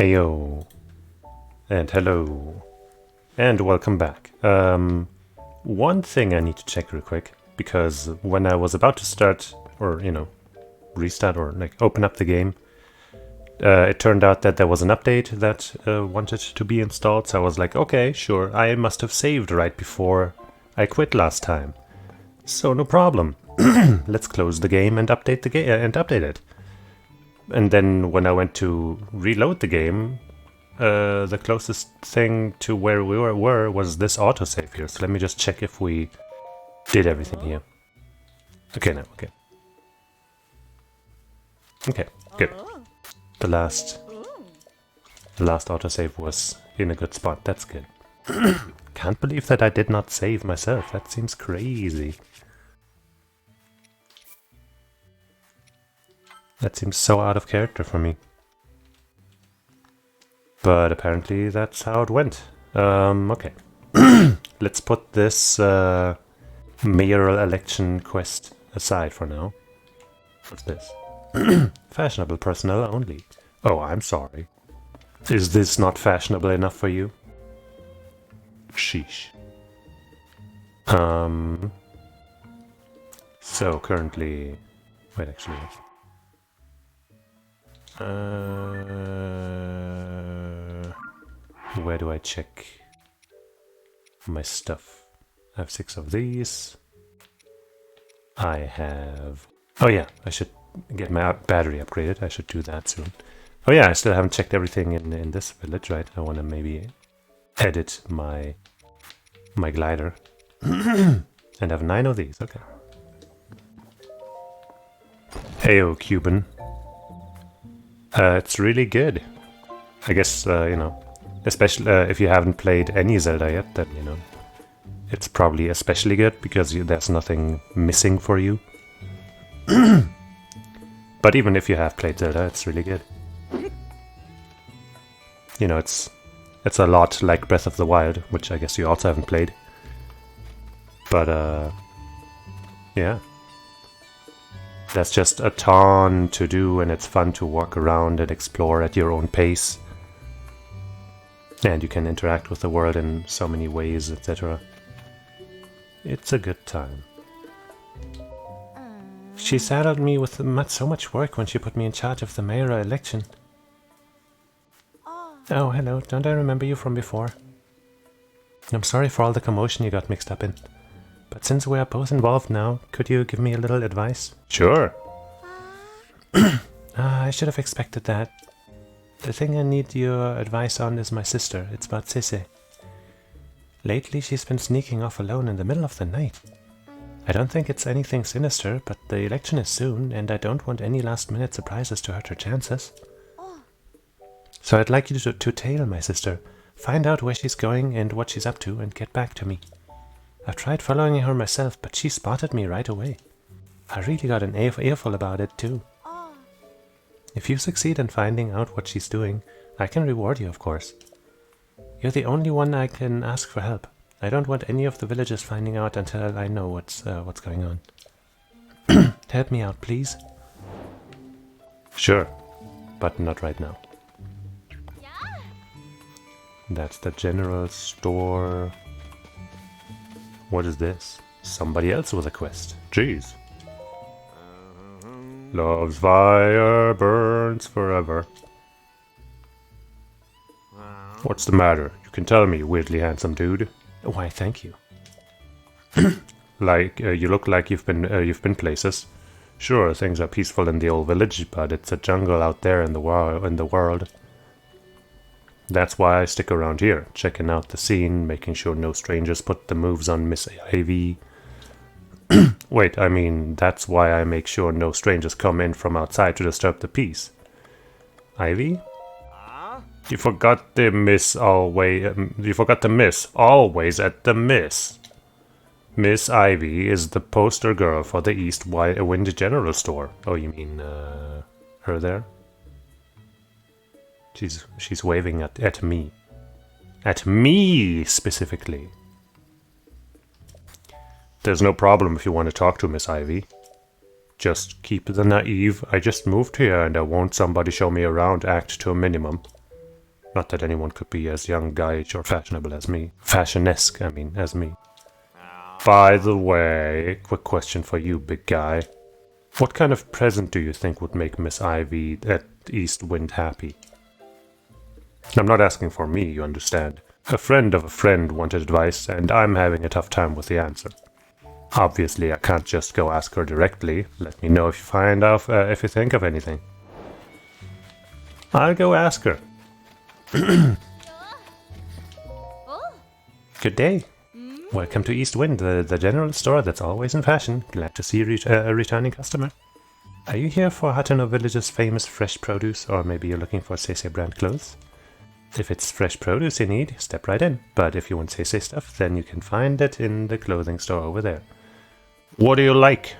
Heyo, and hello, and welcome back. One thing I need to check real quick, because when I was about to start, or restart or open up the game, it turned out that there was an update that wanted to be installed, so I was like, okay, sure, I must have saved right before I quit last time. So no problem. Let's close the game and update the game and update it. And then when I went to reload the game, the closest thing to where we were was this autosave here. So let me just check if we did everything here. Okay, now, okay. Okay, good. The last autosave was in a good spot. That's good. Can't believe that I did not save myself. That seems crazy. That seems so out of character for me. But apparently that's how it went. Okay. Let's put this mayoral election quest aside for now. What's this? Fashionable personnel only. Oh, I'm sorry. Is this not fashionable enough for you? Sheesh. So currently... Wait, actually... where do I check my stuff? I have 6 of these. I have... Oh yeah, I should get my battery upgraded. I should do that soon. Oh yeah, I still haven't checked everything in this village, right? I want to maybe edit my glider. And have 9 of these, okay. Heyo, Cuban. It's really good. I guess, especially if you haven't played any Zelda yet, then, it's probably especially good because there's nothing missing for you. But even if you have played Zelda, it's really good. It's a lot like Breath of the Wild, which I guess you also haven't played. But, yeah. There's just a ton to do, and it's fun to walk around and explore at your own pace. And you can interact with the world in so many ways, etc. It's a good time. She saddled me with so much work when she put me in charge of the mayoral election. Oh, hello, don't I remember you from before? I'm sorry for all the commotion you got mixed up in. But since we are both involved now, could you give me a little advice? Sure. I should have expected that. The thing I need your advice on is my sister. It's about Sisse. Lately she's been sneaking off alone in the middle of the night. I don't think it's anything sinister, but the election is soon, and I don't want any last-minute surprises to hurt her chances. So I'd like you to tail my sister, find out where she's going and what she's up to, and get back to me. I've tried following her myself, but she spotted me right away. I really got an earful about it, too. If you succeed in finding out what she's doing, I can reward you, of course. You're the only one I can ask for help. I don't want any of the villagers finding out until I know what's going on. Help me out, please. Sure, but not right now. That's the general store... What is this? Somebody else with a quest. Jeez. Love's fire burns forever. What's the matter? You can tell me, weirdly handsome dude. Why, thank you. You look like you've been places. Sure, things are peaceful in the old village, but it's a jungle out there in the world. That's why I stick around here, checking out the scene, making sure no strangers put the moves on Miss Ivy. Wait, I mean, that's why I make sure no strangers come in from outside to disturb the peace. Ivy? You forgot the miss always. You forgot the miss always at the miss. Miss Ivy is the poster girl for the East Wind General Store. Oh, you mean her there? She's waving at me. At me, specifically. There's no problem if you want to talk to Miss Ivy. Just keep the naive, I just moved here and I want somebody show me around act to a minimum. Not that anyone could be as young guyish or fashionable as me. Fashionesque, I mean, as me. By the way, quick question for you, big guy. What kind of present do you think would make Miss Ivy at East Wind happy? I'm not asking for me, you understand. A friend of a friend wanted advice, and I'm having a tough time with the answer. Obviously, I can't just go ask her directly. Let me know if you find out if you think of anything. I'll go ask her. Good day. Welcome to East Wind, the general store that's always in fashion. Glad to see a returning customer. Are you here for Hateno Village's famous fresh produce, or maybe you're looking for Seisei brand clothes? If it's fresh produce you need, step right in. But if you want Seisei stuff, then you can find it in the clothing store over there. What do you like?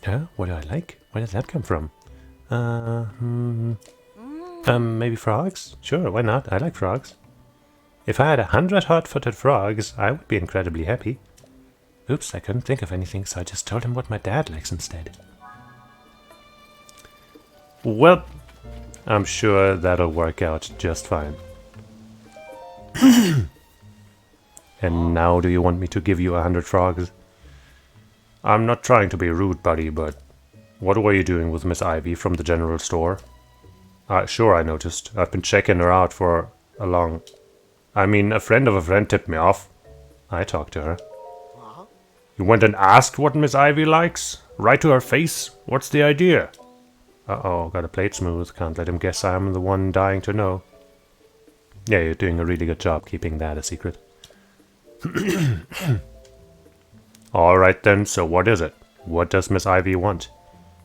Huh? What do I like? Where did that come from? Maybe frogs? Sure, why not? I like frogs. If I had 100 hot-footed frogs, I would be incredibly happy. Oops, I couldn't think of anything, so I just told him what my dad likes instead. Well, I'm sure that'll work out just fine. And now do you want me to give you 100 frogs? I'm not trying to be rude, buddy, but what were you doing with Miss Ivy from the general store? Sure, I noticed. I've been checking her out for a long... I mean, a friend of a friend tipped me off. I talked to her. You went and asked what Miss Ivy likes? Right to her face? What's the idea? Uh-oh, gotta play it smooth. Can't let him guess I'm the one dying to know. Yeah, you're doing a really good job keeping that a secret. Alright then, so what is it? What does Miss Ivy want?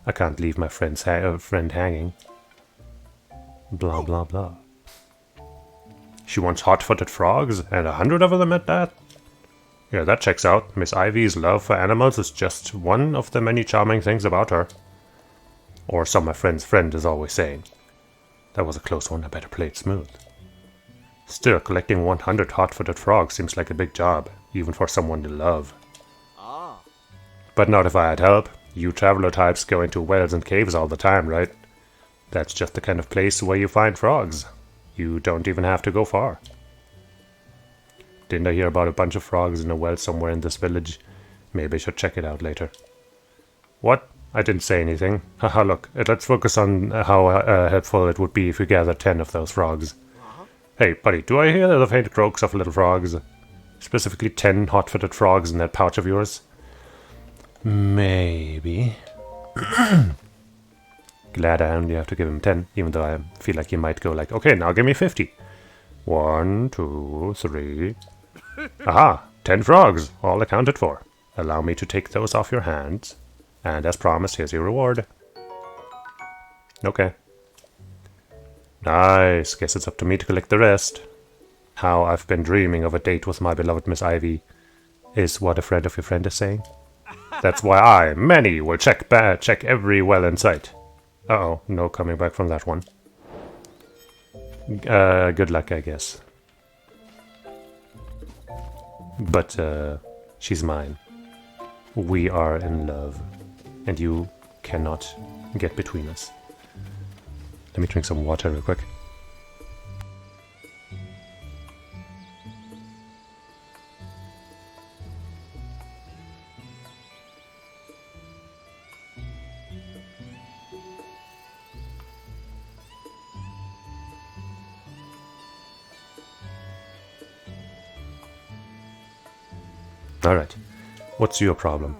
I can't leave my friend hanging. Blah blah blah. She wants hot-footed frogs, and 100 of them at that? Yeah, that checks out. Miss Ivy's love for animals is just one of the many charming things about her. Or so my friend's friend is always saying. That was a close one, I better play it smooth. Still, collecting 100 hot-footed frogs seems like a big job, even for someone to love. But not if I had help. You traveler types go into wells and caves all the time, right? That's just the kind of place where you find frogs. You don't even have to go far. Didn't I hear about a bunch of frogs in a well somewhere in this village? Maybe I should check it out later. What? I didn't say anything. Haha, look, let's focus on how helpful it would be if we gathered 10 of those frogs. Hey, buddy, do I hear the faint croaks of little frogs? Specifically 10 hot-footed frogs in that pouch of yours? Maybe. Glad I only have to give him 10, even though I feel like he might go like, okay, now give me 50. 1, 2, 3. Aha, 10 frogs, all accounted for. Allow me to take those off your hands. And as promised, here's your reward. Okay. Nice, guess it's up to me to collect the rest. How I've been dreaming of a date with my beloved Miss Ivy, is what a friend of your friend is saying. That's why I, Manny, will check every well in sight. Uh-oh, no coming back from that one. Good luck, I guess. But, she's mine. We are in love. And you cannot get between us. Let me drink some water real quick. Alright, what's your problem?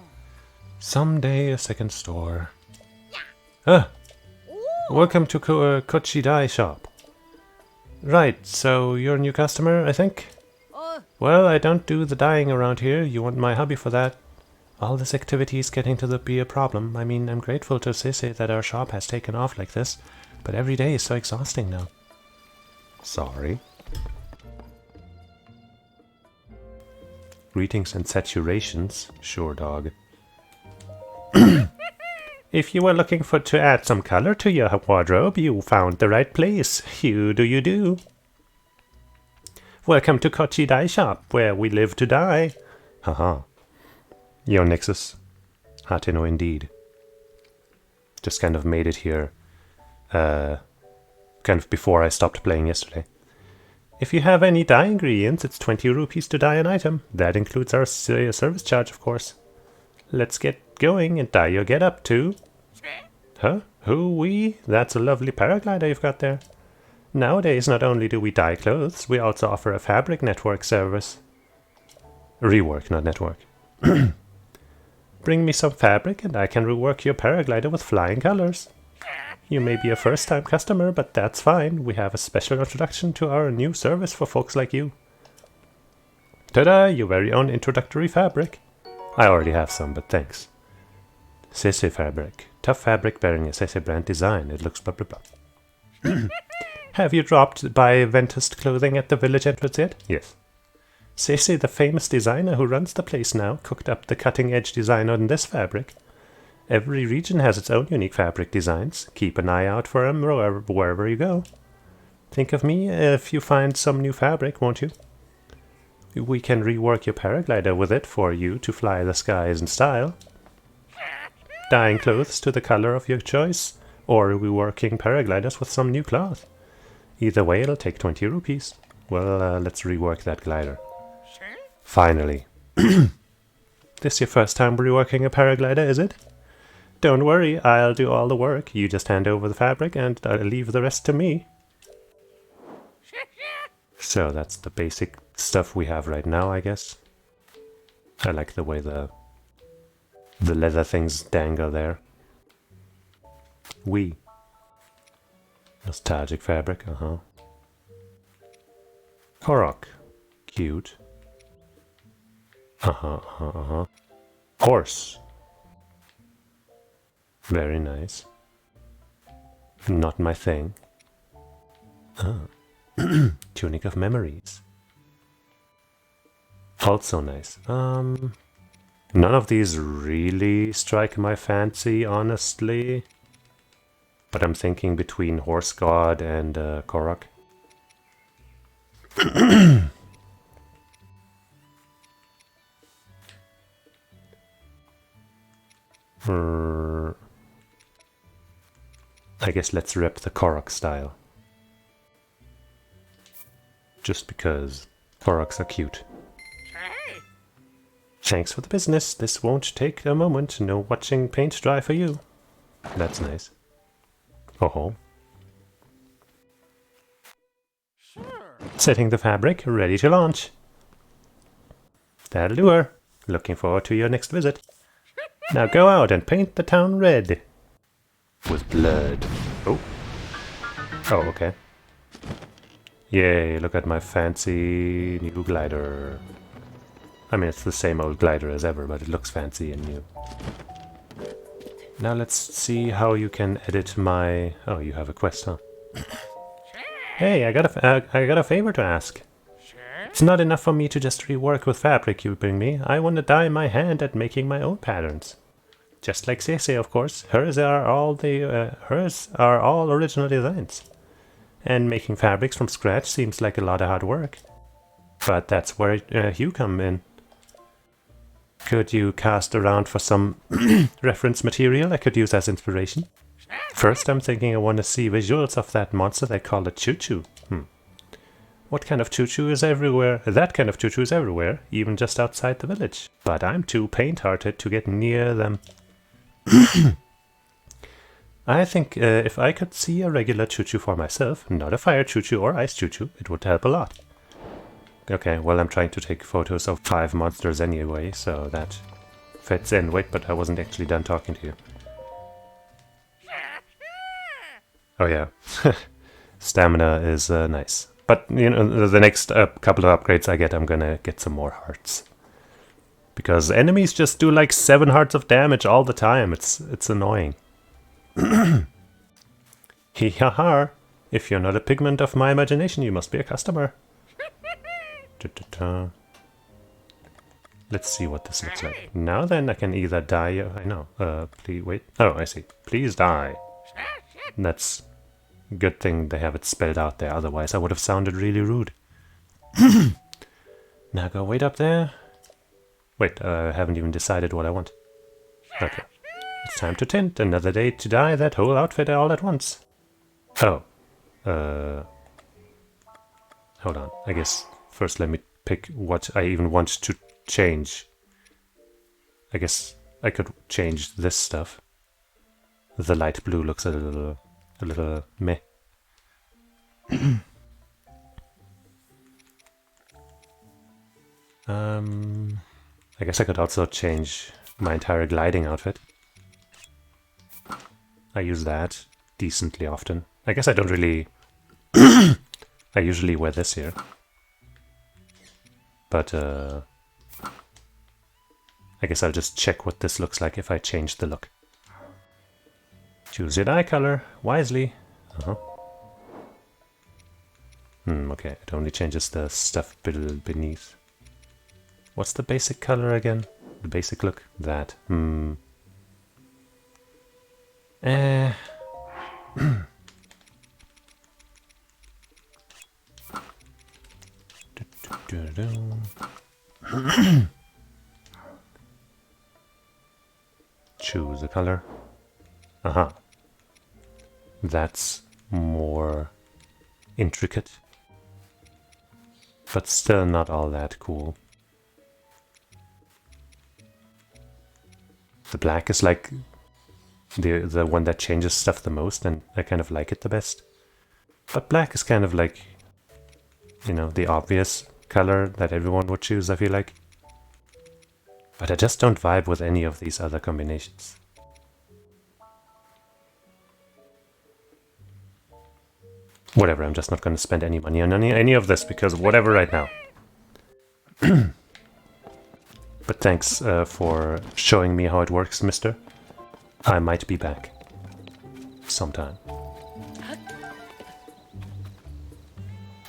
Someday a second store. Ah! Welcome to Kochi Dye Shop. Right, so you're a new customer, I think? Well, I don't do the dyeing around here. You want my hobby for that? All this activity is getting to be a problem. I mean, I'm grateful to Sissy that our shop has taken off like this, but every day is so exhausting now. Sorry. Greetings and saturations. Sure, dog. If you were looking to add some color to your wardrobe, you found the right place. You do. Welcome to Kochi Dye Shop, where we live to dye. Haha. Yo, Nixus. Hateno indeed. Just kind of made it here. kind of before I stopped playing yesterday. If you have any dye ingredients, it's 20 rupees to dye an item. That includes our service charge, of course. Let's get going and dye your get up too. Huh? Hoo-wee? That's a lovely paraglider you've got there. Nowadays, not only do we dye clothes, we also offer a fabric network service. Rework, not network. Bring me some fabric and I can rework your paraglider with flying colors. You may be a first-time customer, but that's fine. We have a special introduction to our new service for folks like you. Ta-da! Your very own introductory fabric. I already have some, but thanks. Sese fabric. Tough fabric bearing a Sese brand design. It looks blah blah blah. Have you dropped by Ventus clothing at the village entrance yet? Yes. Sese, the famous designer who runs the place now, cooked up the cutting-edge design on this fabric. Every region has its own unique fabric designs. Keep an eye out for them wherever you go. Think of me if you find some new fabric, won't you? We can rework your paraglider with it for you to fly the skies in style. Dyeing clothes to the color of your choice, or reworking paragliders with some new cloth. Either way, it'll take 20 rupees. Well, let's rework that glider. Finally. This your first time reworking a paraglider, is it? Don't worry, I'll do all the work. You just hand over the fabric and I'll leave the rest to me. So that's the basic stuff we have right now, I guess. I like the way the leather things dangle there. Nostalgic fabric, Korok. Cute. Horse. Very nice. Not my thing. Tunic of Memories. Also nice. None of these really strike my fancy, honestly. But I'm thinking between Horse God and Korok. I guess let's rep the Korok style. Just because Koroks are cute. Thanks for the business. This won't take a moment. No watching paint dry for you. That's nice. Oh. Setting the fabric, ready to launch. That'll do her. Looking forward to your next visit. Now go out and paint the town red. With blood. Oh. Oh, okay. Yay, look at my fancy new glider. I mean, it's the same old glider as ever, but it looks fancy and new. Now let's see how you can edit my... Oh, you have a quest, huh? Hey, I got a favor to ask. It's not enough for me to just rework with fabric you bring me. I want to dye my hand at making my own patterns. Just like Sese, of course. Hers are all original designs. And making fabrics from scratch seems like a lot of hard work. But that's where you come in. Could you cast around for some reference material I could use as inspiration? First, I'm thinking I want to see visuals of that monster they call a choo-choo. What kind of choo-choo is everywhere? That kind of choo-choo is everywhere, even just outside the village. But I'm too paint-hearted to get near them. I think if I could see a regular choo-choo for myself, not a fire choo-choo or ice choo-choo, it would help a lot. Okay, well, I'm trying to take photos of 5 monsters anyway, so that fits in. Wait, but I wasn't actually done talking to you. Oh yeah, stamina is nice. But, you know, the next couple of upgrades I get, I'm gonna get some more hearts. Because enemies just do like 7 hearts of damage all the time. It's annoying. Hee-ha-ha. If you're not a pigment of my imagination, you must be a customer. Let's see what this looks like. Now then, I can either die... I know. Please, wait. Oh, I see. Please die. That's a good thing they have it spelled out there. Otherwise, I would have sounded really rude. Now go wait up there. Wait, I haven't even decided what I want. Okay. It's time to tint. Another day to dye that whole outfit all at once. Oh. Hold on. I guess first let me pick what I even want to change. I guess I could change this stuff. The light blue looks a little meh. I guess I could also change my entire gliding outfit. I use that decently often. I guess I don't really... I usually wear this here. But, I guess I'll just check what this looks like if I change the look. Choose your eye color wisely. Okay, it only changes the stuff beneath. What's the basic color again? The basic look? That. Choose a color. That's more intricate, but still not all that cool. The black is like the one that changes stuff the most, and I kind of like it the best. But black is kind of like, you know, the obvious color that everyone would choose, I feel like. But I just don't vibe with any of these other combinations. Whatever, I'm just not going to spend any money on any of this, because whatever right now. But thanks for showing me how it works, mister. I might be back. Sometime.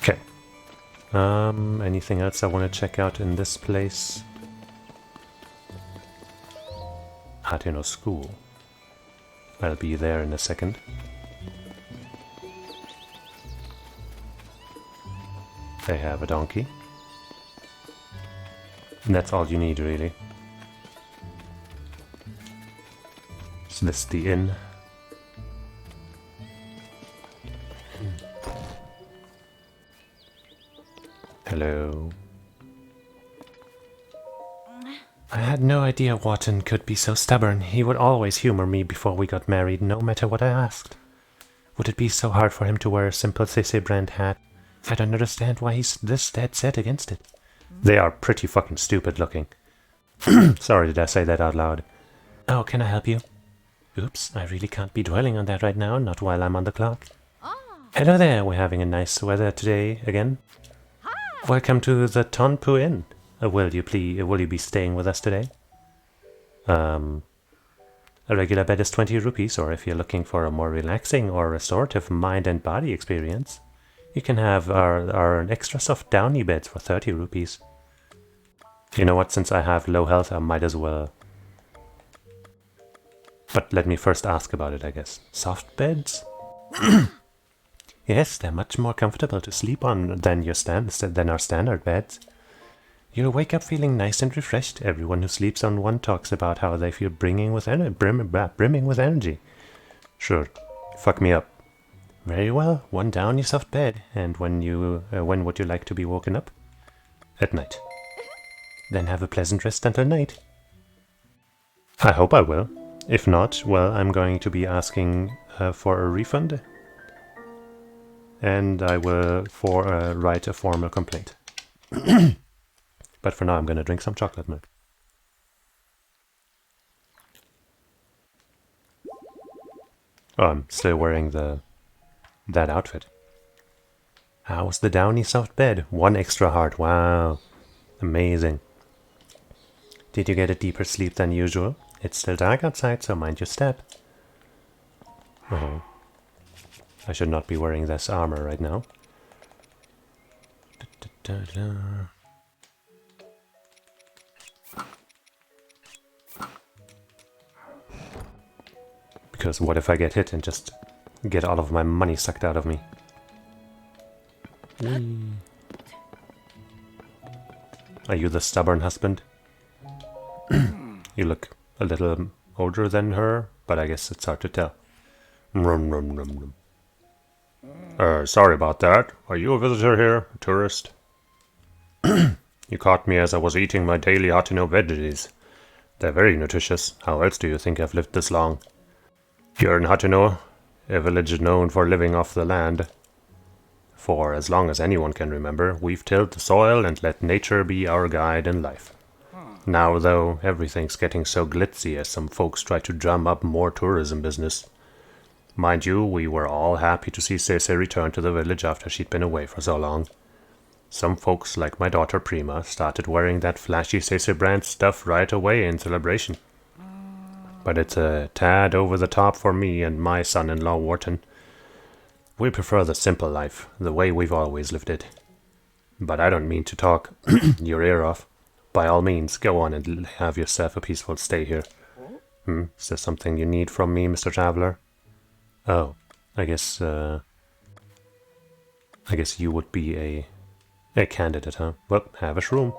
Okay. Anything else I want to check out in this place? Hateno School. I'll be there in a second. They have a donkey. And that's all you need, really. Is this the inn? Hello. I had no idea Wharton could be so stubborn. He would always humor me before we got married, no matter what I asked. Would it be so hard for him to wear a simple Cece brand hat? I don't understand why he's this dead set against it. They are pretty fucking stupid looking. Sorry, did I say that out loud? Oh, can I help you? Oops, I really can't be dwelling on that right now, not while I'm on the clock. Hello there, we're having a nice weather today again. Welcome to the Tonpu Inn. Will you be staying with us today? A regular bed is 20 rupees, or if you're looking for a more relaxing or restorative mind and body experience, you can have our extra soft downy beds for 30 rupees. You know what, since I have low health, I might as well. But let me first ask about it, I guess. Soft beds? Yes, they're much more comfortable to sleep on than our standard beds. You'll wake up feeling nice and refreshed. Everyone who sleeps on one talks about how they feel brimming with energy. Sure, fuck me up. Very well, one downy soft bed. And when would you like to be woken up? At night. Then have a pleasant rest until night. I hope I will. If not, well, I'm going to be asking for a refund. And I will write a formal complaint. But for now, I'm going to drink some chocolate milk. Oh, I'm still wearing that outfit. How's the downy soft bed? 1 extra heart. Wow. Amazing. Did you get a deeper sleep than usual? It's still dark outside, so mind your step. Oh. I should not be wearing this armor right now. Because what if I get hit and just get all of my money sucked out of me? Are you the stubborn husband? You look a little older than her, but I guess it's hard to tell. Rum, rum, rum, rum. Sorry about that. Are you a visitor here? A tourist? You caught me as I was eating my daily Hatino veggies. They're very nutritious. How else do you think I've lived this long? Here in Hatino, a village known for living off the land. For as long as anyone can remember, we've tilled the soil and let nature be our guide in life. Now, though, everything's getting so glitzy as some folks try to drum up more tourism business. Mind you, we were all happy to see Cece return to the village after she'd been away for so long. Some folks, like my daughter Prima, started wearing that flashy Cece brand stuff right away in celebration. But it's a tad over the top for me and my son-in-law Wharton. We prefer the simple life, the way we've always lived it. But I don't mean to talk your ear off. By all means, go on and have yourself a peaceful stay here. Is there something you need from me, Mr. Traveler? Oh, I guess you would be a candidate, huh? Well, have a shroom.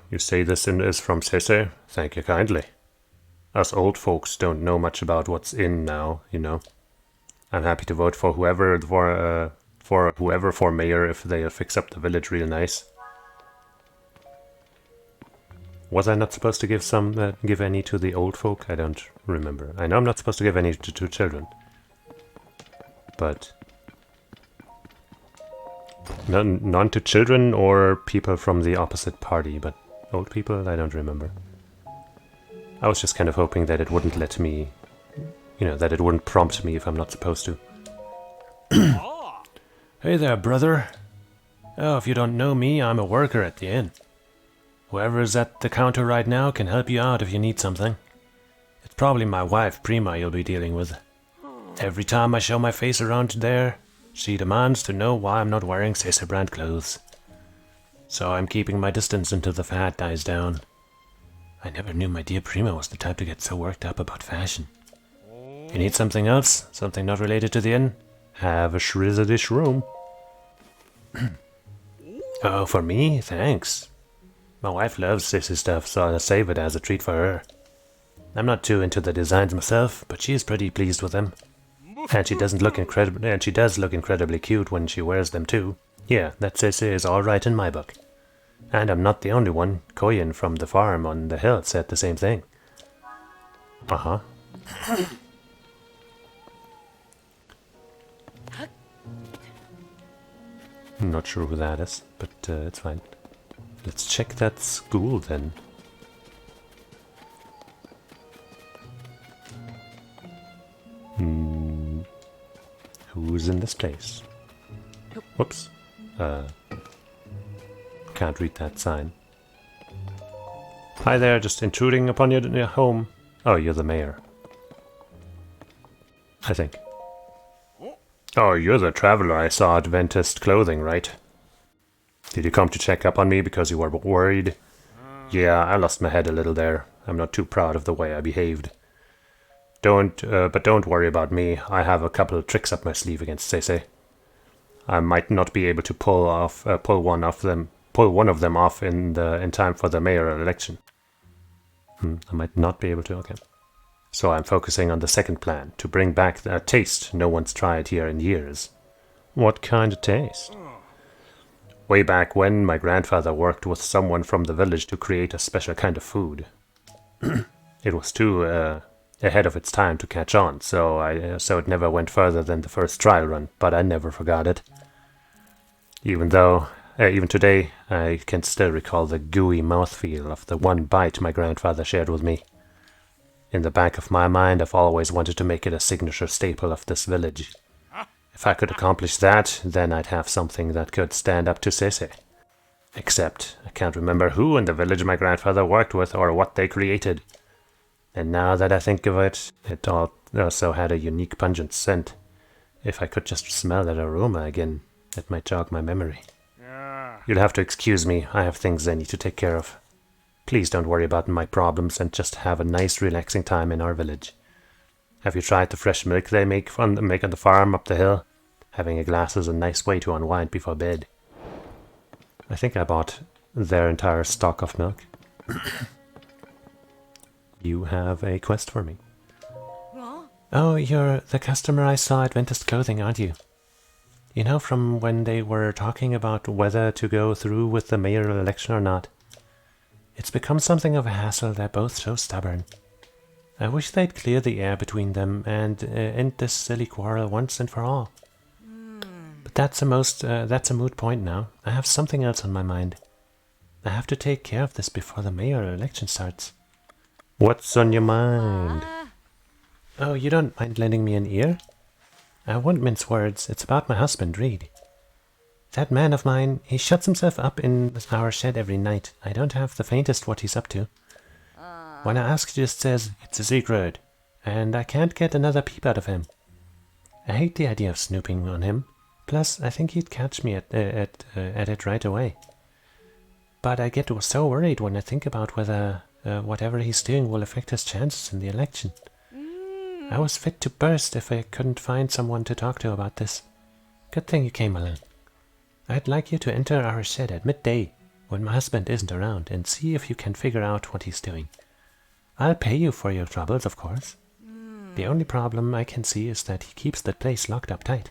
You say this is from Cece? Thank you kindly. Us old folks don't know much about what's in now, you know. I'm happy to vote for whoever for mayor if they'll fix up the village real nice. Was I not supposed to give any to the old folk? I don't remember. I know I'm not supposed to give any to children. But none to children or people from the opposite party, but old people, I don't remember. I was just kind of hoping that it wouldn't let me, that it wouldn't prompt me if I'm not supposed to. Hey there, brother. Oh, if you don't know me, I'm a worker at the inn. Whoever's at the counter right now can help you out if you need something. It's probably my wife, Prima, you'll be dealing with. Every time I show my face around there, she demands to know why I'm not wearing Cece brand clothes. So I'm keeping my distance until the fad dies down. I never knew my dear Prima was the type to get so worked up about fashion. You need something else? Something not related to the inn? Have a shrizzle-dish room. Oh, for me? Thanks. My wife loves Cece stuff, so I'll save it as a treat for her. I'm not too into the designs myself, but she is pretty pleased with them. And she does look incredibly cute when she wears them too. Yeah, that Cece is alright in my book. And I'm not the only one. Koyin from the farm on the hill said the same thing. Uh-huh. I'm not sure who that is, but it's fine. Let's check that school then. Who's in this place? Whoops. Can't read that sign. Hi there, just intruding upon your home. Oh, you're the mayor. I think. Oh, you're the traveler I saw at Ventist Clothing, right? Did you come to check up on me because you were worried? Yeah, I lost my head a little there. I'm not too proud of the way I behaved. But don't worry about me. I have a couple of tricks up my sleeve against Cece. I might not be able to pull one of them off in time for the mayoral election. I might not be able to. Okay. So I'm focusing on the second plan, to bring back a taste no one's tried here in years. What kind of taste? Way back when, my grandfather worked with someone from the village to create a special kind of food. It was too ahead of its time to catch on, so it never went further than the first trial run, but I never forgot it. Even today, I can still recall the gooey mouthfeel of the one bite my grandfather shared with me. In the back of my mind, I've always wanted to make it a signature staple of this village. If I could accomplish that, then I'd have something that could stand up to Cece. Except, I can't remember who in the village my grandfather worked with or what they created. And now that I think of it, it also had a unique pungent scent. If I could just smell that aroma again, it might jog my memory. You'll have to excuse me, I have things I need to take care of. Please don't worry about my problems and just have a nice relaxing time in our village. Have you tried the fresh milk they make on the farm up the hill? Having a glass is a nice way to unwind before bed. I think I bought their entire stock of milk. You have a quest for me. Oh, you're the customer I saw at Ventus Clothing, aren't you? You know, from when they were talking about whether to go through with the mayoral election or not. It's become something of a hassle. They're both so stubborn. I wish they'd clear the air between them and end this silly quarrel once and for all. But that's a moot point now. I have something else on my mind. I have to take care of this before the mayoral election starts. What's on your mind? Oh, you don't mind lending me an ear? I won't mince words. It's about my husband, Reed. That man of mine, he shuts himself up in our shed every night. I don't have the faintest what he's up to. When I ask, he just says, it's a secret, and I can't get another peep out of him. I hate the idea of snooping on him. Plus, I think he'd catch me at it right away. But I get so worried when I think about whether whatever he's doing will affect his chances in the election. I was fit to burst if I couldn't find someone to talk to about this. Good thing you came along. I'd like you to enter our shed at midday, when my husband isn't around, and see if you can figure out what he's doing. I'll pay you for your troubles, of course. The only problem I can see is that he keeps the place locked up tight.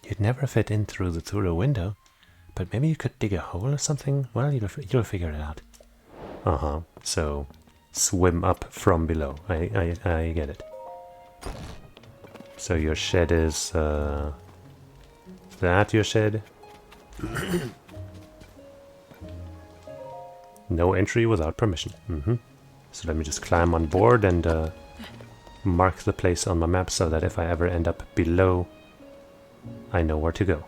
You'd never fit in through the window, but maybe you could dig a hole or something. Well, you'll figure it out. Uh-huh. So, swim up from below. I get it. So your shed is that your shed? No entry without permission. So let me just climb on board and mark the place on my map so that if I ever end up below, I know where to go.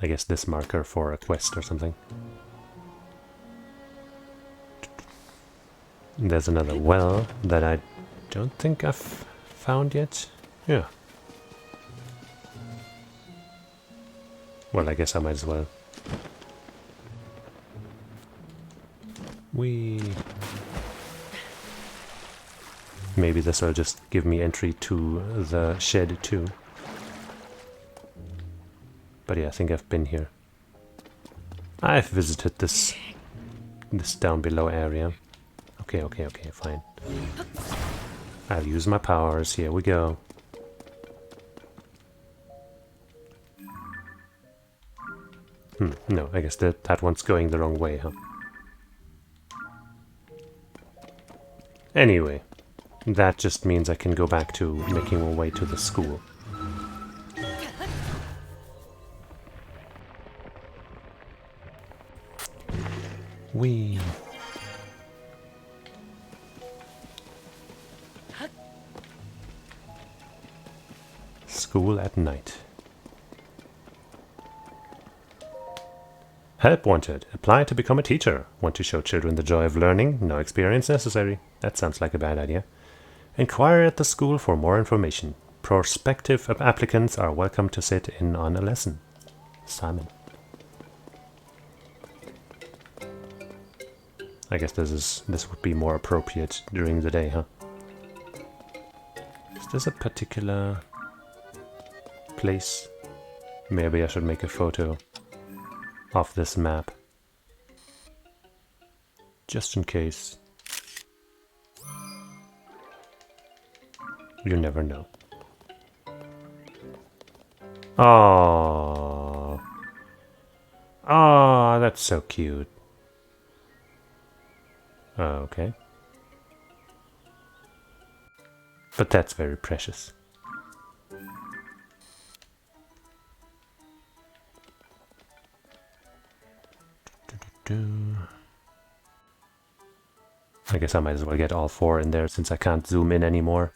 I guess this marker for a quest or something. There's another well that I don't think I've found yet. Yeah. Well, I guess I might as well. Maybe this will just give me entry to the shed too. But yeah, I think I've been here. I've visited this down below area. Okay, fine. I'll use my powers. Here we go. No, I guess that one's going the wrong way, huh? Anyway, that just means I can go back to making my way to the school. School at night. Help wanted. Apply to become a teacher. Want to show children the joy of learning? No experience necessary. That sounds like a bad idea. Inquire at the school for more information. Prospective applicants are welcome to sit in on a lesson. Simon. I guess this would be more appropriate during the day, huh? Is this a particular place? Maybe I should make a photo of this map. Just in case. You never know. Oh, that's so cute. Okay. But that's very precious. I guess I might as well get all four in there since I can't zoom in anymore.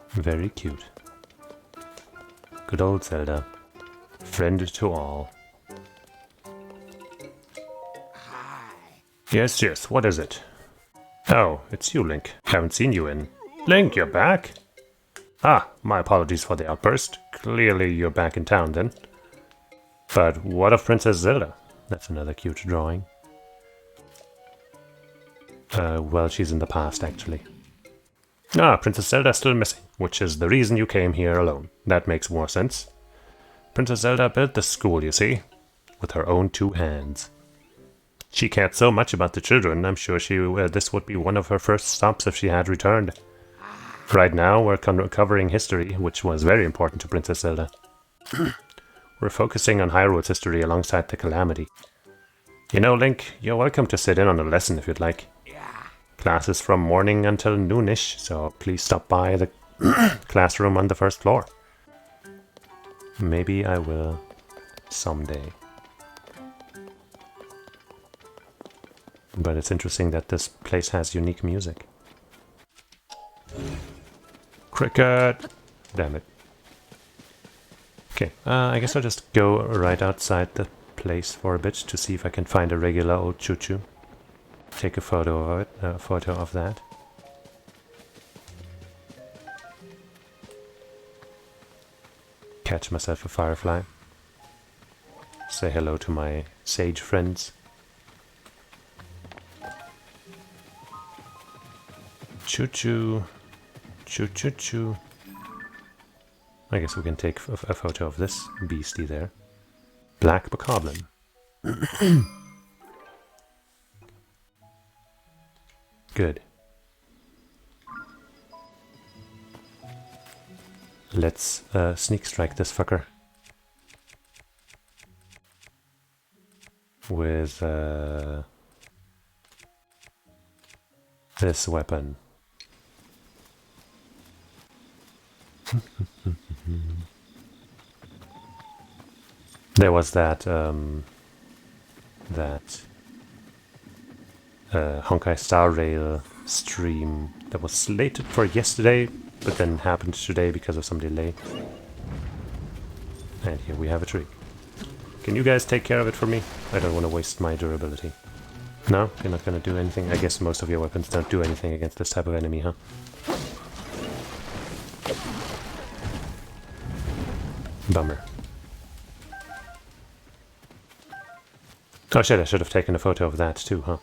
Very cute. Good old Zelda. Friend to all. Yes, what is it? Oh, it's you, Link. Haven't seen you in. Link, you're back? Ah, my apologies for the outburst. Clearly you're back in town then. But what of Princess Zelda? That's another cute drawing. Well, she's in the past, actually. Ah, Princess Zelda's still missing, which is the reason you came here alone. That makes more sense. Princess Zelda built the school, you see, with her own 2 hands. She cared so much about the children, I'm sure this would be one of her first stops if she had returned. Right now, we're covering history, which was very important to Princess Zelda. We're focusing on Hyrule's history alongside the Calamity. You know, Link, you're welcome to sit in on a lesson if you'd like. Class is from morning until noonish, so please stop by the classroom on the first floor. Maybe I will someday. But it's interesting that this place has unique music. Cricket! Damn it. Okay, I guess I'll just go right outside the place for a bit to see if I can find a regular old choo-choo. Take a photo of it, photo of that. Catch myself a firefly. Say hello to my sage friends. Choo-choo. Choo-choo-choo. I guess we can take a photo of this beastie there. Black Bokoblin. Good. Let's sneak strike this fucker. With this weapon. There was that Honkai Star Rail stream that was slated for yesterday, but then happened today because of some delay. And here we have a tree. Can you guys take care of it for me? I don't want to waste my durability. No? You're not going to do anything? I guess most of your weapons don't do anything against this type of enemy, huh? Bummer. Oh shit, I should have taken a photo of that too, huh?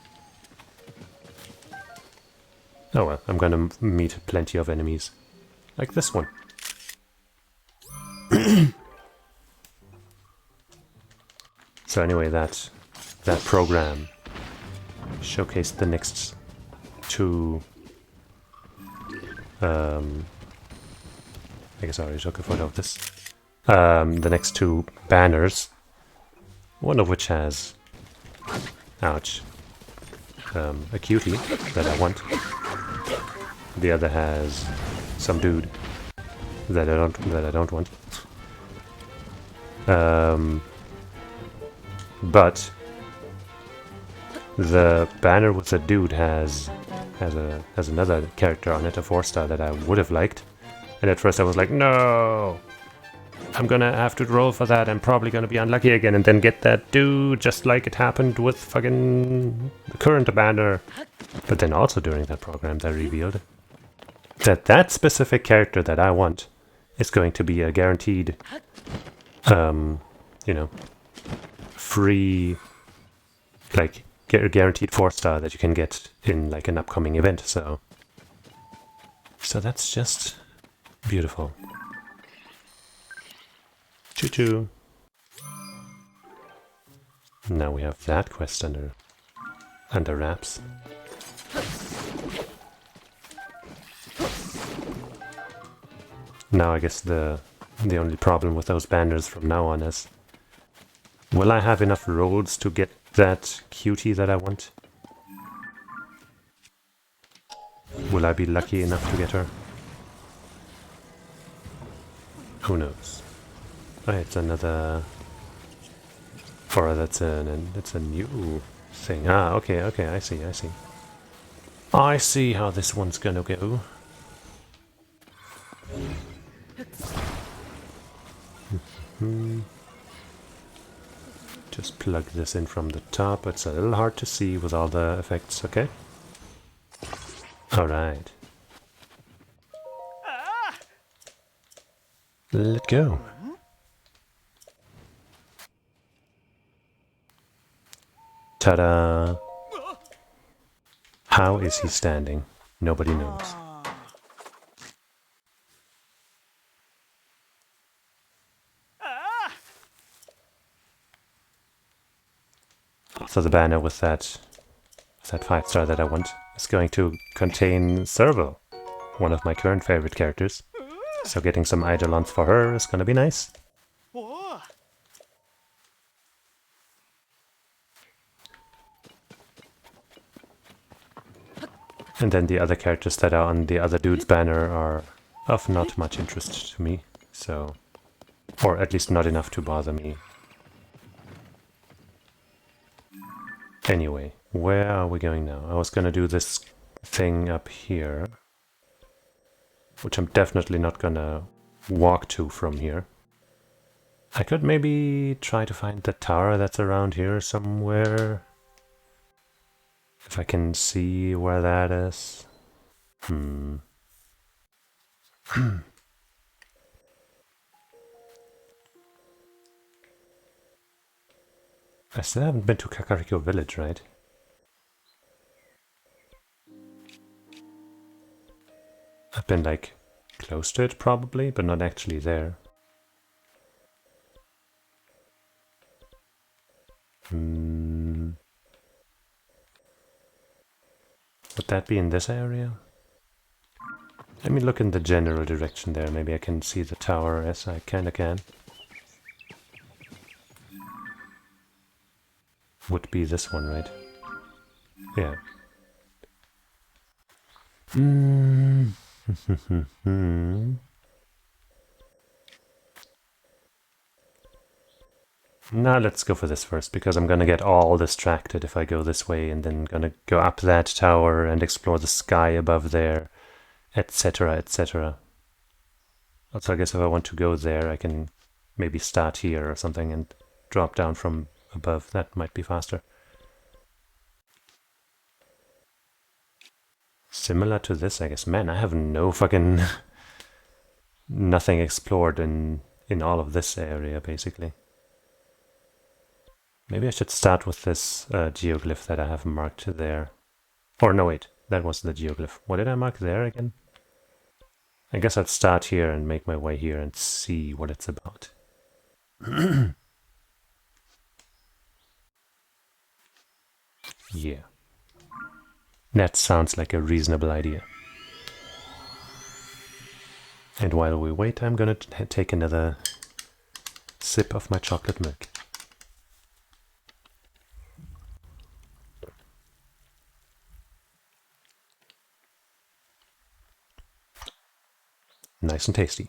Oh well, I'm gonna meet plenty of enemies. Like this one. So anyway, that program showcased the next 2... I guess I already took a photo of this. The next 2 banners. One of which has... Ouch. A cutie that I want. The other has some dude that I don't want. But the banner with the dude has another character on it, a 4-star that I would have liked. And at first I was like, no! I'm gonna have to roll for that, I'm probably gonna be unlucky again and then get that dude, just like it happened with fucking the current banner. But then also during that program they revealed that specific character that I want is going to be a guaranteed, you know, free, like, guaranteed 4-star that you can get in, like, an upcoming event, so that's just beautiful. Choo-choo. Now we have that quest under wraps. Now I guess the only problem with those banners from now on is, will I have enough rolls to get that cutie that I want? Will I be lucky enough to get her? Who knows? Oh, it's another... Or it's a new thing. Ah, okay, I see. I see how this one's gonna go. Just plug this in from the top. It's a little hard to see with all the effects, okay? Alright. Let go. Ta-da! How is he standing? Nobody knows. So the banner with that 5-star that I want is going to contain Serval, one of my current favorite characters. So getting some Eidolons for her is gonna be nice. And then the other characters that are on the other dude's banner are of not much interest to me, so... Or at least not enough to bother me. Anyway, where are we going now? I was gonna do this thing up here, which I'm definitely not gonna walk to from here. I could maybe try to find the tower that's around here somewhere. If I can see where that is. I still haven't been to Kakariko Village, right? I've been, like, close to it probably, but not actually there. Would that be in this area? Let me look in the general direction there. Maybe I can see the tower. Yes, I kinda can. Would be this one, right? Yeah. Now let's go for this first, because I'm gonna get all distracted if I go this way, and then gonna go up that tower and explore the sky above there, etc, etc. Also, I guess if I want to go there, I can maybe start here or something and drop down from above. That might be faster. Similar to this, I guess. Man, I have no fucking... nothing explored in all of this area, basically. Maybe I should start with this geoglyph that I have marked there. Or no, wait, that was the geoglyph. What did I mark there again? I guess I'll start here and make my way here and see what it's about. Yeah. That sounds like a reasonable idea. And while we wait, I'm gonna take another sip of my chocolate milk. Nice and tasty.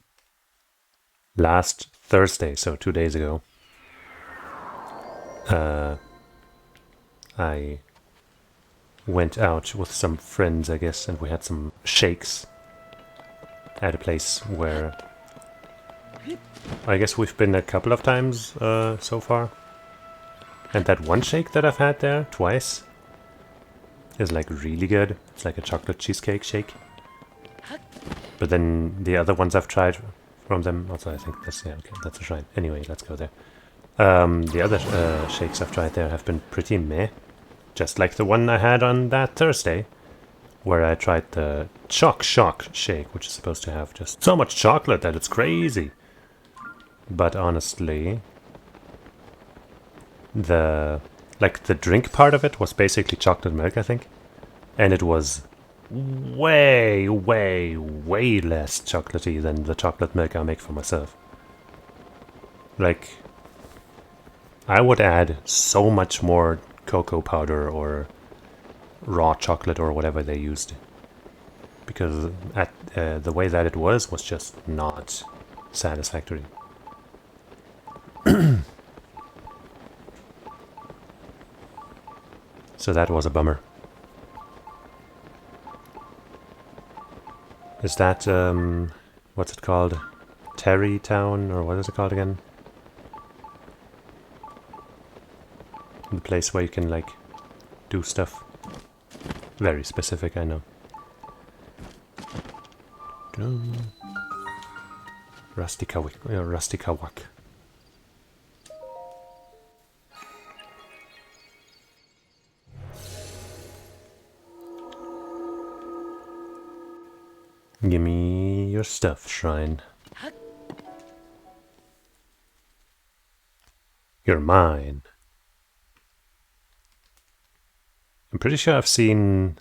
Last Thursday, so 2 days ago, I went out with some friends, I guess, and we had some shakes at a place where I guess we've been a couple of times so far. And that one shake that I've had there twice is like really good. It's like a chocolate cheesecake shake. But then the other ones I've tried from them, also I think that's, yeah, okay, that's a shrine. Anyway, let's go there. The other shakes I've tried there have been pretty meh. Just like the one I had on that Thursday, where I tried the Shock shake, which is supposed to have just so much chocolate that it's crazy. But honestly, the drink part of it was basically chocolate milk, I think. And it was way less chocolatey than the chocolate milk I make for myself. Like, I would add so much more cocoa powder or raw chocolate or whatever they used, because the way that it was just not satisfactory. So that was a bummer. Is that, what's it called? Terrytown, or what is it called again? The place where you can, like, do stuff. Very specific, I know. Rusty Kawak. Give me your stuff, shrine. You're mine. I'm pretty sure I've seen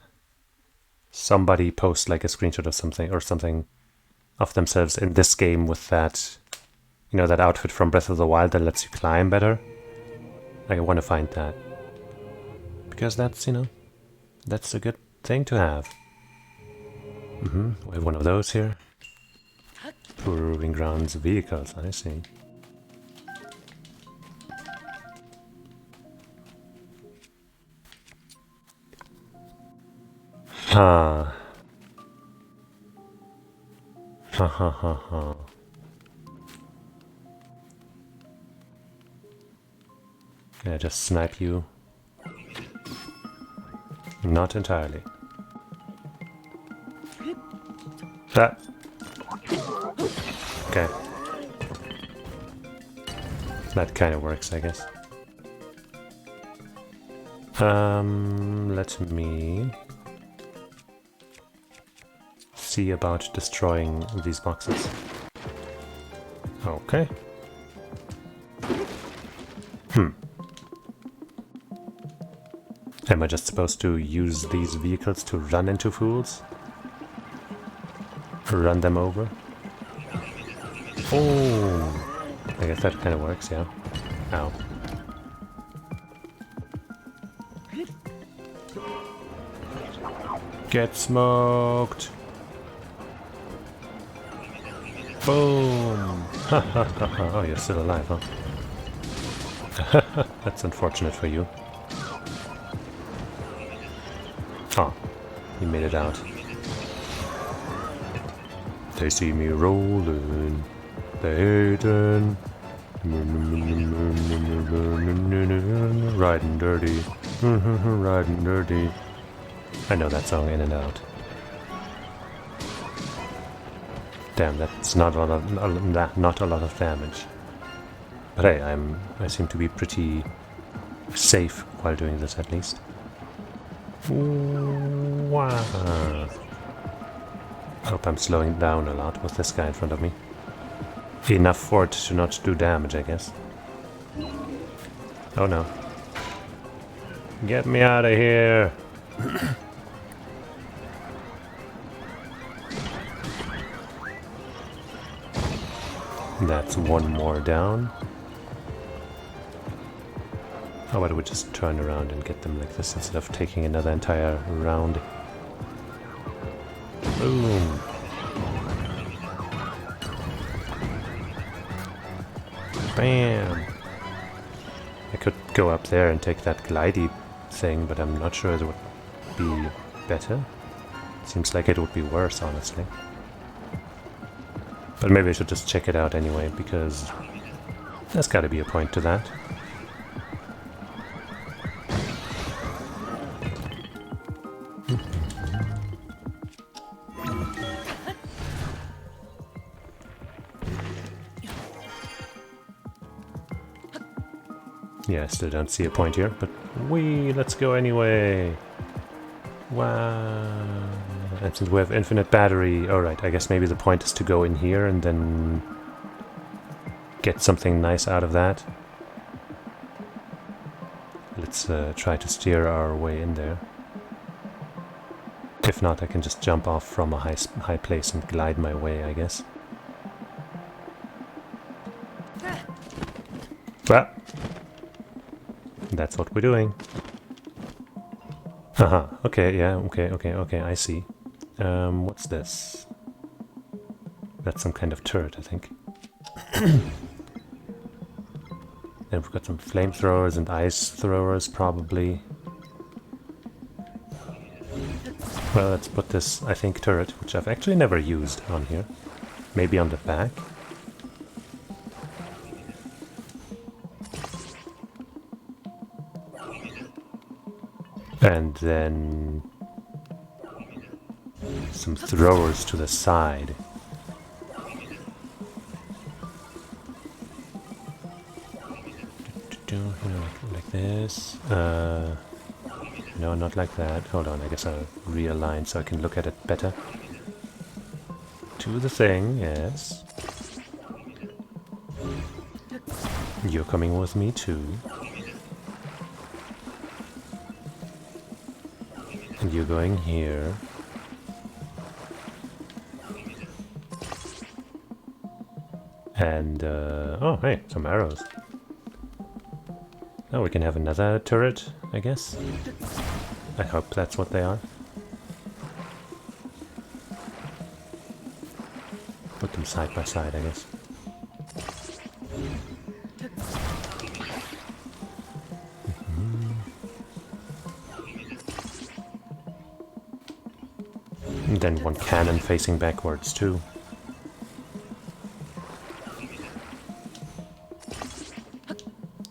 somebody post like a screenshot or something of themselves in this game with that, you know, that outfit from Breath of the Wild that lets you climb better. I want to find that. Because that's, you know, that's a good thing to have. We have one of those here. Proving grounds vehicles, I see. Ha. Ha ha ha ha. Can I just snipe you? Not entirely. That. Okay. That kind of works, I guess. Let me see about destroying these boxes. Okay. Am I just supposed to use these vehicles to run into fools? Run them over? Oh! I guess that kind of works, yeah. Ow. Get smoked! Boom! Ha ha ha ha! Oh, you're still alive, huh? That's unfortunate for you. Oh, you made it out. They see me rolling, they hating, riding dirty, riding dirty. I know that song in and out. Damn, that's not a lot of not a lot of damage. But hey, I seem to be pretty safe while doing this at least. Wow. Hope I'm slowing down a lot with this guy in front of me. Enough for it to not do damage, I guess. Oh no. Get me out of here! That's one more down. How about we just turn around and get them like this instead of taking another entire round? Boom! Bam! I could go up there and take that glidey thing, but I'm not sure it would be better. Seems like it would be worse, honestly. But maybe I should just check it out anyway, because there's gotta be a point to that. Yeah, I still don't see a point here, but let's go anyway. Wow. And since we have infinite battery, alright, I guess maybe the point is to go in here and then get something nice out of that. Let's try to steer our way in there. If not, I can just jump off from a high place and glide my way, I guess. Well, that's what we're doing. Haha, okay, yeah, okay, I see. What's this? That's some kind of turret, I think. Then we've got some flamethrowers and ice throwers, probably. Well, let's put this, I think, turret, which I've actually never used on here. Maybe on the back. And then some throwers to the side. Like this. No, not like that. Hold on, I guess I'll realign so I can look at it better. To the thing, yes. You're coming with me too. You going here. And, oh, hey, some arrows. Oh, we can have another turret, I guess. I hope that's what they are. Put them side by side, I guess. And then one cannon facing backwards, too.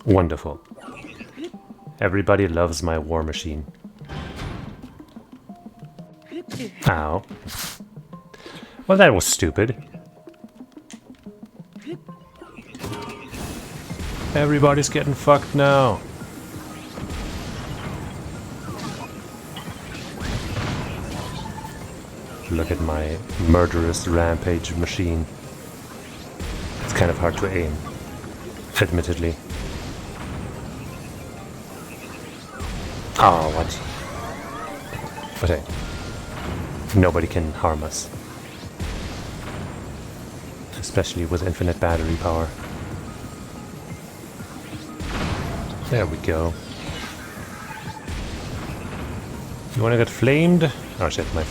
Wonderful. Everybody loves my war machine. Ow. Well, that was stupid. Everybody's getting fucked now. Look at my murderous rampage machine. It's kind of hard to aim, admittedly. Oh, what? But hey, nobody can harm us. Especially with infinite battery power. There we go. You wanna get flamed? Oh shit, my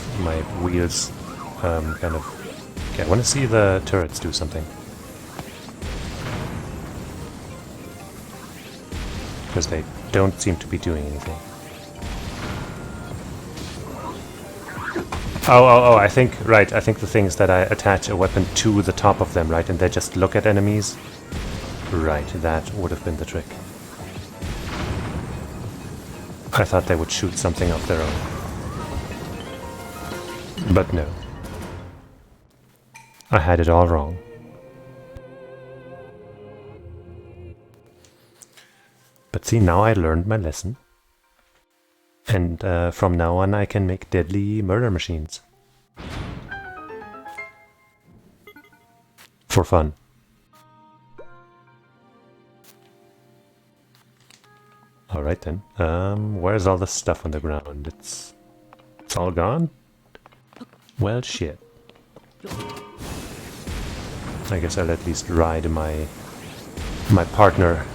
wheels kind of... Okay, I wanna see the turrets do something. Because they don't seem to be doing anything. Oh, I think, right, I think the thing is that I attach a weapon to the top of them, right, and they just look at enemies. Right, that would have been the trick. I thought they would shoot something of their own. But no. I had it all wrong. But see, now I learned my lesson. And from now on I can make deadly murder machines. For fun. Alright then. Where's all the stuff on the ground? It's all gone? Well, shit. I guess I'll at least ride my partner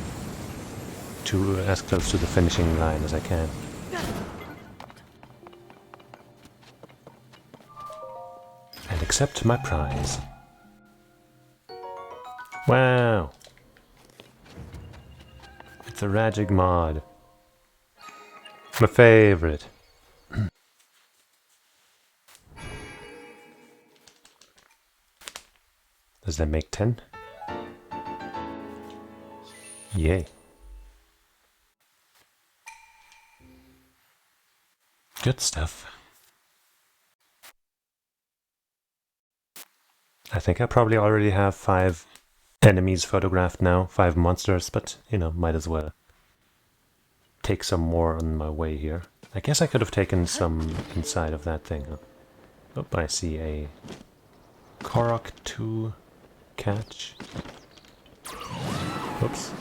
to as close to the finishing line as I can. And accept my prize. Wow! It's a Rajig mod. My favorite. Does that make 10? Yay. Good stuff. I think I probably already have 5 enemies photographed now, 5 monsters, but, you know, might as well take some more on my way here. I guess I could have taken some inside of that thing. Oh, I see a Korok 2 catch. Oops.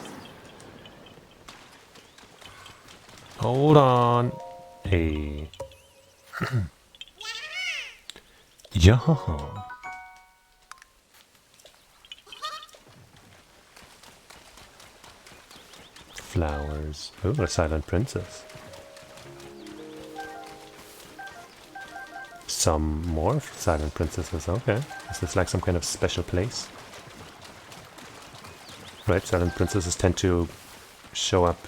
Hold on. Hey. Yeah. Flowers. Oh, a silent princess. Some more silent princesses. Okay. Is this like some kind of special place? Right, silent princesses tend to show up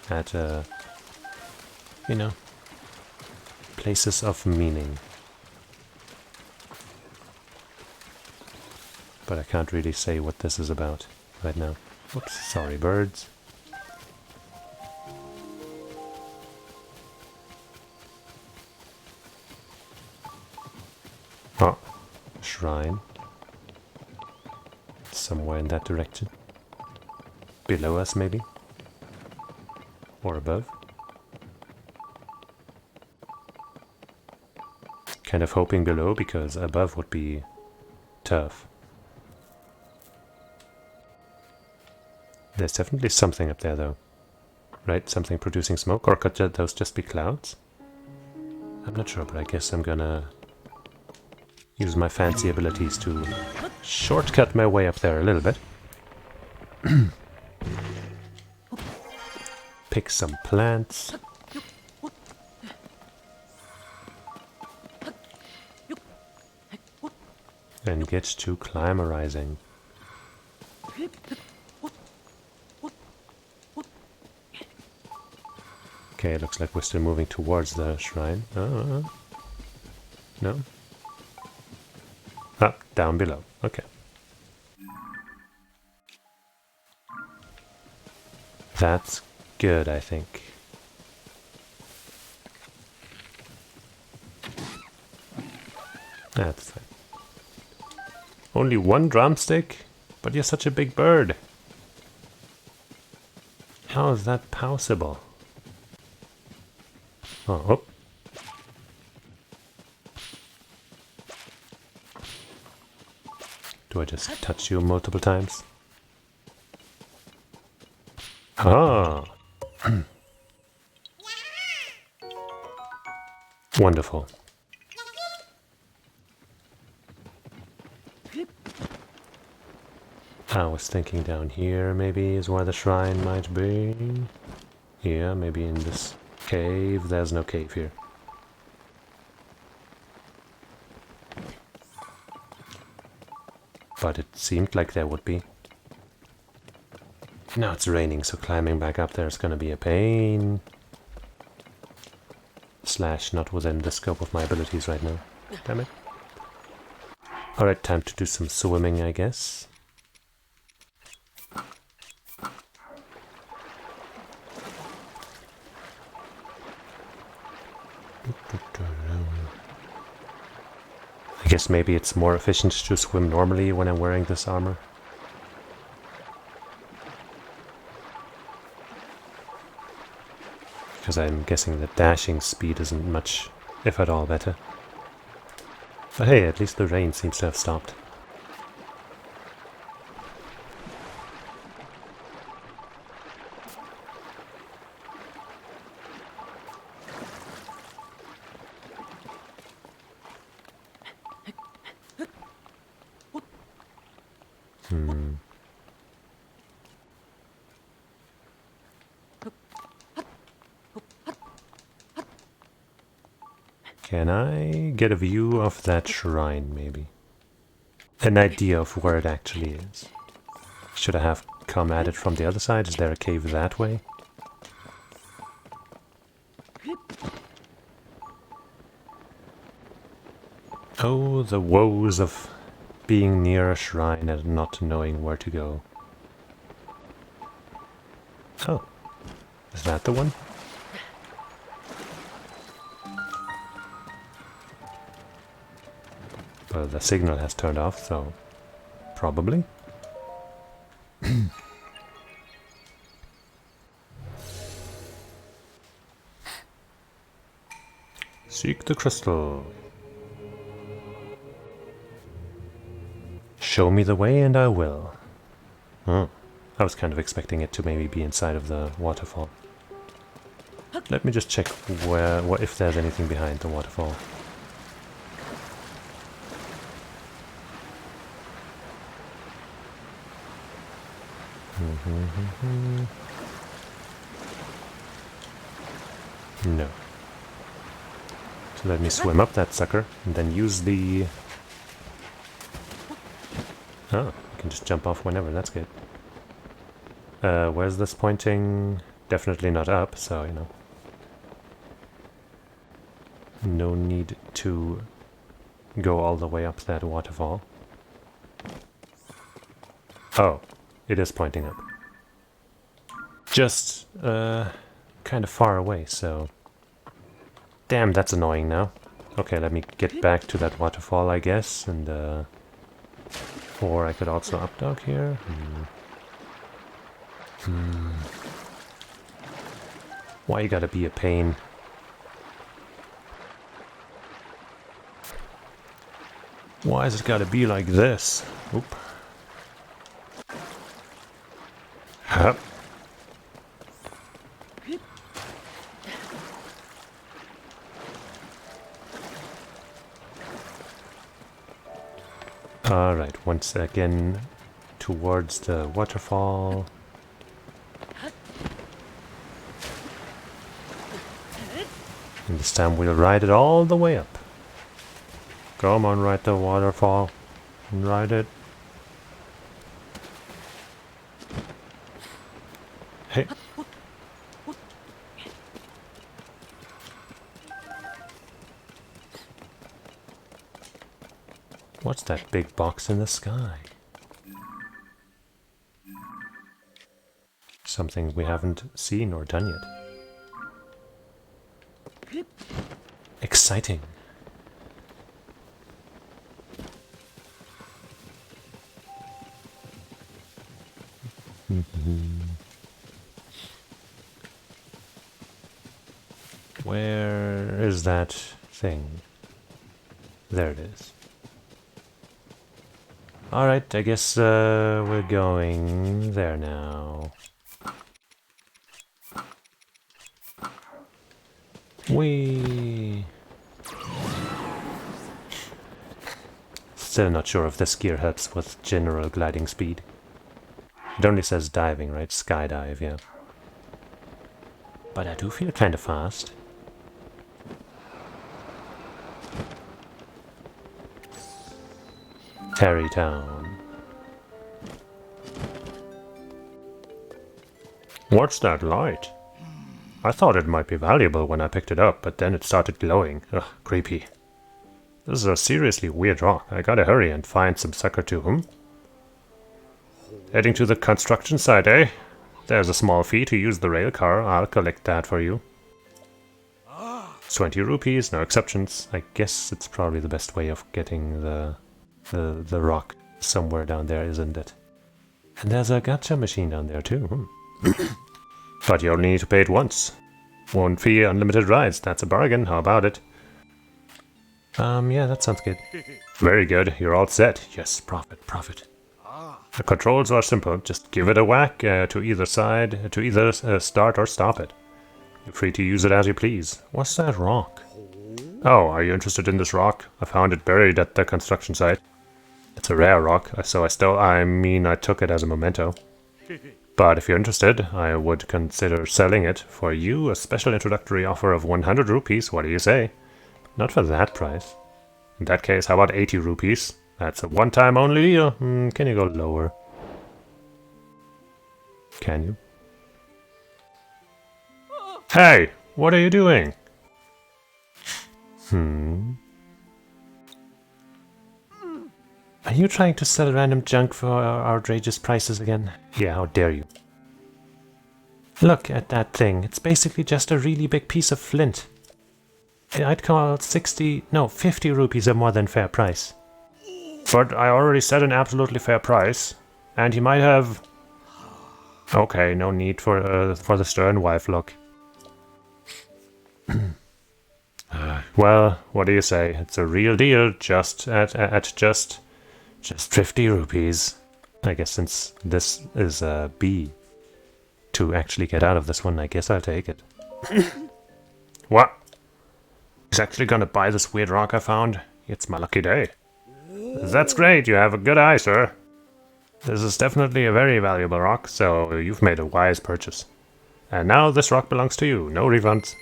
at, you know, places of meaning. But I can't really say what this is about right now. Oops, sorry birds. Oh, shrine. Somewhere in that direction. Below us, maybe? Or above? Kind of hoping below, because above would be tough. There's definitely something up there, though. Right? Something producing smoke? Or could those just be clouds? I'm not sure, but I guess I'm gonna use my fancy abilities to shortcut my way up there a little bit. Pick some plants. And get to climarizing. Okay, it looks like we're still moving towards the shrine. No? Ah, down below. Okay. That's good, I think. That's fine. Only one drumstick? But you're such a big bird. How is that possible? Oh. Do I just touch you multiple times? Ah! Wonderful. I was thinking down here maybe is where the shrine might be. Yeah, maybe in this cave. There's no cave here. But it seemed like there would be. Now it's raining, so climbing back up there is gonna be a pain. Slash not within the scope of my abilities right now. Damn it. Alright, time to do some swimming, I guess. I guess maybe it's more efficient to swim normally when I'm wearing this armor. Because I'm guessing that dashing speed isn't much, if at all, better. But hey, at least the rain seems to have stopped. Can I get a view of that shrine, maybe? An idea of where it actually is. Should I have come at it from the other side? Is there a cave that way? Oh, the woes of being near a shrine and not knowing where to go. Oh, is that the one? Well, the signal has turned off, so probably. Seek the crystal. Show me the way and I will. Oh, I was kind of expecting it to maybe be inside of the waterfall. Let me just check if there's anything behind the waterfall. No. So let me swim up that sucker and then use the... Oh, you can just jump off whenever, that's good. Where's this pointing? Definitely not up, so, you know. No need to go all the way up that waterfall. Oh, it is pointing up. Just, kind of far away, so... Damn, that's annoying now. Okay, let me get back to that waterfall, I guess, and, or I could also updog here. Why you gotta be a pain? Why has it gotta be like this? Oop. Hup. Alright, once again towards the waterfall. And this time we'll ride it all the way up. Come on, ride the waterfall. Ride it. Hey. What's that big box in the sky? Something we haven't seen or done yet. Exciting. Where is that thing? There it is. Alright, I guess we're going there now. Whee! Still not sure if this gear helps with general gliding speed. It only says diving, right? Skydive, yeah. But I do feel kind of fast. Terrytown. What's that light? I thought it might be valuable when I picked it up, but then it started glowing. Ugh, creepy. This is a seriously weird rock. I gotta hurry and find some sucker to whom. Heading to the construction site, eh? There's a small fee to use the rail car. I'll collect that for you. 20 rupees, no exceptions. I guess it's probably the best way of getting the rock somewhere down there, isn't it? And there's a gacha machine down there too. But you only need to pay it once. One fee, unlimited rides. That's a bargain. How about it? Yeah, that sounds good. Very good. You're all set. Yes, profit. The controls are simple. Just give it a whack to either side, to either start or stop it. You're free to use it as you please. What's that rock? Oh, are you interested in this rock? I found it buried at the construction site. It's a rare rock, so I took it as a memento. But if you're interested, I would consider selling it for you, a special introductory offer of 100 rupees. What do you say? Not for that price. In that case, how about 80 rupees? That's a one-time only. Can you go lower? Can you? Hey, what are you doing? Are you trying to sell random junk for outrageous prices again? Yeah, how dare you. Look at that thing. It's basically just a really big piece of flint. I'd call 50 rupees a more than fair price. But I already said an absolutely fair price. And he might have... Okay, no need for the stern wife look. Well, what do you say? It's a real deal, just at just 50 rupees. I guess since this is a B to actually get out of this one, I guess I'll take it. What? He's actually gonna buy this weird rock I found? It's my lucky day. That's great, you have a good eye, sir. This is definitely a very valuable rock, so you've made a wise purchase. And now this rock belongs to you, no refunds.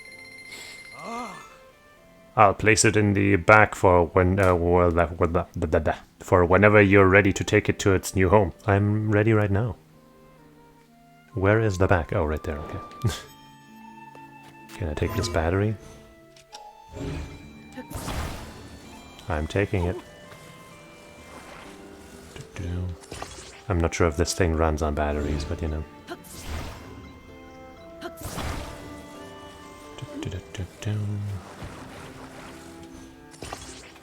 I'll place it in the back for whenever you're ready to take it to its new home. I'm ready right now. Where is the back? Oh, right there, okay. Can I take this battery? I'm taking it. I'm not sure if this thing runs on batteries, but you know.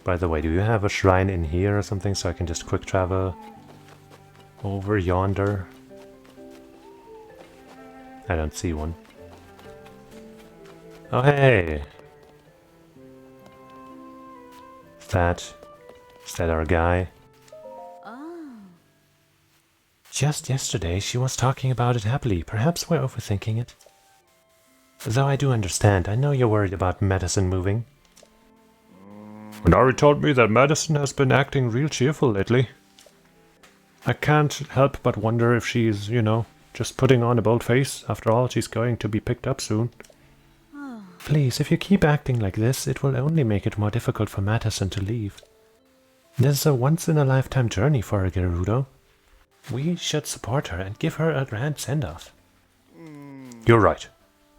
By the way, do you have a shrine in here or something so I can just quick travel over yonder? I don't see one. Oh, hey! Is that our guy? Oh. Just yesterday she was talking about it happily. Perhaps we're overthinking it. Though I do understand. I know you're worried about medicine moving. Nari told me that Madison has been acting real cheerful lately. I can't help but wonder if she's, you know, just putting on a bold face. After all, she's going to be picked up soon. Please, if you keep acting like this, it will only make it more difficult for Madison to leave. This is a once-in-a-lifetime journey for her, Gerudo. We should support her and give her a grand send-off. You're right.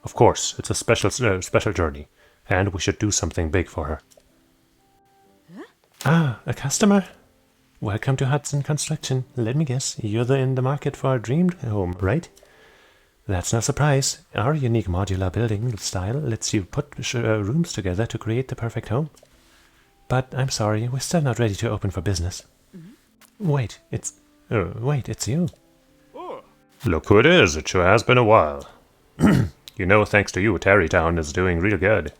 Of course, it's a special journey, and we should do something big for her. Ah, a customer? Welcome to Hudson Construction. Let me guess, you're in the market for a dream home, right? That's no surprise. Our unique modular building style lets you put rooms together to create the perfect home. But I'm sorry, we're still not ready to open for business. Wait, it's you. Look who it is. It sure has been a while. You know, thanks to you, Tarrytown is doing real good.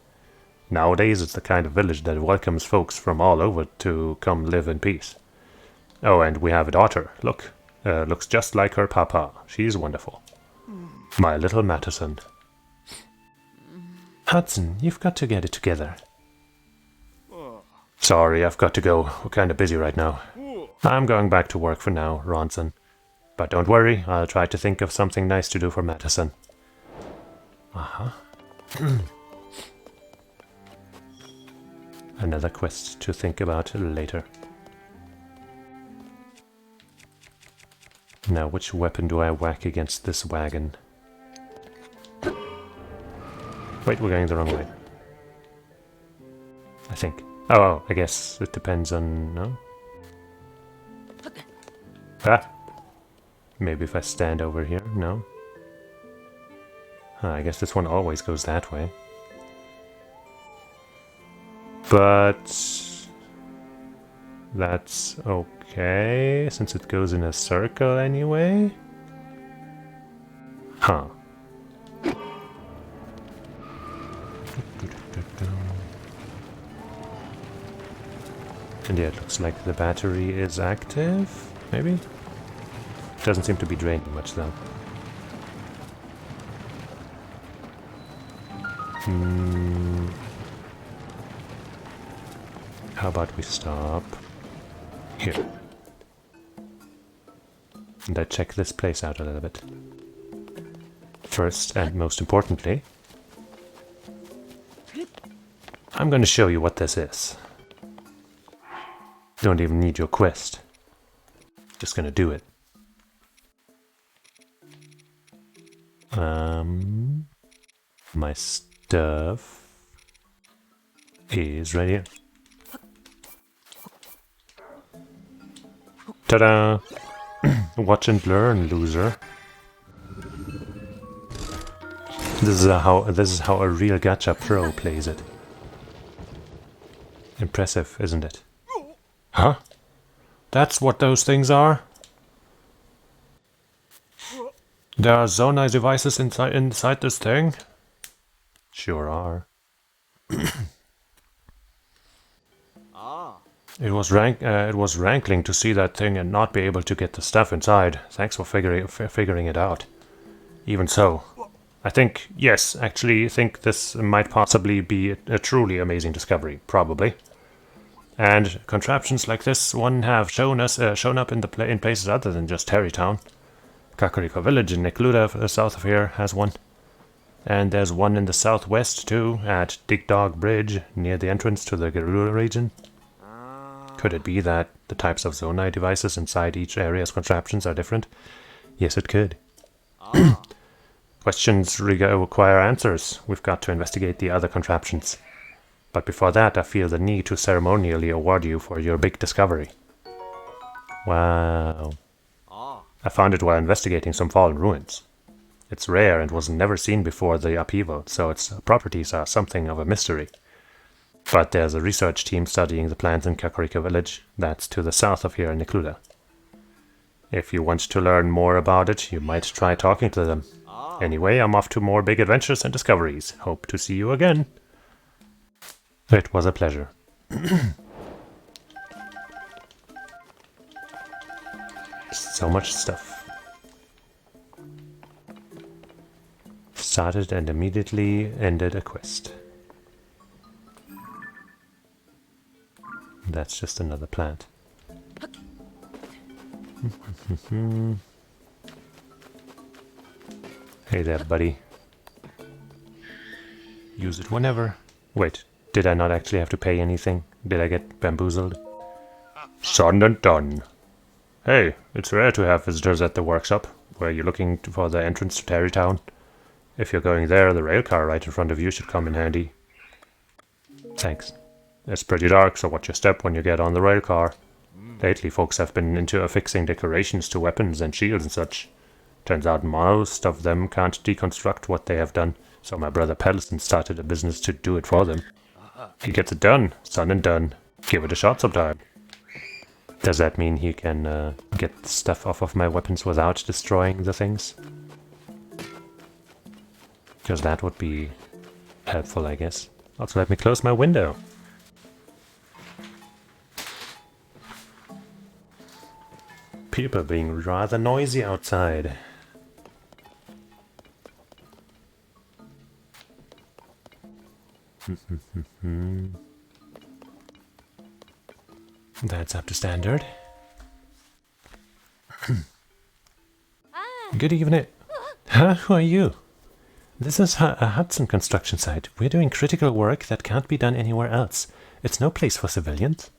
Nowadays, it's the kind of village that welcomes folks from all over to come live in peace. Oh, and we have a daughter. Look, looks just like her papa. She's wonderful. My little Madison. Hudson, you've got to get it together. Sorry, I've got to go. We're kind of busy right now. I'm going back to work for now, Ronson. But don't worry, I'll try to think of something nice to do for Madison. Another quest to think about later. Now, which weapon do I whack against this wagon? Wait, we're going the wrong way. I think. Oh, I guess it depends on... no? Ah! Maybe if I stand over here? No? I guess this one always goes that way. But... that's okay, since it goes in a circle anyway? Huh. And yeah, it looks like the battery is active, maybe? Doesn't seem to be draining much though. How about we stop here? And I check this place out a little bit. First and most importantly, I'm going to show you what this is. Don't even need your quest. Just gonna do it. My stuff is right here. Ta-da! Watch and learn, loser. This is how a real gacha pro plays it. Impressive, isn't it? Huh? That's what those things are? There are Zonai devices inside this thing? Sure are. It was rankling to see that thing and not be able to get the stuff inside. Thanks for figuring it out. Even so, I think, yes, actually think this might possibly be a truly amazing discovery. Probably. And contraptions like this one have shown up in places other than just Tarrytown. Kakariko Village in Necluda, south of here, has one. And there's one in the southwest too, at Dig Dog Bridge, near the entrance to the Hyrule region. Could it be that the types of Zonai devices inside each area's contraptions are different? Yes, it could. Questions require answers. We've got to investigate the other contraptions. But before that, I feel the need to ceremonially award you for your big discovery. Wow. I found it while investigating some fallen ruins. It's rare and was never seen before the upheaval, so its properties are something of a mystery. But there's a research team studying the plants in Kakariko Village that's to the south of here in Necluda. If you want to learn more about it, you might try talking to them. Anyway, I'm off to more big adventures and discoveries. Hope to see you again. It was a pleasure. So much stuff. Started and immediately ended a quest. That's just another plant. Hey there, buddy. Use it whenever. Wait, did I not actually have to pay anything? Did I get bamboozled? Son and done. Hey, it's rare to have visitors at the workshop. Were you looking for the entrance to Terrytown? If you're going there, the rail car right in front of you should come in handy. Thanks. It's pretty dark, so watch your step when you get on the rail car. Lately, folks have been into affixing decorations to weapons and shields and such. Turns out most of them can't deconstruct what they have done, so my brother Pedalston started a business to do it for them. He gets it done, son and done. Give it a shot sometime. Does that mean he can get stuff off of my weapons without destroying the things? Because that would be helpful, I guess. Also, let me close my window. People being rather noisy outside. That's up to standard. Good evening. Huh? Who are you? This is a Hudson construction site. We're doing critical work that can't be done anywhere else. It's no place for civilians.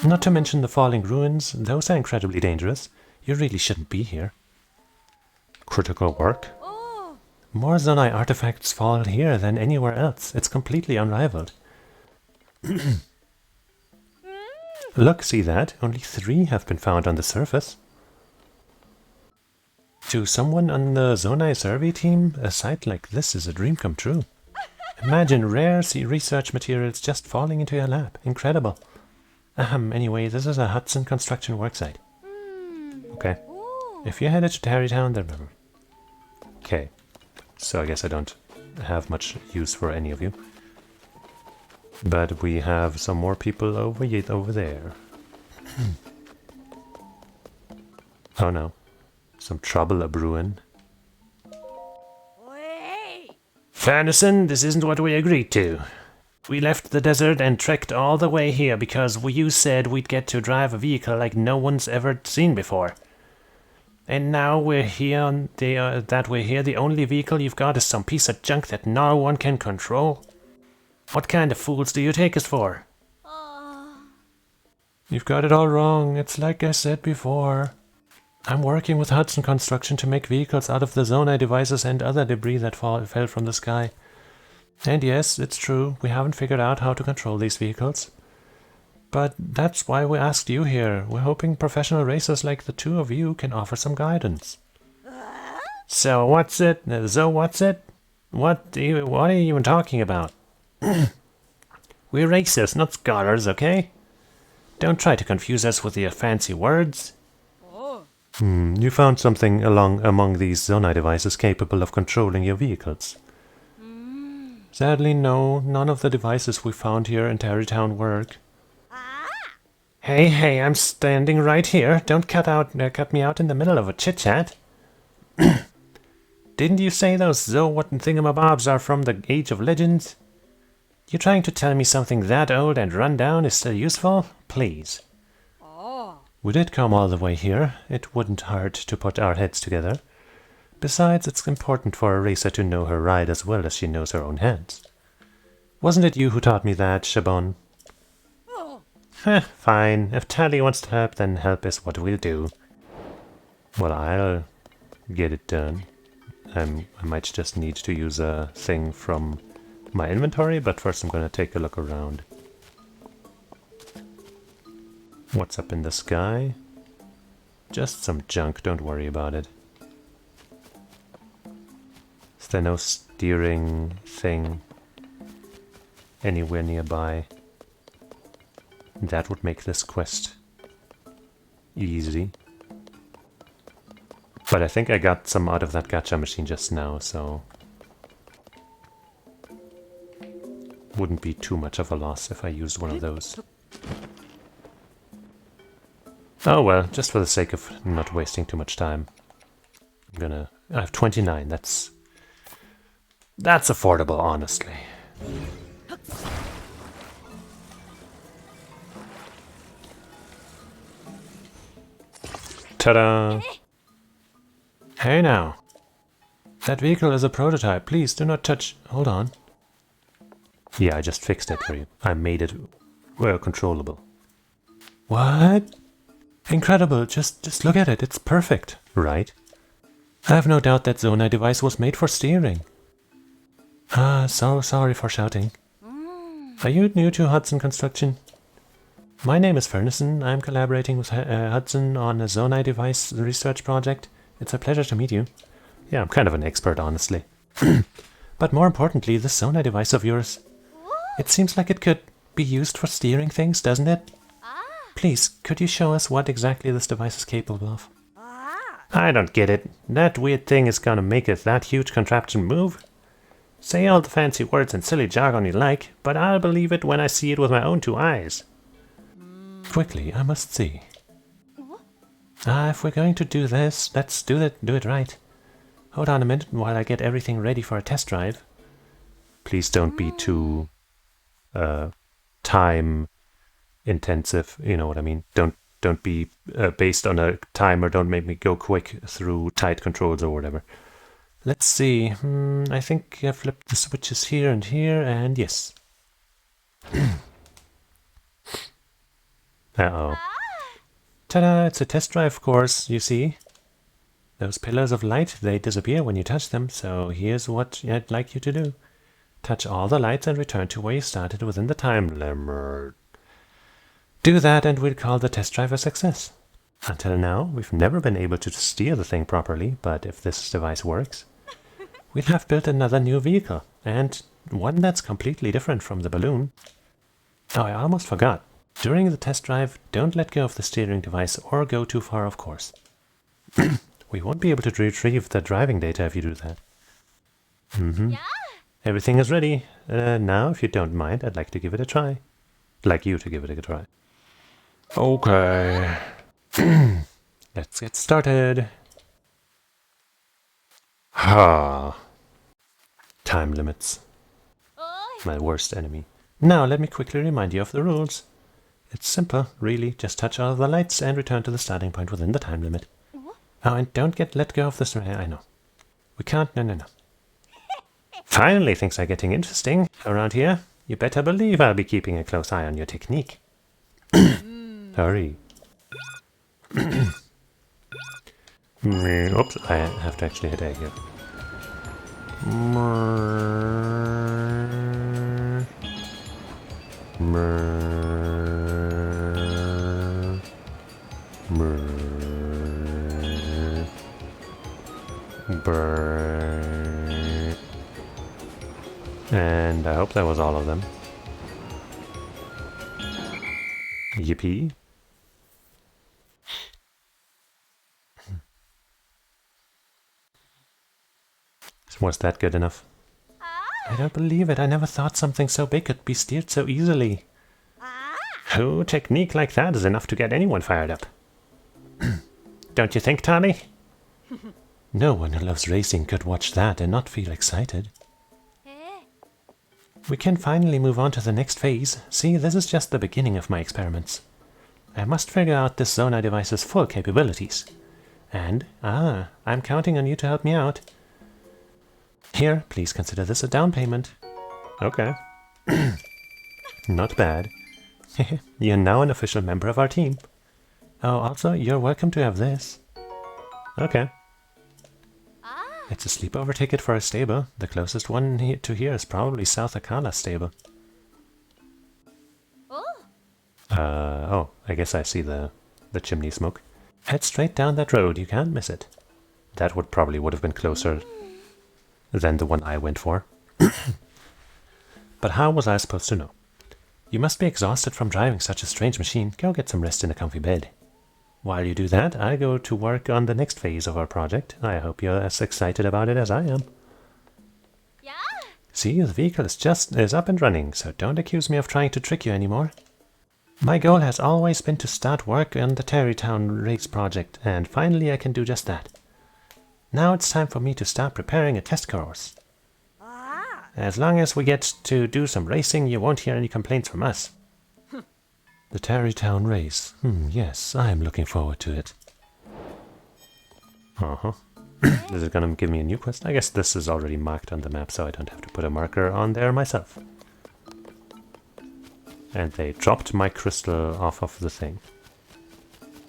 Not to mention the falling ruins. Those are incredibly dangerous. You really shouldn't be here. Critical work? More Zonai artifacts fall here than anywhere else. It's completely unrivaled. Look, see that? Only 3 have been found on the surface. To someone on the Zonai survey team, a site like this is a dream come true. Imagine rare research materials just falling into your lap. Incredible. Anyway, this is a Hudson construction worksite. Okay. If you're headed to Terrytown, then... Okay. So I guess I don't have much use for any of you. But we have some more people over there. Oh no. Some trouble a-brewing. Fanderson, this isn't what we agreed to. We left the desert and trekked all the way here because you said we'd get to drive a vehicle like no one's ever seen before. And now we're here, the only vehicle you've got is some piece of junk that no one can control? What kind of fools do you take us for? You've got it all wrong. It's like I said before. I'm working with Hudson Construction to make vehicles out of the Zonai devices and other debris that fell from the sky. And yes, it's true, we haven't figured out how to control these vehicles. But that's why we asked you here. We're hoping professional racers like the 2 of you can offer some guidance. So what's it? What are you even talking about? We're racers, not scholars, okay? Don't try to confuse us with your fancy words. You found something among these Zonai devices capable of controlling your vehicles. Sadly, no. None of the devices we found here in Terrytown work. Hey, I'm standing right here. Don't cut me out in the middle of a chit-chat. Didn't you say those thingamabobs are from the Age of Legends? You trying to tell me something that old and run down is still useful? Please. We did come all the way here. It wouldn't hurt to put our heads together. Besides, it's important for a racer to know her ride as well as she knows her own hands. Wasn't it you who taught me that, Shabon? Fine. If Tally wants to help, then help is what we'll do. Well, I'll get it done. I might just need to use a thing from my inventory, but first I'm gonna take a look around. What's up in the sky? Just some junk, don't worry about it. Is there no steering thing anywhere nearby? That would make this quest easy. But I think I got some out of that gacha machine just now, so... wouldn't be too much of a loss if I used one of those. Oh well, just for the sake of not wasting too much time. I have 29, that's affordable, honestly. Ta-da! Hey now. That vehicle is a prototype. Please do not touch... Hold on. Yeah, I just fixed it for you. I made it, well, controllable. What? Incredible. Just look at it. It's perfect. Right? I have no doubt that Zonai device was made for steering. So sorry for shouting. Are you new to Hudson Construction? My name is Furnison. I'm collaborating with Hudson on a Zonai device research project. It's a pleasure to meet you. Yeah, I'm kind of an expert, honestly. But more importantly, this Zonai device of yours. It seems like it could be used for steering things, doesn't it? Please, could you show us what exactly this device is capable of? I don't get it. That weird thing is gonna make it that huge contraption move? Say all the fancy words and silly jargon you like, but I'll believe it when I see it with my own 2 eyes. Quickly, I must see. If we're going to do this, let's do it right. Hold on a minute while I get everything ready for a test drive. Please don't be too time intensive, you know what I mean? Don't be based on a timer, don't make me go quick through tight controls or whatever. Let's see. I think I flipped the switches here, and yes. Uh-oh. Ta-da! It's a test drive course, you see. Those pillars of light, they disappear when you touch them, so here's what I'd like you to do. Touch all the lights and return to where you started within the time limit. Do that and we'll call the test drive a success. Until now, we've never been able to steer the thing properly, but if this device works, we'll have built another new vehicle, and one that's completely different from the balloon. Oh, I almost forgot. During the test drive, don't let go of the steering device or go too far, of course. We won't be able to retrieve the driving data if you do that. Yeah. Everything is ready. Now, if you don't mind, I'd like to give it a try. I'd like you to give it a try. Okay. Let's get started. Time limits. My worst enemy. Now, let me quickly remind you of the rules. It's simple, really. Just touch all of the lights and return to the starting point within the time limit. Oh, and don't let go of this. I know. We can't. No. Finally, things are getting interesting around here. You better believe I'll be keeping a close eye on your technique. Hurry. Oops, I have to actually hit A here. And I hope that was all of them. Yippee. Was that good enough? I don't believe it. I never thought something so big could be steered so easily. Oh, technique like that is enough to get anyone fired up. Don't you think, Tommy? No one who loves racing could watch that and not feel excited. We can finally move on to the next phase. See, this is just the beginning of my experiments. I must figure out this Zonai device's full capabilities. And, I'm counting on you to help me out. Here, please consider this a down payment. Okay. Not bad. You're now an official member of our team. Oh, also, you're welcome to have this. Okay. It's a sleepover ticket for a stable. The closest one to here is probably South Akala stable. Oh, I guess I see the chimney smoke. Head straight down that road, you can't miss it. That probably would have been closer than the one I went for. But how was I supposed to know? You must be exhausted from driving such a strange machine. Go get some rest in a comfy bed. While you do that, I go to work on the next phase of our project. I hope you're as excited about it as I am. Yeah. See, the vehicle is up and running, so don't accuse me of trying to trick you anymore. My goal has always been to start work on the Tarrytown race project, and finally I can do just that. Now it's time for me to start preparing a test course. As long as we get to do some racing, you won't hear any complaints from us. The Tarrytown race. Yes, I am looking forward to it. Uh-huh. Is it gonna give me a new quest? I guess this is already marked on the map, so I don't have to put a marker on there myself. And they dropped my crystal off of the thing.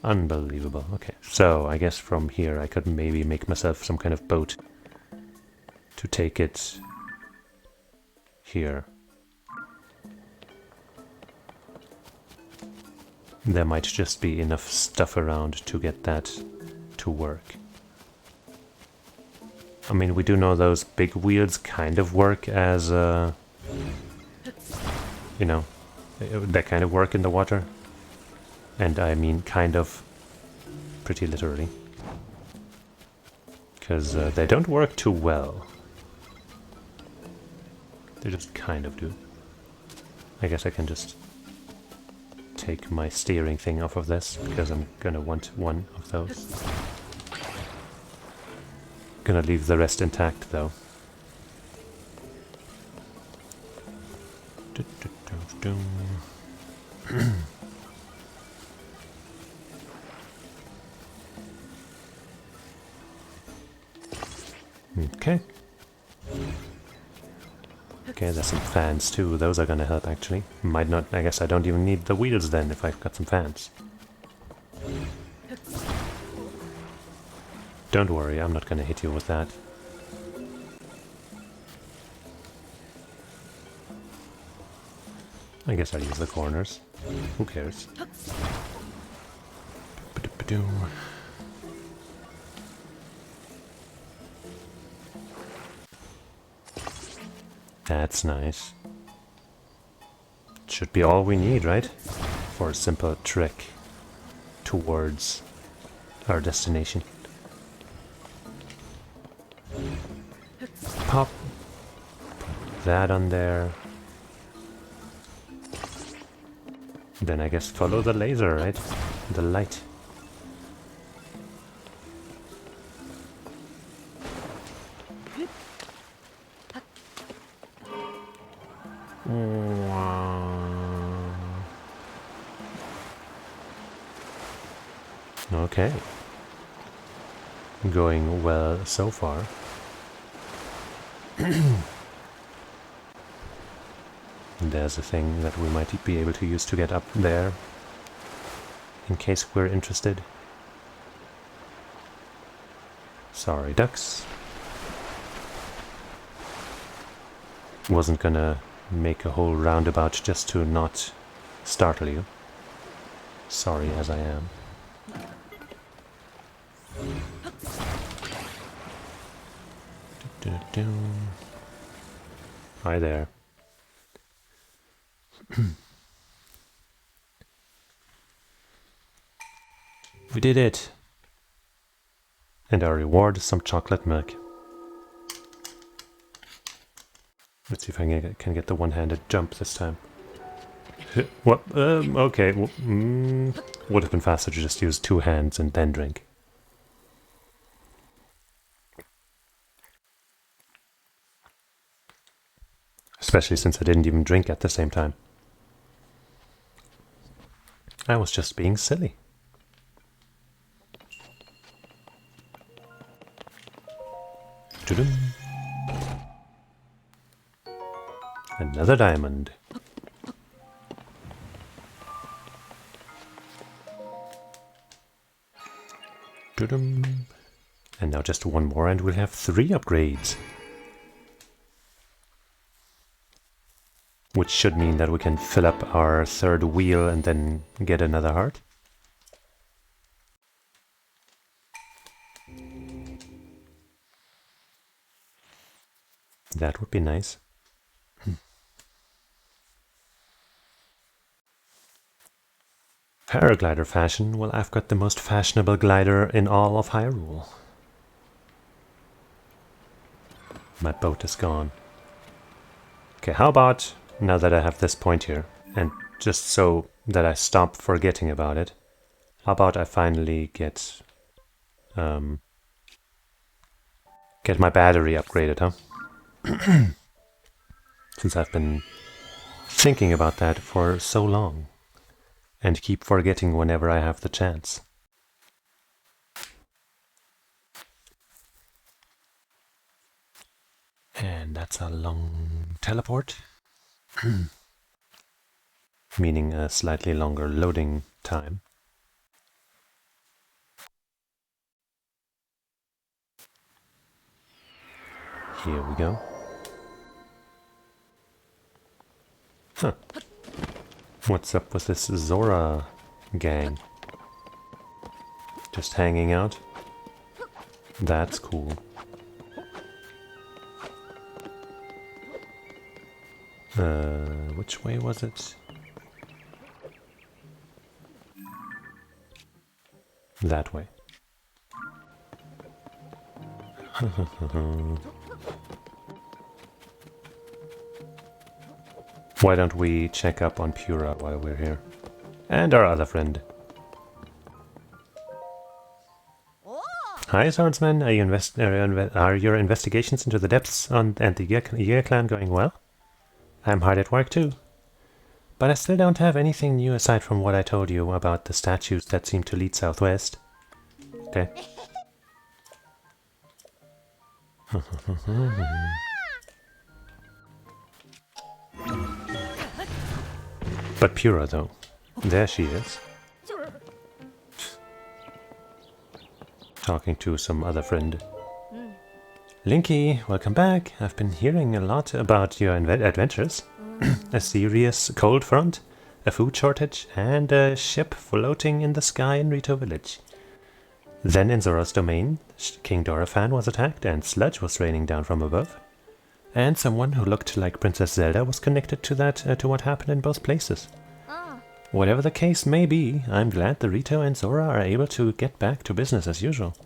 Unbelievable. Okay, so I guess from here I could maybe make myself some kind of boat to take it here. There might just be enough stuff around to get that to work. I mean, we do know those big wheels kind of work as, you know, they kind of work in the water. And I mean kind of pretty literally. Because they don't work too well. They just kind of do. I guess I can just take my steering thing off of this, because I'm gonna want one of those. Gonna leave the rest intact though. Okay. Okay, there's some fans too. Those are gonna help actually. Might not, I guess I don't even need the wheels then if I've got some fans. Don't worry, I'm not gonna hit you with that. I guess I'll use the corners. Who cares? That's nice. Should be all we need, right? For a simple trek towards our destination. Pop. Put that on there. Then I guess follow the laser, right? The light. Okay. Going well so far. There's a thing that we might be able to use to get up there, in case we're interested. Sorry, ducks. Wasn't gonna make a whole roundabout just to not startle you. Sorry as I am. Hi there. We did it! And our reward is some chocolate milk. Let's see if I can get the one-handed jump this time. What? Okay. Would have been faster to just use two hands and then drink. Especially since I didn't even drink at the same time. I was just being silly. Another diamond. And now just one more and we'll have 3 upgrades. Which should mean that we can fill up our 3rd wheel and then get another heart. That would be nice. Paraglider fashion? Well, I've got the most fashionable glider in all of Hyrule. My boat is gone. Okay, how about, now that I have this point here, and just so that I stop forgetting about it, how about I finally get my battery upgraded, huh? Since I've been thinking about that for so long. And keep forgetting whenever I have the chance. And that's a long teleport. Meaning a slightly longer loading time. Here we go. Huh. What's up with this Zora gang? Just hanging out? That's cool. Which way was it? That way. Why don't we check up on Pura while we're here? And our other friend. Hi, Swordsman. Are your investigations into the depths and the Year clan going well? I'm hard at work too. But I still don't have anything new aside from what I told you about the statues that seem to lead southwest. Okay. But Pura, though. There she is. Talking to some other friend. Linky, welcome back. I've been hearing a lot about your adventures. A serious cold front, a food shortage, and a ship floating in the sky in Rito village. Then in Zora's domain, King Dorephan was attacked and sludge was raining down from above. And someone who looked like Princess Zelda was connected to that to what happened in both places. Whatever the case may be, I'm glad the Rito and Zora are able to get back to business as usual.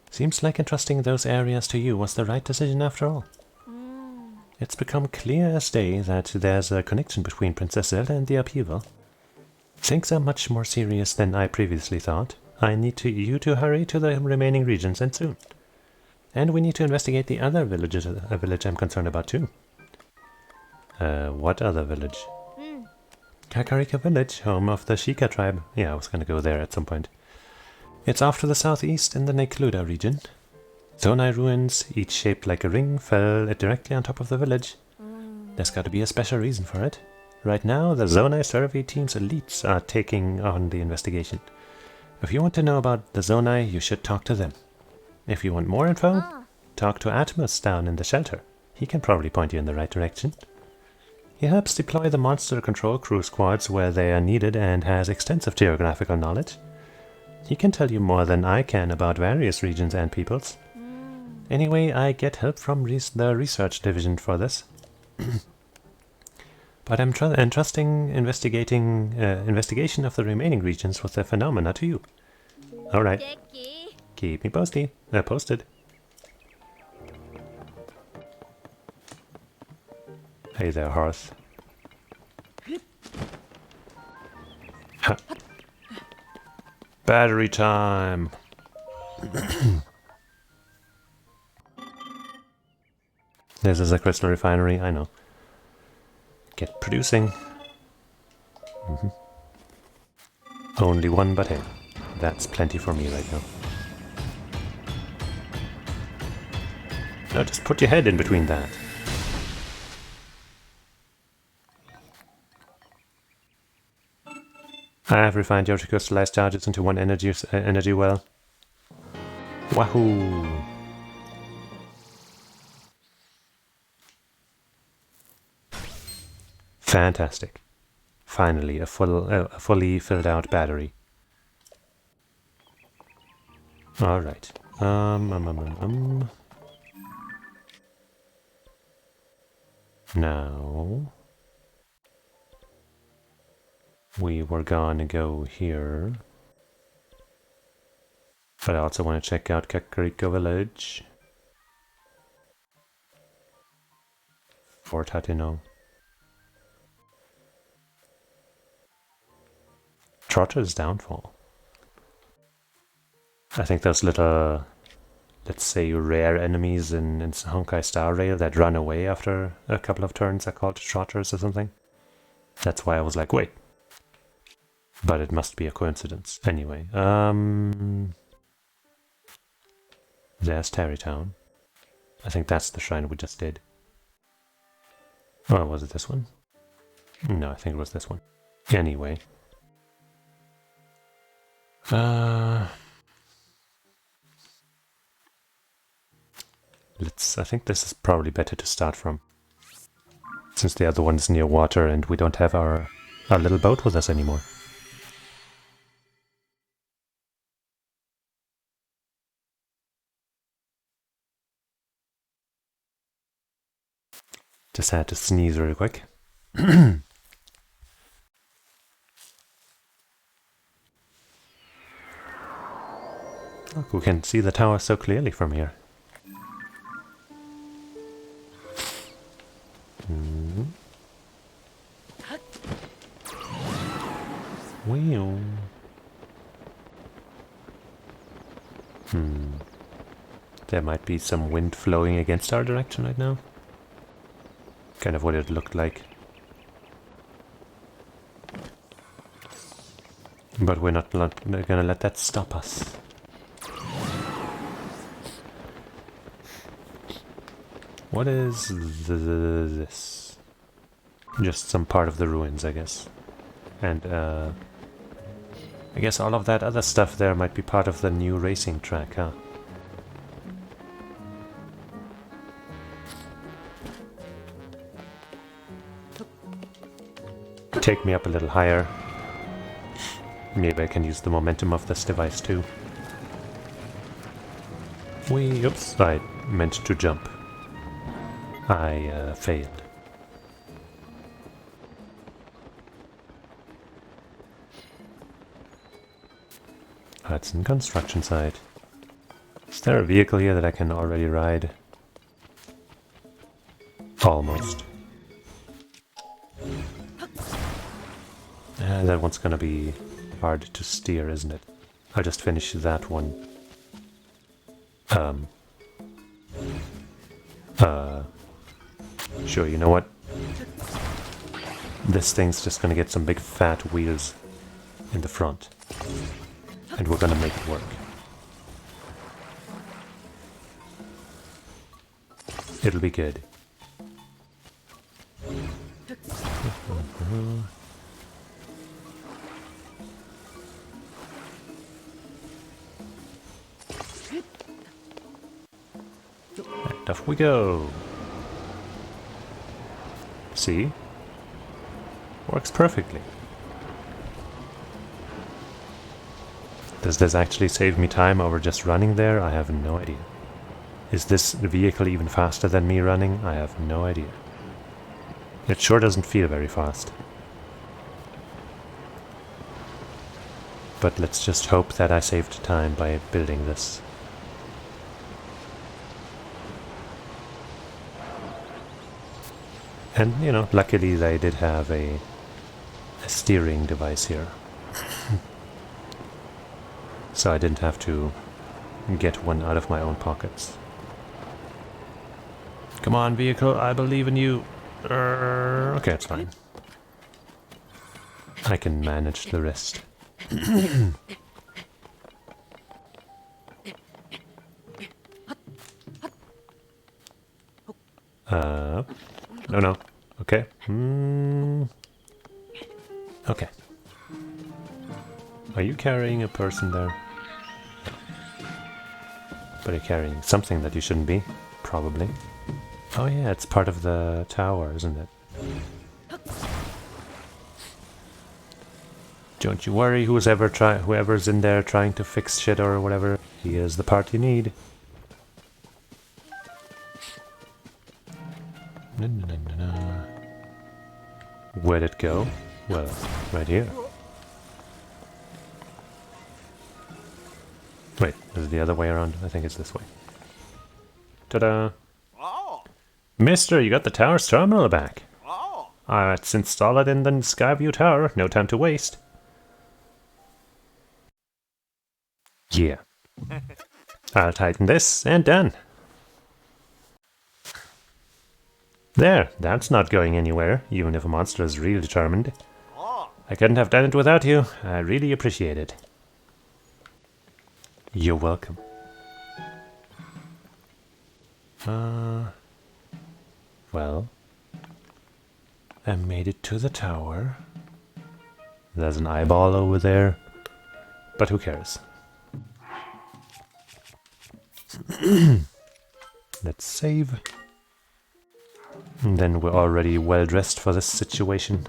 Seems like entrusting those areas to you was the right decision after all. It's become clear as day that there's a connection between Princess Zelda and the upheaval. Things are much more serious than I previously thought. I need you to hurry to the remaining regions and soon. And we need to investigate the other village I'm concerned about too. What other village? Kakarika village, home of the Sheikah tribe. Yeah, I was gonna go there at some point. It's off to the southeast in the Nekluda region. Zonai ruins, each shaped like a ring, fell directly on top of the village. There's got to be a special reason for it. Right now, the Zonai survey team's elites are taking on the investigation. If you want to know about the Zonai, you should talk to them. If you want more info, talk to Atmos down in the shelter. He can probably point you in the right direction. He helps deploy the monster control crew squads where they are needed and has extensive geographical knowledge. He can tell you more than I can about various regions and peoples. Anyway, I get help from the research division for this. But I'm entrusting investigation of the remaining regions with the phenomena to you. Alright. Keep me posted. Hey there, Hearth. Ha. Battery time! This is a crystal refinery, I know. Get producing. Only one, but hey, that's plenty for me right now. Now just put your head in between that. I have refined your crystallized charges into one energy well. Wahoo! Fantastic. Finally, a fully filled out battery. Alright. Now... we were gonna go here. But I also want to check out Kakariko village. Fort Hateno. Trotter's downfall. I think those little, let's say, rare enemies in Honkai Star Rail that run away after a couple of turns are called Trotters or something. That's why I was like, wait. But it must be a coincidence. Anyway, there's Tarrytown. I think that's the shrine we just did. Oh, was it this one? No, I think it was this one. Anyway. I think this is probably better to start from. Since the other one's near water and we don't have our little boat with us anymore. Just had to sneeze real quick. Look, we can see the tower so clearly from here. Wheel. There might be some wind flowing against our direction right now. Kind of what it looked like. But we're not gonna let that stop us. What is this? Just some part of the ruins, I guess. And, I guess all of that other stuff there might be part of the new racing track, huh? Take me up a little higher. Maybe I can use the momentum of this device too. Oops, I meant to jump. I failed. That's in construction site. Is there a vehicle here that I can already ride? Almost. That one's gonna be hard to steer, isn't it? I'll just finish that one. Sure, you know what? This thing's just gonna get some big fat wheels in the front. And we're gonna make it work. It'll be good. And off we go. See? Works perfectly. Does this actually save me time over just running there? I have no idea. Is this vehicle even faster than me running? I have no idea. It sure doesn't feel very fast. But let's just hope that I saved time by building this. And, you know, luckily they did have a steering device here. So I didn't have to get one out of my own pockets. Come on, vehicle, I believe in you. Okay, it's fine. I can manage the rest. No. Okay. Okay. Are you carrying a person there? No. But you're carrying something that you shouldn't be, probably. Oh yeah, it's part of the tower, isn't it? Don't you worry, whoever's in there trying to fix shit or whatever, he is the part you need. Where'd it go? Well, right here. Wait, is it the other way around? I think it's this way. Ta-da! Mister, you got the tower's terminal back. Let's install it in the Skyview Tower. No time to waste. Yeah. I'll tighten this, and done. There, that's not going anywhere, even if a monster is really determined. I couldn't have done it without you. I really appreciate it. You're welcome. Well, I made it to the tower. There's an eyeball over there, but who cares? Let's save. And then we're already well dressed for this situation.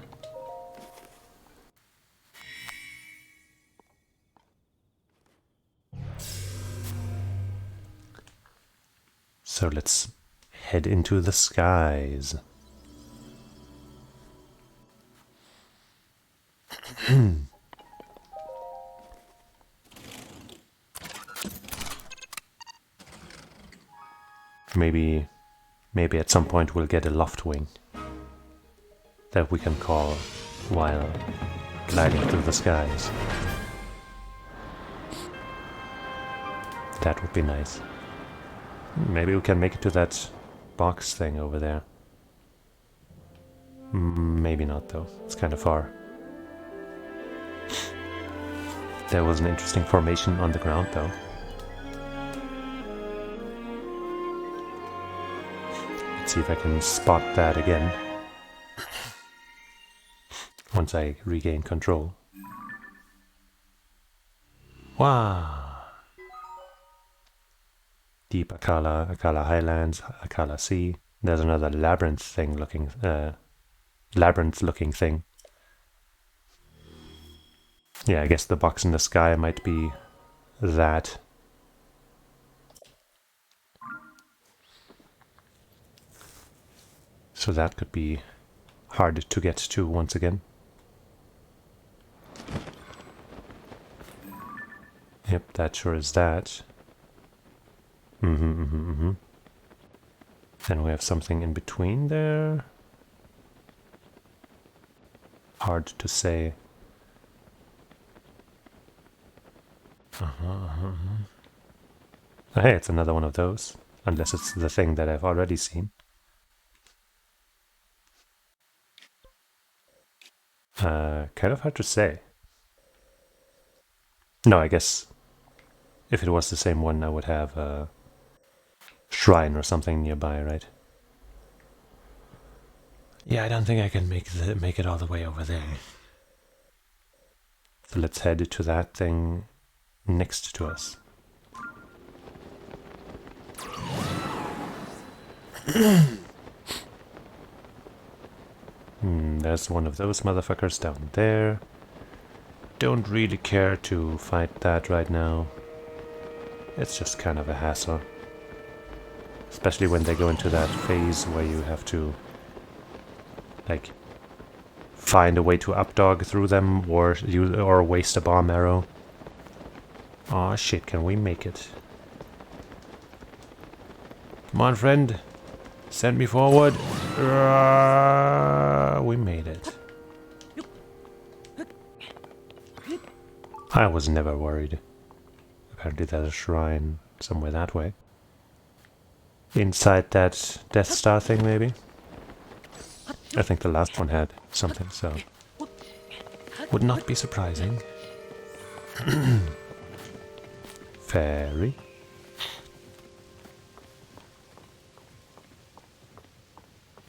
So let's head into the skies. Maybe at some point we'll get a loft wing that we can call while gliding through the skies. That would be nice. Maybe we can make it to that box thing over there. Maybe not though, it's kind of far. There was an interesting formation on the ground though. Let's see if I can spot that again. Once I regain control. Wow! Deep Akala, Akala Highlands, Akala Sea. There's another labyrinth looking thing. Yeah, I guess the box in the sky might be that. So that could be hard to get to once again. Yep, that sure is that. Then we have something in between there. Hard to say. Hey, it's another one of those. Unless it's the thing that I've already seen. Kind of hard to say. No, I guess if it was the same one, I would have a shrine or something nearby, right? Yeah, I don't think I can make it all the way over there. So let's head to that thing next to us. There's one of those motherfuckers down there. Don't really care to fight that right now. It's just kind of a hassle. Especially when they go into that phase where you have to, like, find a way to updog through them or waste a bomb arrow. Aw, shit, can we make it? Come on, friend. Send me forward. We made it. I was never worried. Apparently there's a shrine somewhere that way. Inside that Death Star thing, maybe? I think the last one had something, so... would not be surprising. Fairy.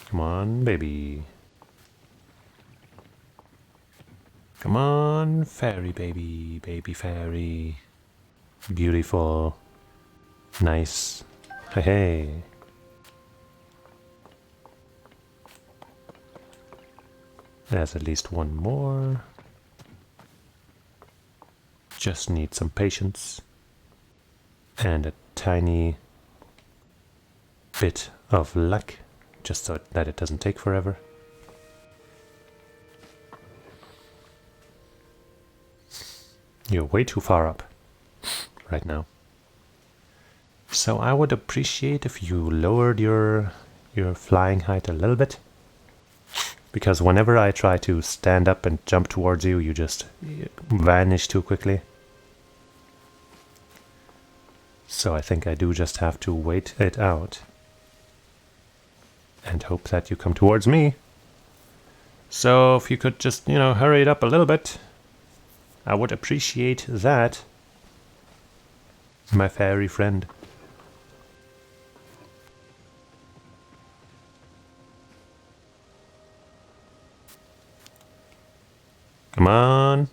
Come on, baby. Come on, fairy baby. Baby fairy. Beautiful. Nice. Hey, hey. There's at least one more. Just need some patience. And a tiny bit of luck. Just so that it doesn't take forever. You're way too far up right now. So I would appreciate if you lowered your flying height a little bit. Because whenever I try to stand up and jump towards you, you just vanish too quickly. So I think I do just have to wait it out. And hope that you come towards me. So if you could just, hurry it up a little bit, I would appreciate that, my fairy friend. Come on.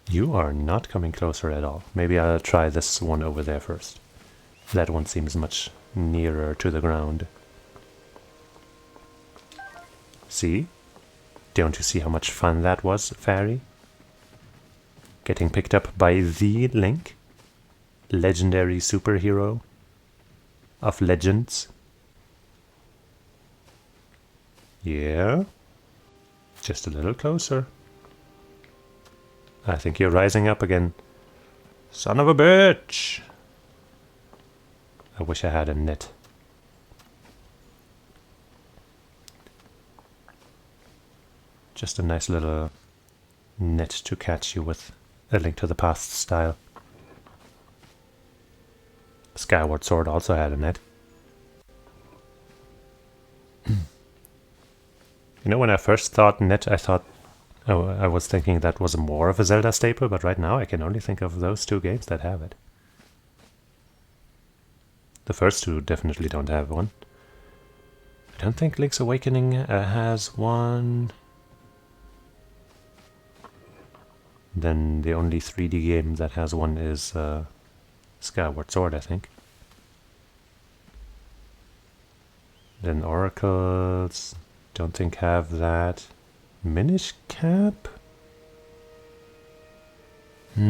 You are not coming closer at all. Maybe I'll try this one over there first. That one seems much nearer to the ground. See? Don't you see how much fun that was, Fairy? Getting picked up by the Link, legendary superhero of legends. Yeah, just a little closer. I think you're rising up again. Son of a bitch! I wish I had a net. Just a nice little net to catch you with. A Link to the Past style. Skyward Sword also had a net. You know, when I first thought net, I was thinking that was more of a Zelda staple, but right now I can only think of those two games that have it. The first two definitely don't have one. I don't think Link's Awakening has one. Then the only 3D game that has one is Skyward Sword, I think. Then Oracles, don't think have that. Minish Cap? I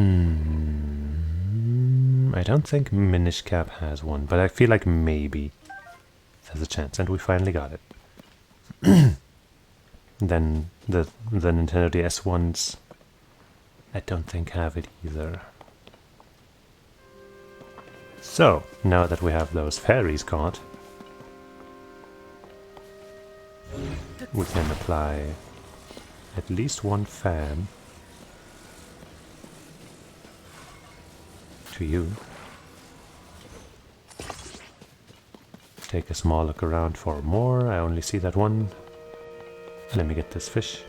don't think Minish Cap has one, but I feel like maybe there's a chance, and we finally got it. Then the Nintendo DS ones, I don't think have it either. So, now that we have those fairies caught, we can apply at least one fan to you. Take a small look around for more. I only see that one. Let me get this fish.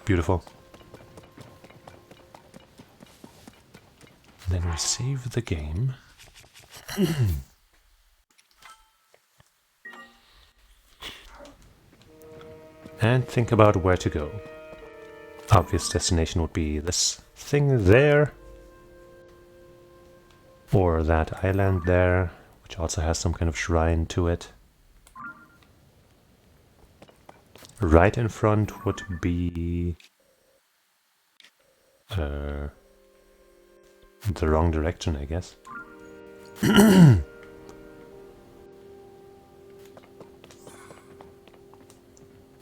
Beautiful. Then we save the game. And think about where to go. Obvious destination would be this thing there. Or that island there, which also has some kind of shrine to it. Right in front would be the wrong direction, I guess.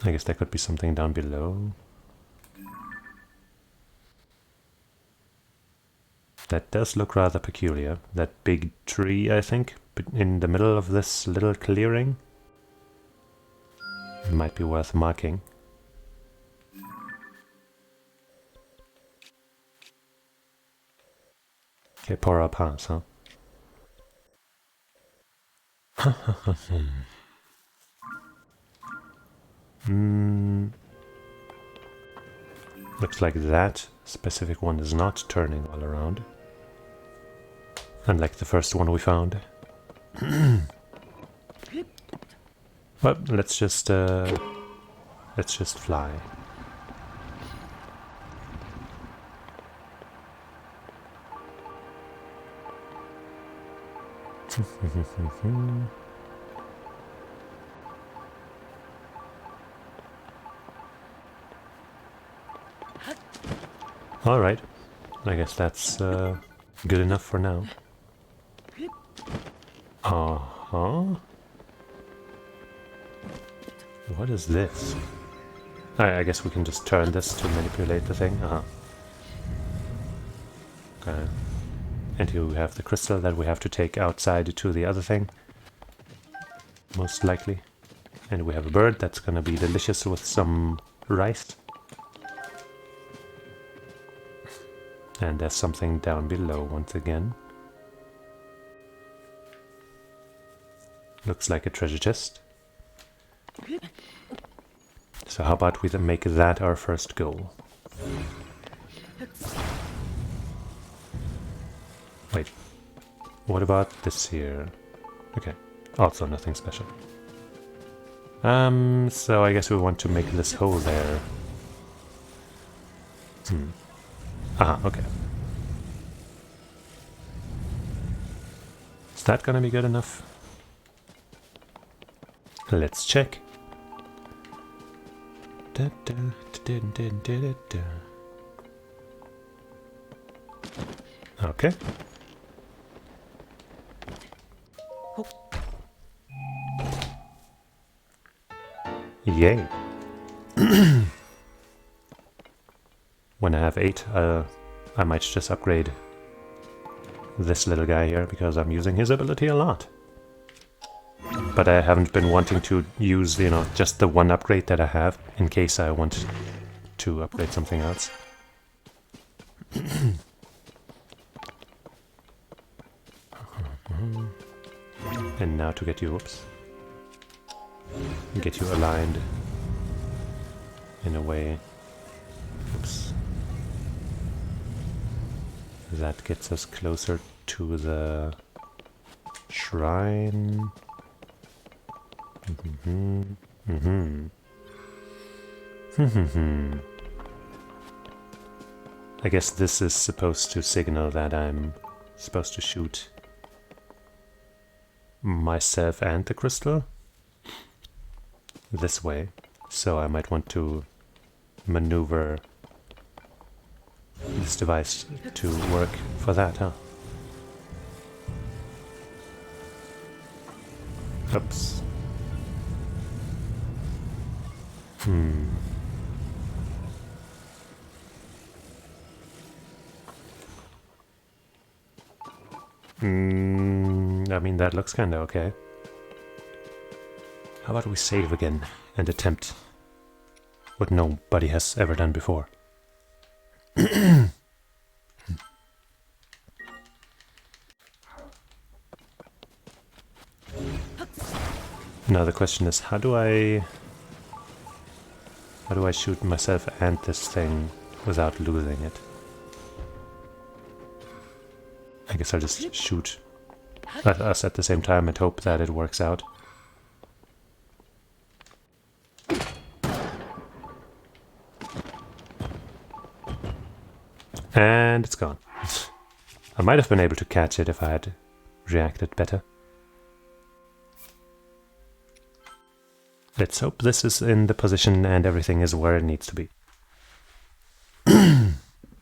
I guess there could be something down below. That does look rather peculiar. That big tree, I think, in the middle of this little clearing. Might be worth marking. Okay, pour our pass, huh? Looks like that specific one is not turning all around. Unlike the first one we found. Well, let's just fly. Alright, I guess that's good enough for now. Uh-huh. What is this? I guess we can just turn this to manipulate the thing. Uh-huh. Okay. And you have the crystal that we have to take outside to the other thing. Most likely. And we have a bird that's gonna be delicious with some rice. And there's something down below once again. Looks like a treasure chest. So how about we make that our first goal? Wait, what about this here? Okay. Also nothing special. So I guess we want to make this hole there. Okay. Is that gonna be good enough? Let's check. Okay. Yay. When I have 8, I might just upgrade this little guy here, because I'm using his ability a lot. But I haven't been wanting to use, you know, just the one upgrade that I have, in case I want to upgrade something else. And now to get you, oops, get you aligned in a way. Oops. That gets us closer to the shrine. I guess this is supposed to signal that I'm supposed to shoot myself and the crystal this way, so I might want to maneuver this device to work for that, huh? Oops. I mean, that looks kinda okay. How about we save again and attempt what nobody has ever done before? Now the question is, how do I shoot myself and this thing without losing it? I guess I'll just shoot us at the same time and hope that it works out. And it's gone. I might have been able to catch it if I had reacted better. Let's hope this is in the position and everything is where it needs to be.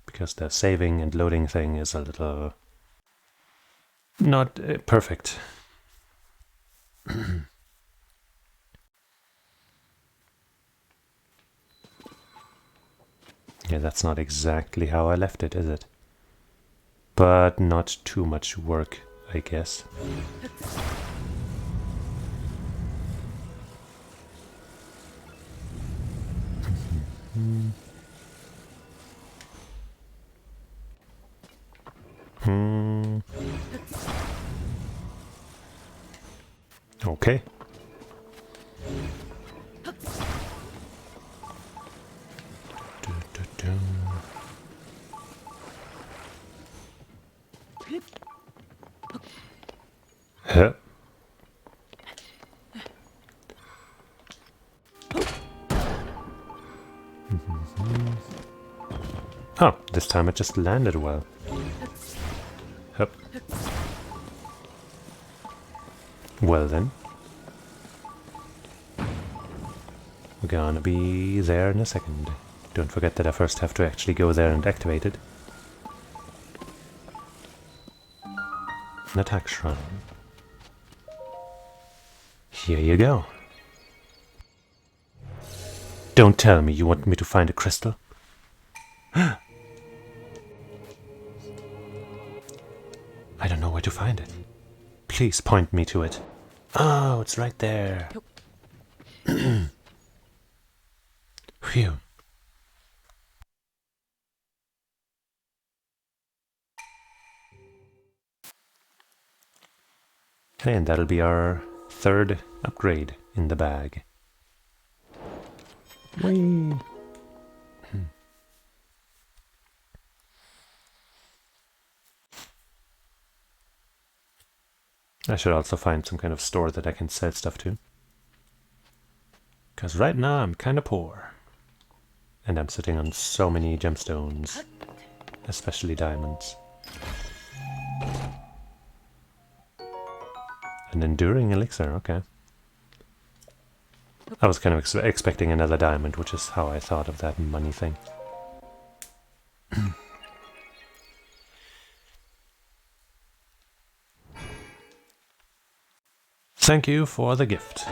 Because the saving and loading thing is a little not perfect. Yeah, that's not exactly how I left it, is it? But not too much work, I guess. Okay. Huh. Oh, this time it just landed well. Hup. Well then. We're gonna be there in a second. Don't forget that I first have to actually go there and activate it. An attack shrine. Here you go. Don't tell me you want me to find a crystal. I don't know where to find it. Please point me to it. Oh, it's right there. Phew. Okay, and that'll be our third upgrade in the bag. Whee! I should also find some kind of store that I can sell stuff to. Because right now I'm kind of poor. And I'm sitting on so many gemstones. Especially diamonds. An enduring elixir, okay. I was kind of expecting another diamond, which is how I thought of that money thing. Thank you for the gift.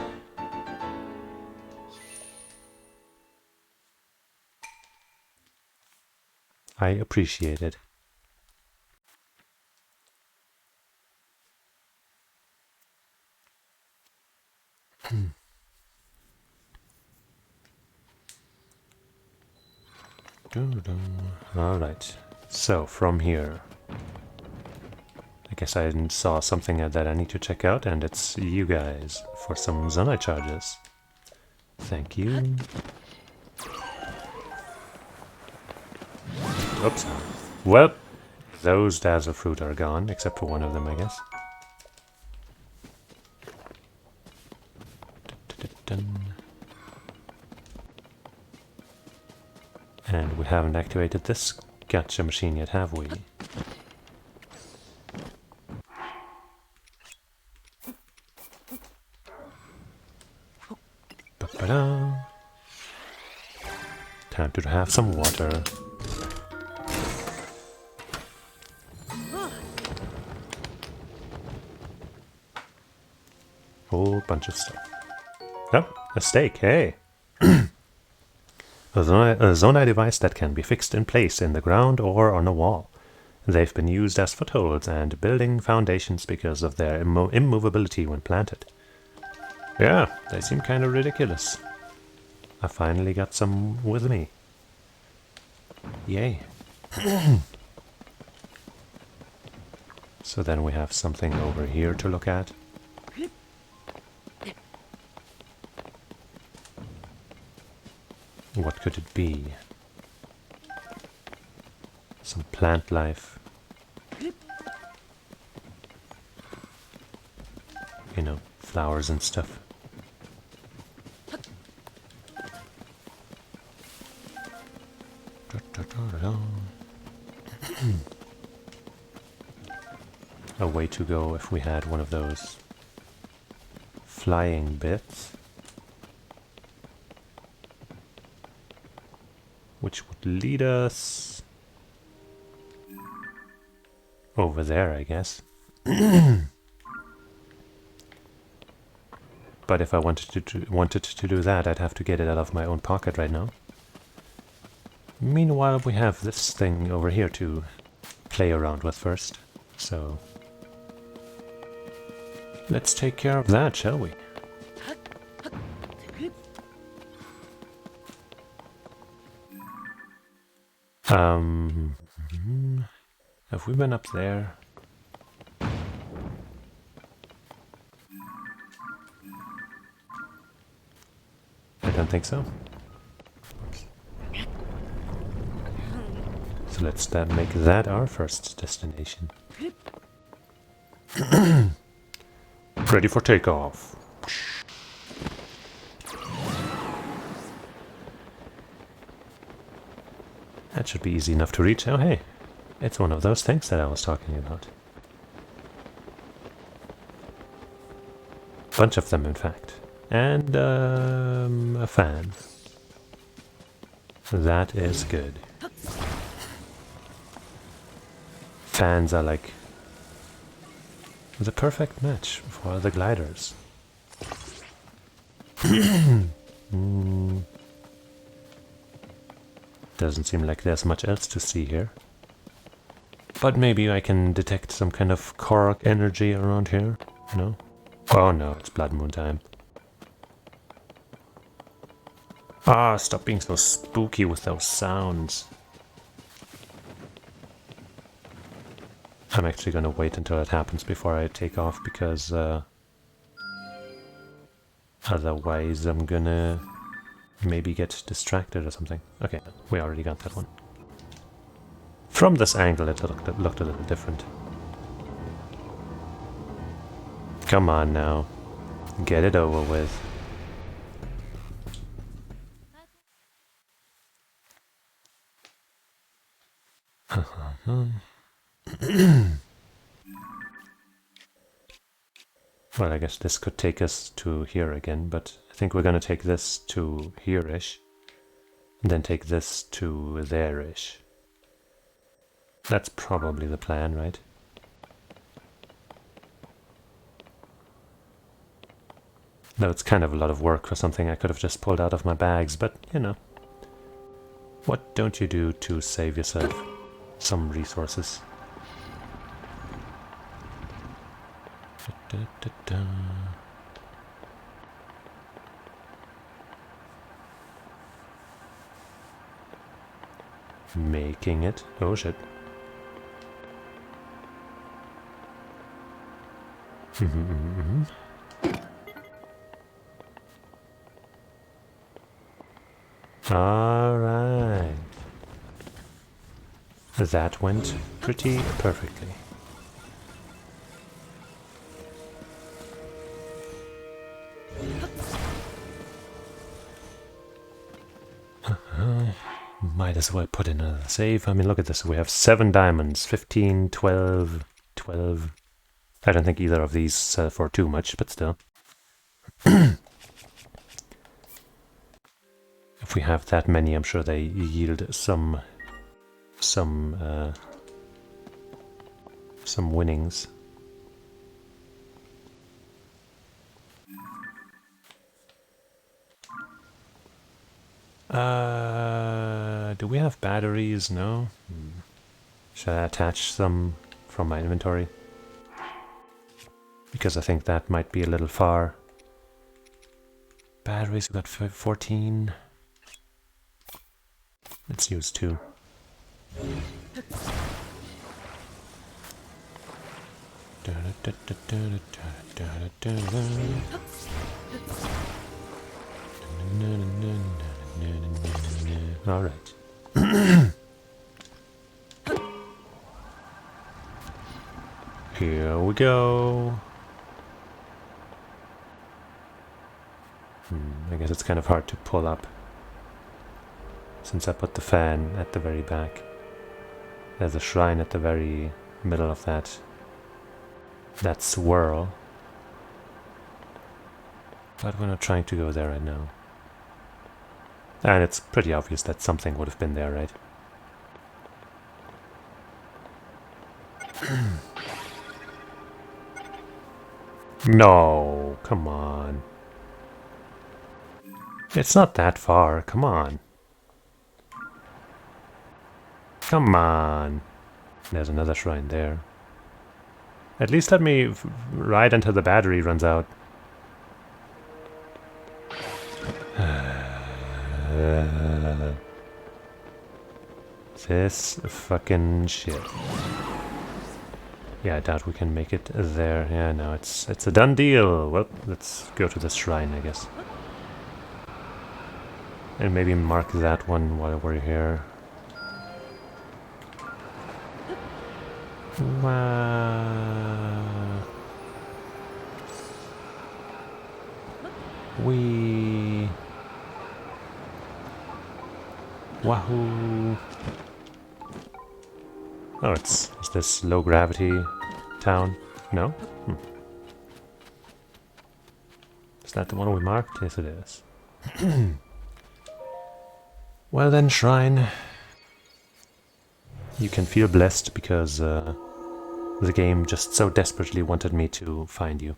I appreciate it. Alright, so from here, I guess I saw something that I need to check out, and it's you guys for some Zonite charges. Thank you. Oops. Well, those dazzle fruit are gone, except for one of them, I guess. And we haven't activated this gacha machine yet, have we? Ba-ba-da. Time to have some water. Whole bunch of stuff. Oh, a steak, hey! A Zonai device that can be fixed in place in the ground or on a wall. They've been used as footholds and building foundations because of their immovability when planted. Yeah, they seem kind of ridiculous. I finally got some with me. Yay. So then we have something over here to look at. What could it be? Some plant life. You know, flowers and stuff. A way to go if we had one of those flying bits. Which would lead us over there, I guess. But if I wanted to do that, I'd have to get it out of my own pocket right now. Meanwhile, we have this thing over here to play around with first. So let's take care of that, shall we? Have we been up there? I don't think so. So let's make that our first destination. Ready for takeoff. That should be easy enough to reach. Oh hey, it's one of those things that I was talking about. Bunch of them, in fact. And a fan. That is good. Fans are like the perfect match for the gliders. Doesn't seem like there's much else to see here. But maybe I can detect some kind of Korok energy around here? No? Oh no, it's Blood Moon time. Ah, stop being so spooky with those sounds. I'm actually gonna wait until it happens before I take off, because otherwise I'm gonna maybe get distracted or something. Okay, we already got that one. From this angle it looked a little different. Come on now. Get it over with. Well, I guess this could take us to here again, but I think we're gonna take this to here-ish, and then take this to there-ish. That's probably the plan, right? Though it's kind of a lot of work for something I could have just pulled out of my bags, but, you know. What don't you do to save yourself some resources? Making it. Oh shit. Alright. That went pretty perfectly. Might as well put in a save. I mean, look at this. We have 7 diamonds, 15, 12, 12. I don't think either of these sell for too much, but still. If we have that many, I'm sure they yield some winnings. Do we have batteries? No? Should I attach some from my inventory? Because I think that might be a little far. Batteries, we got 14. Let's use 2. All right. Here we go. I guess it's kind of hard to pull up since I put the fan at the very back. There's a shrine at the very middle of that swirl. But we're not trying to go there right now. And it's pretty obvious that something would have been there, right? No, come on. It's not that far, come on. Come on. There's another shrine there. At least let me ride until the battery runs out. This fucking shit. Yeah, I doubt we can make it there. Yeah, no, it's a done deal. Well, let's go to this shrine, I guess. And maybe mark that one while we're here. Wow. Wee. Wahoo. Oh, is this low gravity town? No? Is that the one we marked? Yes, it is. Well then, shrine. You can feel blessed because the game just so desperately wanted me to find you.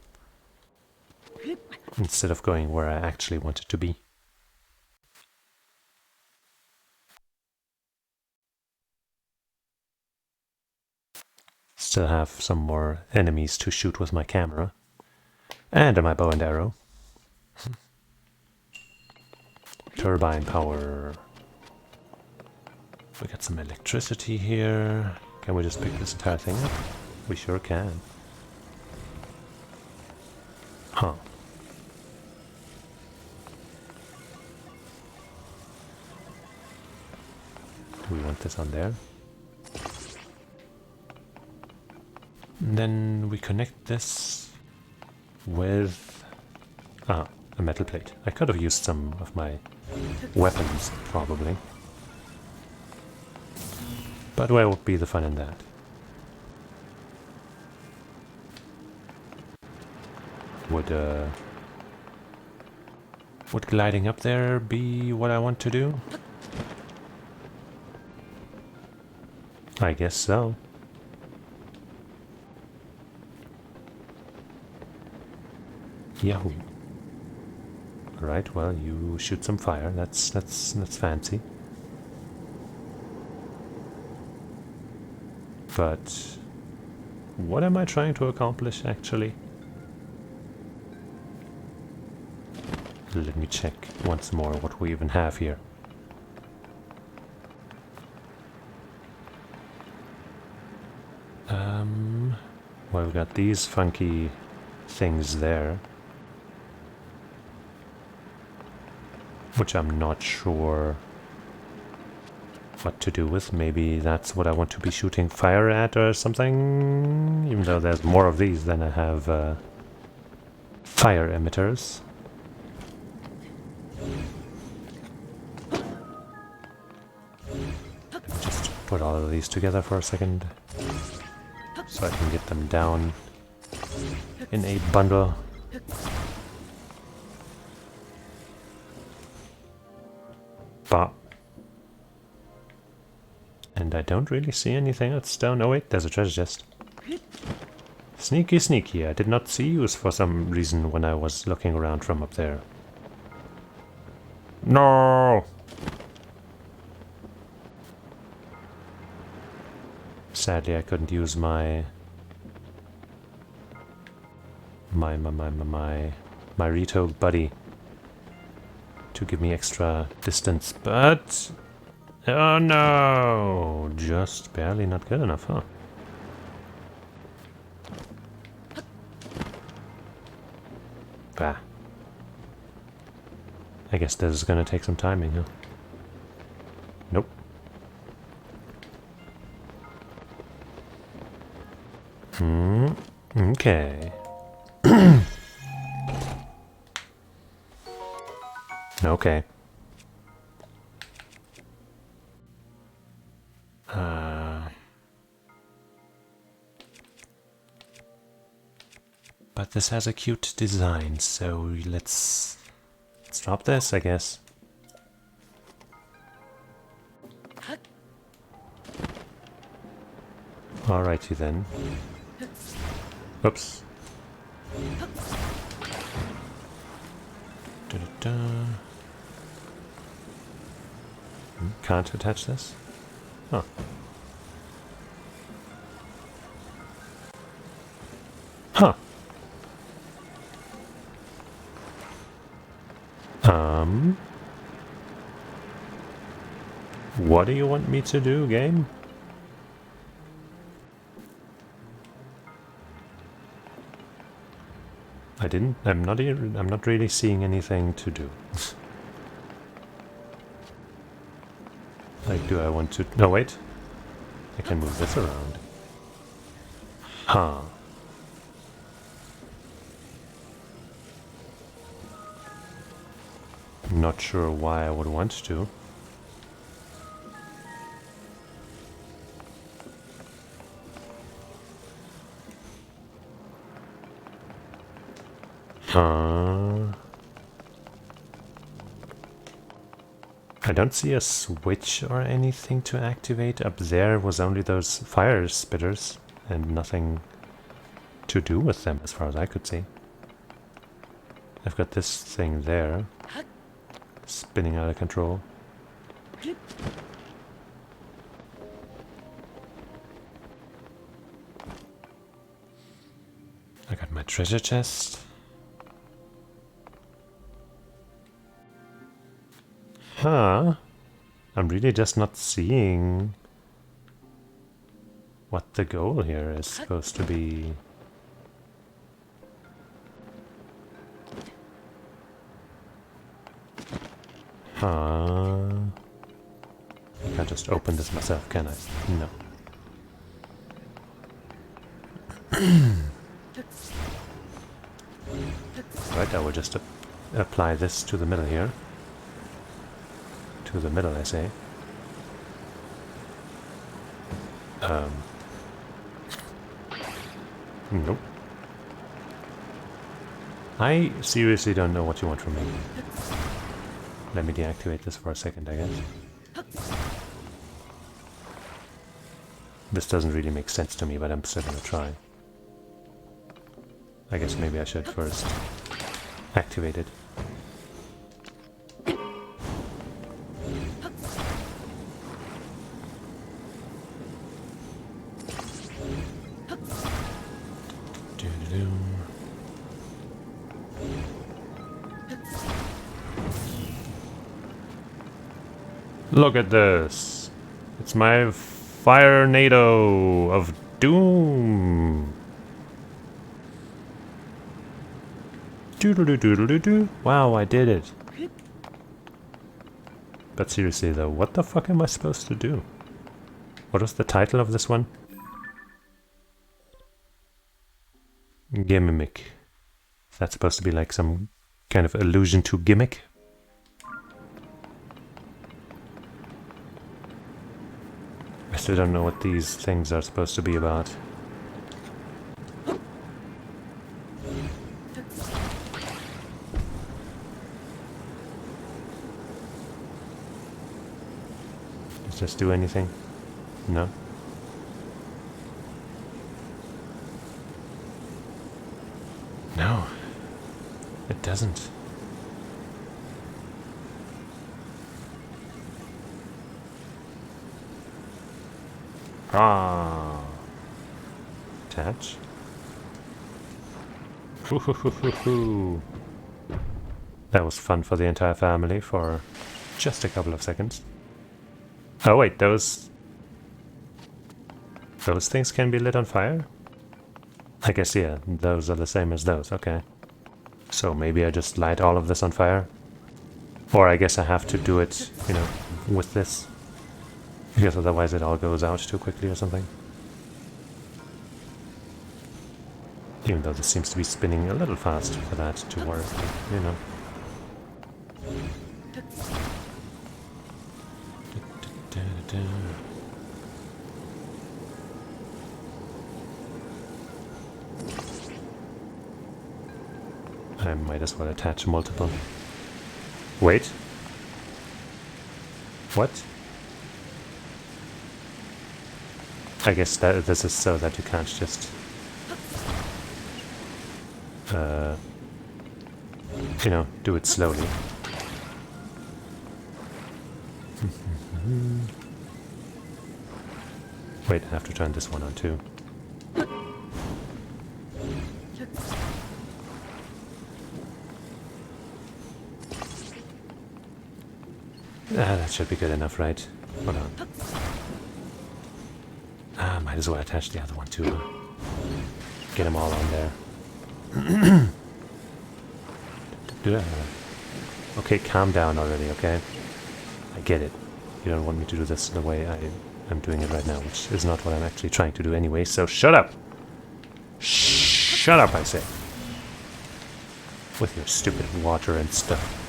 Instead of going where I actually wanted to be. Still have some more enemies to shoot with my camera. And my bow and arrow. Turbine power. We got some electricity here. Can we just pick this entire thing up? We sure can. Huh. Do we want this on there? And then we connect this with a metal plate. I could have used some of my weapons, probably. But where would be the fun in that? Would gliding up there be what I want to do? I guess so. Yahoo! Alright, well, you shoot some fire. That's fancy. But what am I trying to accomplish, actually? Let me check once more what we even have here. Well, we've got these funky things there, which I'm not sure what to do with. Maybe that's what I want to be shooting fire at or something, even though there's more of these than I have fire emitters. Just put all of these together for a second so I can get them down in a bundle. Bah. And I don't really see anything else down. Oh wait, there's a treasure chest. Sneaky, sneaky. I did not see you for some reason when I was looking around from up there. No! Sadly, I couldn't use my Rito buddy to give me extra distance, but oh no, just barely not good enough, huh? Bah. I guess this is gonna take some timing, huh? Nope. Okay. Okay. But this has a cute design, so let's drop this, I guess. Alrighty then. Oops. Can't attach this? Oh. Huh. What do you want me to do, game? I'm not really seeing anything to do. Like, do I want to... No, wait. I can move this around. Huh. Not sure why I would want to. I don't see a switch or anything to activate. Up there was only those fire spitters and nothing to do with them as far as I could see. I've got this thing there spinning out of control. I got my treasure chest. Huh. I'm really just not seeing what the goal here is supposed to be. Huh. I can't just open this myself, can I? No. Right, I will just apply this to the middle here. To the middle, I say. Nope. I seriously don't know what you want from me. Let me deactivate this for a second, I guess. This doesn't really make sense to me, but I'm still gonna try. I guess maybe I should first activate it. Look at this! It's my Fire-nado of Doom! Doodle-doo-doodle-doo-doo! Wow, I did it! But seriously though, what the fuck am I supposed to do? What was the title of this one? Gimmick. Is that supposed to be like some kind of allusion to gimmick? I still don't know what these things are supposed to be about. Does this do anything? No? No, it doesn't. Ah, attach. That was fun for the entire family for just a couple of seconds. Oh wait, those things can be lit on fire? I guess, yeah, those are the same as those, okay. So maybe I just light all of this on fire? Or I guess I have to do it, you know, with this. Because otherwise it all goes out too quickly or something. Even though this seems to be spinning a little fast for that to work, you know. I might as well attach multiple. Wait. What? I guess that this is so that you can't just you know, do it slowly. Wait, I have to turn this one on too. That should be good enough, right? Hold on. Might as well attach the other one too. Get them all on there. Okay, calm down already, okay? I get it. You don't want me to do this the way I'm doing it right now, which is not what I'm actually trying to do anyway, so shut up! Shut up, I say! With your stupid water and stuff.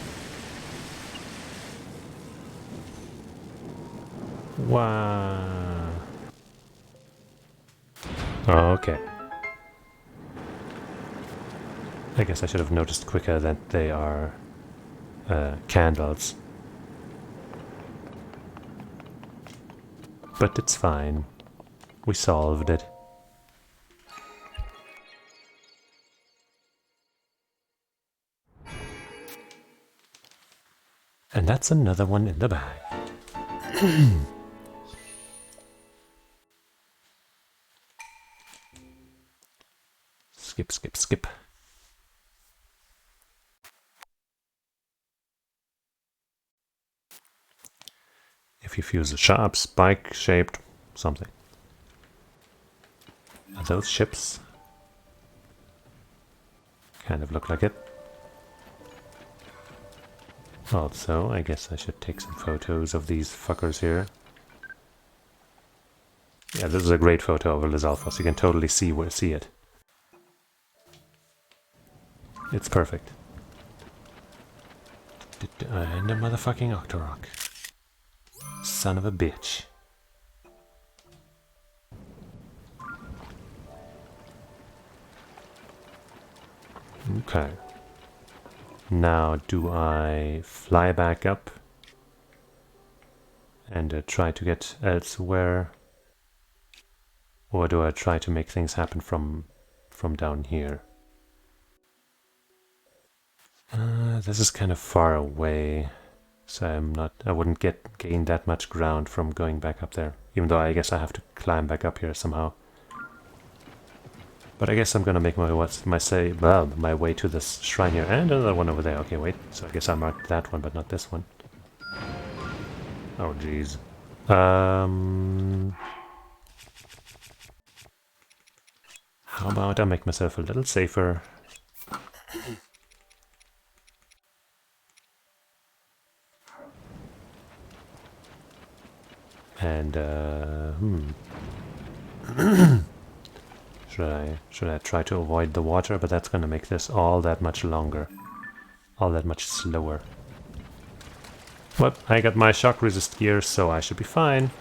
Wow. Okay. I guess I should have noticed quicker that they are candles. But it's fine. We solved it. And that's another one in the bag. Skip, skip, skip. If you fuse a sharp, spike-shaped something. Are those ships? Kind of look like it. Also, I guess I should take some photos of these fuckers here. Yeah, this is a great photo of a Lizalfos. You can totally see it. It's perfect. And a motherfucking Octorok. Son of a bitch. Okay. Now, do I fly back up and try to get elsewhere? Or do I try to make things happen from down here? This is kind of far away, so I wouldn't gain that much ground from going back up there. Even though I guess I have to climb back up here somehow. But I guess I'm gonna make my way to this shrine here, and another one over there. Okay, wait. So I guess I marked that one, but not this one. Oh, jeez. How about I make myself a little safer? And should I try to avoid the water? But that's gonna make this all that much longer, all that much slower. Well, I got my shock resist gear, so I should be fine.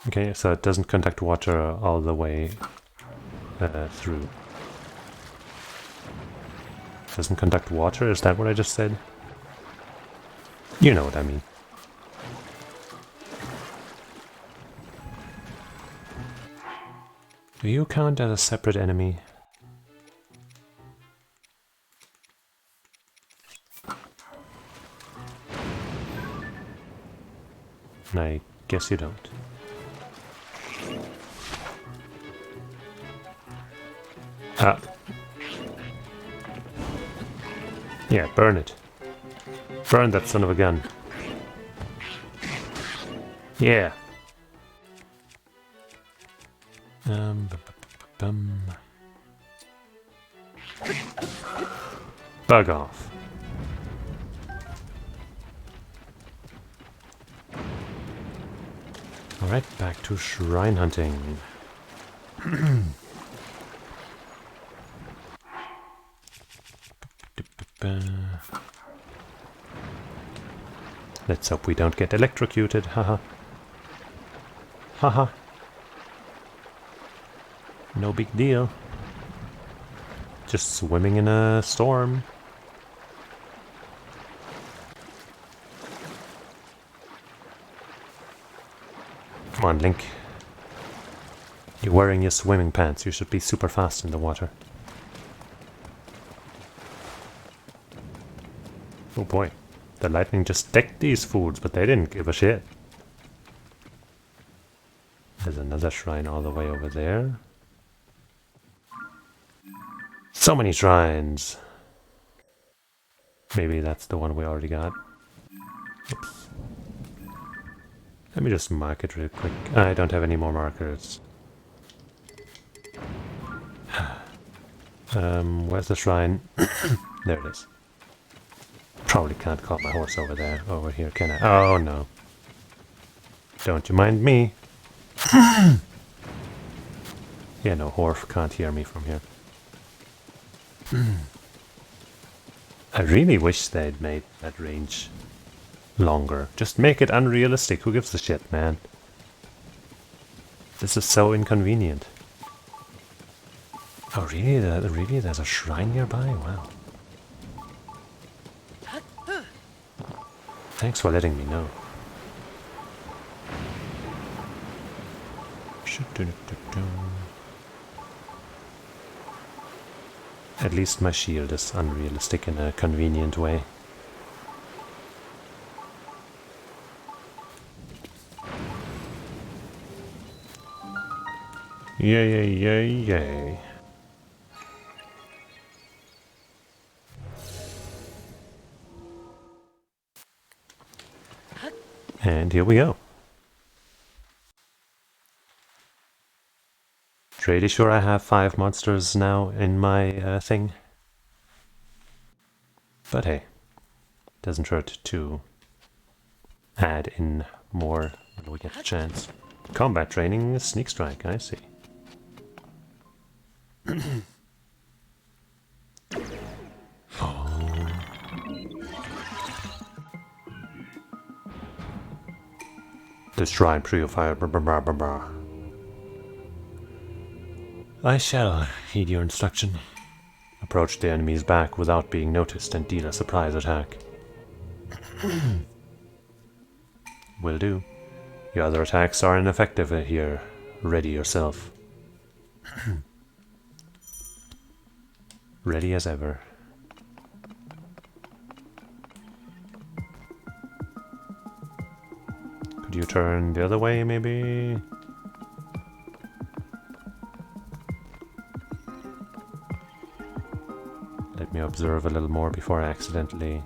Okay, so it doesn't contact water all the way through. Doesn't conduct water? Is that what I just said? You know what I mean. Do you count as a separate enemy? I guess you don't. Ah. Yeah, burn it. Burn that son of a gun. Yeah. Bug off. Alright, back to shrine hunting. Let's hope we don't get electrocuted, haha. Haha. No big deal. Just swimming in a storm. Come on, Link. You're wearing your swimming pants. You should be super fast in the water. Oh boy. The lightning just decked these fools, but they didn't give a shit. There's another shrine all the way over there. So many shrines! Maybe that's the one we already got. Oops. Let me just mark it real quick. I don't have any more markers. Where's the shrine? There it is. Probably can't call my horse over here, can I? Oh no. Don't you mind me. Yeah, no, Horf can't hear me from here. I really wish they'd made that range longer. Just make it unrealistic. Who gives a shit, man? This is so inconvenient. Oh, really? Really? There's a shrine nearby? Wow. Thanks for letting me know. At least my shield is unrealistic in a convenient way. Yay, yay, yay, yay. And here we go. Pretty sure I have 5 monsters now in my thing. But hey, doesn't hurt to add in more when we get a chance. Combat training, sneak strike, I see. This shrine purified. I shall heed your instruction. Approach the enemy's back without being noticed and deal a surprise attack. Will do. Your other attacks are ineffective here. Ready yourself. Ready as ever. Could you turn the other way, maybe? Let me observe a little more before I accidentally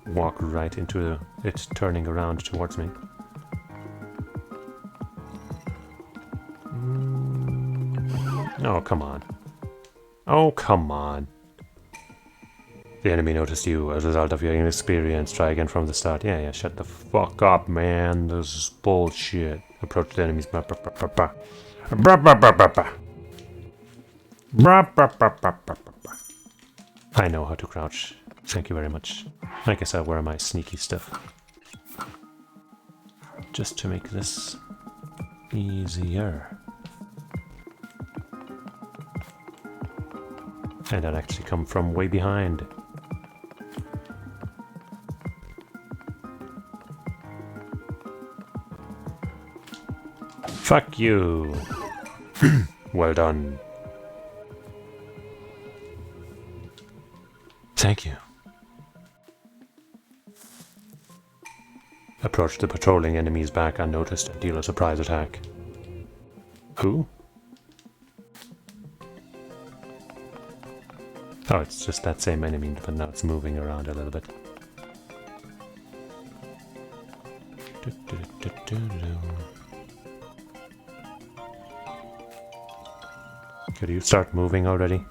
walk right into it turning around towards me. Oh, come on. Oh, come on. The enemy noticed you as a result of your inexperience. Try again from the start. Yeah, shut the fuck up, man. This is bullshit. Approach the enemy's... I know how to crouch. Thank you very much. I guess I'll wear my sneaky stuff. Just to make this easier. And I'd actually come from way behind. Fuck you! Well done. Thank you. Approach the patrolling enemy's back unnoticed and deal a surprise attack. Who? Oh, it's just that same enemy, but now it's moving around a little bit. Could you start moving already?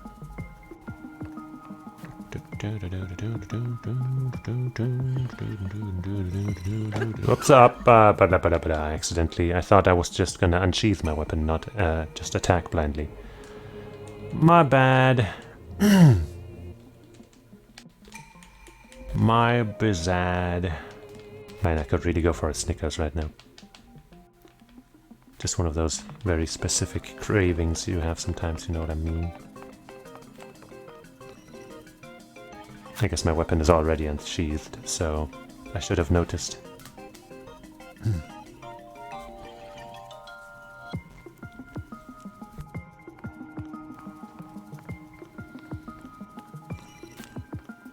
Whoops up! Accidentally, I thought I was just gonna unsheath my weapon, not just attack blindly. My bad. My bizad. Man, I could really go for a Snickers right now. Just one of those very specific cravings you have sometimes, you know what I mean? I guess my weapon is already unsheathed, so I should have noticed.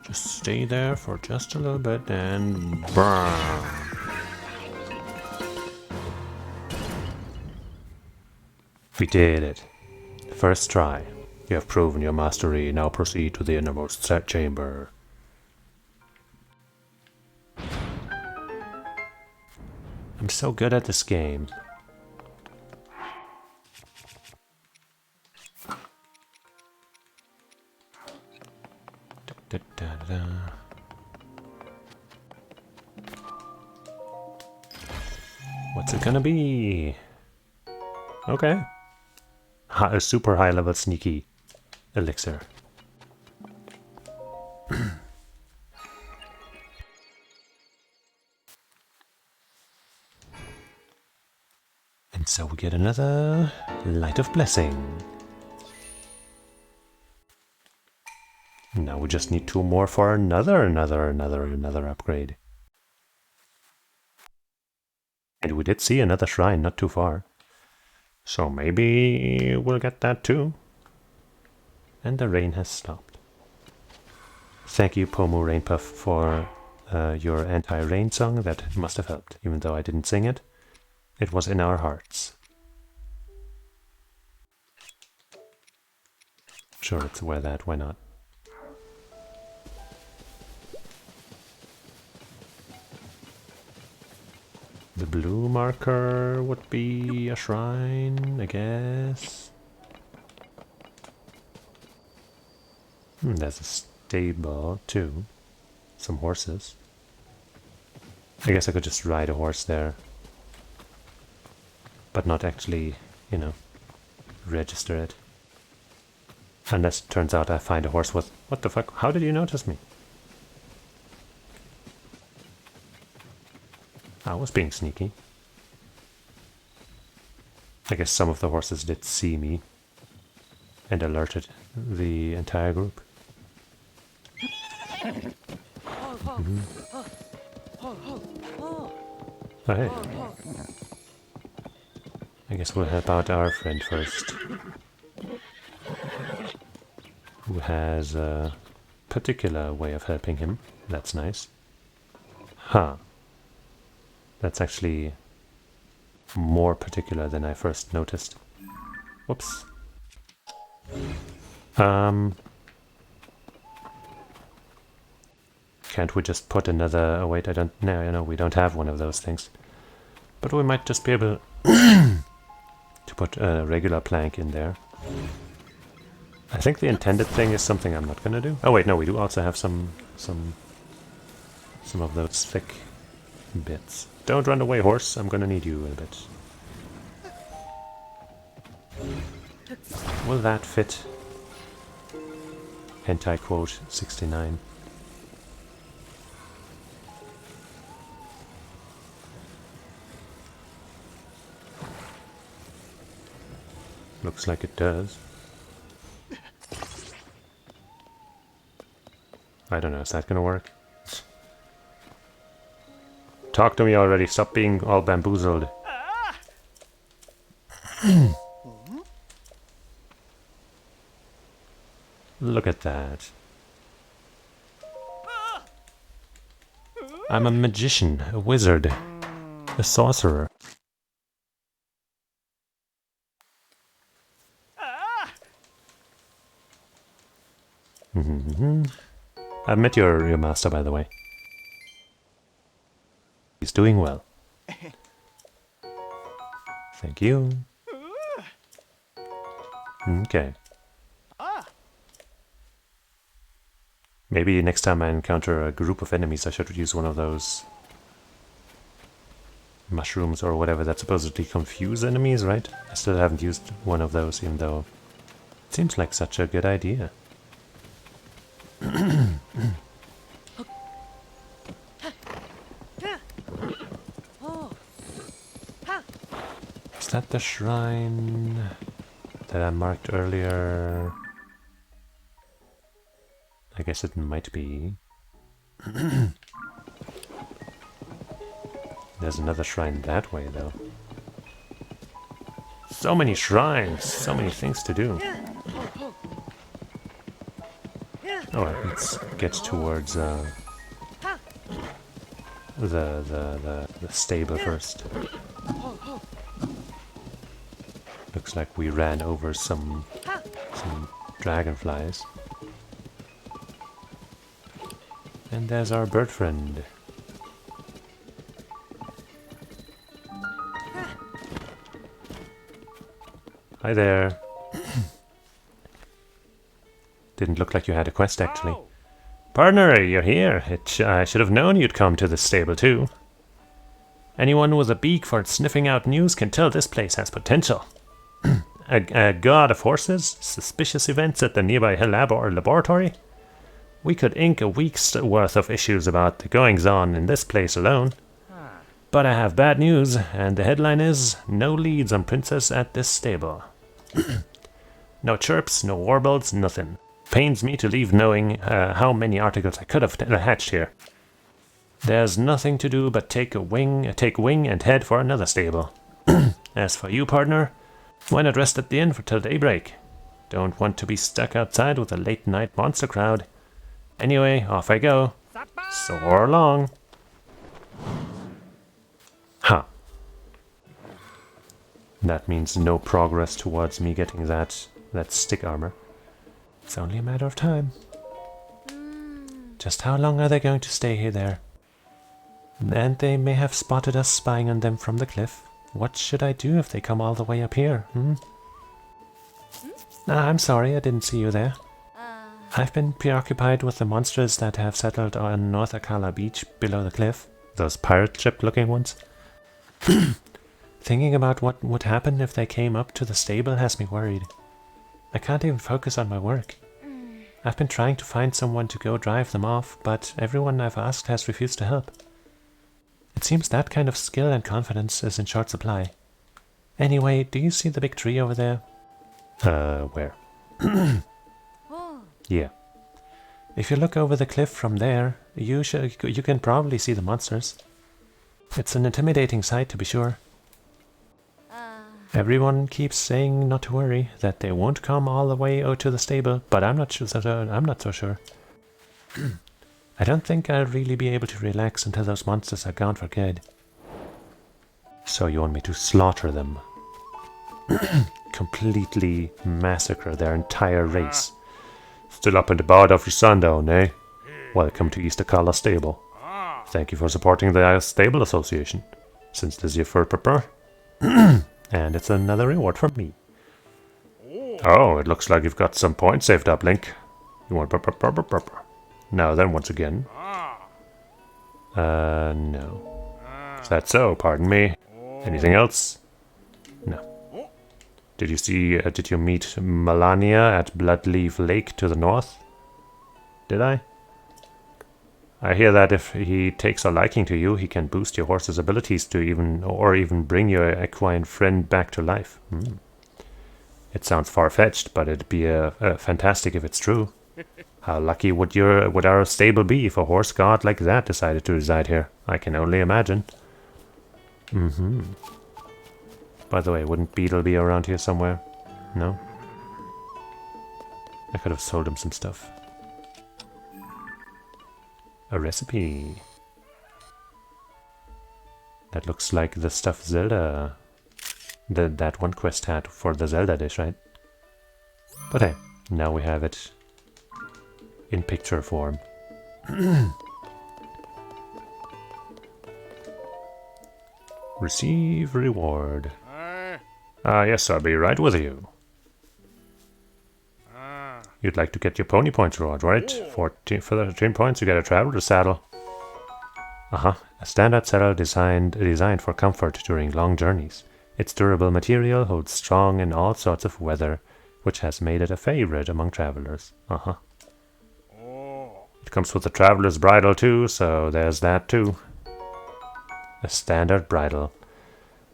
Just stay there for just a little bit and burn. We did it. First try. You have proven your mastery. Now proceed to the innermost chamber. I'm so good at this game. What's it gonna be? Okay. A super high level sneaky elixir. And so we get another Light of Blessing. Now we just need 2 more for another upgrade. And we did see another shrine not too far. So maybe we'll get that too. And the rain has stopped. Thank you, Pomu Rainpuff, for your anti-rain song. That must have helped, even though I didn't sing it. It was in our hearts. Sure, let's wear that, why not? The blue marker would be a shrine, I guess. There's a stable, too. Some horses. I guess I could just ride a horse there. But not actually, you know, register it. Unless it turns out I find a horse with... What the fuck? How did you notice me? I was being sneaky. I guess some of the horses did see me and alerted the entire group. Oh, hey. I guess we'll help out our friend first, who has a particular way of helping him. That's nice. Huh. That's actually more particular than I first noticed. Whoops. Can't we just put another... Oh wait, I don't... No, we don't have one of those things. But we might just be able to put a regular plank in there. I think the intended thing is something I'm not gonna do. Oh wait, no, we do also have some of those thick bits. Don't run away, horse. I'm gonna need you a bit. Will that fit? Hentai quote 69. Looks like it does. I don't know, is that gonna work? Talk to me already, stop being all bamboozled. Look at that. I'm a magician, a wizard, a sorcerer. I've met your master, by the way. He's doing well. Thank you. Okay. Maybe next time I encounter a group of enemies I should use one of those mushrooms or whatever that supposedly confuse enemies, right? I still haven't used one of those, even though it seems like such a good idea. Is that the shrine that I marked earlier? I guess it might be. There's another shrine that way, though. So many shrines, so many things to do. Alright, let's get towards the stable first. Looks like we ran over some dragonflies. And there's our bird friend. Hi there. Didn't look like you had a quest, actually. Partner, you're here. I should have known you'd come to this stable, too. Anyone with a beak for sniffing out news can tell this place has potential. A god of horses? Suspicious events at the nearby lab or laboratory? We could ink a week's worth of issues about the goings-on in this place alone. But I have bad news, and the headline is, no leads on Princess at this stable. No chirps, no warbles, nothing. Pains me to leave knowing how many articles I could have hatched here. There's nothing to do but take wing and head for another stable. As for you, partner, why not rest at the inn till daybreak? Don't want to be stuck outside with a late-night monster crowd. Anyway, off I go. Soar along. Huh. That means no progress towards me getting that stick armor. It's only a matter of time. Just how long are they going to stay here there? And they may have spotted us spying on them from the cliff. What should I do if they come all the way up here, I'm sorry, I didn't see you there. I've been preoccupied with the monsters that have settled on North Akala Beach below the cliff. Those pirate ship-looking ones. Thinking about what would happen if they came up to the stable has me worried. I can't even focus on my work. I've been trying to find someone to go drive them off, but everyone I've asked has refused to help. It seems that kind of skill and confidence is in short supply. Anyway, do you see the big tree over there? Where? Yeah. If you look over the cliff from there, you can probably see the monsters. It's an intimidating sight, to be sure. Everyone keeps saying not to worry, that they won't come all the way out to the stable, but I'm not so sure. I don't think I'll really be able to relax until those monsters are gone for good. So you want me to slaughter them? Completely massacre their entire race? Still up and about after sundown, eh? Welcome to Easter Kala Stable. Thank you for supporting the Stable Association. Since this is your first prepper. And it's another reward from me. Oh, it looks like you've got some points saved up, Link. You want prepper. Now then, once again. No. Is that so? Pardon me. Anything else? No. Did you meet Melania at Bloodleaf Lake to the north? Did I? I hear that if he takes a liking to you, he can boost your horse's abilities to even bring your equine friend back to life. It sounds far-fetched, but it'd be fantastic if it's true. How lucky would our stable be if a horse god like that decided to reside here? I can only imagine. By the way, wouldn't Beetle be around here somewhere? No? I could have sold him some stuff. A recipe. That looks like the stuff Zelda... that one quest had for the Zelda dish, right? But hey, now we have it in picture form. Receive reward. Yes, I'll be right with you. You'd like to get your pony points reward, right? For the 13 points, you get a traveler saddle. A standard saddle designed for comfort during long journeys. Its durable material holds strong in all sorts of weather, which has made it a favorite among travelers. It comes with a traveler's bridle too, so there's that too. A standard bridle.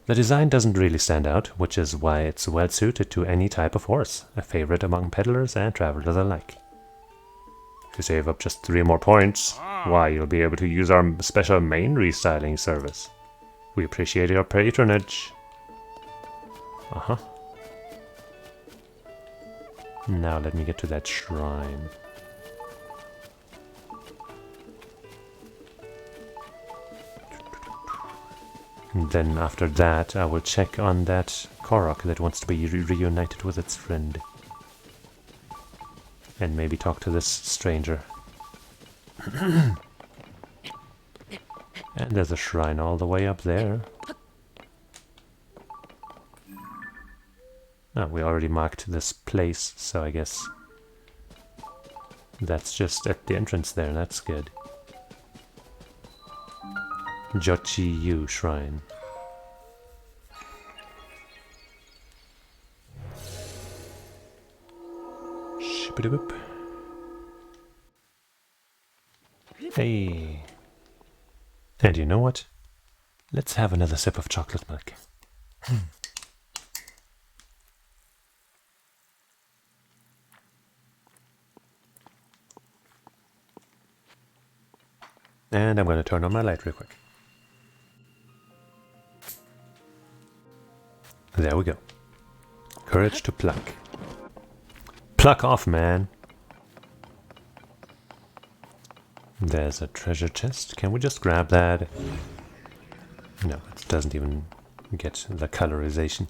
The design doesn't really stand out, which is why it's well suited to any type of horse, a favorite among peddlers and travelers alike. If you save up just 3 more points, why, you'll be able to use our special mane restyling service. We appreciate your patronage. Now let me get to that shrine. And then after that, I will check on that Korok that wants to be reunited with its friend. And maybe talk to this stranger. And there's a shrine all the way up there. Oh, we already marked this place, so I guess that's just at the entrance there. That's good. Jochi-Yu Shrine. Shippity-boop. Hey. And you know what? Let's have another sip of chocolate milk. And I'm going to turn on my light real quick. There we go. Courage to pluck. Pluck off, man! There's a treasure chest. Can we just grab that? No, it doesn't even get the colorization.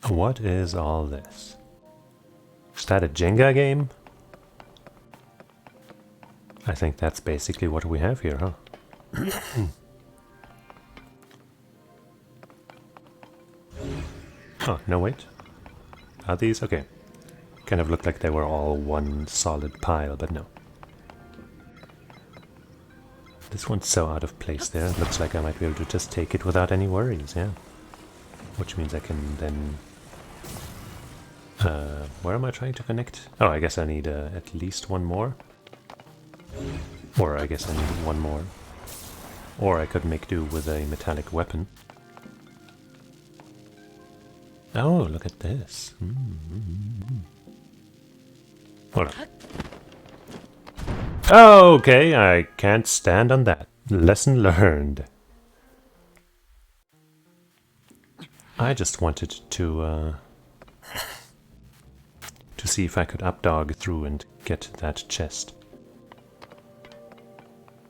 What is all this? Is that a Jenga game? I think that's basically what we have here, huh? Oh, no wait. Are these? Okay. Kind of looked like they were all one solid pile, but no. This one's so out of place there. It looks like I might be able to just take it without any worries, yeah. Which means I can then... where am I trying to connect? Oh, I guess I need at least one more. Or I guess I need one more. Or I could make do with a metallic weapon. Oh, look at this. Hold on. Okay, I can't stand on that. Lesson learned. I just wanted to see if I could updog through and get that chest.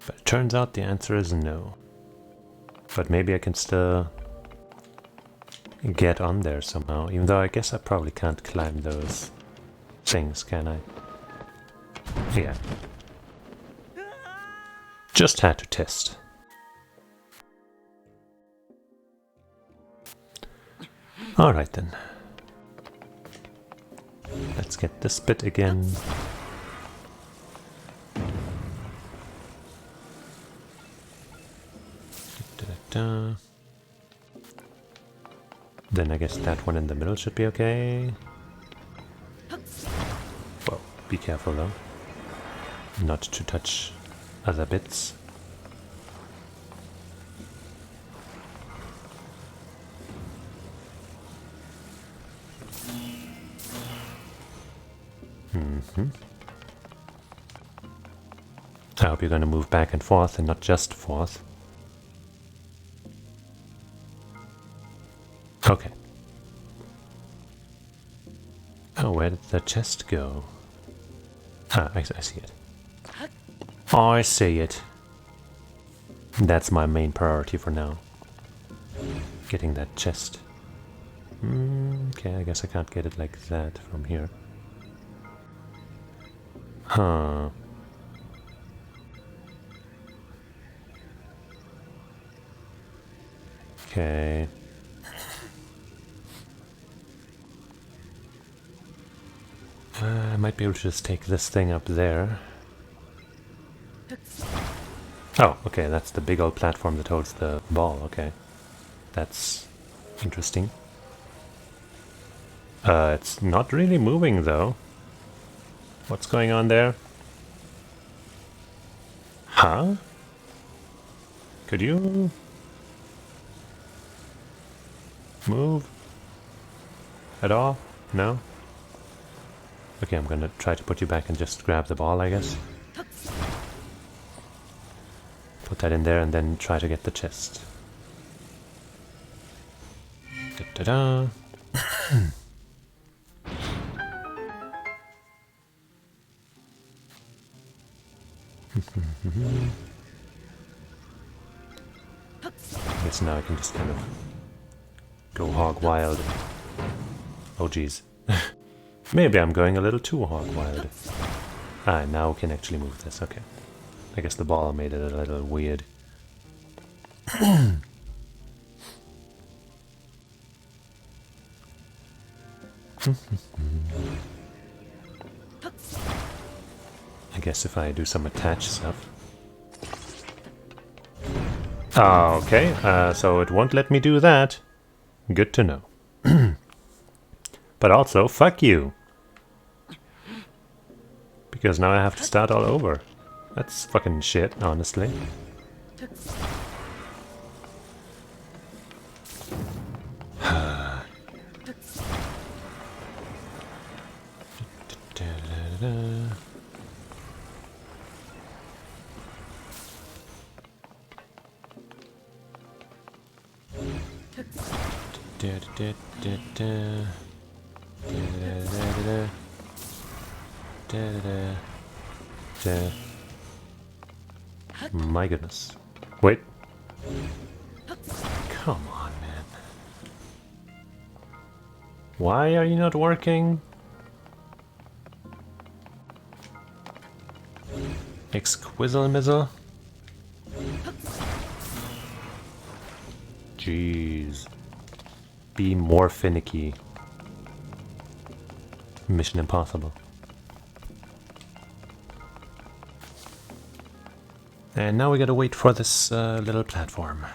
But it turns out the answer is no. But maybe I can still get on there somehow, even though I guess I probably can't climb those things, can I? Yeah. Just had to test. Alright then. Let's get this bit again. Da-da-da. Then I guess that one in the middle should be okay. Well, be careful though. Not to touch other bits. I hope you're going to move back and forth and not just forth. Okay. Oh, where did the chest go? Ah, I see it. Oh, I see it. That's my main priority for now. Getting that chest. Okay, I guess I can't get it like that from here. Huh. Okay. I might be able to just take this thing up there. Oh, okay, that's the big old platform that holds the ball, okay. That's interesting. It's not really moving though. What's going on there? Huh? Could you move at all? No? Okay, I'm gonna try to put you back and just grab the ball, I guess. Put that in there and then try to get the chest. Da-da-da. I guess now I can just kind of go hog wild. Oh geez. Maybe I'm going a little too hog wild. Ah, now we can actually move this, okay. I guess the ball made it a little weird. I guess if I do some attach stuff. Okay, so it won't let me do that. Good to know. But also, fuck you. Because now I have to start all over. That's fucking shit, honestly. My goodness. Wait. Come on, man. Why are you not working? Exquisite mizzle? Jeez. Be more finicky. Mission impossible. And now we gotta wait for this little platform.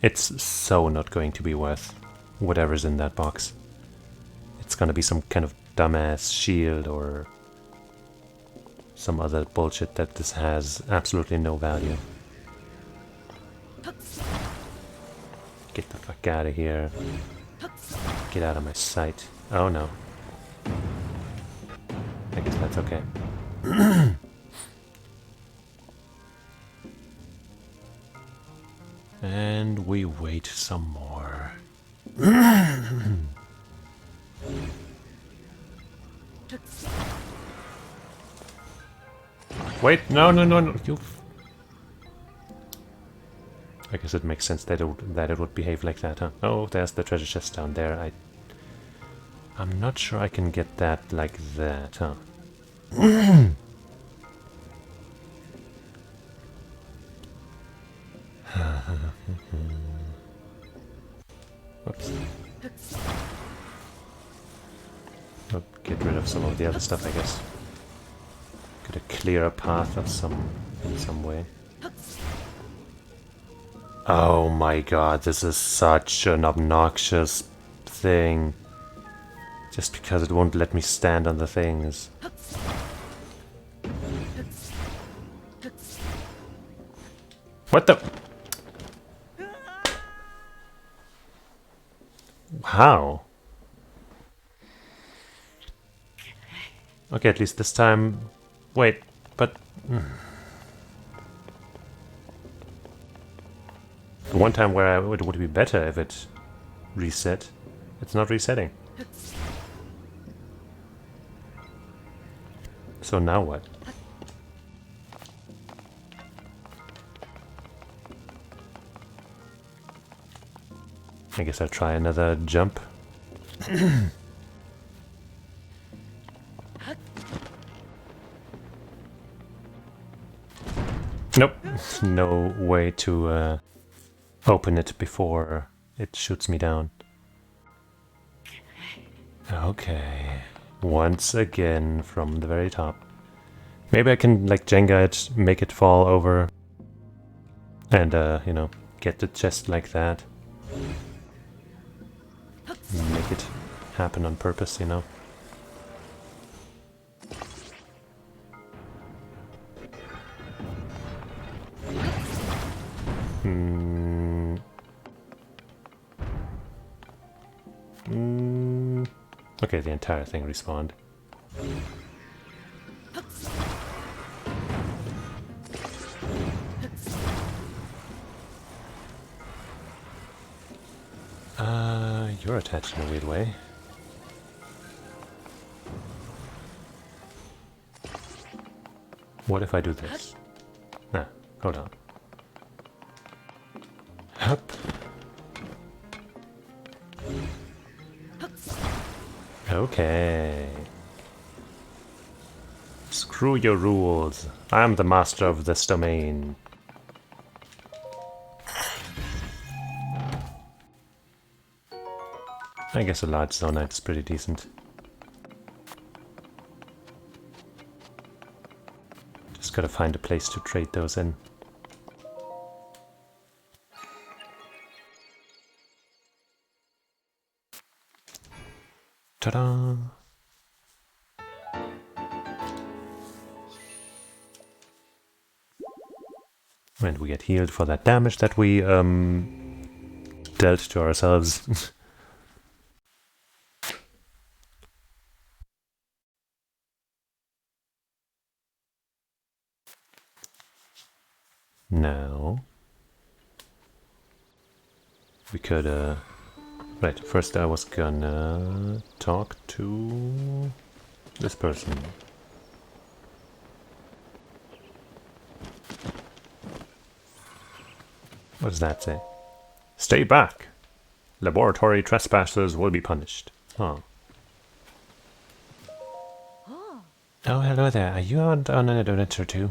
It's so not going to be worth whatever's in that box. It's gonna be some kind of dumbass shield or some other bullshit that this has absolutely no value. Get the fuck out of here. Get out of my sight. Oh no. I guess that's okay. And we wait some more. Wait, no, you... I guess it makes sense that it would behave like that, huh? Oh, there's the treasure chest down there. I'm not sure I can get that like that, huh? Whoops. Oh, get rid of some of the other stuff, I guess. Could a clearer path of in some way. Oh my god, this is such an obnoxious thing. Just because it won't let me stand on the things. What the? How? Okay, at least this time... Wait, but... The one time where it would be better if it reset. It's not resetting. So now what? I guess I'll try another jump. Nope. No way to open it before it shoots me down. Okay. Once again from the very top. Maybe I can like Jenga it, make it fall over. And you know, get the chest like that. Make it happen on purpose, you know. Okay, the entire thing respawned. You're attached in a weird way. What if I do this? Nah, hold on. Hup. Okay. Screw your rules. I'm the master of this domain. I guess a large zonite is pretty decent. Just gotta find a place to trade those in. Ta-da! And we get healed for that damage that we dealt to ourselves. Now we could right, first I was gonna talk to this person. What does that say? Stay back! Laboratory trespassers will be punished. Oh. Oh, hello there. Are you on an adventure too?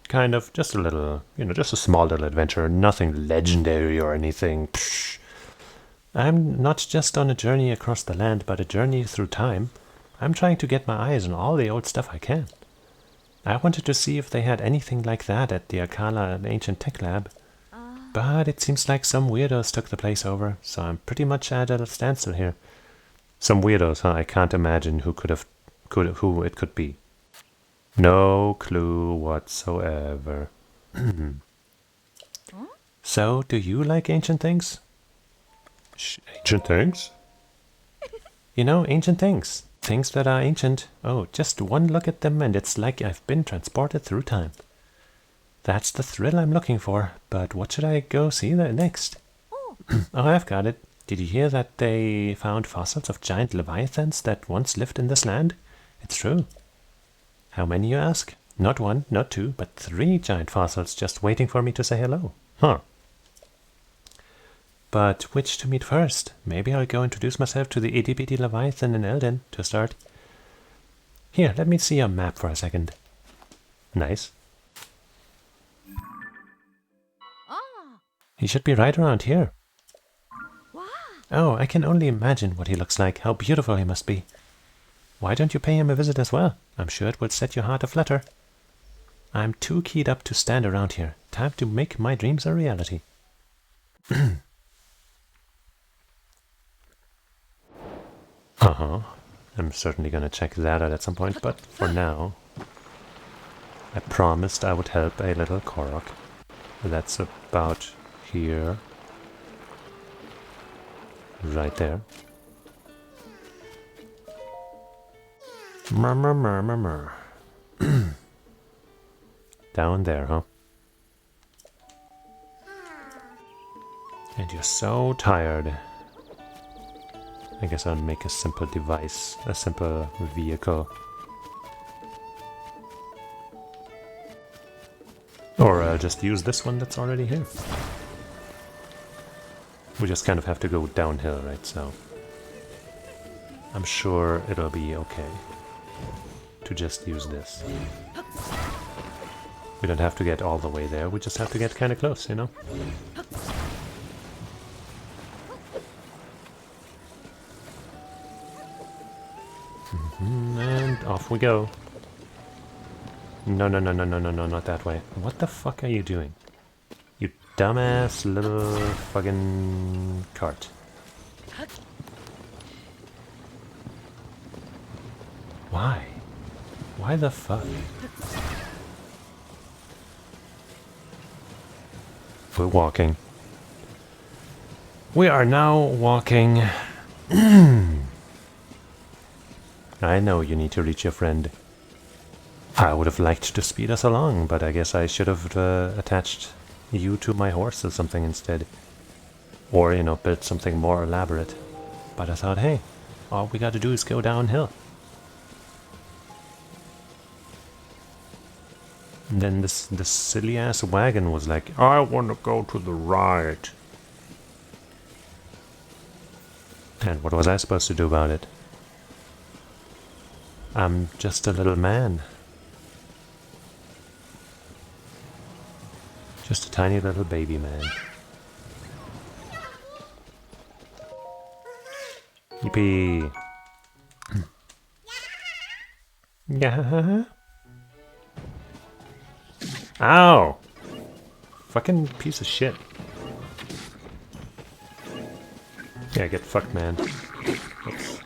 Kind of, just a little, you know, just a small little adventure, nothing legendary or anything. Psh. I'm not just on a journey across the land, but a journey through time. I'm trying to get my eyes on all the old stuff I can. I wanted to see if they had anything like that at the Akala Ancient Tech Lab. But it seems like some weirdos took the place over, so I'm pretty much at a standstill here. Some weirdos, huh? I can't imagine who it could be. No clue whatsoever. So, do you like ancient things? Ancient things? You know, ancient things. Things that are ancient. Oh, just one look at them and it's like I've been transported through time. That's the thrill I'm looking for. But what should I go see there next? Oh, I've got it. Did you hear that they found fossils of giant leviathans that once lived in this land? It's true. How many, you ask? Not one, not two, but 3 giant fossils just waiting for me to say hello. Huh. But which to meet first? Maybe I'll go introduce myself to the itty-bitty leviathan in Elden to start. Here, let me see your map for a second. Nice. He should be right around here. Oh, I can only imagine what he looks like. How beautiful he must be. Why don't you pay him a visit as well? I'm sure it will set your heart aflutter. I'm too keyed up to stand around here. Time to make my dreams a reality. I'm certainly gonna check that out at some point, but for now, I promised I would help a little Korok. That's about here. Right there. Murmur. Down there, huh? And you're so tired. I guess I'll make a simple device, a simple vehicle. Or I'll just use this one that's already here. We just kind of have to go downhill, right? So I'm sure it'll be okay to just use this. We don't have to get all the way there, we just have to get kind of close, you know? And off we go. No, not that way. What the fuck are you doing? You dumbass little fucking cart. Why? Why the fuck? We're walking. We are now walking. I know you need to reach your friend. I would have liked to speed us along, but I guess I should have attached you to my horse or something instead. Or, you know, built something more elaborate. But I thought, hey, all we gotta do is go downhill. And then this silly-ass wagon was like, I want to go to the right. And what was I supposed to do about it? I'm just a little man. Just a tiny little baby man. Yippee! Yeah. Ow! Fucking piece of shit. Yeah, get fucked, man. Oops.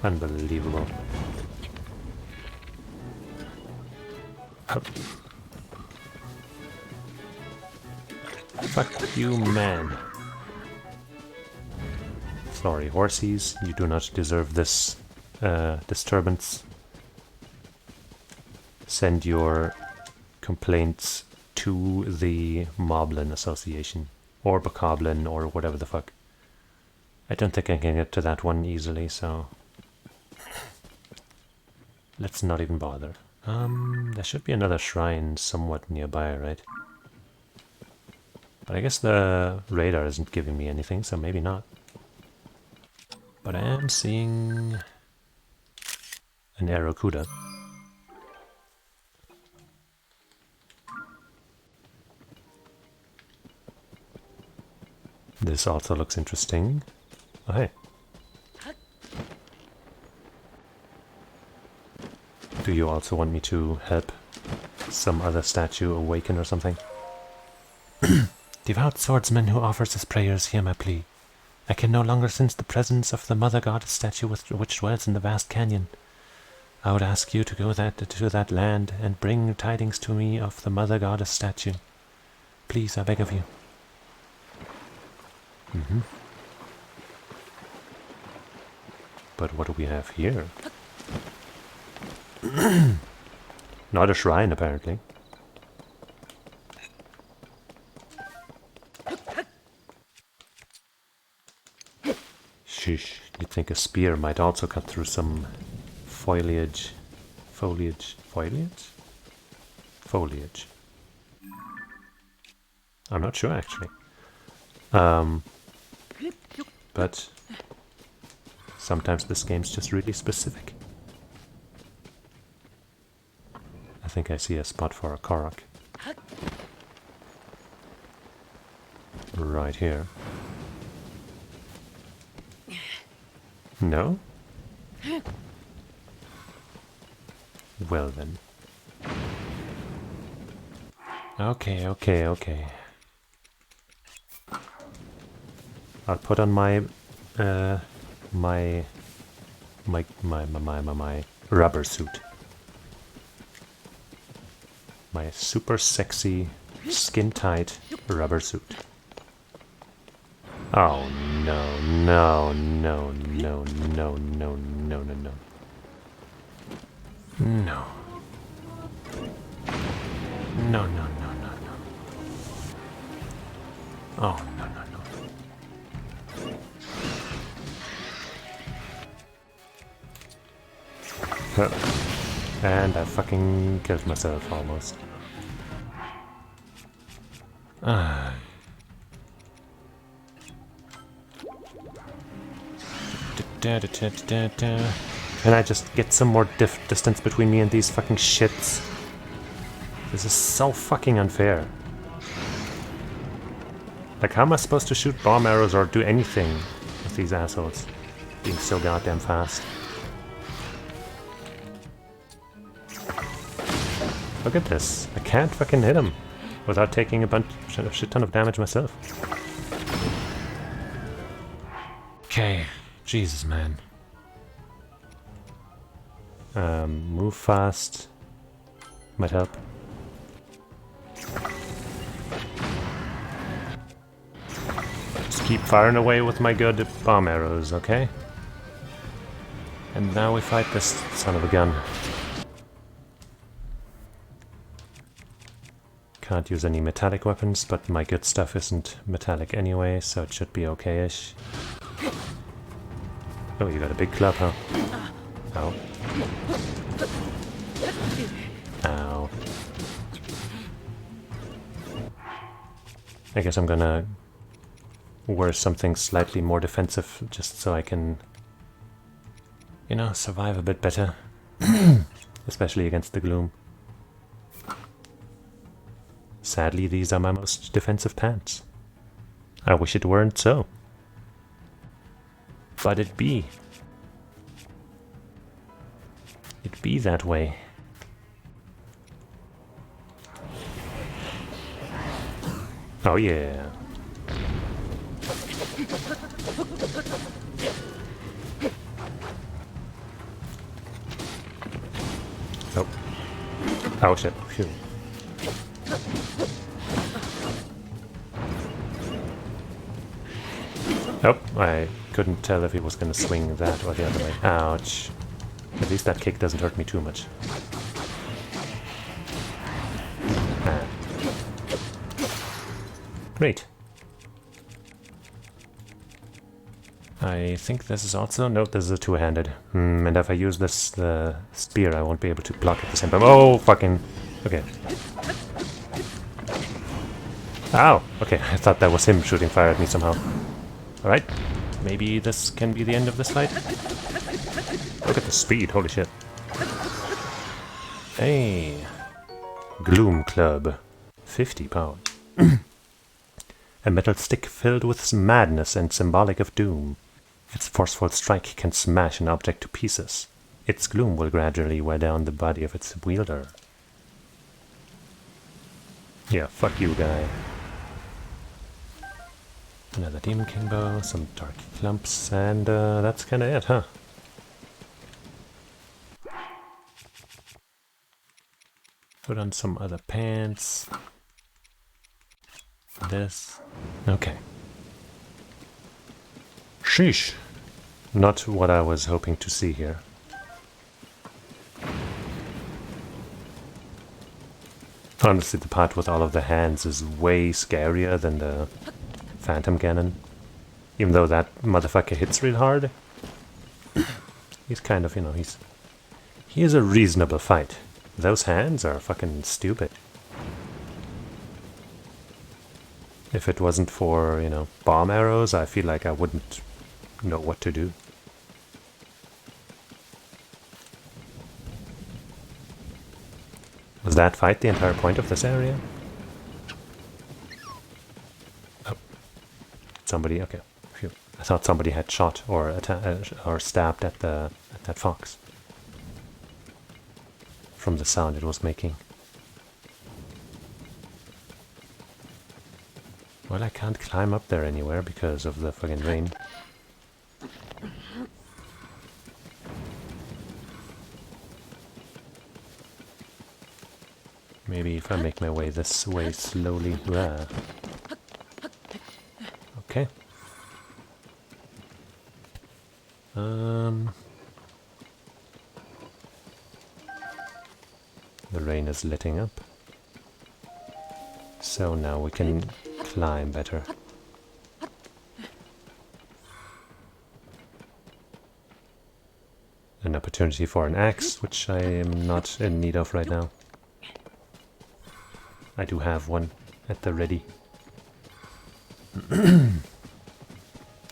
Unbelievable. Up. Fuck you, man. Sorry, horsies, you do not deserve this disturbance. Send your complaints to the Moblin Association. Or Bokoblin, or whatever the fuck. I don't think I can get to that one easily, so... let's not even bother. There should be another shrine somewhat nearby, right? But I guess the radar isn't giving me anything, so maybe not. But I am seeing... an Aracuda. This also looks interesting. Oh, hey. Do you also want me to help some other statue awaken or something? Devout swordsman who offers his prayers, hear my plea. I can no longer sense the presence of the Mother Goddess statue which dwells in the vast canyon. I would ask you to go to that land and bring tidings to me of the Mother Goddess statue. Please, I beg of you. But what do we have here? Not a shrine, apparently. Sheesh, you'd think a spear might also cut through some foliage. Foliage? I'm not sure, actually. But sometimes this game's just really specific. I think I see a spot for a Korok. Right here. No? Well then. Okay. I'll put on my rubber suit. My super sexy, skin-tight rubber suit. Oh no. No. Oh, no. And I fucking killed myself almost. Can I just get some more distance between me and these fucking shits? This is so fucking unfair. Like, how am I supposed to shoot bomb arrows or do anything with these assholes being so goddamn fast? Look at this. I can't fucking hit him without taking a shit ton of damage myself. Okay. Jesus, man. Move fast. Might help. Just keep firing away with my good bomb arrows, okay? And now we fight this son of a gun. Can't use any metallic weapons, but my good stuff isn't metallic anyway, so it should be okay-ish. Oh, you got a big club, huh? Ow. Ow. I guess I'm gonna wear something slightly more defensive just so I can, you know, survive a bit better. Especially against the gloom. Sadly, these are my most defensive pants. I wish it weren't so. But it be. It be that way. Oh yeah. Oh. Oh shit. Phew. Oh, I couldn't tell if he was gonna swing that or the other way. Ouch. At least that kick doesn't hurt me too much. Ah. Great. I think this is also... No, this is a two-handed. And if I use this, the spear, I won't be able to block at the same time. Oh, fucking... Okay. Ow! Okay, I thought that was him shooting fire at me somehow. Alright, maybe this can be the end of this fight. Look at the speed, holy shit. Hey! Gloom Club. 50 power. A metal stick filled with madness and symbolic of doom. Its forceful strike can smash an object to pieces. Its gloom will gradually wear down the body of its wielder. Yeah, fuck you, guy. Another Demon King bow, some dark clumps, and that's kinda it, huh? Put on some other pants. This. Okay. Sheesh. Not what I was hoping to see here. Honestly, the part with all of the hands is way scarier than the Phantom Cannon. Even though that motherfucker hits real hard. He's kind of, you know, he is a reasonable fight. Those hands are fucking stupid. If it wasn't for, you know, bomb arrows, I feel like I wouldn't know what to do. Was that fight the entire point of this area? Oh. Somebody, okay. Phew. I thought somebody had shot or stabbed at that fox. From the sound it was making. Well, I can't climb up there anywhere because of the fucking rain. Maybe if I make my way this way slowly. Blah. Okay. The rain is letting up. So now we can climb better. An opportunity for an axe, which I am not in need of right now. I do have one at the ready.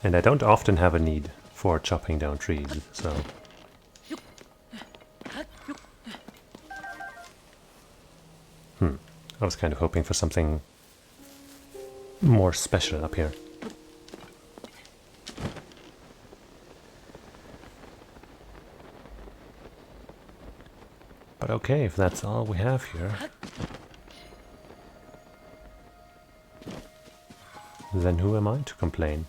And I don't often have a need for chopping down trees, so... I was kind of hoping for something more special up here. But okay, if that's all we have here, then who am I to complain?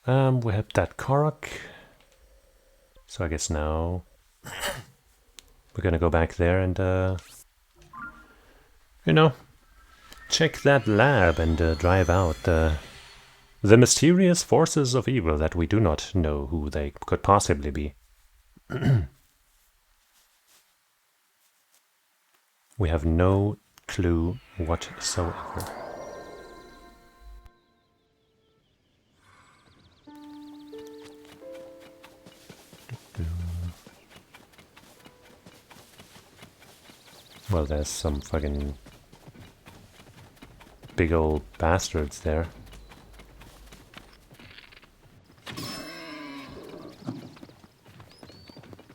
We had that Korok, so I guess now we're gonna go back there and, you know, check that lab and drive out the mysterious forces of evil that we do not know who they could possibly be. We have no clue whatsoever. Well, there's some fucking big old bastards there.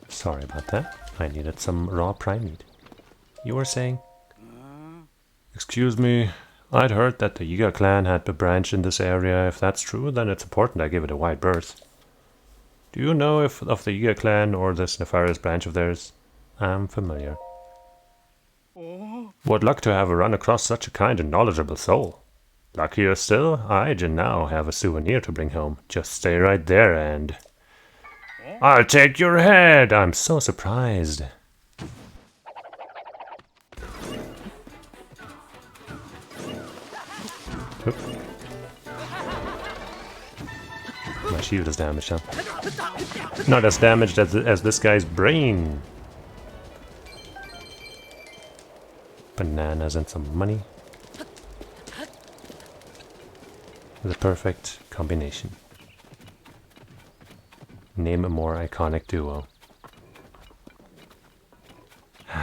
Sorry about that. I needed some raw prime meat. You were saying? Excuse me, I'd heard that the Yiga clan had a branch in this area. If that's true, then it's important I give it a wide berth. Do you know if of the Yiga clan or this nefarious branch of theirs? I'm familiar. What luck to have run across such a kind and knowledgeable soul. Luckier still, I, Jin, now have a souvenir to bring home. Just stay right there and... I'll take your head! I'm so surprised. Oop. My shield is damaged, huh? Not as damaged as this guy's brain. Bananas and some money. The perfect combination. Name a more iconic duo.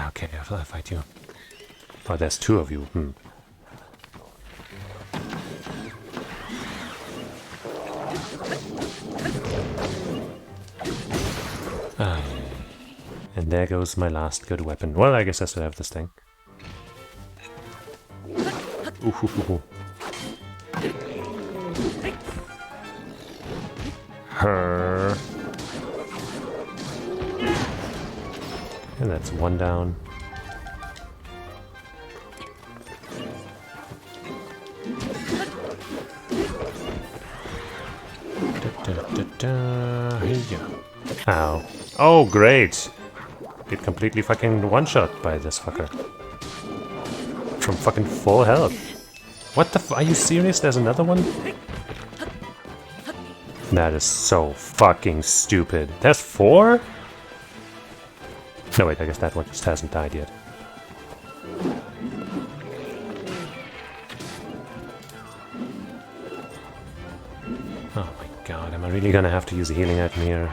Okay, I'll fight you. Oh, there's two of you. And there goes my last good weapon. Well, I guess I still have this thing. Ooh. Her. And that's one down. Here you go. Ow. Oh, great! Get completely fucking one-shot by this fucker. From fucking full health. What the f- Are you serious? There's another one? That is so fucking stupid. There's 4? No, wait, I guess that one just hasn't died yet. Oh my god, am I really gonna have to use a healing item here?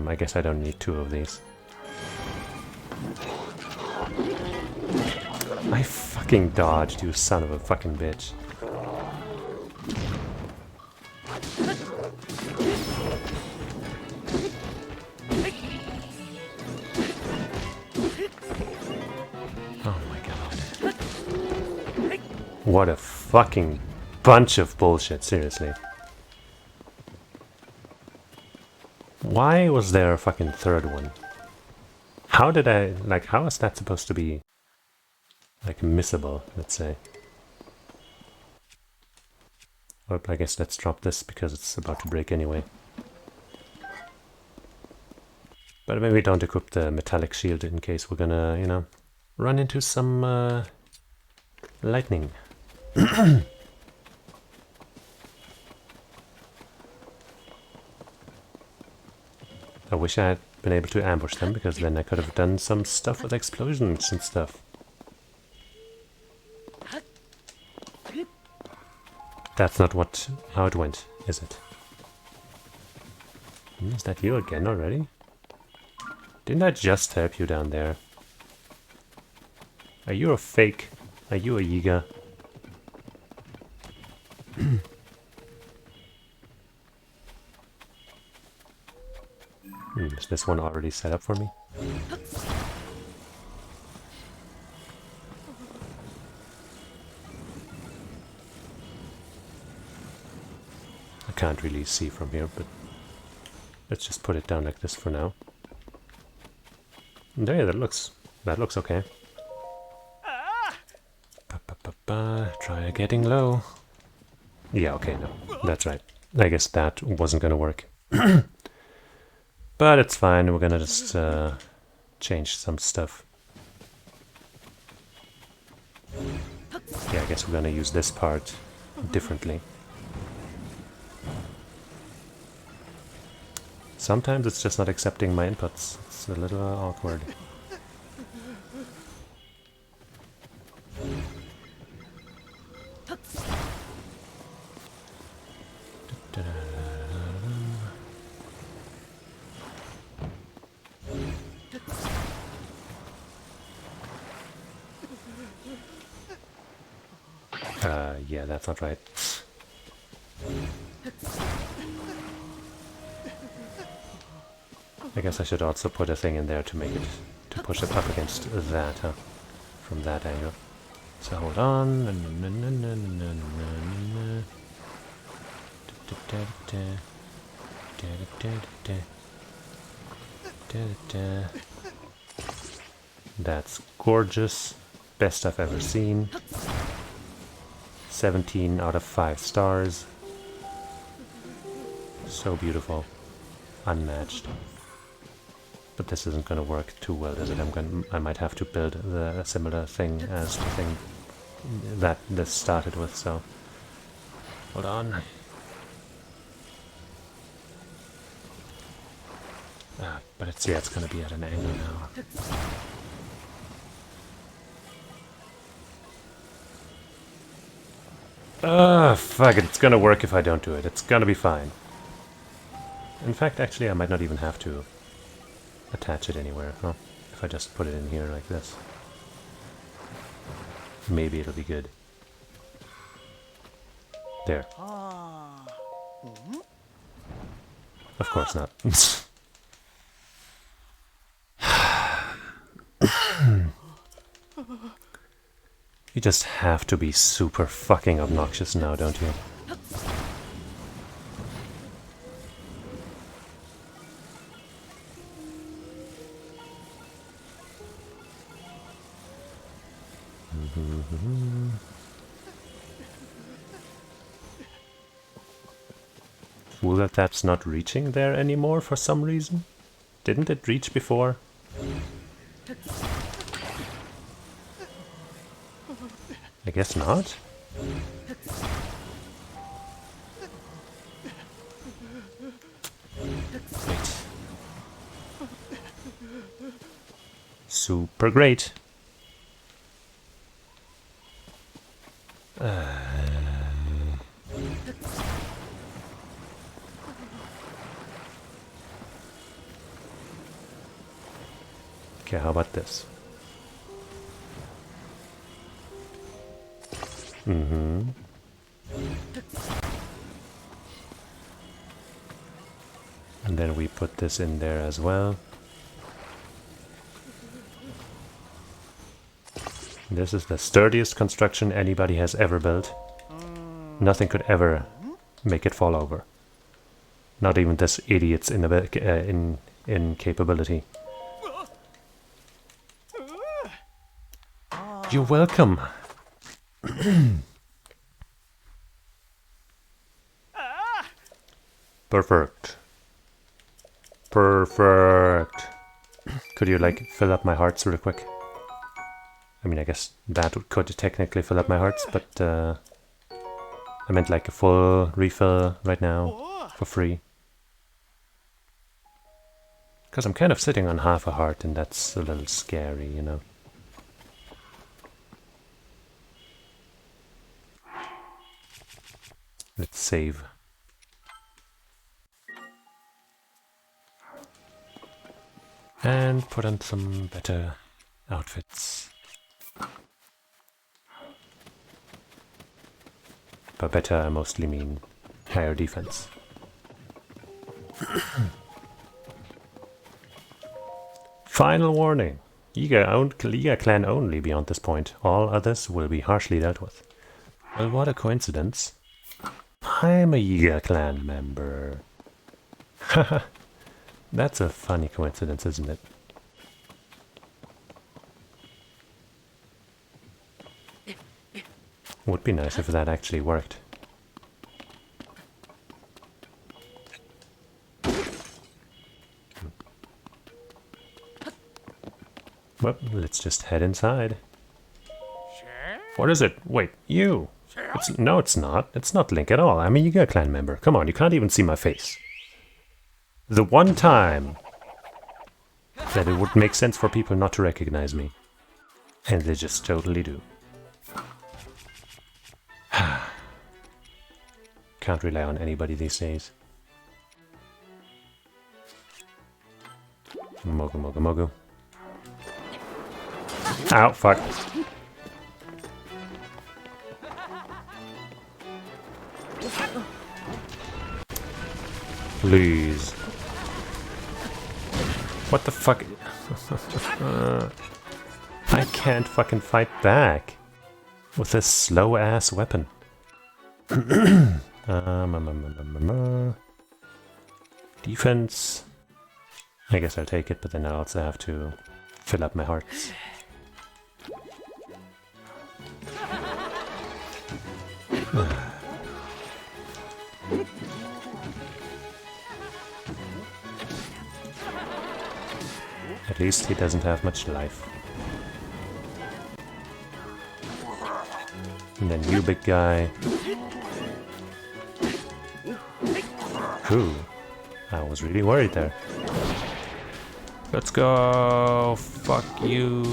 I guess I don't need 2 of these. I fucking dodged, you son of a fucking bitch. Oh my god. What a fucking bunch of bullshit, seriously. Why was there a fucking third one? How did I... like, how is that supposed to be... like, missable, let's say? Well, I guess let's drop this because it's about to break anyway. But maybe don't equip the metallic shield in case we're gonna, you know, run into some lightning. I wish I had been able to ambush them, because then I could have done some stuff with explosions and stuff. That's not how it went, is it? Is that you again already? Didn't I just help you down there? Are you a fake? Are you a Yiga? Is this one already set up for me? I can't really see from here, but let's just put it down like this for now. There, that looks okay. Try getting low. Yeah, okay, no, that's right. I guess that wasn't gonna work. But it's fine, we're gonna just change some stuff. Yeah, I guess we're gonna use this part differently. Sometimes it's just not accepting my inputs. It's a little awkward. Yeah, that's not right. I guess I should also put a thing in there to make it, to push it up against that, huh? From that angle. So hold on. That's gorgeous. Best I've ever seen. 17 out of 5 stars. So beautiful. Unmatched. But this isn't going to work too well, is it? I might have to build a similar thing as the thing that this started with, so... Hold on. But it's going to be at an angle now. Fuck it, it's gonna work if I don't do it. It's gonna be fine. In fact, actually, I might not even have to attach it anywhere, huh? If I just put it in here like this. Maybe it'll be good. There. Of course not. You just have to be super fucking obnoxious now, don't you? Fool that that's not reaching there anymore for some reason. Didn't it reach before? I guess not. Great. Super great. Okay, how about this? Mm-hmm. And then we put this in there as well. This is the sturdiest construction anybody has ever built. Nothing could ever make it fall over. Not even this idiot's incapability. You're welcome. Perfect. Perfect. Could you, like, fill up my hearts real quick? I mean, I guess that could technically fill up my hearts, but I meant like a full refill right now for free. Because I'm kind of sitting on half a heart, and that's a little scary, you know. Let's save. And put on some better outfits. By better, I mostly mean higher defense. Final warning. Yiga clan only beyond this point. All others will be harshly dealt with. Well, what a coincidence. I'm a Yiga clan member. Haha. That's a funny coincidence, isn't it? Would be nice if that actually worked. Well, let's just head inside. What is it? Wait, you! No, it's not. It's not Link at all. I'm a Yiga clan member. Come on, you can't even see my face. The one time that it would make sense for people not to recognize me. And they just totally do. Can't rely on anybody these days. Mogu, mogu, mogu. Ow, fuck. Please. What the fuck? I can't fucking fight back with this slow-ass weapon. Defense. I guess I'll take it, but then I also have to fill up my hearts. At least he doesn't have much life. And then you, big guy. Ooh, I was really worried there. Let's go! Fuck you!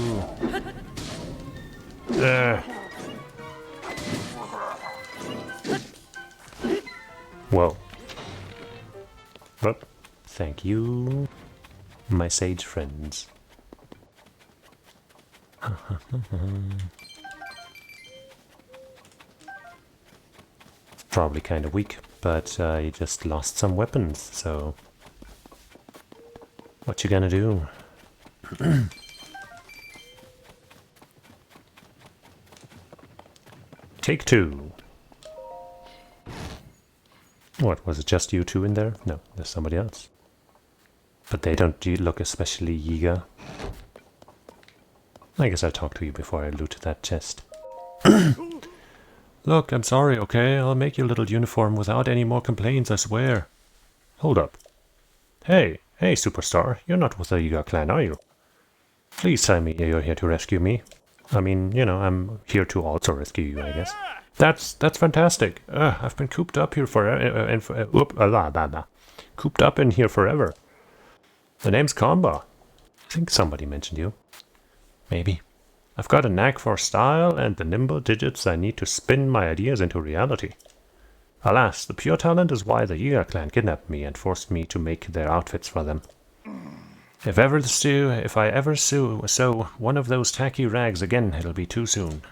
Whoa. Oh, thank you, my sage friends. It's probably kind of weak, but you just lost some weapons, so what you gonna do? Take two. What, was it just you two in there? No, there's somebody else. But they don't look especially Yiga. I guess I'll talk to you before I loot that chest. Look, I'm sorry, okay? I'll make you a little uniform without any more complaints, I swear. Hold up. Hey, superstar. You're not with the Yiga clan, are you? Please tell me you're here to rescue me. I mean, you know, I'm here to also rescue you, I guess. That's fantastic. I've been cooped up here forever. Cooped up in here forever. The name's Kamba. I think somebody mentioned you. Maybe. I've got a knack for style and the nimble digits I need to spin my ideas into reality. Alas, the pure talent is why the Yiga clan kidnapped me and forced me to make their outfits for them. If I ever sew one of those tacky rags again, it'll be too soon.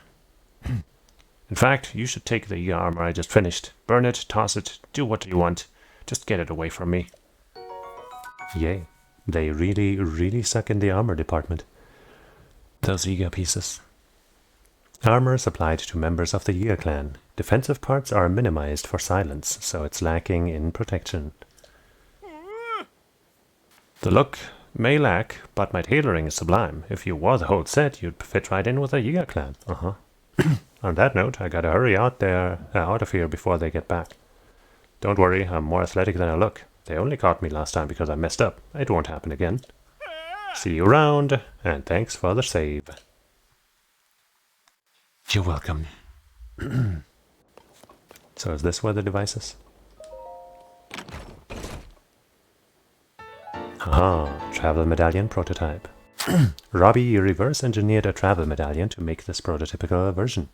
In fact, you should take the Yiga armor I just finished. Burn it, toss it, do what you want. Just get it away from me. Yay. They really suck in the armor department. Those Yiga pieces. Armor is applied to members of the Yiga clan. Defensive parts are minimized for silence, so it's lacking in protection. The look may lack, but my tailoring is sublime. If you wore the whole set, you'd fit right in with the Yiga clan. On that note, I gotta hurry out of here before they get back. Don't worry, I'm more athletic than I look. They only caught me last time because I messed up. It won't happen again. See you around, and thanks for the save. You're welcome. So is this where the device is? Aha, travel medallion prototype. Robbie reverse engineered a travel medallion to make this prototypical version.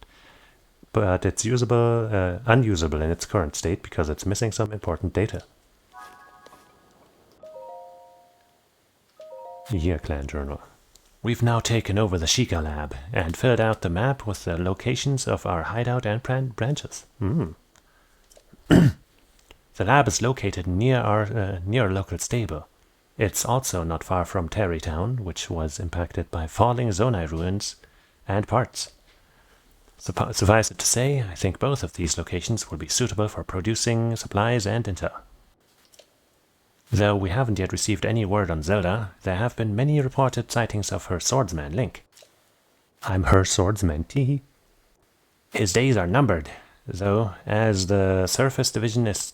But it's unusable in its current state because it's missing some important data. Year Clan Journal. We've now taken over the Sheikah lab and filled out the map with the locations of our hideout and branches. The lab is located near our local stable. It's also not far from Terrytown, which was impacted by falling Zonai ruins and parts. Suffice it to say, I think both of these locations will be suitable for producing supplies and intel. Though we haven't yet received any word on Zelda, there have been many reported sightings of her swordsman, Link. I'm her swordsman, tee. His days are numbered, though, as the Surface Division is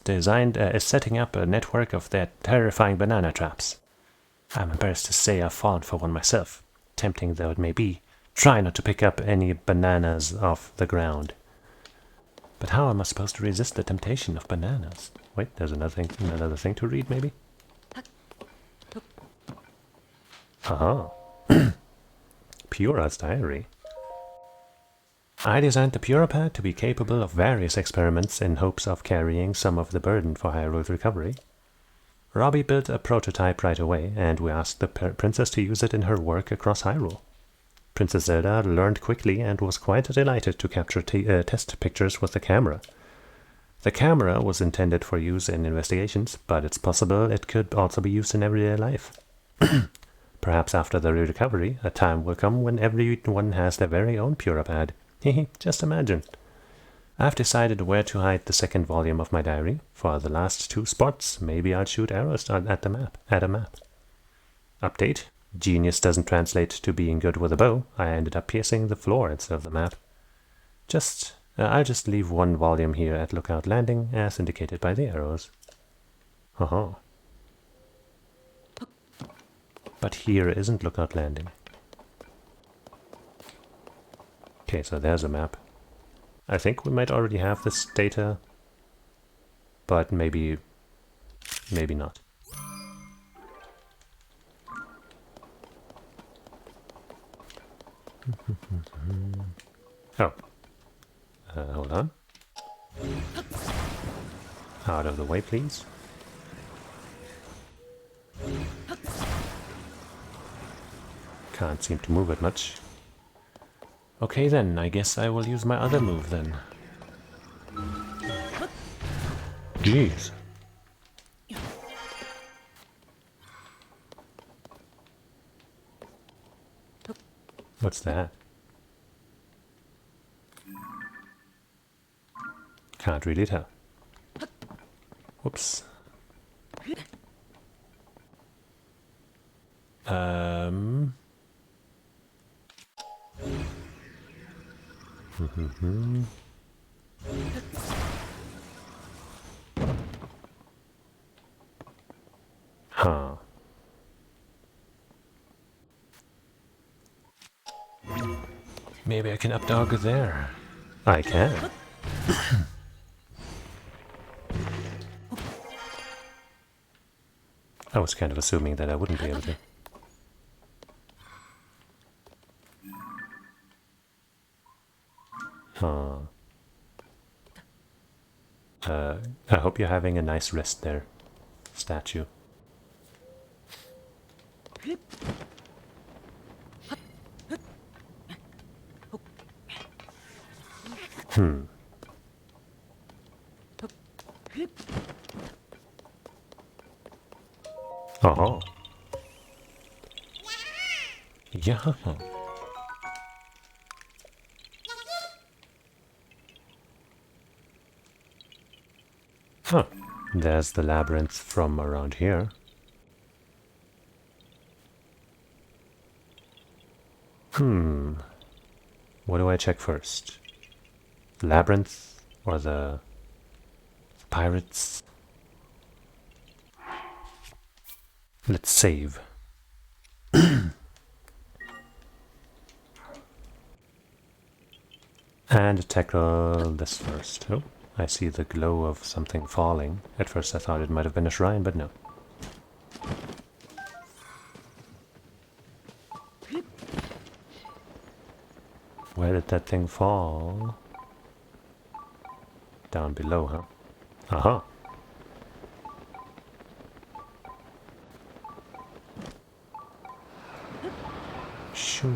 setting up a network of their terrifying banana traps. I'm embarrassed to say I've fallen for one myself, tempting though it may be. Try not to pick up any bananas off the ground. But how am I supposed to resist the temptation of bananas? Wait, there's another thing to read, maybe? Aha. Pura's diary. I designed the Purapad to be capable of various experiments in hopes of carrying some of the burden for Hyrule's recovery. Robbie built a prototype right away, and we asked the princess to use it in her work across Hyrule. Princess Zelda learned quickly and was quite delighted to capture test pictures with the camera. The camera was intended for use in investigations, but it's possible it could also be used in everyday life. Perhaps after the recovery, a time will come when everyone has their very own Purapad. Just imagine. I've decided where to hide the second volume of my diary. For the last 2 spots, maybe I'll shoot arrows at a map. Update. Genius doesn't translate to being good with a bow. I ended up piercing the floor instead of the map. I'll just leave 1 volume here at Lookout Landing, as indicated by the arrows. But here isn't Lookout Landing. Okay, so there's a map. I think we might already have this data, but maybe not. Oh. Hold on. Out of the way, please. Can't seem to move it much. Okay then, I guess I will use my other move then. Jeez. What's that? Can't really tell. Whoops. Huh. Maybe I can updog there. I can. I was kind of assuming that I wouldn't be able to. Huh. I hope you're having a nice rest there, statue. Oh. Yeah. Huh. There's the labyrinth from around here. What do I check first? The labyrinth or the pirates? Let's save. And tackle this first. Oh, I see the glow of something falling. At first I thought it might have been a shrine, but no. Where did that thing fall? Down below, huh? Aha! Shoo!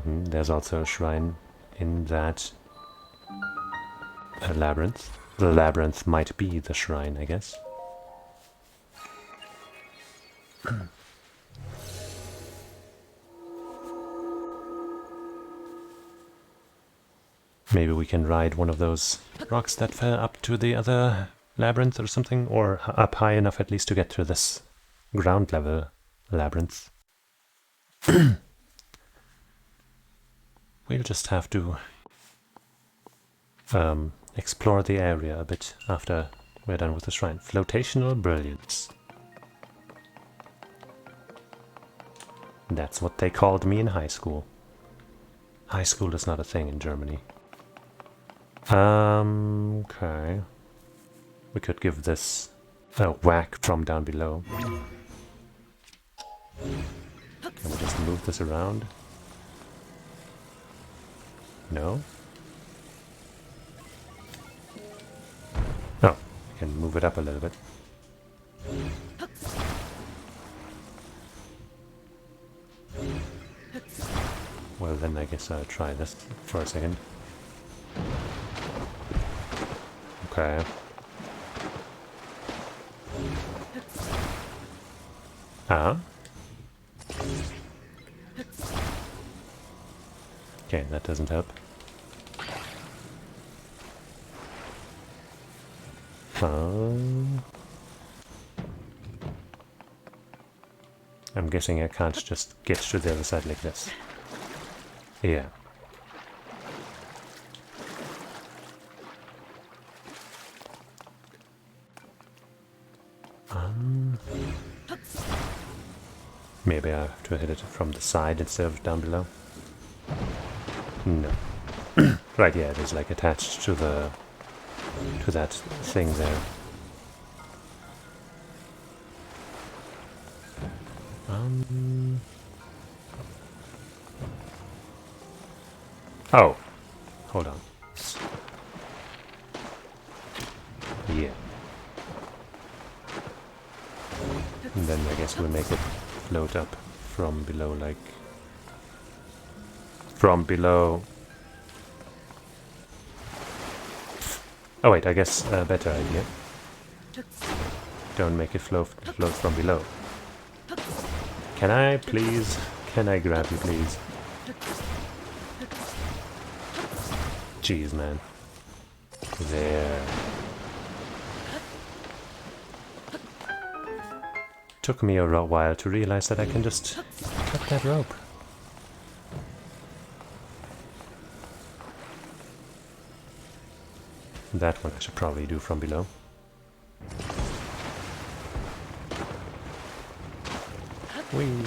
There's also a shrine in that labyrinth. The labyrinth might be the shrine, I guess. Maybe we can ride one of those rocks that fell up to the other labyrinth or something, or up high enough at least to get to this ground level labyrinth. We'll just have to explore the area a bit after we're done with the shrine. Flotational brilliance. That's what they called me in high school. High school is not a thing in Germany. Okay. We could give this a whack from down below. Can we just move this around? No? Oh, we can move it up a little bit. Well, then I guess I'll try this for a second. Okay. Ah. Okay, that doesn't help. I'm guessing I can't just get to the other side like this. Yeah. Maybe I have to hit it from the side instead of down below. No. Right, yeah, it is like attached to the that thing there. Oh, hold on. Yeah. And then I guess we'll make it float up from below, like... From below... Oh wait, I guess a better idea. Don't make it float from below. Can I please? Can I grab you please? Jeez, man. There. Took me a while to realize that I can just cut that rope. That one I should probably do from below. Whee!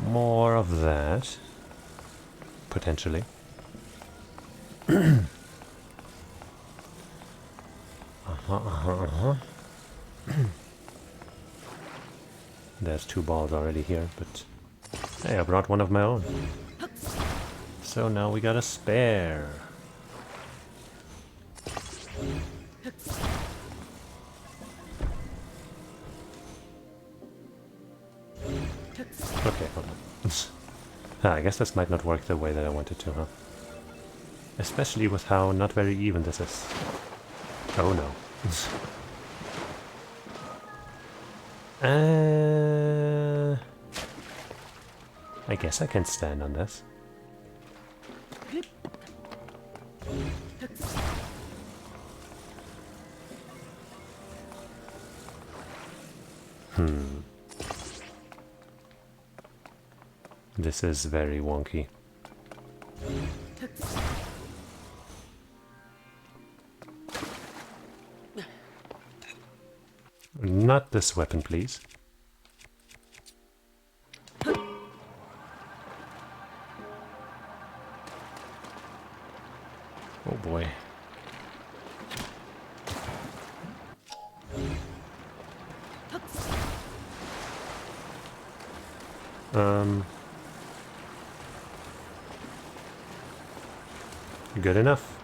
More of that. Potentially. There's 2 balls already here, but hey, I brought one of my own. So now we got a spare. Okay, hold on. I guess this might not work the way that I wanted to, huh? Especially with how not very even this is. Oh no. I guess I can stand on this. This is very wonky. Not this weapon, please. Oh boy. Good enough.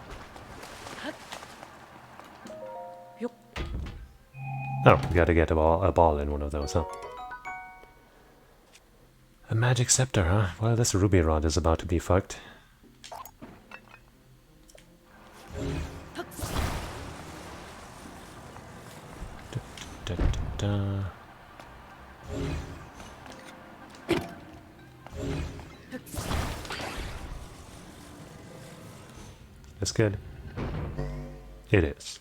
Oh, we gotta get a ball in one of those, huh? A magic scepter, huh? Well, this ruby rod is about to be fucked. Da, da, da. That's good. It is.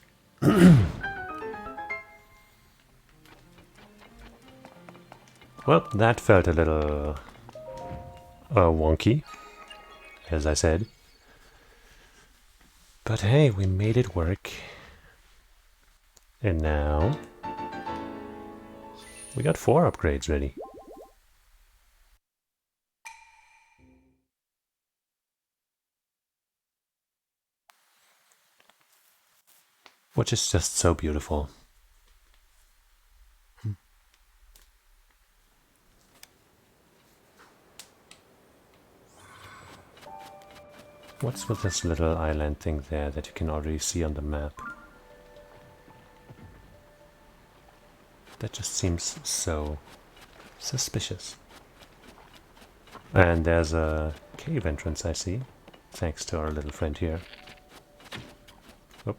Well, that felt a little wonky, as I said. But hey, we made it work. And now we got 4 upgrades ready. Which is just so beautiful. What's with this little island thing there that you can already see on the map? That just seems so suspicious. And there's a cave entrance, I see, thanks to our little friend here. Oh.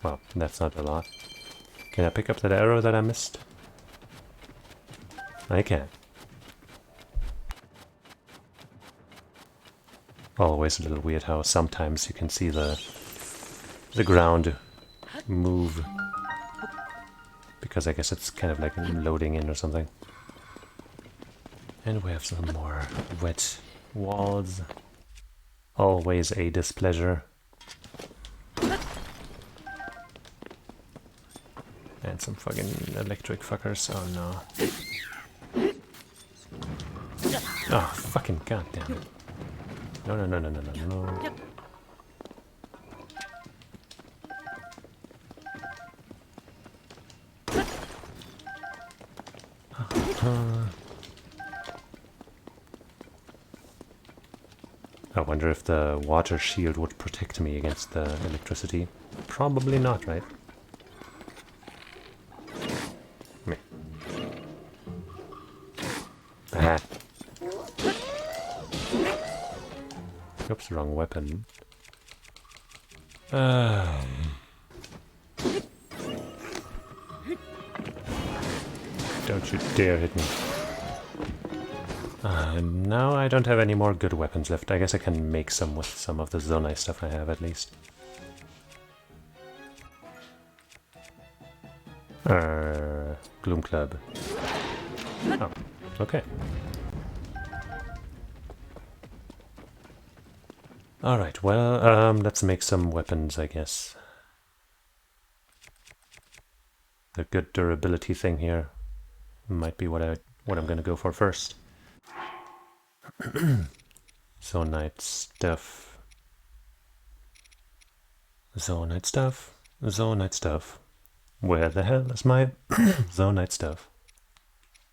Well, that's not a lot. Can I pick up that arrow that I missed? I can. Always a little weird how sometimes you can see the ground move. Because I guess it's kind of like loading in or something. And we have some more wet walls. Always a displeasure. And some fucking electric fuckers. Oh no. Oh, fucking goddamn it. No, no, no, no, no, no, no. I wonder if the water shield would protect me against the electricity. Probably not, right? Meh. Ah. Oops, wrong weapon. Don't you dare hit me. Now I don't have any more good weapons left. I guess I can make some with some of the Zonai stuff I have at least. Gloom Club. Oh, okay. Alright, well, let's make some weapons, I guess. The good durability thing here might be what I'm gonna go for first. Zonite stuff. Zonite stuff. Zonite stuff. Where the hell is my zonite stuff?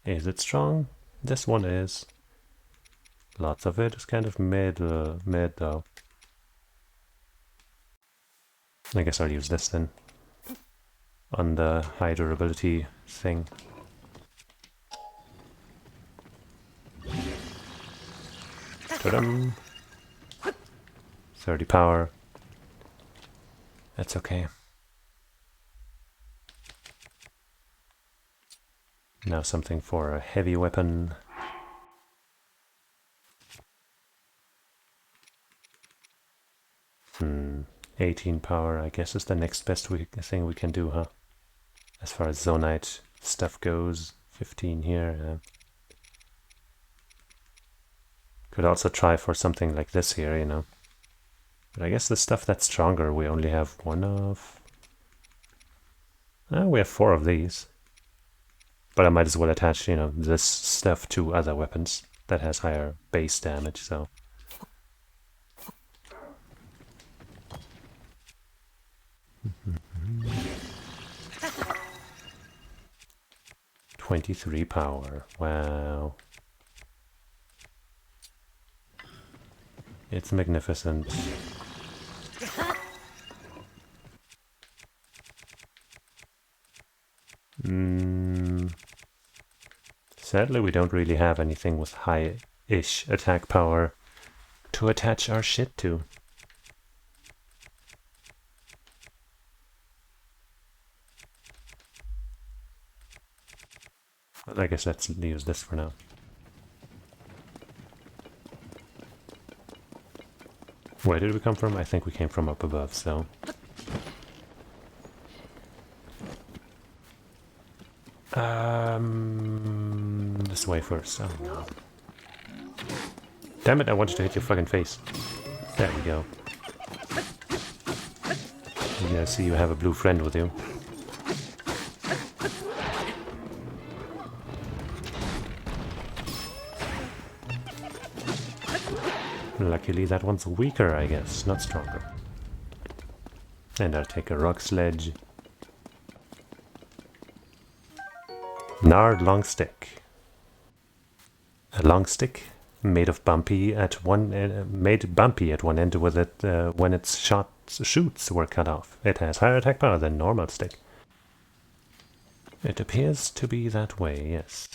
Is it strong? This one is. Lots of it is kind of mid though. I guess I'll use this then. On the high durability thing. 30 power. That's okay. Now something for a heavy weapon. Hmm. 18 power, I guess, is the next best thing we can do, huh? As far as zonite stuff goes. 15 here. Could also try for something like this here, you know. But I guess the stuff that's stronger, we only have one of. We have 4 of these. But I might as well attach, you know, this stuff to other weapons that has higher base damage, so. $23 power. Wow. It's magnificent. Sadly, we don't really have anything with high-ish attack power to attach our shit to. But I guess let's use this for now. Where did we come from? I think we came from up above, so... this way first. Oh no. Damn it, I wanted to hit your fucking face. There you go. Yeah, I see you have a blue friend with you. Luckily that one's weaker, I guess, not stronger. And I'll take a rock sledge. Gnarled long stick. A long stick made bumpy at one end with it when its shoots were cut off. It has higher attack power than normal stick. It appears to be that way, yes.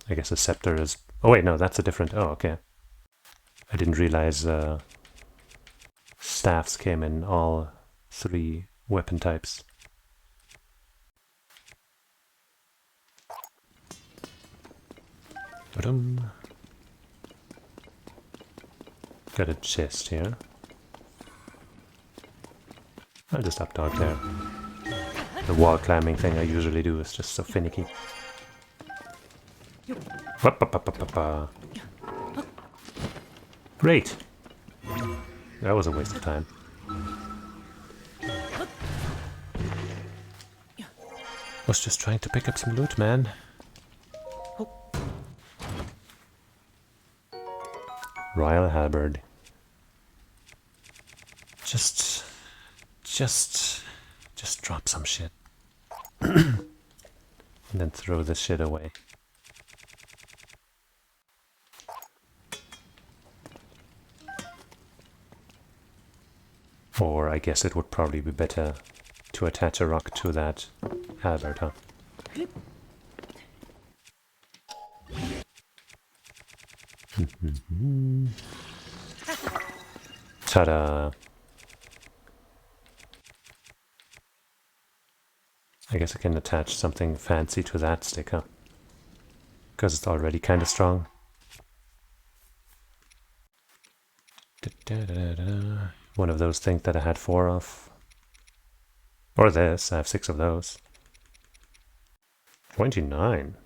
I guess a scepter is... Oh wait, no, that's a different... Oh, okay. I didn't realize staffs came in all 3 weapon types. Got a chest here. I'll just updog there. The wall climbing thing I usually do is just so finicky. Great! That was a waste of time. Was just trying to pick up some loot, man. Royal halberd. Just drop some shit. And then throw this shit away. Or I guess it would probably be better to attach a rock to that halberd, huh? Ta-da! I guess I can attach something fancy to that stick, huh? Because it's already kind of strong. One of those things that I had 4 of. Or this, I have 6 of those. 29.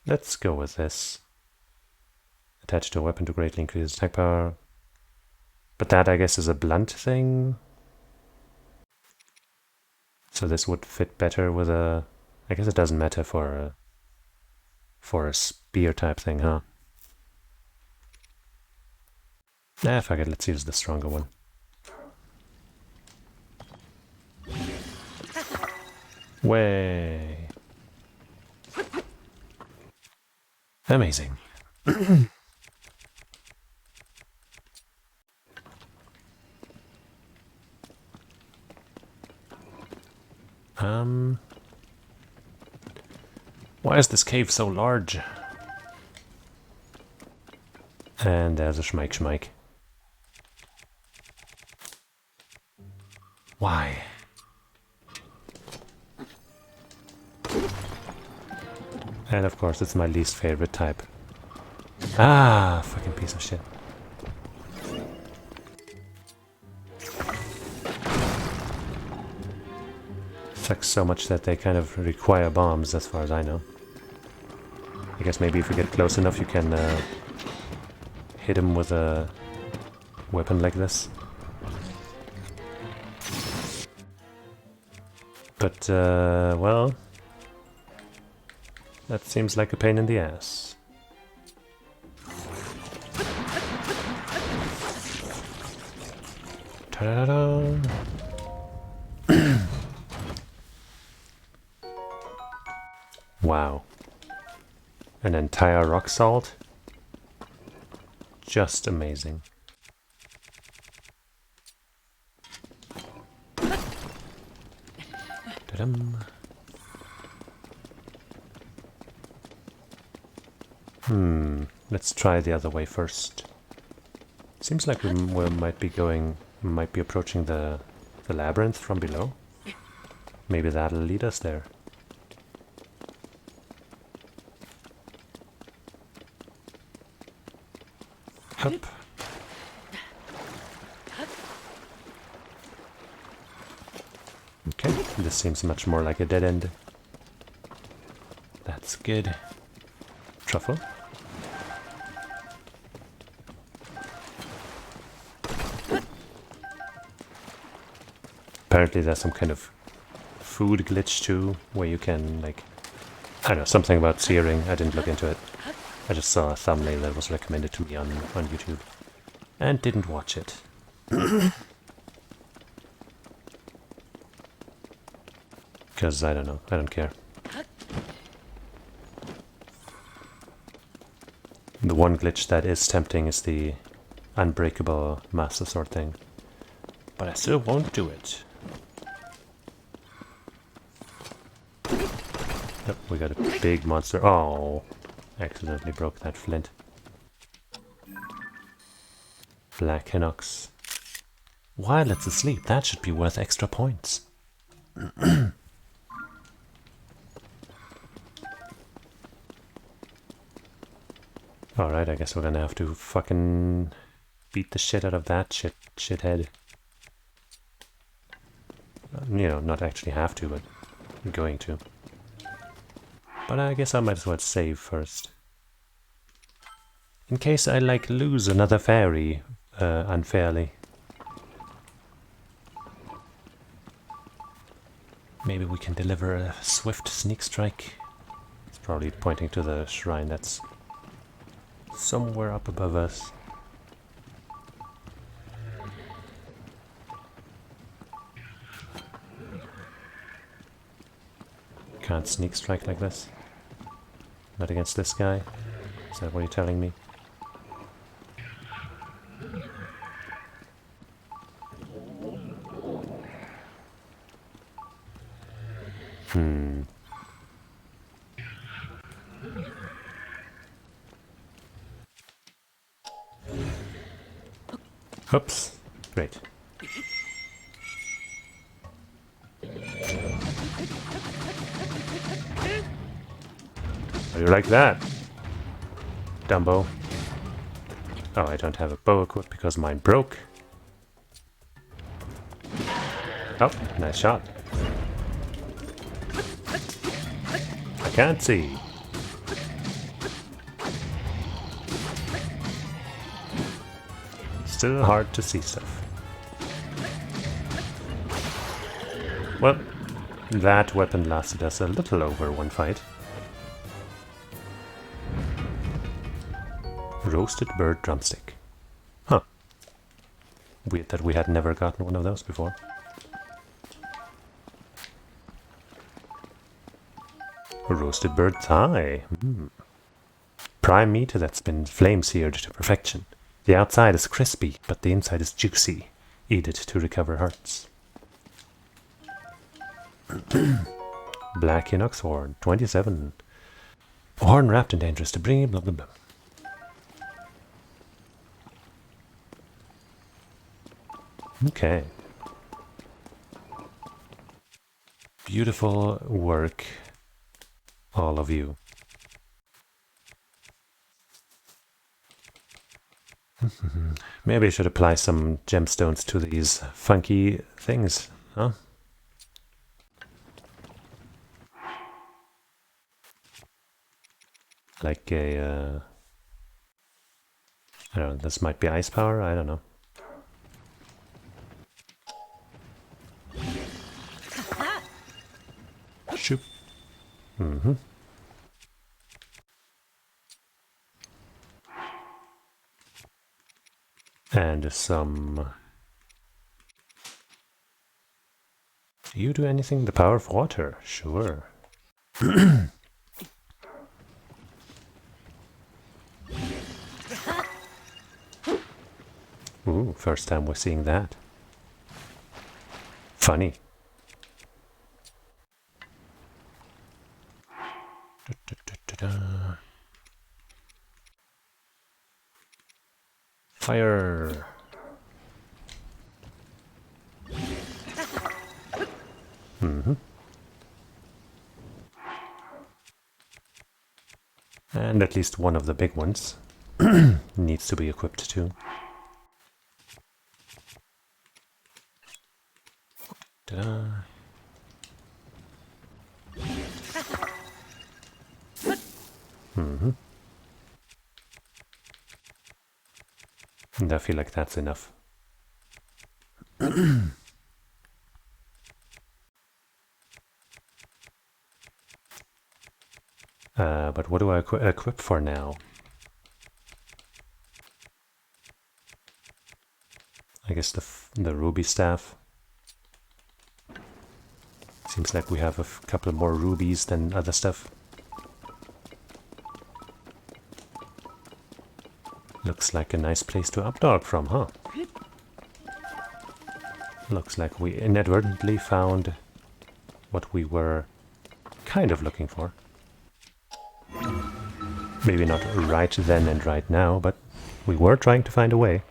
Let's go with this. Attach to a weapon to greatly increase attack power. But that, I guess, is a blunt thing. So this would fit better with a... I guess it doesn't matter for a spear type thing, huh? Nah, fuck it, let's use the stronger one. Way. Amazing. Why is this cave so large? And there's a schmeik. Why? And of course, it's my least favorite type. Ah, fucking piece of shit. Sucks so much that they kind of require bombs, as far as I know. I guess maybe if you get close enough, you can hit him with a weapon like this. But, well... that seems like a pain in the ass. Ta-da-da-da! Wow. An entire rock salt? Just amazing. Ta-dum. Let's try the other way first. Seems like we might be approaching the labyrinth from below. Maybe that'll lead us there. Up. Okay, this seems much more like a dead end. That's good. Truffle. Apparently there's some kind of food glitch too, where you can, like, I don't know, something about searing. I didn't look into it. I just saw a thumbnail that was recommended to me on YouTube. And didn't watch it. Because, I don't know, I don't care. The one glitch that is tempting is the unbreakable Master Sword thing. But I still won't do it. Yep, we got a big monster. Oh, accidentally broke that flint. Black Hinox. While it's asleep, that should be worth extra points. Alright, I guess we're gonna have to fucking beat the shit out of that shithead. You know, not actually have to, but I'm going to. But I guess I might as well save first. In case I, like, lose another fairy unfairly. Maybe we can deliver a swift sneak strike. It's probably pointing to the shrine that's somewhere up above us. Can't sneak strike like this. Not against this guy. Is that what you're telling me? Oops. Great. How do you like that, Dumbo? Oh, I don't have a bow equipped because mine broke. Oh, nice shot. Can't see. Still hard to see stuff. Well, that weapon lasted us a little over one fight. Roasted bird drumstick. Huh. Weird that we had never gotten one of those before. Roasted bird thigh. Prime meat that's been flame seared to perfection. The outside is crispy, but the inside is juicy. Eat it to recover hearts. Black inox horn, 27. Horn wrapped and dangerous to bring, blah blah blah. Okay. Beautiful work, all of you. Maybe I should apply some gemstones to these funky things, huh? Like a, I don't know, this might be ice power, I don't know. Shoop. And some... Do you do anything? The power of water? Sure. Ooh, first time we're seeing that. Funny. Fire! And at least one of the big ones needs to be equipped too. Ta-da. And I feel like that's enough. But what do I equip for now? I guess the ruby staff. Seems like we have a couple more rubies than other stuff. Looks like a nice place to updog from, huh? Looks like we inadvertently found what we were kind of looking for. Maybe not right then and right now, but we were trying to find a way.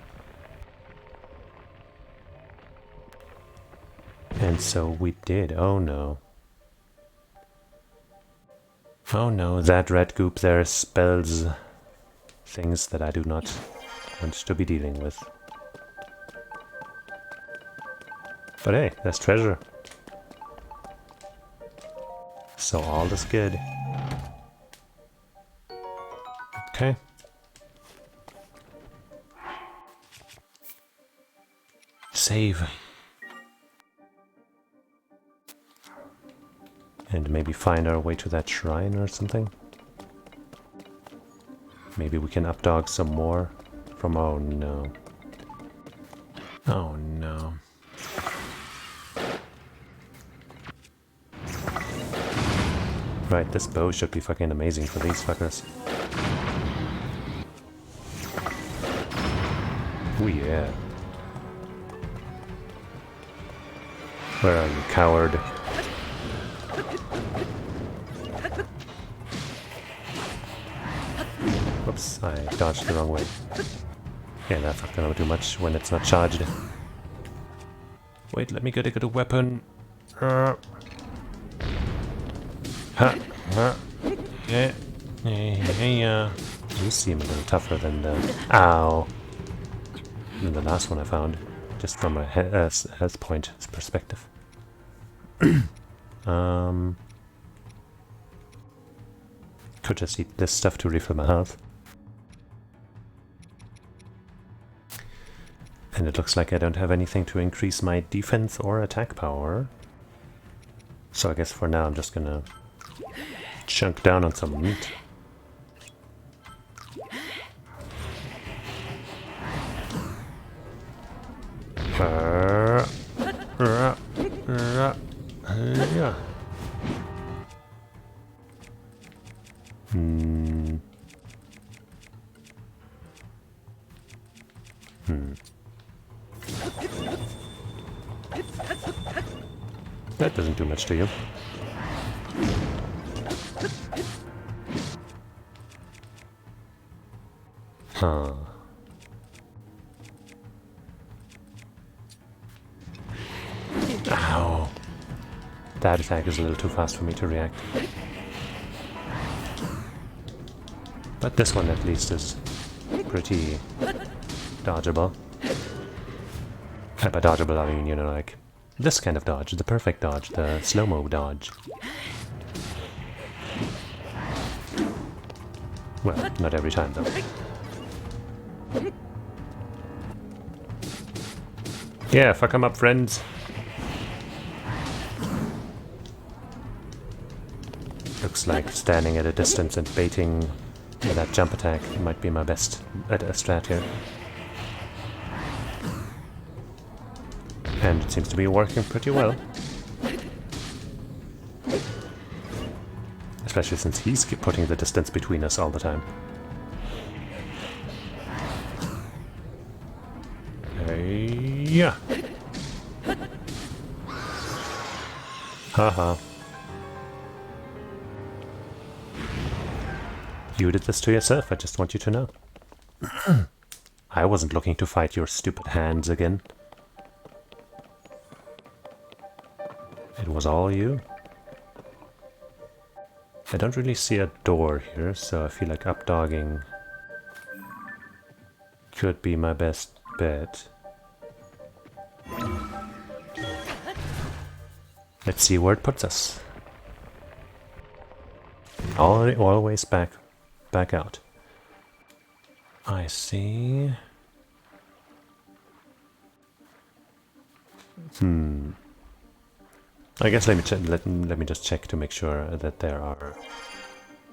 And so we did. Oh no. Oh no, that red goop there spells things that I do not want to be dealing with. But hey, that's treasure. So all is good. Okay. Save. And maybe find our way to that shrine or something. Maybe we can updog some more from... Oh no. Oh no. Right, this bow should be fucking amazing for these fuckers. Oh yeah. Where are you, coward? Whoops, I dodged the wrong way. Yeah, that's not gonna do much when it's not charged. Wait, let me get a good weapon. Yeah. You seem a little tougher than the... Ow! Than the last one I found. Just from a health point perspective. Could just eat this stuff to refill my health. And it looks like I don't have anything to increase my defense or attack power. So I guess for now I'm just gonna chunk down on some meat. Yeah. That doesn't do much to you. Huh. Ow. That attack is a little too fast for me to react. But this one at least is pretty dodgeable. And by dodgeable I mean, you know, like this kind of dodge, the perfect dodge, the slow-mo dodge. Well, not every time though. Yeah, fuck 'em up, friends. Looks like standing at a distance and baiting that jump attack might be my best strat here. And it seems to be working pretty well. Especially since he's putting the distance between us all the time. Yeah. Haha. You did this to yourself, I just want you to know. I wasn't looking to fight your stupid hands again. It was all you. I don't really see a door here, so I feel like updogging could be my best bet. Let's see where it puts us. Always back out. I see. I guess let me just check to make sure that there are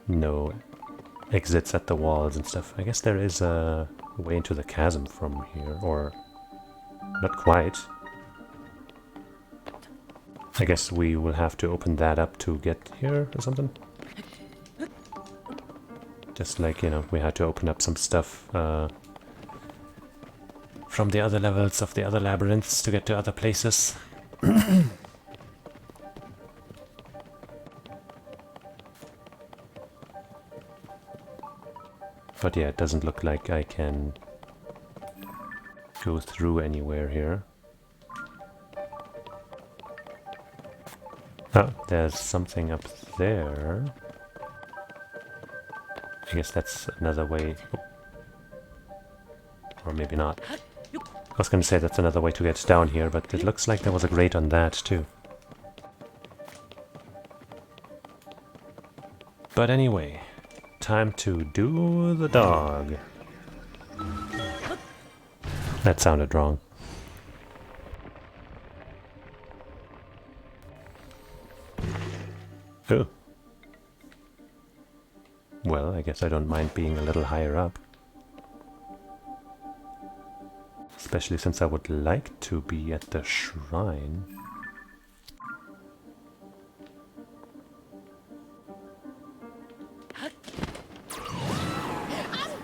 no exits at the walls and stuff. I guess there is a way into the chasm from here, or not quite. I guess we will have to open that up to get here or something. Just like, you know, we had to open up some stuff from the other levels of the other labyrinths to get to other places. But yeah, it doesn't look like I can go through anywhere here. Oh, there's something up there. I guess that's another way. Or maybe not. I was going to say that's another way to get down here, but it looks like there was a grate on that too. But anyway, time to do the dog. That sounded wrong. Oh. Well, I guess I don't mind being a little higher up. Especially since I would like to be at the shrine. I'm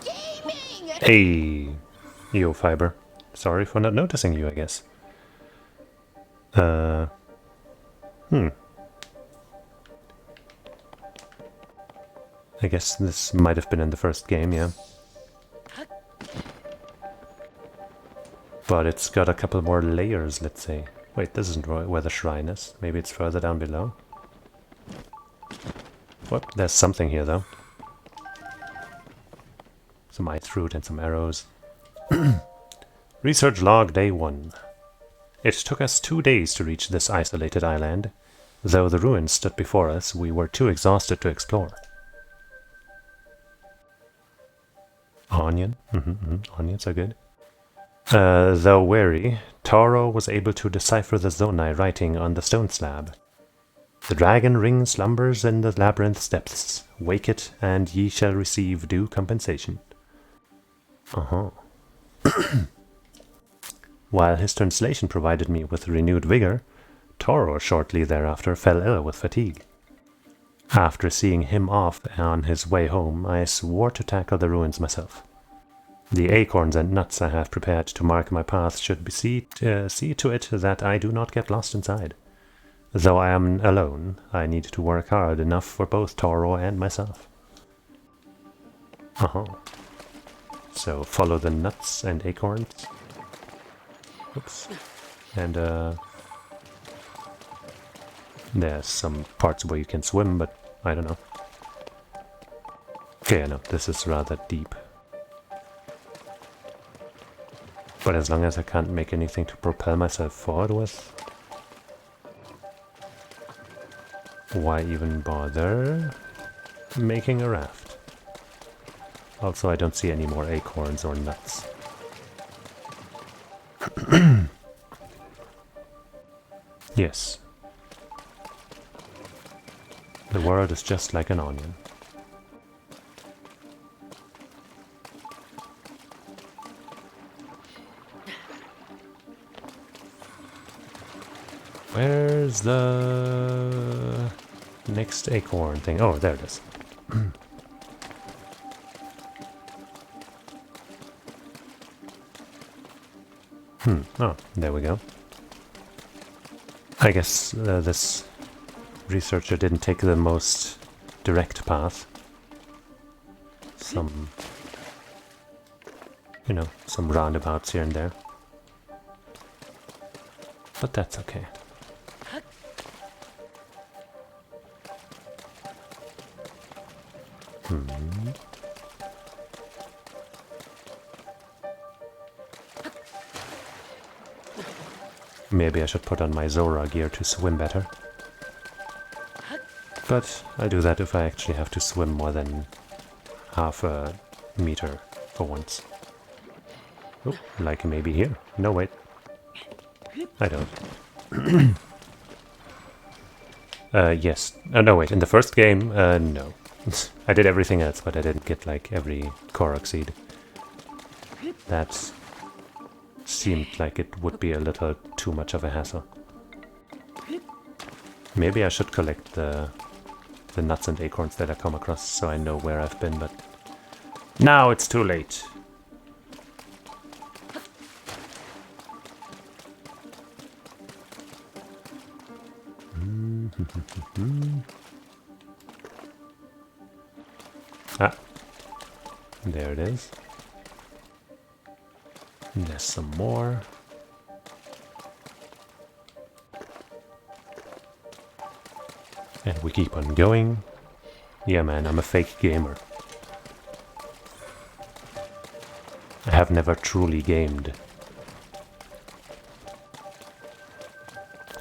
gaming! Hey, yo, Fiber. Sorry for not noticing you, I guess. I guess this might have been in the first game, yeah. But it's got a couple more layers, let's say. Wait, this isn't where the shrine is. Maybe it's further down below. Whoop, there's something here, though. Some ice fruit and some arrows. Research log day 1. It took us 2 days to reach this isolated island. Though the ruins stood before us, we were too exhausted to explore. Onion. Onions are good. Though wary, Toro was able to decipher the Zonai writing on the stone slab. The dragon ring slumbers in the labyrinth's depths. Wake it, and ye shall receive due compensation. While his translation provided me with renewed vigor, Toro shortly thereafter fell ill with fatigue. After seeing him off on his way home, I swore to tackle the ruins myself. The acorns and nuts I have prepared to mark my path should see to it that I do not get lost inside. Though I am alone, I need to work hard enough for both Toro and myself. So follow the nuts and acorns. Oops. And there's some parts where you can swim, but I don't know. Okay, I know, this is rather deep. But as long as I can't make anything to propel myself forward with, why even bother making a raft? Also, I don't see any more acorns or nuts. Yes. The world is just like an onion. Where's the next acorn thing? Oh, there it is. Oh, there we go. I guess this researcher didn't take the most direct path. Some, you know, some roundabouts here and there. But that's okay. Maybe I should put on my Zora gear to swim better. But I'll do that if I actually have to swim more than half a meter for once. Oh, like maybe here. No, wait. I don't. Yes. Oh, no, wait. In the first game, no. I did everything else, but I didn't get, like, every Korok seed. That seemed like it would be a little too much of a hassle. Maybe I should collect the nuts and acorns that I come across so I know where I've been, but now it's too late. Ah, there it is. There's some more. And we keep on going. Yeah, man, I'm a fake gamer. I have never truly gamed.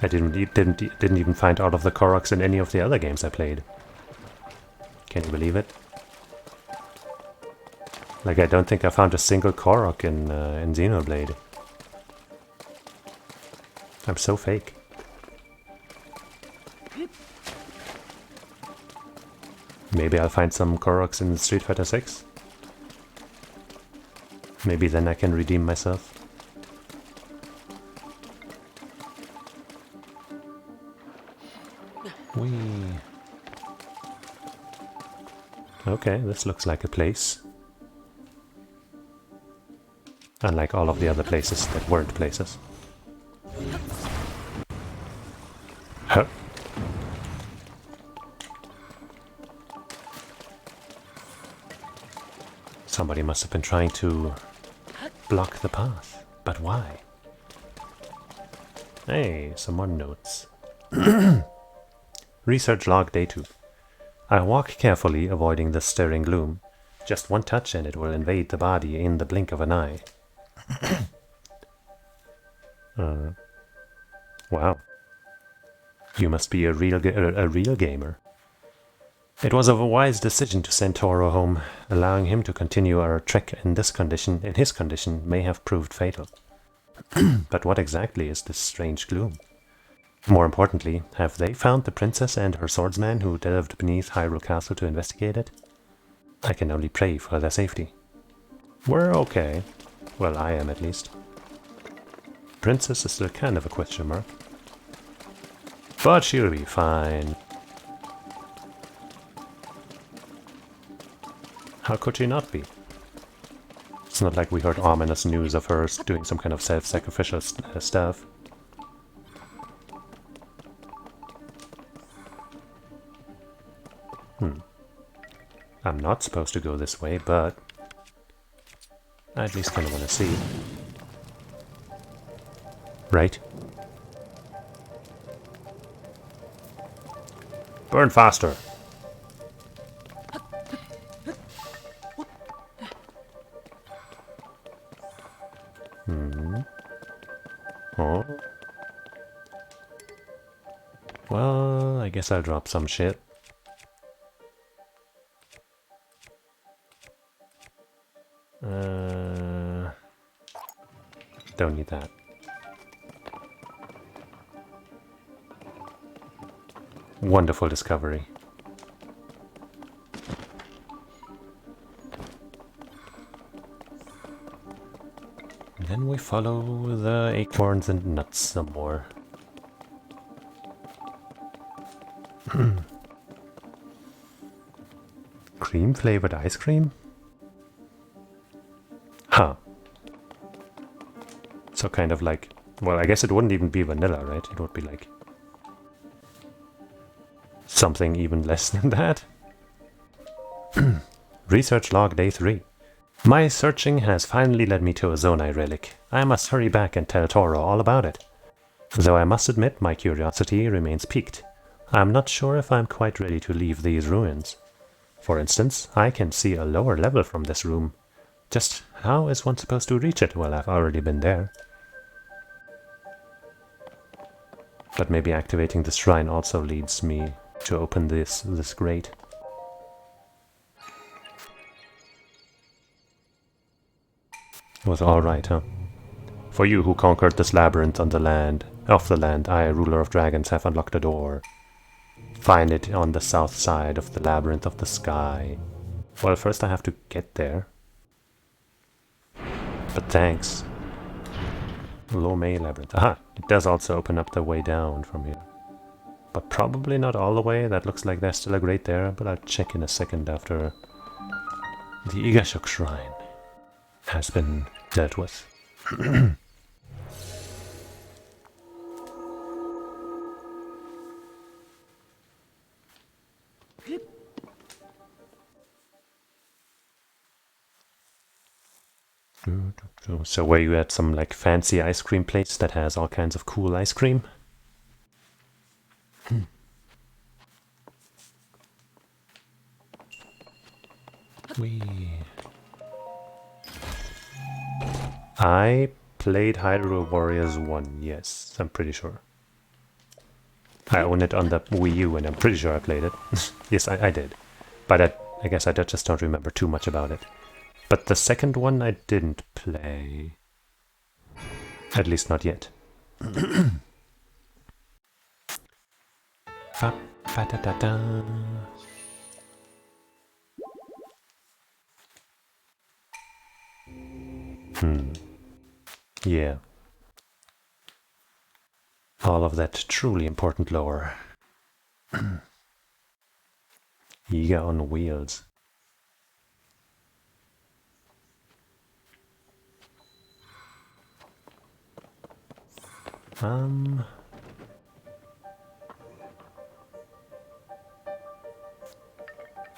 I didn't even find all of the Koroks in any of the other games I played. Can you believe it? Like, I don't think I found a single Korok in Xenoblade. I'm so fake. Maybe I'll find some Koroks in Street Fighter 6. Maybe then I can redeem myself. Whee. Okay, this looks like a place. Unlike all of the other places that weren't places. Huh. Somebody must have been trying to block the path. But why? Hey, some more notes. Research log day 2. I walk carefully, avoiding the stirring gloom. Just one touch and it will invade the body in the blink of an eye. Wow. You must be a real gamer. It was a wise decision to send Toro home. Allowing him to continue our trek in his condition, may have proved fatal. But what exactly is this strange gloom? More importantly, have they found the princess and her swordsman who delved beneath Hyrule Castle to investigate it? I can only pray for their safety. We're okay. Well, I am at least. Princess is still kind of a question mark. But she'll be fine. How could she not be? It's not like we heard ominous news of her doing some kind of self-sacrificial stuff. I'm not supposed to go this way, but I at least kind of want to see. Right? Burn faster. Oh. Well, I guess I'll drop some shit. Don't need that. Wonderful discovery. And then we follow the acorns and nuts some more. Cream flavored ice cream? Huh. So kind of like, well, I guess it wouldn't even be vanilla, right? It would be like something even less than that. Research log day 3. My searching has finally led me to a Zonai relic. I must hurry back and tell Toro all about it. Though I must admit my curiosity remains piqued. I'm not sure if I'm quite ready to leave these ruins. For instance, I can see a lower level from this room. Just how is one supposed to reach it? Well, I've already been there. But maybe activating the shrine also leads me to open this grate. It was alright, huh? For you who conquered this labyrinth on the land, I, ruler of dragons, have unlocked a door. Find it on the south side of the labyrinth of the sky. Well, first I have to get there. But thanks. Lomé labyrinth. Aha! It does also open up the way down from here. But probably not all the way. That looks like there's still a grate there, but I'll check in a second after the Igashok shrine has been dealt with. So were you at some like fancy ice cream place that has all kinds of cool ice cream? I played Hyrule Warriors 1, yes, I'm pretty sure. I own it on the Wii U and I'm pretty sure I played it. Yes, I did. But I guess I just don't remember too much about it. But the second one I didn't play. At least not yet. Yeah. All of that truly important lore. Yiga on wheels. I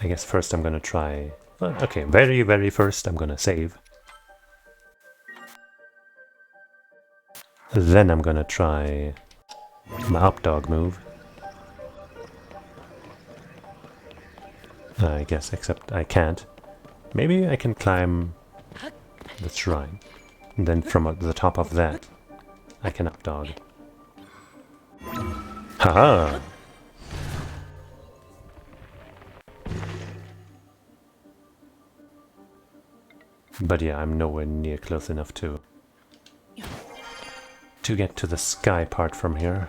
guess first I'm gonna try... Well, okay, very first I'm gonna save. Then I'm gonna try my up dog move. I guess, except I can't. Maybe I can climb the shrine. And then from the top of that, I can up dog. Haha! But yeah, I'm nowhere near close enough to get to the sky part from here.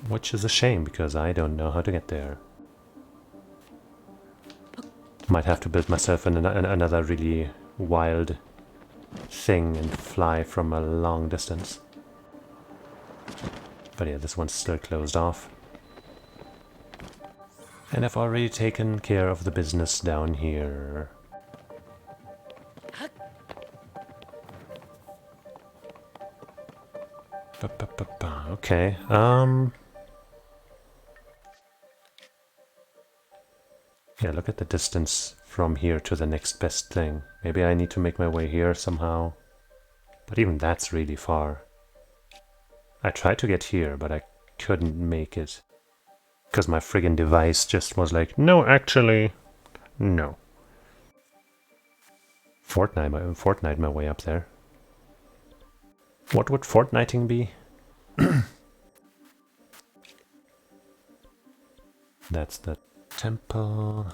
Which is a shame, because I don't know how to get there. Might have to build myself another really wild thing and fly from a long distance. But yeah, this one's still closed off. And I've already taken care of the business down here. Okay, yeah, look at the distance from here to the next best thing. Maybe I need to make my way here somehow. But even that's really far. I tried to get here, but I couldn't make it. Because my friggin' device just was like, no, actually, no. Fortnite my way up there. What would Fortniting be? That's the temple.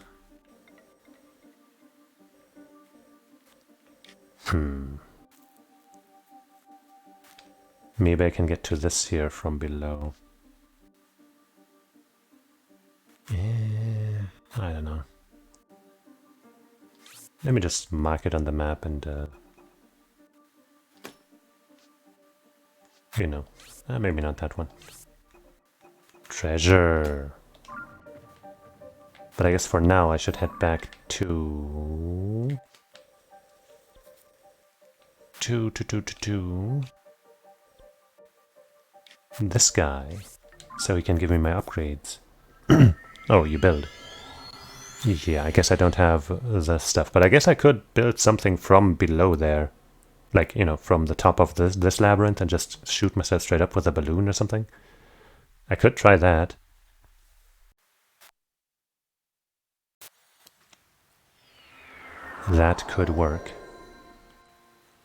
Maybe I can get to this here from below. Yeah, I don't know. Let me just mark it on the map and, you know, maybe not that one. Treasure! But I guess for now I should head back to this guy, so he can give me my upgrades. Oh, you build. Yeah, I guess I don't have the stuff, but I guess I could build something from below there. Like, you know, from the top of this labyrinth and just shoot myself straight up with a balloon or something. I could try that. That could work.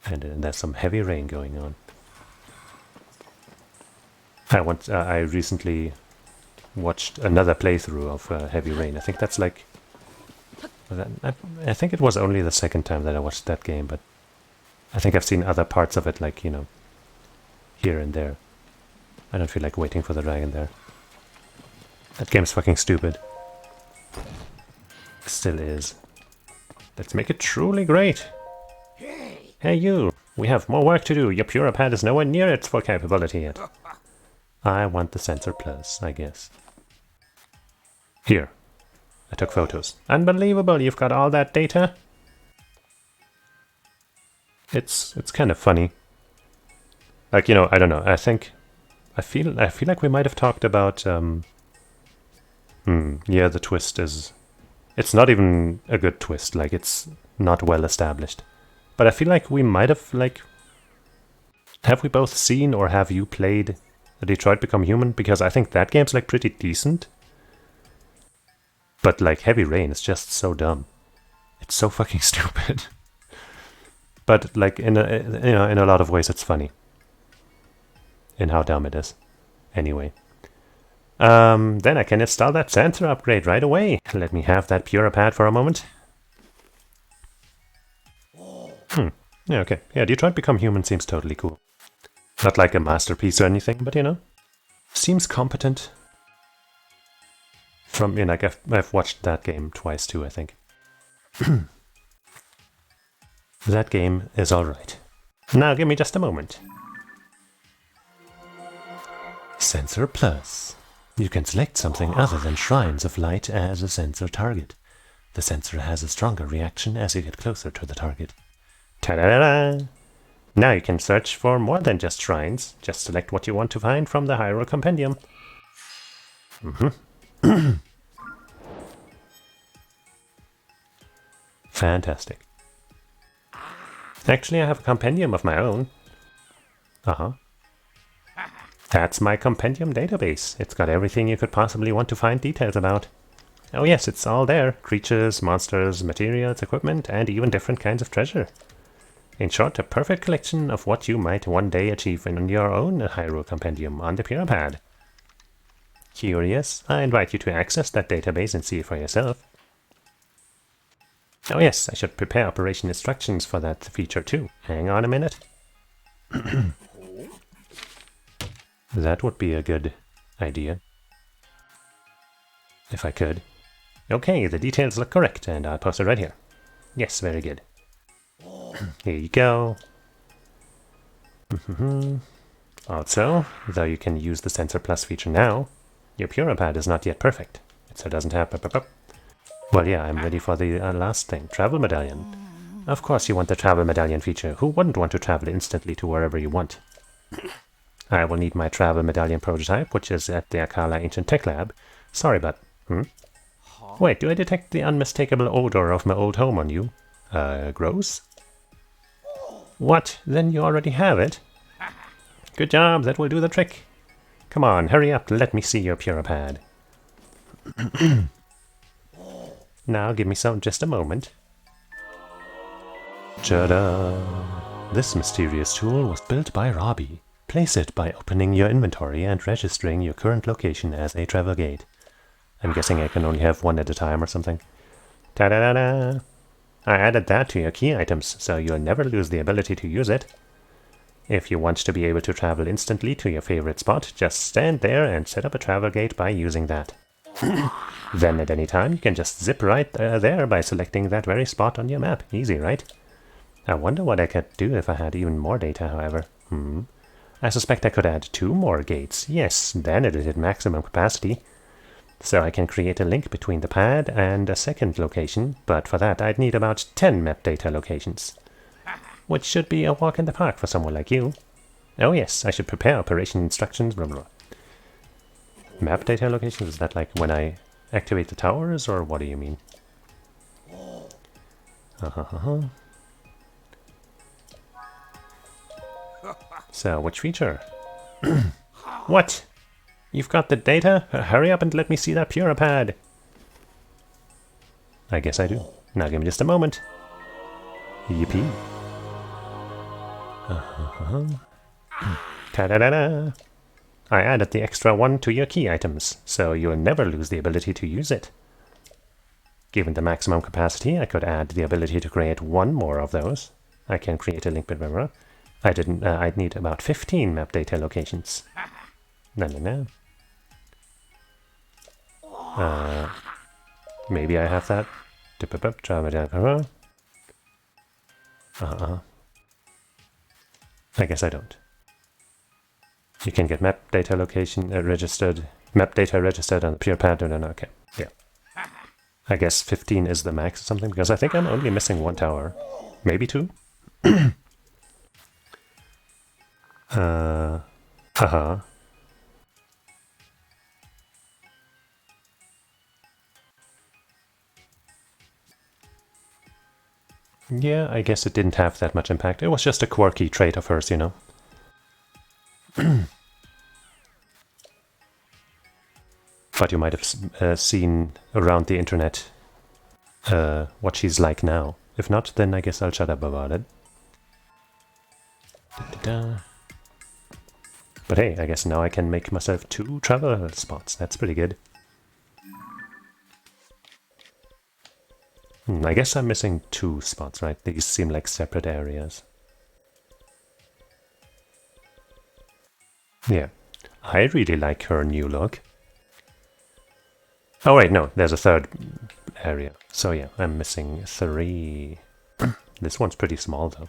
And there's some heavy rain going on. I recently watched another playthrough of Heavy Rain. I think that's like... I think it was only the second time that I watched that game, but I think I've seen other parts of it, like, you know, here and there. I don't feel like waiting for the dragon there. That game's fucking stupid. Still is. Let's make it truly great! Hey you! We have more work to do. Your Purapad is nowhere near its full capability yet. I want the Sensor Plus, I guess. Here. I took photos. Unbelievable, you've got all that data? It's kind of funny. Like, you know, I don't know. I feel like we might have talked about yeah, the twist is... It's not even a good twist, like, it's not well established. But I feel like we might have, like... Have we both seen or have you played Detroit Become Human? Because I think that game's, like, pretty decent. But, like, Heavy Rain is just so dumb. It's so fucking stupid. But, like, in a lot of ways it's funny. In how dumb it is. Anyway. Then I can install that sensor upgrade right away. Let me have that Purapad for a moment. Yeah, okay. Yeah, Detroit Become Human seems totally cool. Not like a masterpiece or anything, but, you know, seems competent. From, you know, like, I've watched that game twice too, I think. That game is alright. Now give me just a moment. Sensor Plus. You can select something other than shrines of light as a sensor target. The sensor has a stronger reaction as you get closer to the target. Ta-da-da-da! Now you can search for more than just shrines. Just select what you want to find from the Hyrule Compendium. Fantastic. Actually, I have a compendium of my own. That's my compendium database. It's got everything you could possibly want to find details about. Oh yes, it's all there. Creatures, monsters, materials, equipment, and even different kinds of treasure. In short, a perfect collection of what you might one day achieve in your own Hyrule Compendium on the Purapad. Curious? I invite you to access that database and see it for yourself. Oh yes, I should prepare operation instructions for that feature too. Hang on a minute. That would be a good idea. If I could. Okay, the details look correct, and I'll post it right here. Yes, very good. Here you go. Also, though you can use the Sensor Plus feature now, your Puripad is not yet perfect. So it doesn't have... Well, yeah, I'm ready for the last thing. Travel Medallion. Of course you want the Travel Medallion feature. Who wouldn't want to travel instantly to wherever you want? I will need my Travel Medallion prototype, which is at the Akala Ancient Tech Lab. Sorry, but... Wait, do I detect the unmistakable odor of my old home on you? Gross? What? Then you already have it? Good job, that will do the trick. Come on, hurry up, let me see your Puripad. Now give me just a moment. Ta-da! This mysterious tool was built by Robbie. Place it by opening your inventory and registering your current location as a travel gate. I'm guessing I can only have one at a time or something. Ta-da-da-da! I added that to your key items, so you'll never lose the ability to use it. If you want to be able to travel instantly to your favorite spot, just stand there and set up a travel gate by using that. Then at any time you can just zip right there by selecting that very spot on your map. Easy, right? I wonder what I could do if I had even more data, however. I suspect I could add 2 more gates. Yes, then it is at maximum capacity. So I can create a link between the pad and a second location, but for that I'd need about 10 map data locations. Which should be a walk in the park for someone like you. Oh yes, I should prepare operation instructions, blah blah. Map data locations, is that like when I activate the towers, or what do you mean? So, which feature? What? You've got the data? Hurry up and let me see that Puripad! I guess I do. Now give me just a moment. Yippee. Ta-da-da-da! I added the extra 1 to your key items, so you'll never lose the ability to use it. Given the maximum capacity, I could add the ability to create 1 more of those. I can create a link between... I'd need about 15 map data locations. No. Maybe I have that. I guess I don't. You can get map data location registered. Map data registered on the Puripad. No, okay. Yeah. I guess 15 is the max or something, because I think I'm only missing 1 tower. Maybe 2? Haha. Yeah, I guess it didn't have that much impact. It was just a quirky trait of hers, you know. But you might have seen around the internet what she's like now. If not, then I guess I'll shut up about it. Da-da-da. But hey, I guess now I can make myself 2 travel spots. That's pretty good. I guess I'm missing 2 spots, right? These seem like separate areas. Yeah, I really like her new look. Oh wait, no, there's a 3rd area. So yeah, I'm missing 3. This one's pretty small though.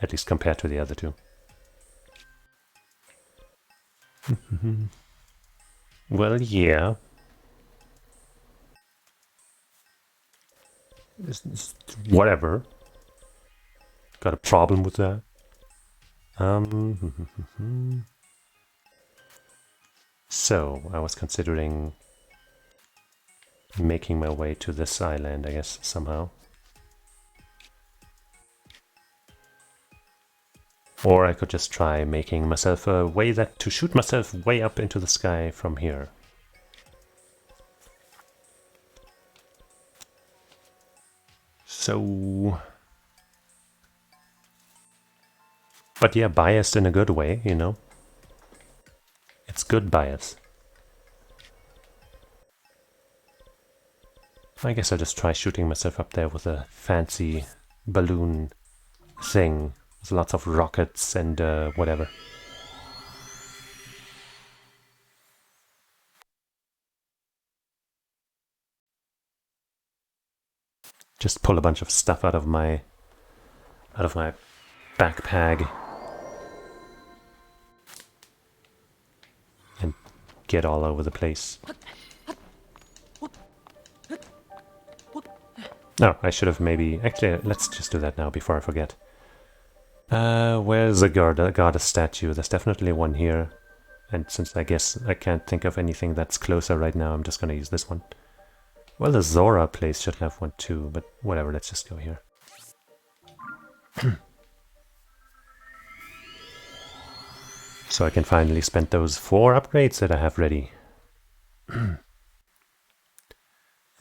At least compared to the other 2. Well, yeah. Whatever. Got a problem with that? So, I was considering making my way to this island, I guess, somehow. Or I could just try making myself a way to shoot myself way up into the sky from here. So... But yeah, biased in a good way, you know? It's good bias. I guess I'll just try shooting myself up there with a fancy balloon thing. With lots of rockets and whatever. Just pull a bunch of stuff out of my backpack and get all over the place. No, I should have maybe... Actually, let's just do that now before I forget. Where's the goddess statue? There's definitely one here. And since I guess I can't think of anything that's closer right now, I'm just gonna use this one. Well, the Zora place should have one too, but whatever, let's just go here. So I can finally spend those 4 upgrades that I have ready.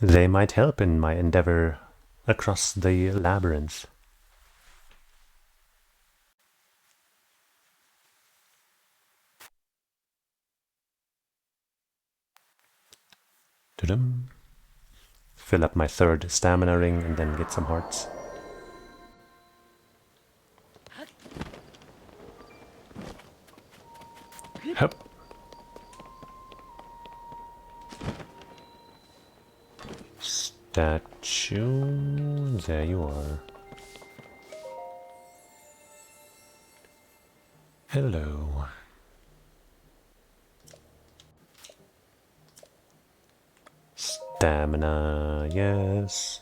They might help in my endeavor across the labyrinth. Ta-dum. Fill up my 3rd stamina ring and then get some hearts. Hup. Statue, there you are. Hello. Stamina, yes.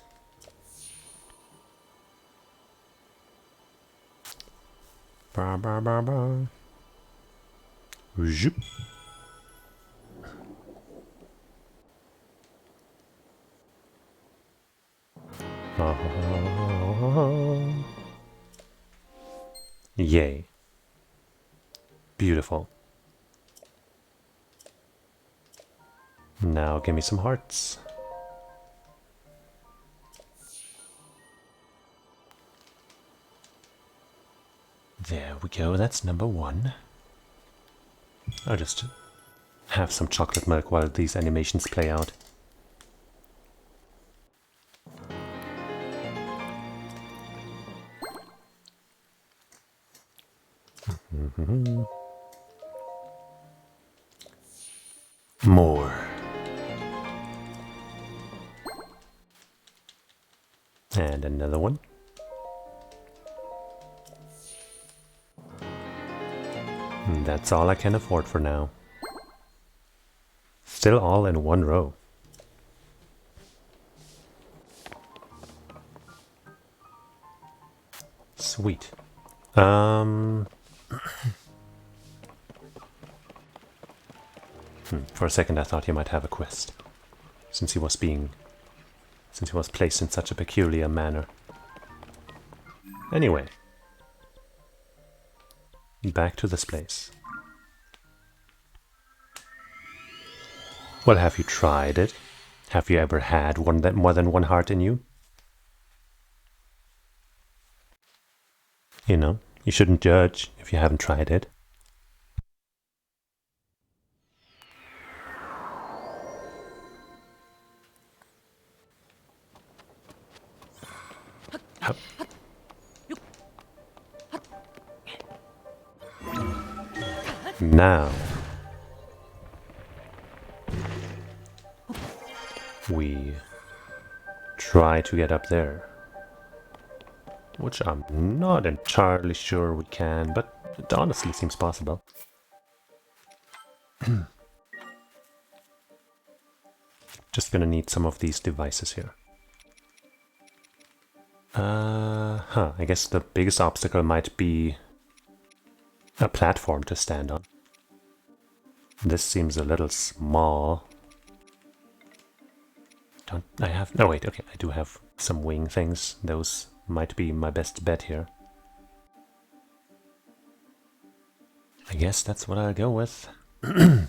Bar bar bar bar. Zoop. Yay. Beautiful. Now give me some hearts. There we go, that's number 1. I'll just have some chocolate milk while these animations play out. More. And another one. And that's all I can afford for now. Still all in one row. Sweet. For a second I thought he might have a quest, since he was placed in such a peculiar manner. Anyway, back to this place. Well, have you tried it? Have you ever had more than one heart in you? You know, you shouldn't judge if you haven't tried it. Hup. Now we try to get up there, which I'm not entirely sure we can, but it honestly seems possible. Just gonna need some of these devices here. I guess the biggest obstacle might be a platform to stand on. This seems a little small. Don't I have... No, wait, okay, I do have some wing things. Those might be my best bet here. I guess that's what I'll go with. And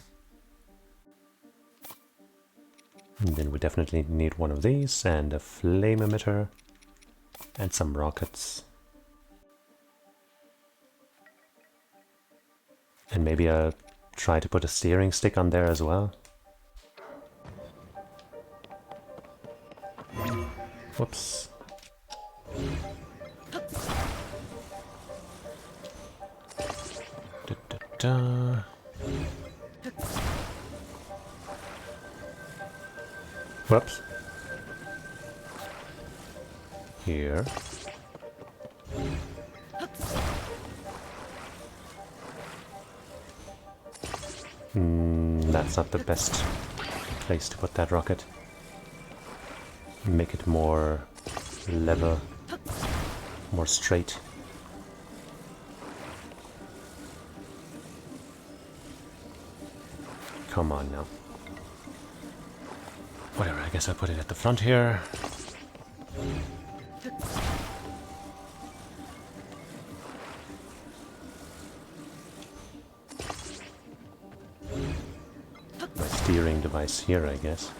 then we definitely need one of these, and a flame emitter, and some rockets. And maybe I'll try to put a steering stick on there as well. Whoops. Da, da, da. Whoops. Here. That's not the best place to put that rocket. Make it more level, more straight. Come on now. Whatever, I guess I'll put it at the front here. My steering device here, I guess.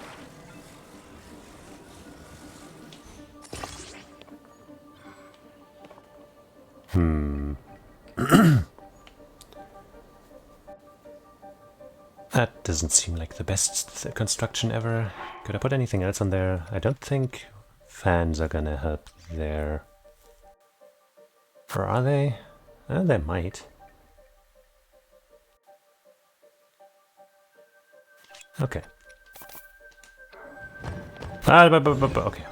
That doesn't seem like the best construction ever. Could I put anything else on there? I don't think fans are gonna help there. Or are they? They might. Okay. Okay.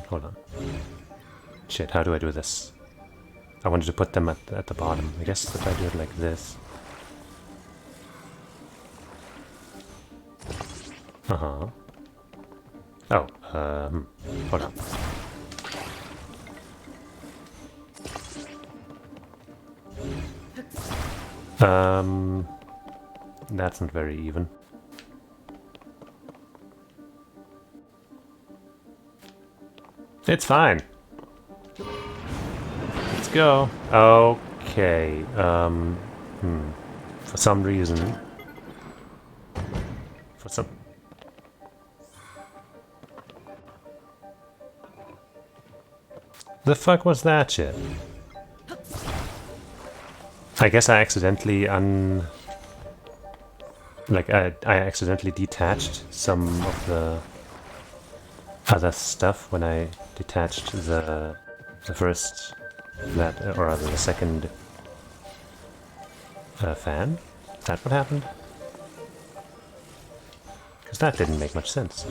Hold on. Shit, how do I do this? I wanted to put them at the bottom. I guess if I do it like this. Uh-huh. Oh, hold on. That's not very even. It's fine. Let's go. Okay. For some reason. The fuck was that shit? I guess I accidentally I accidentally detached some of the other stuff when I detached the first or rather the second fan. Is that what happened? Because that didn't make much sense.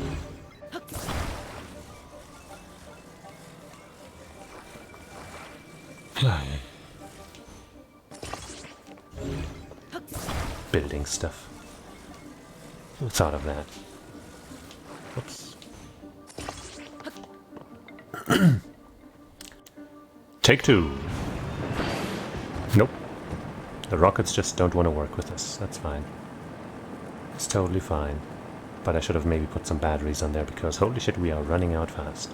Building stuff. Who thought of that? Whoops. Take two. Nope. The rockets just don't want to work with us. That's fine. It's totally fine. But I should have maybe put some batteries on there because holy shit, we are running out fast.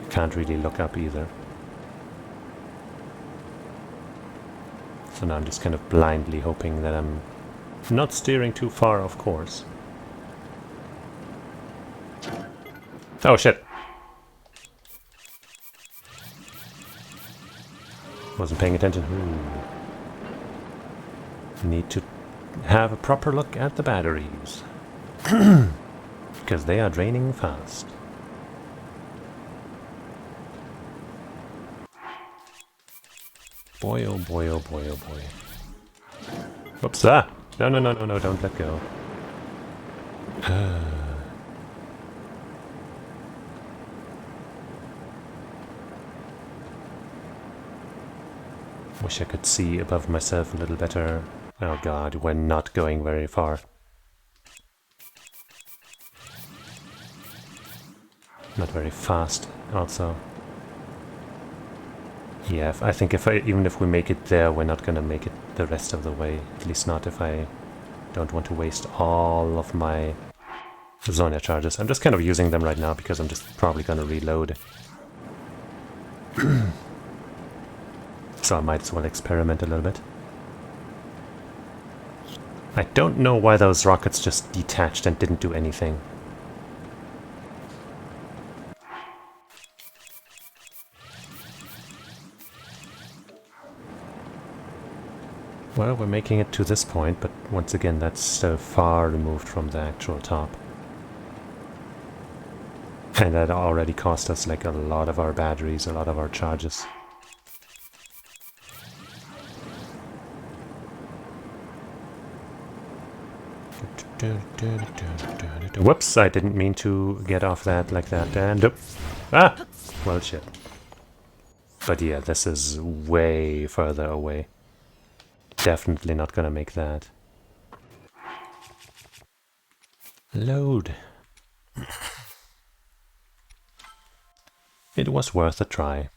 Can't really look up either. So now I'm just kind of blindly hoping that I'm not steering too far off course. Oh shit! Wasn't paying attention. Need to have a proper look at the batteries. Because they are draining fast. Boy, oh boy, oh boy, oh boy. Whoops, ah! No, don't let go. Wish I could see above myself a little better. Oh god, we're not going very far. Not very fast, also. Yeah, I think even if we make it there, we're not gonna make it the rest of the way. At least not if I don't want to waste all of my Zonia charges. I'm just kind of using them right now because I'm just probably gonna reload. So I might as well experiment a little bit. I don't know why those rockets just detached and didn't do anything. Well, we're making it to this point, but once again, that's still far removed from the actual top. And that already cost us like a lot of our batteries, a lot of our charges. Whoops, I didn't mean to get off that like that, and ah! Well, shit. But yeah, this is way further away. Definitely not gonna make that. Load. It was worth a try.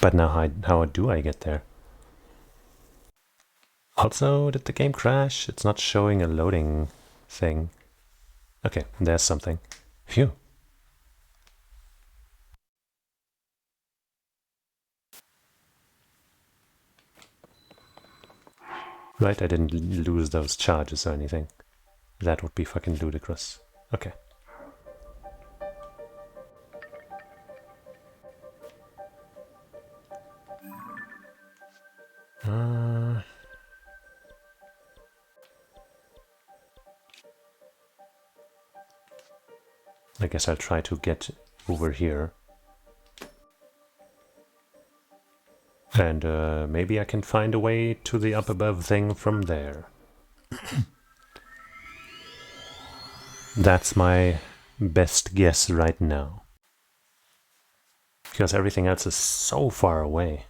But now how do I get there? Also, did the game crash? It's not showing a loading thing. Okay, there's something. Phew. Right, I didn't lose those charges or anything. That would be fucking ludicrous. Okay. I guess I'll try to get over here. And maybe I can find a way to the up above thing from there. That's my best guess right now. Because everything else is so far away.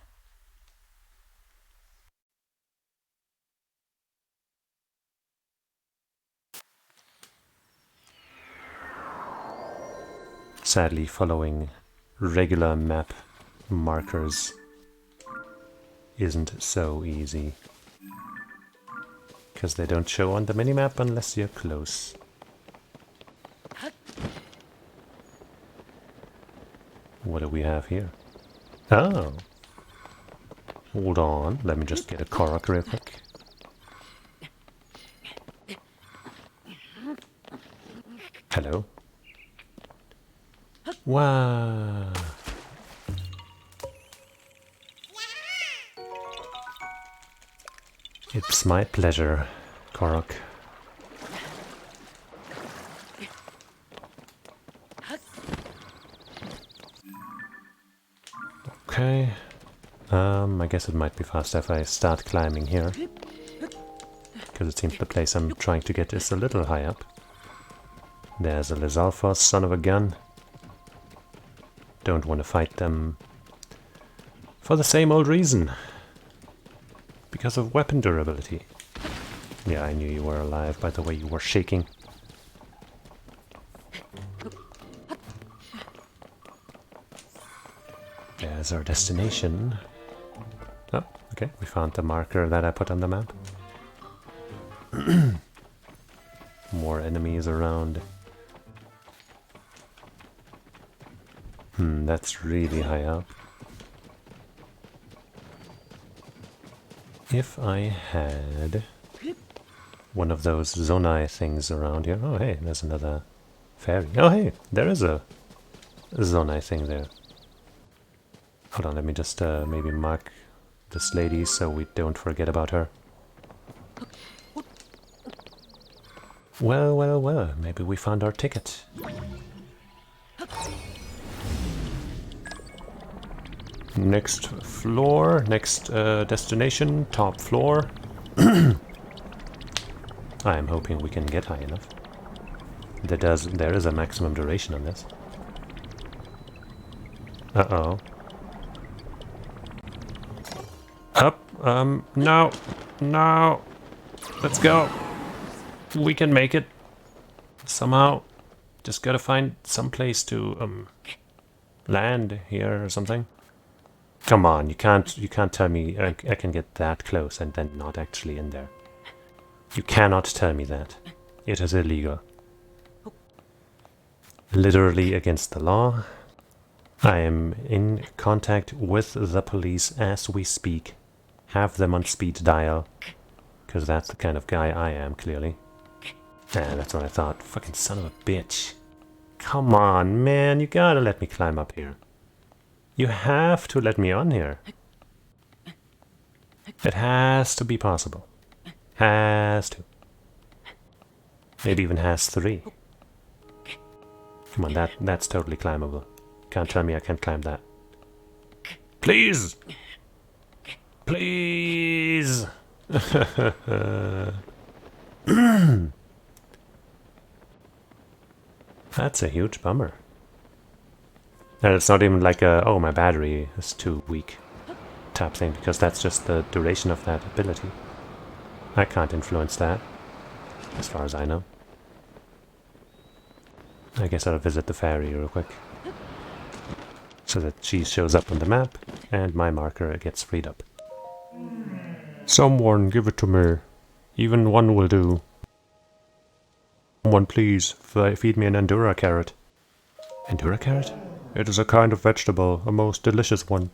Sadly, following regular map markers isn't so easy. Because they don't show on the minimap unless you're close. What do we have here? Oh! Hold on, let me just get a Korok real quick. Hello? Wow! It's my pleasure, Korok. Okay. I guess it might be faster if I start climbing here. Because it seems the place I'm trying to get is a little high up. There's a Lizalfos, son of a gun. Don't want to fight them for the same old reason. Because of weapon durability. Yeah, I knew you were alive by the way you were shaking. There's our destination. Oh, okay, we found the marker that I put on the map. More enemies around. That's really high up. If I had one of those Zonai things around here... Oh, hey, there's another fairy. Oh, hey, there is a Zonai thing there. Hold on, let me just maybe mark this lady so we don't forget about her. Well, well, well, maybe we found our ticket. Next floor, next destination, top floor. I am hoping we can get high enough. There is a maximum duration on this. Uh-oh. Up, no, no. Let's go. We can make it. Somehow. Just gotta find some place to, land here or something. Come on, you can't tell me I can get that close and then not actually in there. You cannot tell me that. It is illegal. literally against the law. I am in contact with the police as we speak. Have them on speed dial. Because that's the kind of guy I am, clearly. That's what I thought. Fucking son of a bitch. Come on, man. You gotta let me climb up here. You have to let me on here. It has to be possible. Has to. Maybe even has 3. Come on, that's totally climbable. Can't tell me I can't climb that. Please! Please! That's a huge bummer. And it's not even like a, oh, my battery is too weak type thing, because that's just the duration of that ability. I can't influence that, as far as I know. I guess I'll visit the fairy real quick. So that she shows up on the map, and my marker gets freed up. Someone give it to me. Even one will do. Someone please, feed me an Endura carrot. Endura carrot? It is a kind of vegetable, a most delicious one.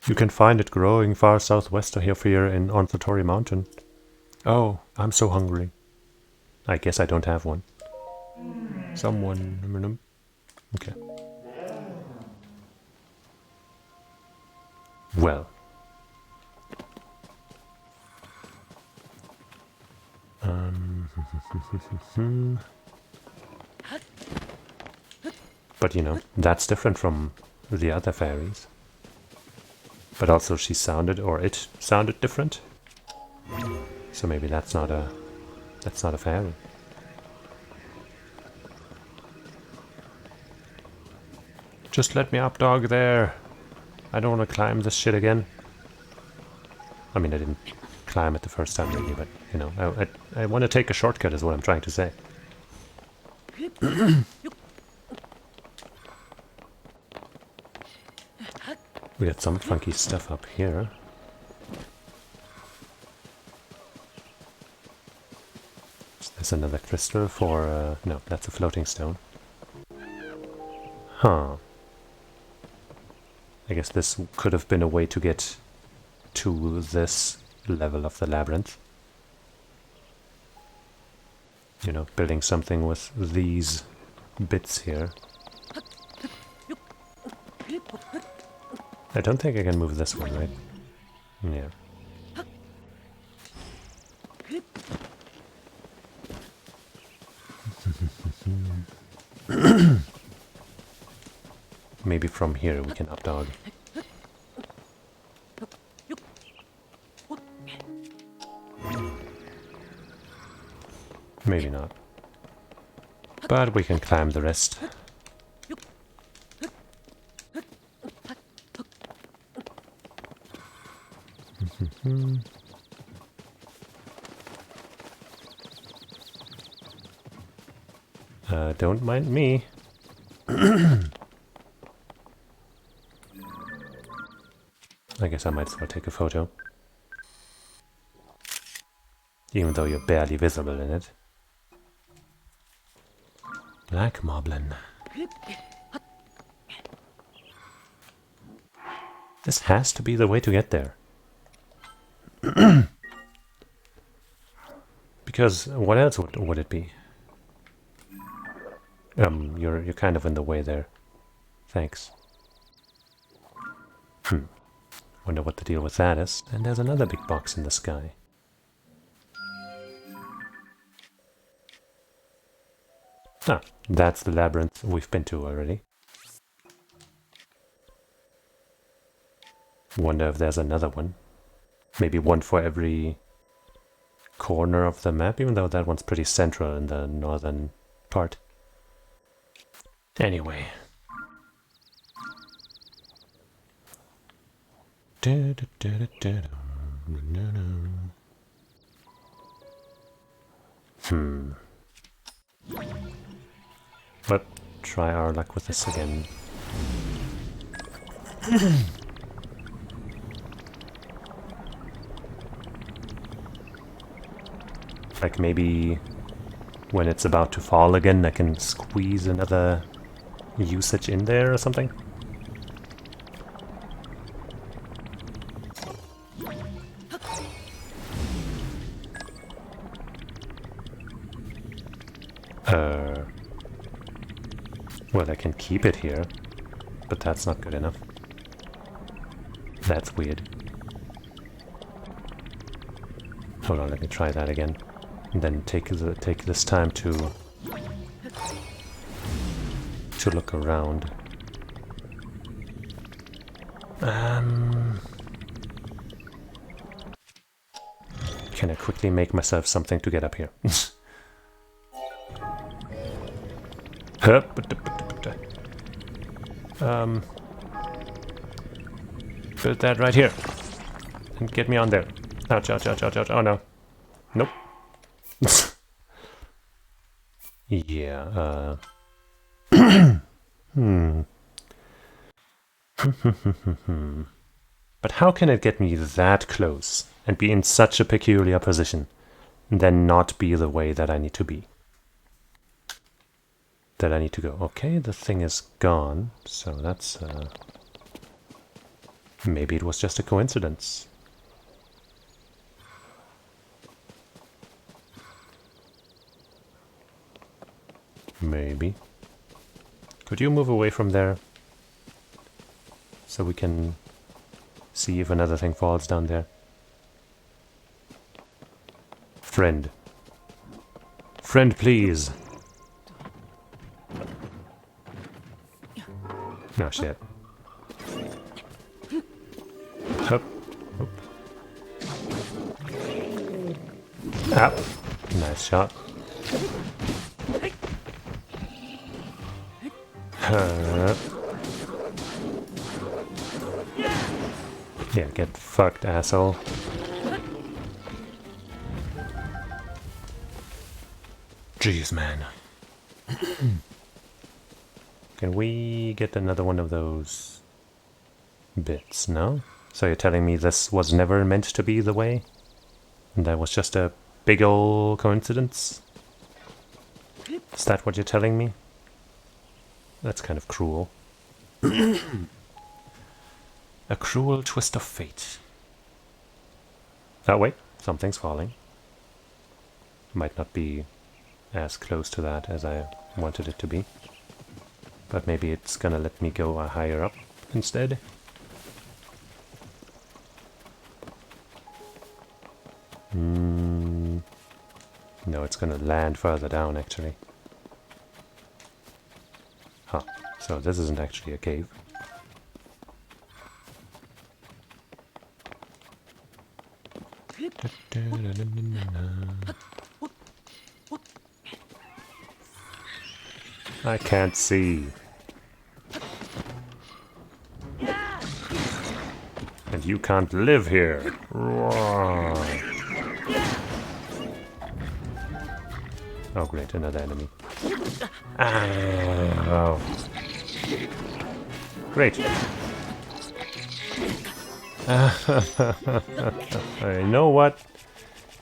You can find it growing far southwest of here in Onthatory Mountain. Oh, I'm so hungry. I guess I don't have one. Someone... Okay. Well. But you know, that's different from the other fairies. But also she sounded, or it sounded different. So maybe that's not a fairy. Just let me up, dog, there. I don't want to climb this shit again. I mean, I didn't climb it the first time really, but you know, I want to take a shortcut is what I'm trying to say. We got some funky stuff up here. Is this another crystal for... no, that's a floating stone. Huh. I guess this could have been a way to get to this level of the labyrinth. You know, building something with these bits here. I don't think I can move this one, right? Yeah. Maybe from here we can updog. Maybe not. But we can climb the rest. Don't mind me. I guess I might as well take a photo. Even though you're barely visible in it. Black Moblin. This has to be the way to get there. Because what else would it be? You're kind of in the way there. Thanks. Wonder what the deal with that is. And there's another big box in the sky. Ah, that's the labyrinth we've been to already. Wonder if there's another one. Maybe one for every corner of the map, even though that one's pretty central in the northern part. Anyway. But try our luck with this again. Like maybe when it's about to fall again, I can squeeze another usage in there or something? Well, I can keep it here, but that's not good enough. That's weird. Hold on, let me try that again. And then take this time to look around. Can I quickly make myself something to get up here? Put that right here. And get me on there. Ouch, ouch, ouch, ouch, ouch. Oh no. Nope. Yeah, But how can it get me that close and be in such a peculiar position and then not be the way that I need to be? That I need to go. Okay, the thing is gone, so that's maybe it was just a coincidence. Maybe. Could you move away from there? So we can see if another thing falls down there. Friend. Friend, please. No shit. Hup. Hup. Ah. Nice shot. Yeah, get fucked, asshole. Jeez, man. Can we get another one of those bits? No? So you're telling me this was never meant to be the way? And that was just a big ol' coincidence? Is that what you're telling me? That's kind of cruel. A cruel twist of fate. Oh wait, something's falling. Might not be as close to that as I wanted it to be. But maybe it's gonna let me go higher up instead. No, it's gonna land further down actually. Huh, so this isn't actually a cave. I can't see. And you can't live here. Oh great, another enemy. Oh. Great. You know what?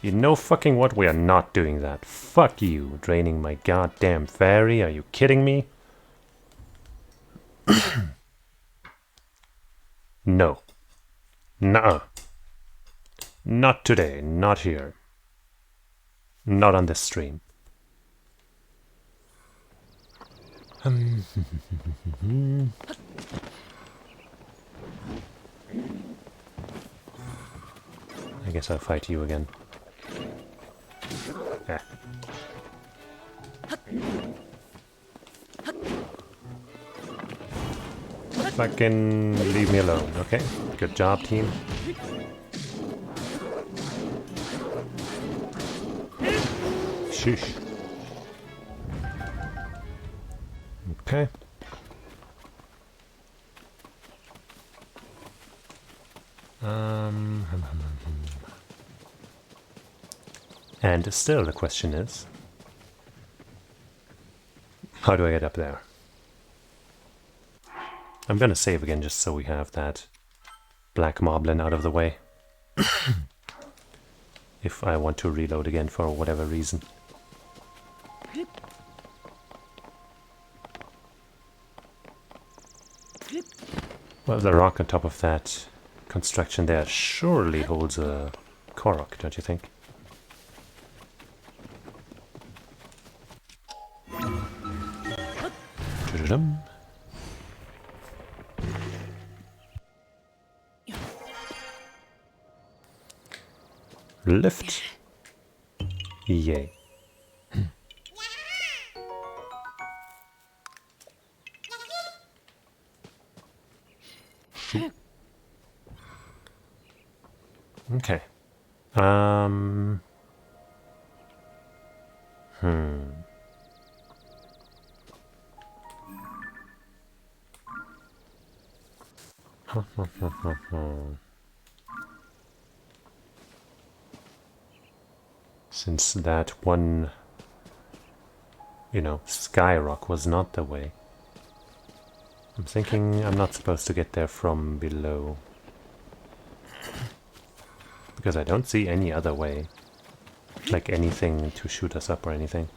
You know fucking what? We are not doing that. Fuck you, draining my goddamn fairy. Are you kidding me? No. Nuh-uh. Not today. Not here. Not on this stream. I guess I'll fight you again. Ah. Fucking leave me alone, okay? Good job, team. Sheesh. Okay. And still the question is, how do I get up there? I'm gonna save again just so we have that black moblin out of the way. If I want to reload again for whatever reason. Well, the rock on top of that construction there surely holds a Korok, don't you think? Tudum. Lift. Yay. Okay. Since that one, sky rock was not the way. I'm thinking I'm not supposed to get there from below. Because I don't see any other way. Like anything to shoot us up or anything.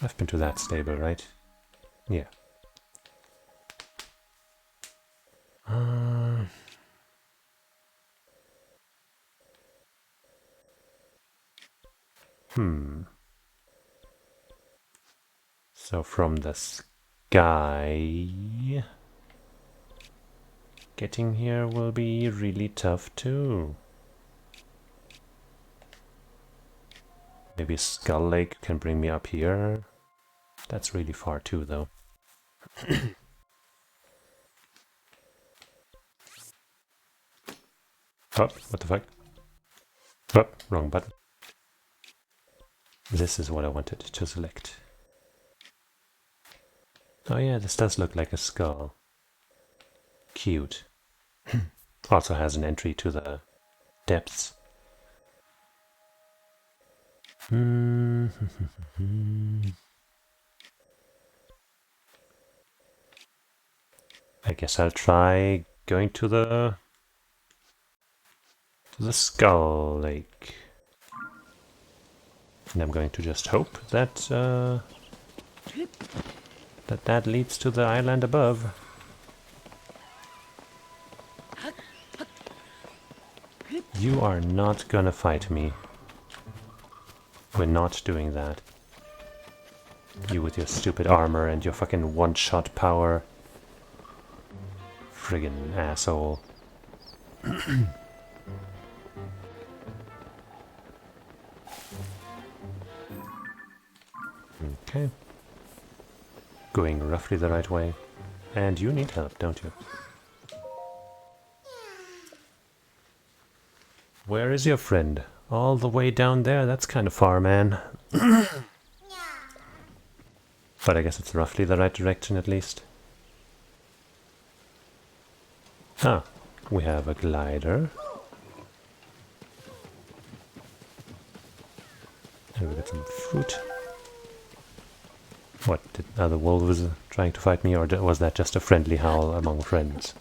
I've been to that stable, right? Yeah. So from the sky, getting here will be really tough too. Maybe Skull Lake can bring me up here. That's really far too, though. Oh, what the fuck? Oh, wrong button. This is what I wanted to select. Oh yeah, this does look like a skull. Cute. Also has an entry to the depths. I guess I'll try going to the Skull Lake. And I'm going to just hope that that leads to the island above. You are not gonna fight me. We're not doing that. You with your stupid armor and your fucking one-shot power. Friggin' asshole. Okay. Going roughly the right way. And you need help, don't you? Where is your friend? All the way down there? That's kind of far, man. But I guess it's roughly the right direction at least. Ah, we have a glider. And we got some fruit. What, are the wolves trying to fight me, or was that just a friendly howl among friends?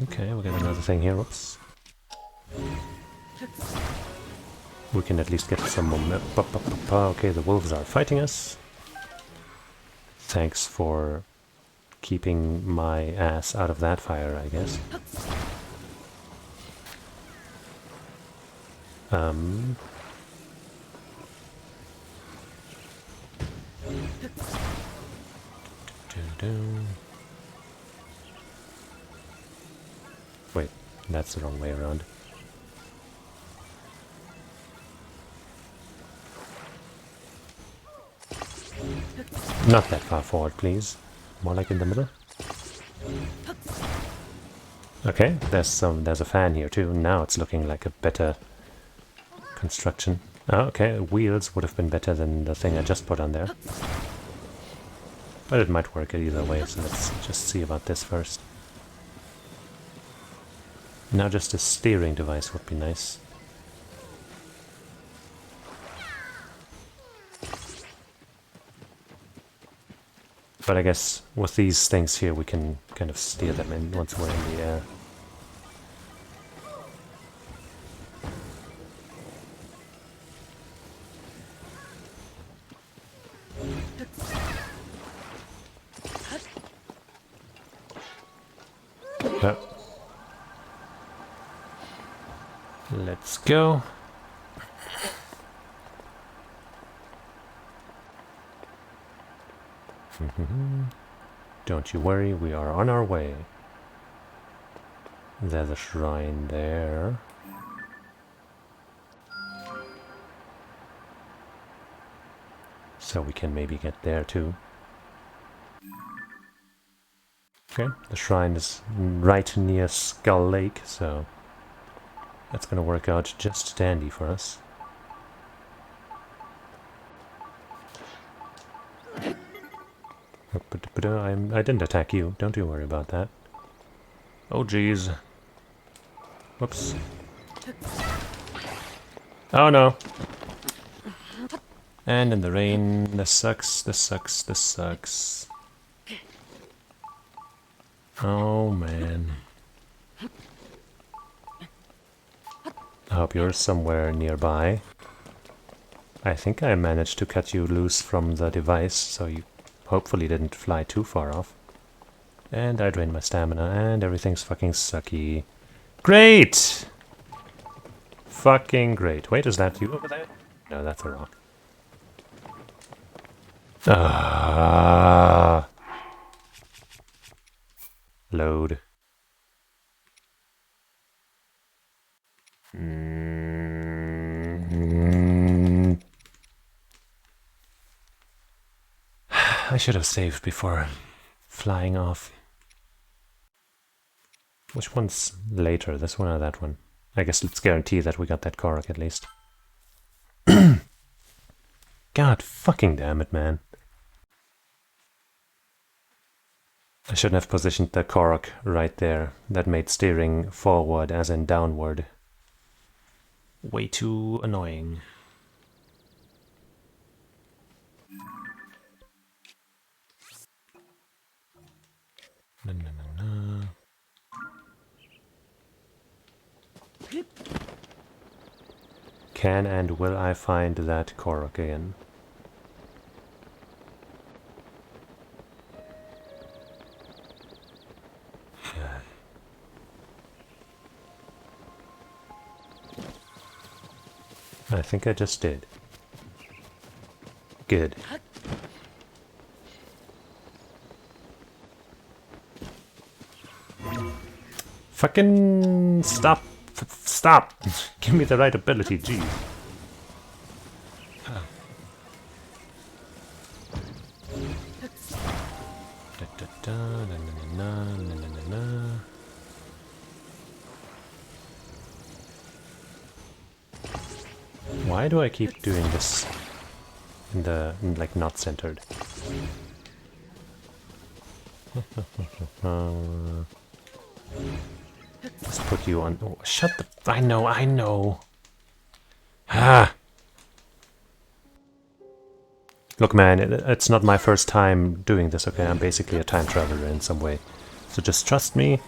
Okay, we got another thing here, whoops. We can at least get some momentum. Okay, the wolves are fighting us. Thanks for keeping my ass out of that fire, I guess. Wait, that's the wrong way around. Not that far forward, please. More like in the middle. Okay, there's a fan here too. Now it's looking like a better construction. Oh, okay, wheels would have been better than the thing I just put on there. But it might work either way, so let's just see about this first. Now just a steering device would be nice. But I guess with these things here we can kind of steer them in once we're in the air. Well, let's go. Don't you worry, we are on our way. There's a shrine there. So we can maybe get there too. Okay, the shrine is right near Skull Lake, so that's gonna work out just dandy for us. I didn't attack you, don't you worry about that. Oh jeez. Whoops. Oh no! And in the rain, this sucks, this sucks, this sucks. Oh man. I hope you're somewhere nearby. I think I managed to cut you loose from the device, so you hopefully didn't fly too far off. And I drained my stamina, and everything's fucking sucky. Great! Fucking great. Wait, is that you over there? No, that's a rock. Ah. Load. I should have saved before flying off. Which one's later, this one or that one? I guess let's guarantee that we got that Korok at least. God fucking damn it, man. I shouldn't have positioned the Korok right there. That made steering forward as in downward way too annoying. Na, na, na, na. Can and will I find that Korok again? I think I just did. Good. Fucking stop! Stop! Give me the right ability, gee. Why do I keep doing this in like not centered? Let's put you on. Oh, shut the. I know. Ah! Look, man, it's not my first time doing this, okay? I'm basically a time traveler in some way. So just trust me.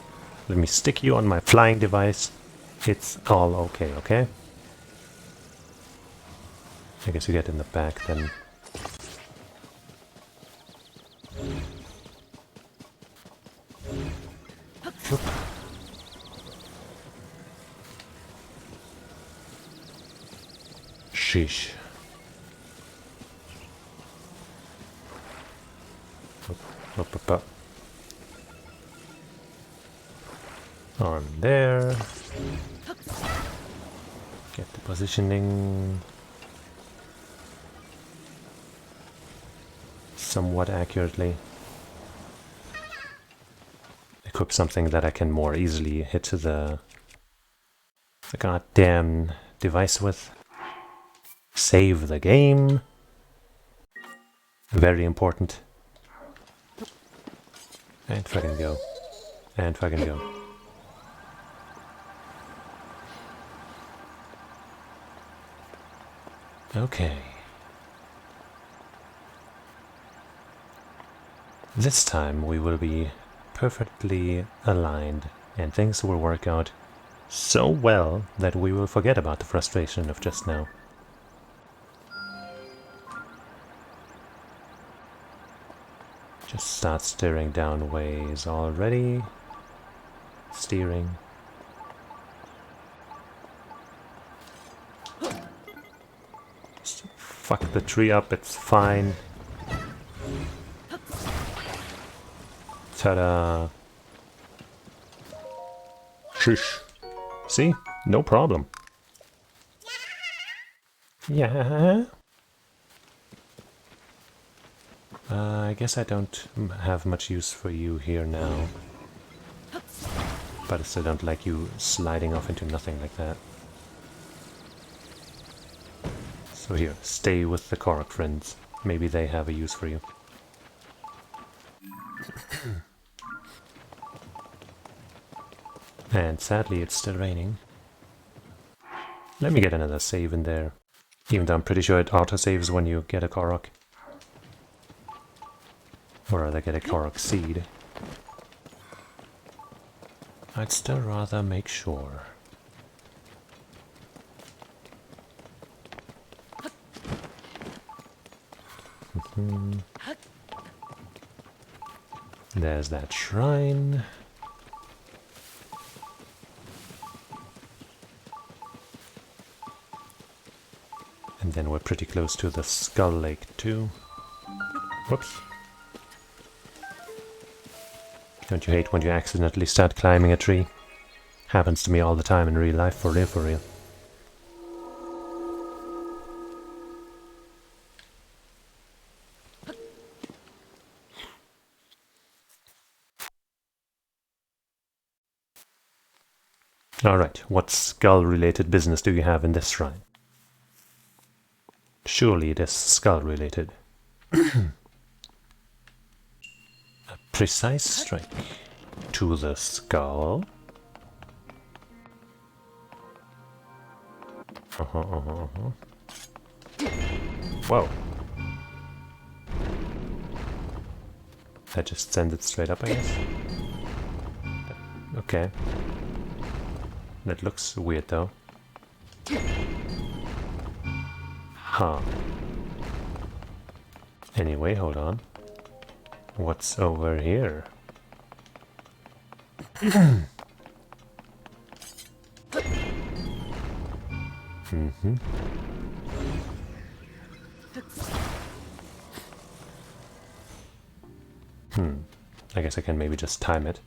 Let me stick you on my flying device. It's all okay, okay? I guess you get in the back then. Oop. Sheesh. Up. On there. Get the positioning somewhat accurately. Equip something that I can more easily hit the goddamn device with. Save the game. Very important. And fucking go. And fucking go. Okay. This time we will be perfectly aligned and things will work out so well that we will forget about the frustration of just now. Just start staring down ways already. steering. Just fuck the tree up, it's fine. Ta-da! Shush. See? No problem. Yeah? I guess I don't have much use for you here now. But I still don't like you sliding off into nothing like that. So here, stay with the Korok friends. Maybe they have a use for you. And sadly it's still raining. Let me get another save in there. Even though I'm pretty sure it autosaves when you get a Korok. Or rather get a Korok seed. I'd still rather make sure. There's that shrine. And then we're pretty close to the Skull Lake too. Whoops. Don't you hate when you accidentally start climbing a tree? Happens to me all the time in real life, for real, for real. Alright, what skull-related business do you have in this shrine? Surely it is skull-related. A precise strike to the skull. Whoa. That just sends it straight up, I guess. Okay. That looks weird though. Huh. Anyway, hold on. What's over here? I guess I can maybe just time it.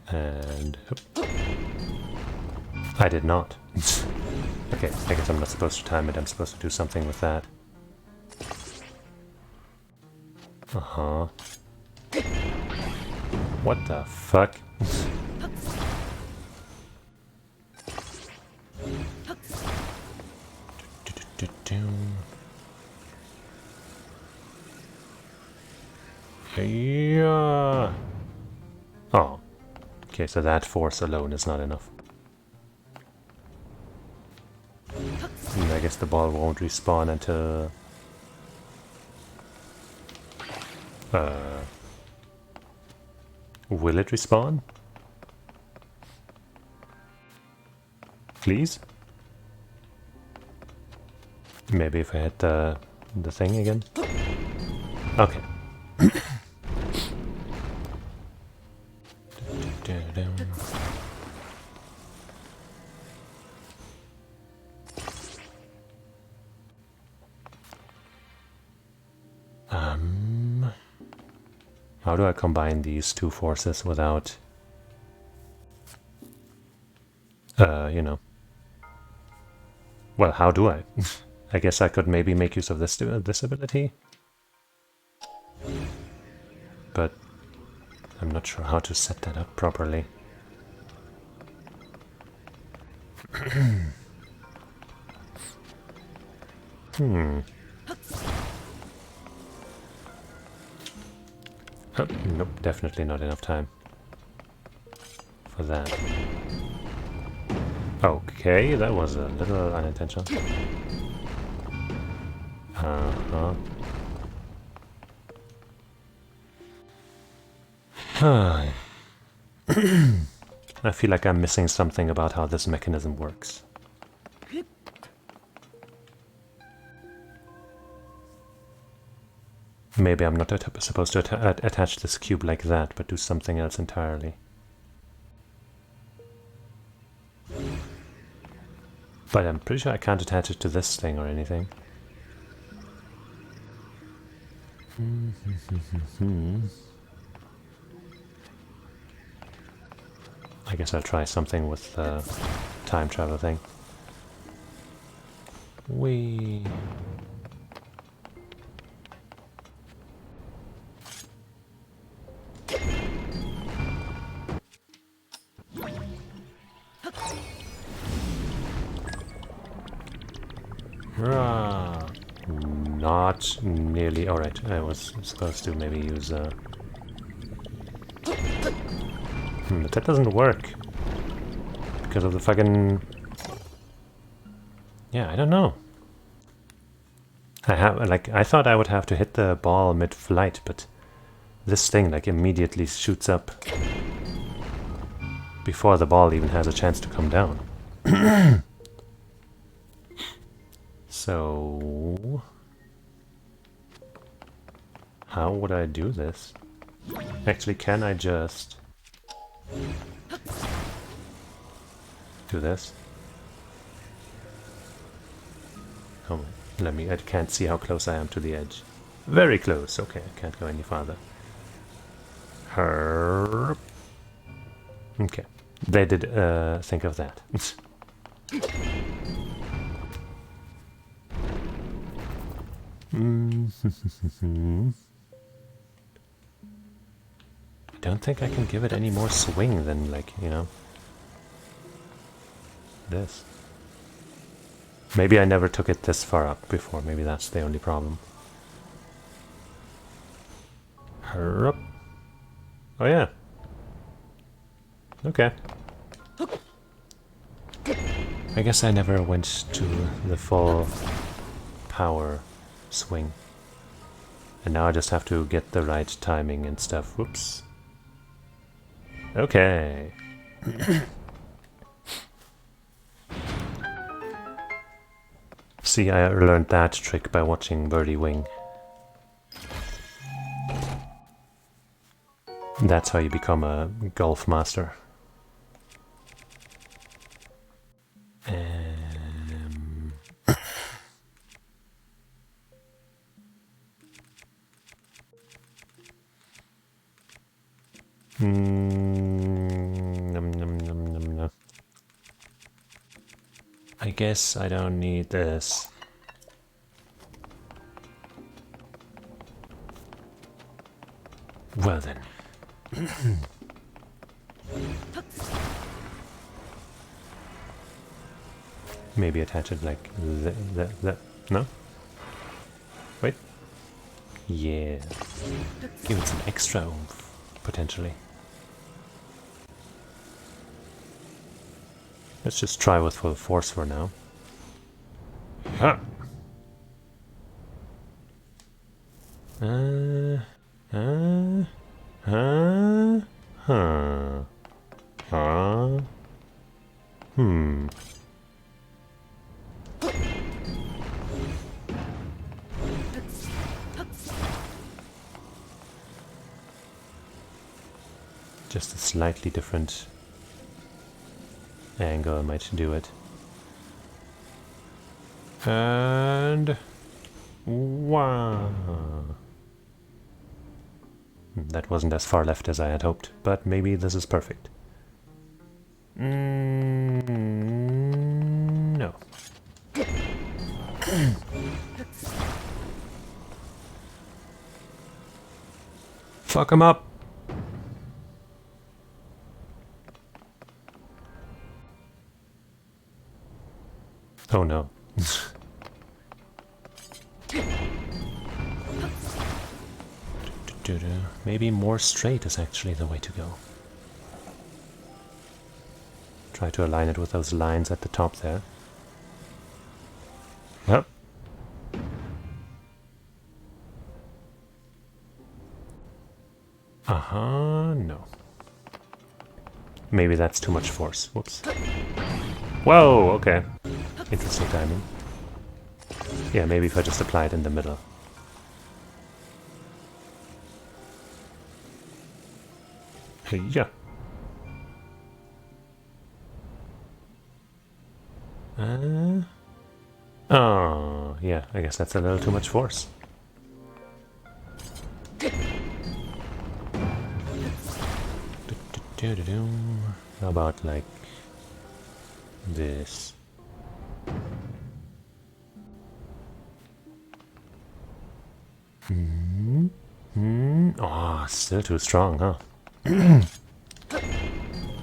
And... I did not. Okay, I guess I'm not supposed to time it, I'm supposed to do something with that. Uh-huh. What the fuck? Yeah. Oh. Okay, so that force alone is not enough. And I guess the ball won't respawn until... Will it respawn? Please? Maybe if I hit the thing again? Okay. How do I combine these two forces without, you know... Well, how do I? I guess I could maybe make use of this ability? But I'm not sure how to set that up properly. Oh, nope, definitely not enough time for that. Okay, that was a little unintentional. Uh-huh. I feel like I'm missing something about how this mechanism works. Maybe I'm not supposed to attach this cube like that, but do something else entirely. But I'm pretty sure I can't attach it to this thing or anything. I guess I'll try something with the time travel thing. Whee! Hurrah! Not nearly. Alright, I was supposed to maybe use but that doesn't work. Because of the fucking... Yeah, I don't know. I thought I would have to hit the ball mid-flight, but this thing, like, immediately shoots up before the ball even has a chance to come down. So... how would I do this? Actually, can I just... do this? Oh, let me... I can't see how close I am to the edge. Very close. Okay, I can't go any farther. Herp. Okay. They did think of that. I don't think I can give it any more swing than, like, you know, this. Maybe I never took it this far up before. Maybe that's the only problem. Herp. Oh yeah. Okay. I guess I never went to the full power swing. And now I just have to get the right timing and stuff. Whoops. Okay. See, I learned that trick by watching Birdie wing. That's how you become a golf master. Nom, nom, nom, nom, nom. I guess I don't need this. Well then. Maybe attach it like that. No? Wait. Yeah. Give it some extra oomph, potentially. Let's just try with full force for now. Huh. Just a slightly different angle might do it. And... wow! That wasn't as far left as I had hoped, but maybe this is perfect. No. Fuck him up! Oh no. Maybe more straight is actually the way to go. Try to align it with those lines at the top there. Yep. No. Maybe that's too much force. Whoops. Whoa, okay. Interesting timing. Yeah, maybe if I just apply it in the middle. Yeah. Oh, yeah, I guess that's a little too much force. How about like this? Oh, still too strong, huh?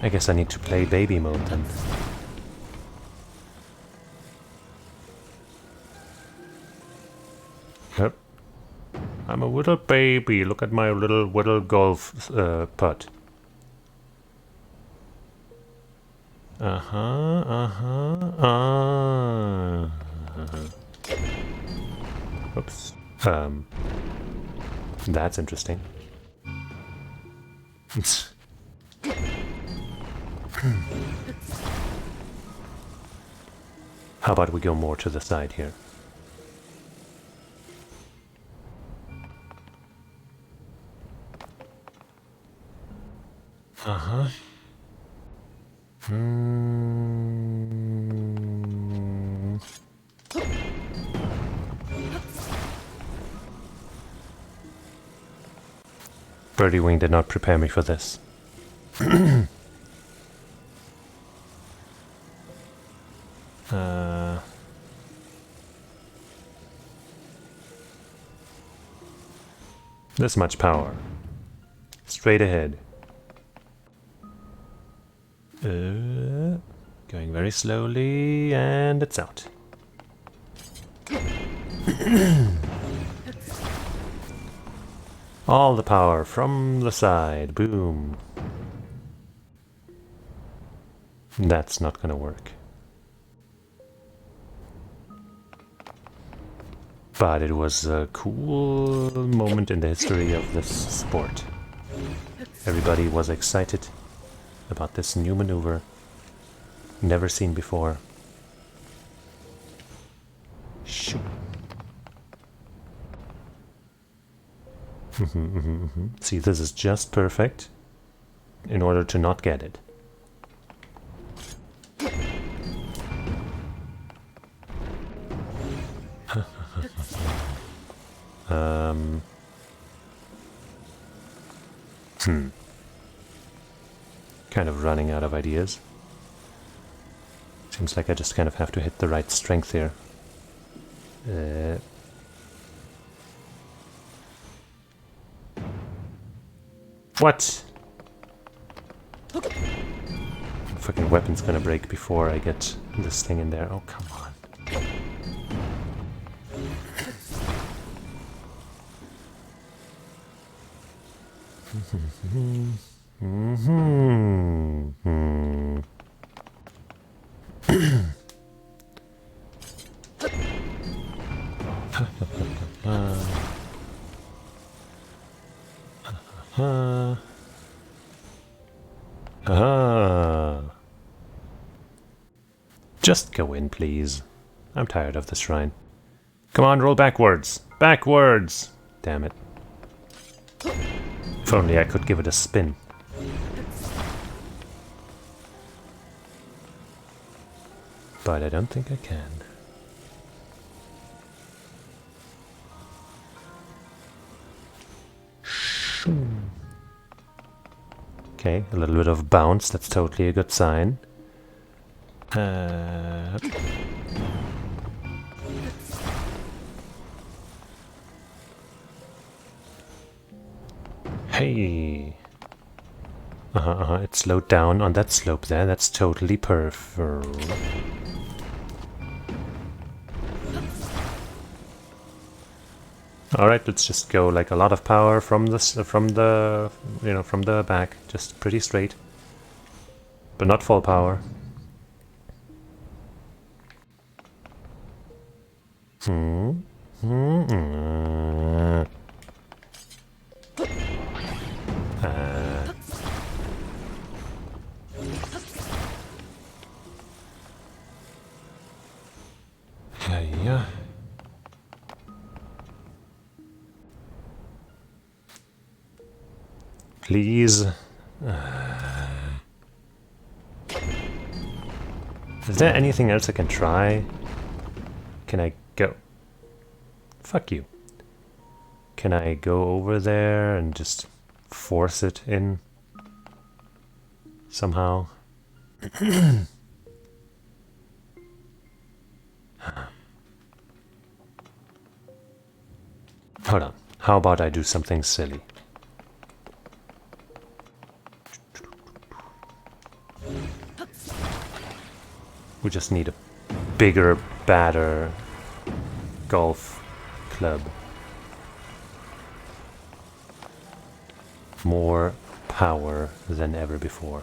I guess I need to play baby mode then. Yep. I'm a little baby. Look at my little golf putt. Oops. That's interesting. How about we go more to the side here? Birdie Wing did not prepare me for this. This much power. Straight ahead. Going very slowly, and it's out. All the power from the side. Boom. That's not gonna work. But it was a cool moment in the history of this sport. Everybody was excited about this new maneuver. Never seen before. Shoot. See, this is just perfect in order to not get it. Kind of running out of ideas. Seems like I just kind of have to hit the right strength here. What? Fucking weapon's gonna break before I get this thing in there. Oh, come on. Just go in, please. I'm tired of this shrine. Come on, roll backwards. Backwards! Damn it. If only I could give it a spin. But I don't think I can. Okay, a little bit of bounce, that's totally a good sign. Hey! It slowed down on that slope there, that's totally perfect. Alright, let's just go like a lot of power from the back, just pretty straight. But not full power. Yeah. Please Is there anything else I can try? Can I go... Fuck you. Can I go over there and just force it in? Somehow? Hold on. How about I do something silly? We just need a bigger, badder golf club. More power than ever before.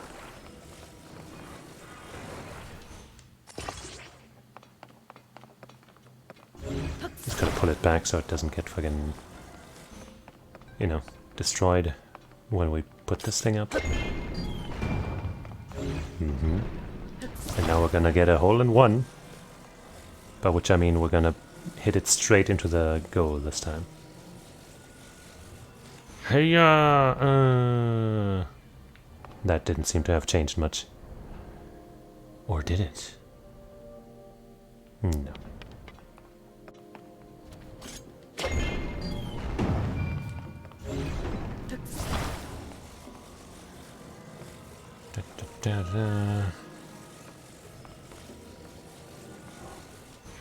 Just gotta pull it back so it doesn't get fucking, you know, destroyed when we put this thing up. And now we're gonna get a hole in one. By which I mean we're gonna hit it straight into the goal this time. Hey-ya! That didn't seem to have changed much. Or did it? No. Da-da-da-da.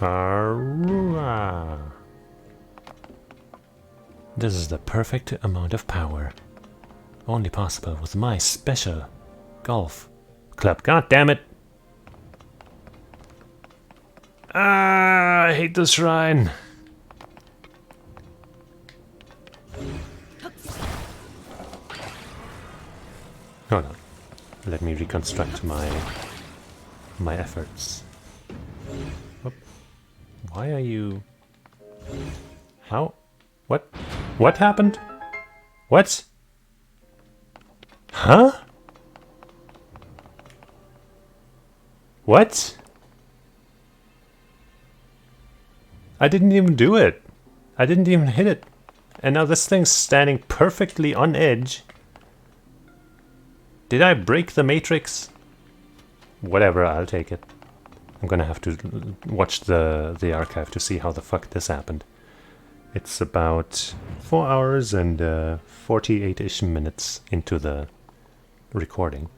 Arrgh. This is the perfect amount of power. Only possible with my special golf club. God damn it! Ah, I hate this shrine. Hold on. Let me reconstruct my efforts. Whoop. Why are you... How? What? What happened? What? Huh? What? I didn't even do it. I didn't even hit it. And now this thing's standing perfectly on edge. Did I break the matrix? Whatever, I'll take it. I'm gonna have to watch the archive to see how the fuck this happened. It's about 4 hours and 48-ish minutes into the recording.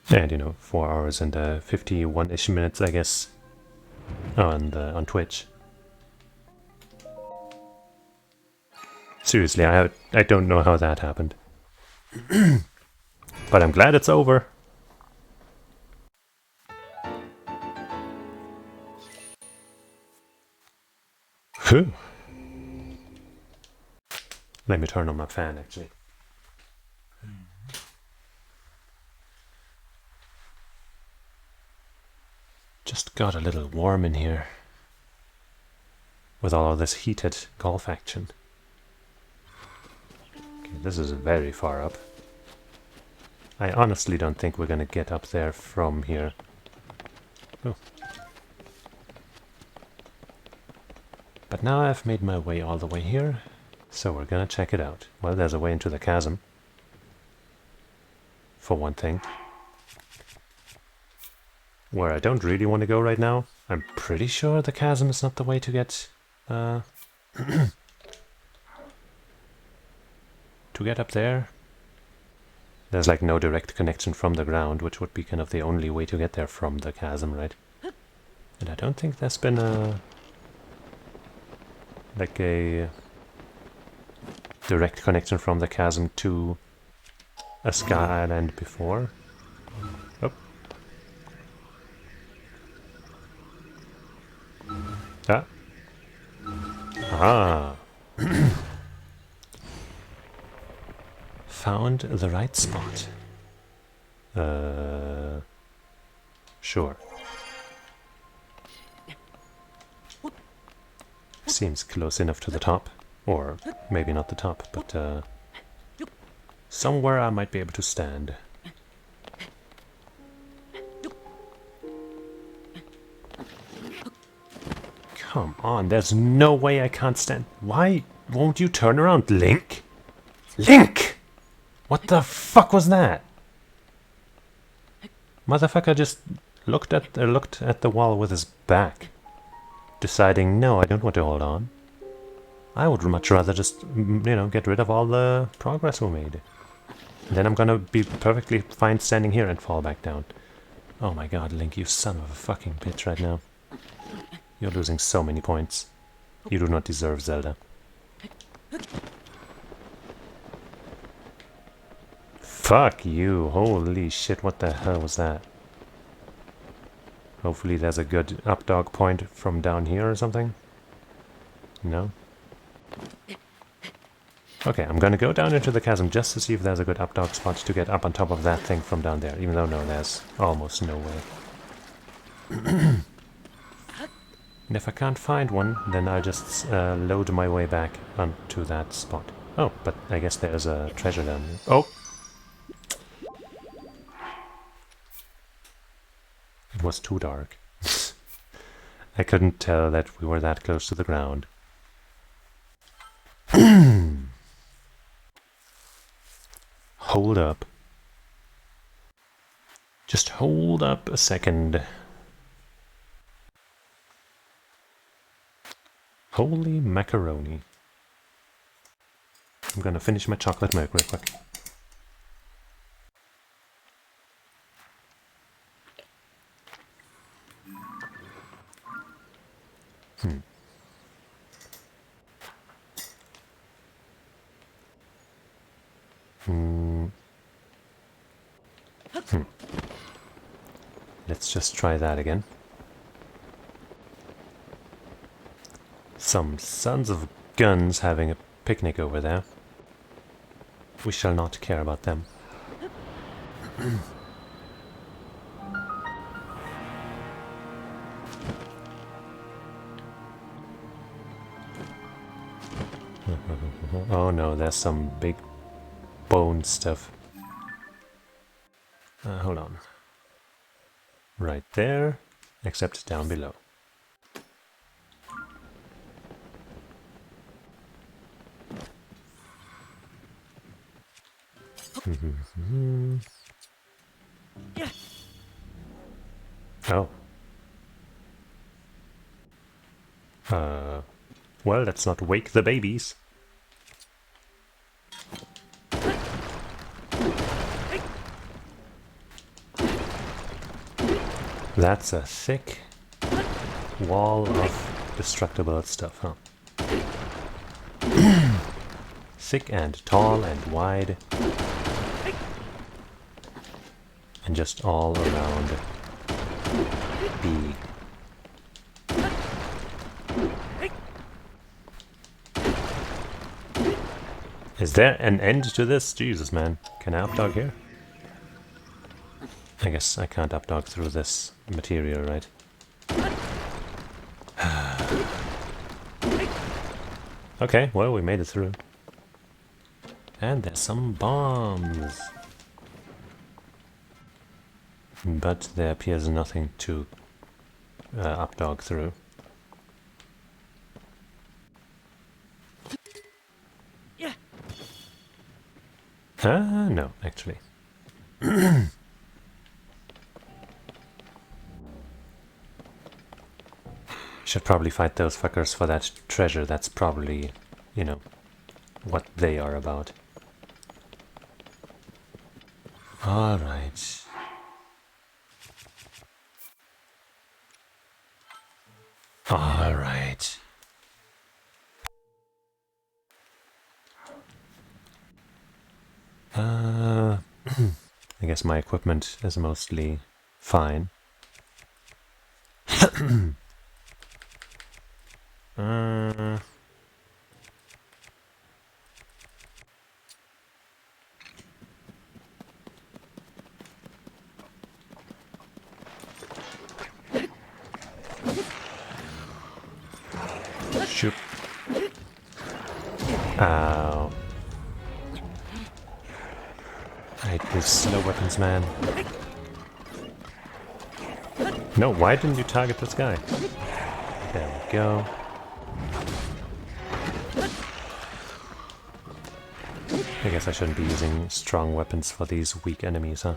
And, you know, 4 hours and 51-ish minutes, I guess, on Twitch. Seriously, I don't know how that happened. But I'm glad it's over. Phew. Let me turn on my fan, actually. Just got a little warm in here with all of this heated golf action. Okay, this is very far up. I honestly don't think we're gonna get up there from here. Oh. But now I've made my way all the way here, so we're gonna check it out. Well, there's a way into the chasm. For one thing. Where I don't really want to go right now. I'm pretty sure the chasm is not the way to get... to get up there. There's like no direct connection from the ground, which would be kind of the only way to get there from the chasm, right? And I don't think there's been a... like a direct connection from the chasm to a sky island before. Oh. Ah. Ah. Found the right spot. Sure. Seems close enough to the top. Or maybe not the top, but somewhere I might be able to stand. Come on, there's no way I can't stand. Why won't you turn around, Link? Link! What the fuck was that? Motherfucker just looked at the wall with his back, deciding, no, I don't want to hold on. I would much rather just, you know, get rid of all the progress we made. And then I'm gonna be perfectly fine standing here and fall back down. Oh my god, Link, you son of a fucking bitch right now. You're losing so many points. You do not deserve Zelda. Fuck you, holy shit, what the hell was that? Hopefully there's a good up dog point from down here or something. No? Okay, I'm gonna go down into the chasm just to see if there's a good up dog spot to get up on top of that thing from down there, even though no, there's almost no way. And if I can't find one, then I'll just load my way back onto that spot. Oh, but I guess there's a treasure down here. Oh! It was too dark. I couldn't tell that we were that close to the ground. Hold up. Just hold up a second. Holy macaroni. I'm gonna finish my chocolate milk real quick. Let's just try that again. Some sons of guns having a picnic over there. We shall not care about them. Oh no, there's some big bone stuff. Hold on. Right there, except down below. Oh. Well, let's not wake the babies. That's a thick wall of destructible stuff, huh? Thick and tall and wide. And just all around big. Is there an end to this? Jesus, man. Can I updog here? I guess I can't updog through this material, right? Okay, well, we made it through. And there's some bombs. But there appears nothing to updog through. No, actually. Should probably fight those fuckers for that treasure. That's probably, you know, what they are about. Alright. Alright. I guess my equipment is mostly fine. Shoot. Ow. I hate these slow weapons, man. No, why didn't you target this guy? There we go. I guess I shouldn't be using strong weapons for these weak enemies, huh?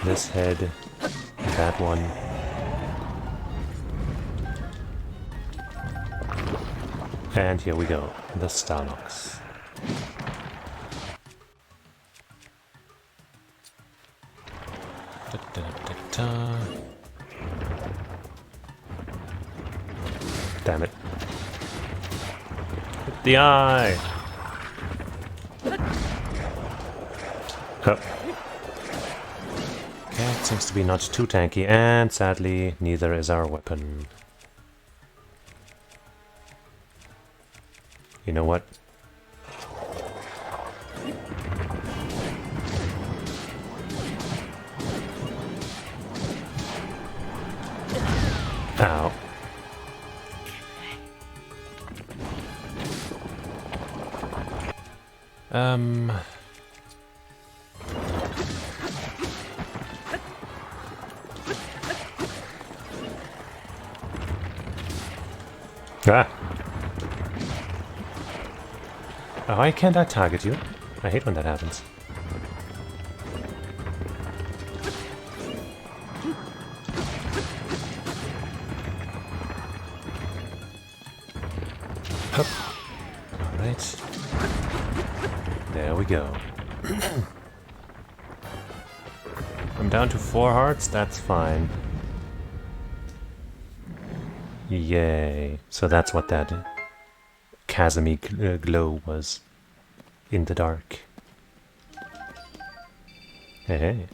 This head, that one. And here we go, the Starlocks. Damn it. Hit the eye! Huh. Okay, it seems to be not too tanky, and sadly, neither is our weapon. You know what? Ow. Ah. Why can't I target you? I hate when that happens. Hup. Alright. There we go. I'm down to 4 hearts, that's fine. Yay. So that's what that chasm-y glow was in the dark. Hey.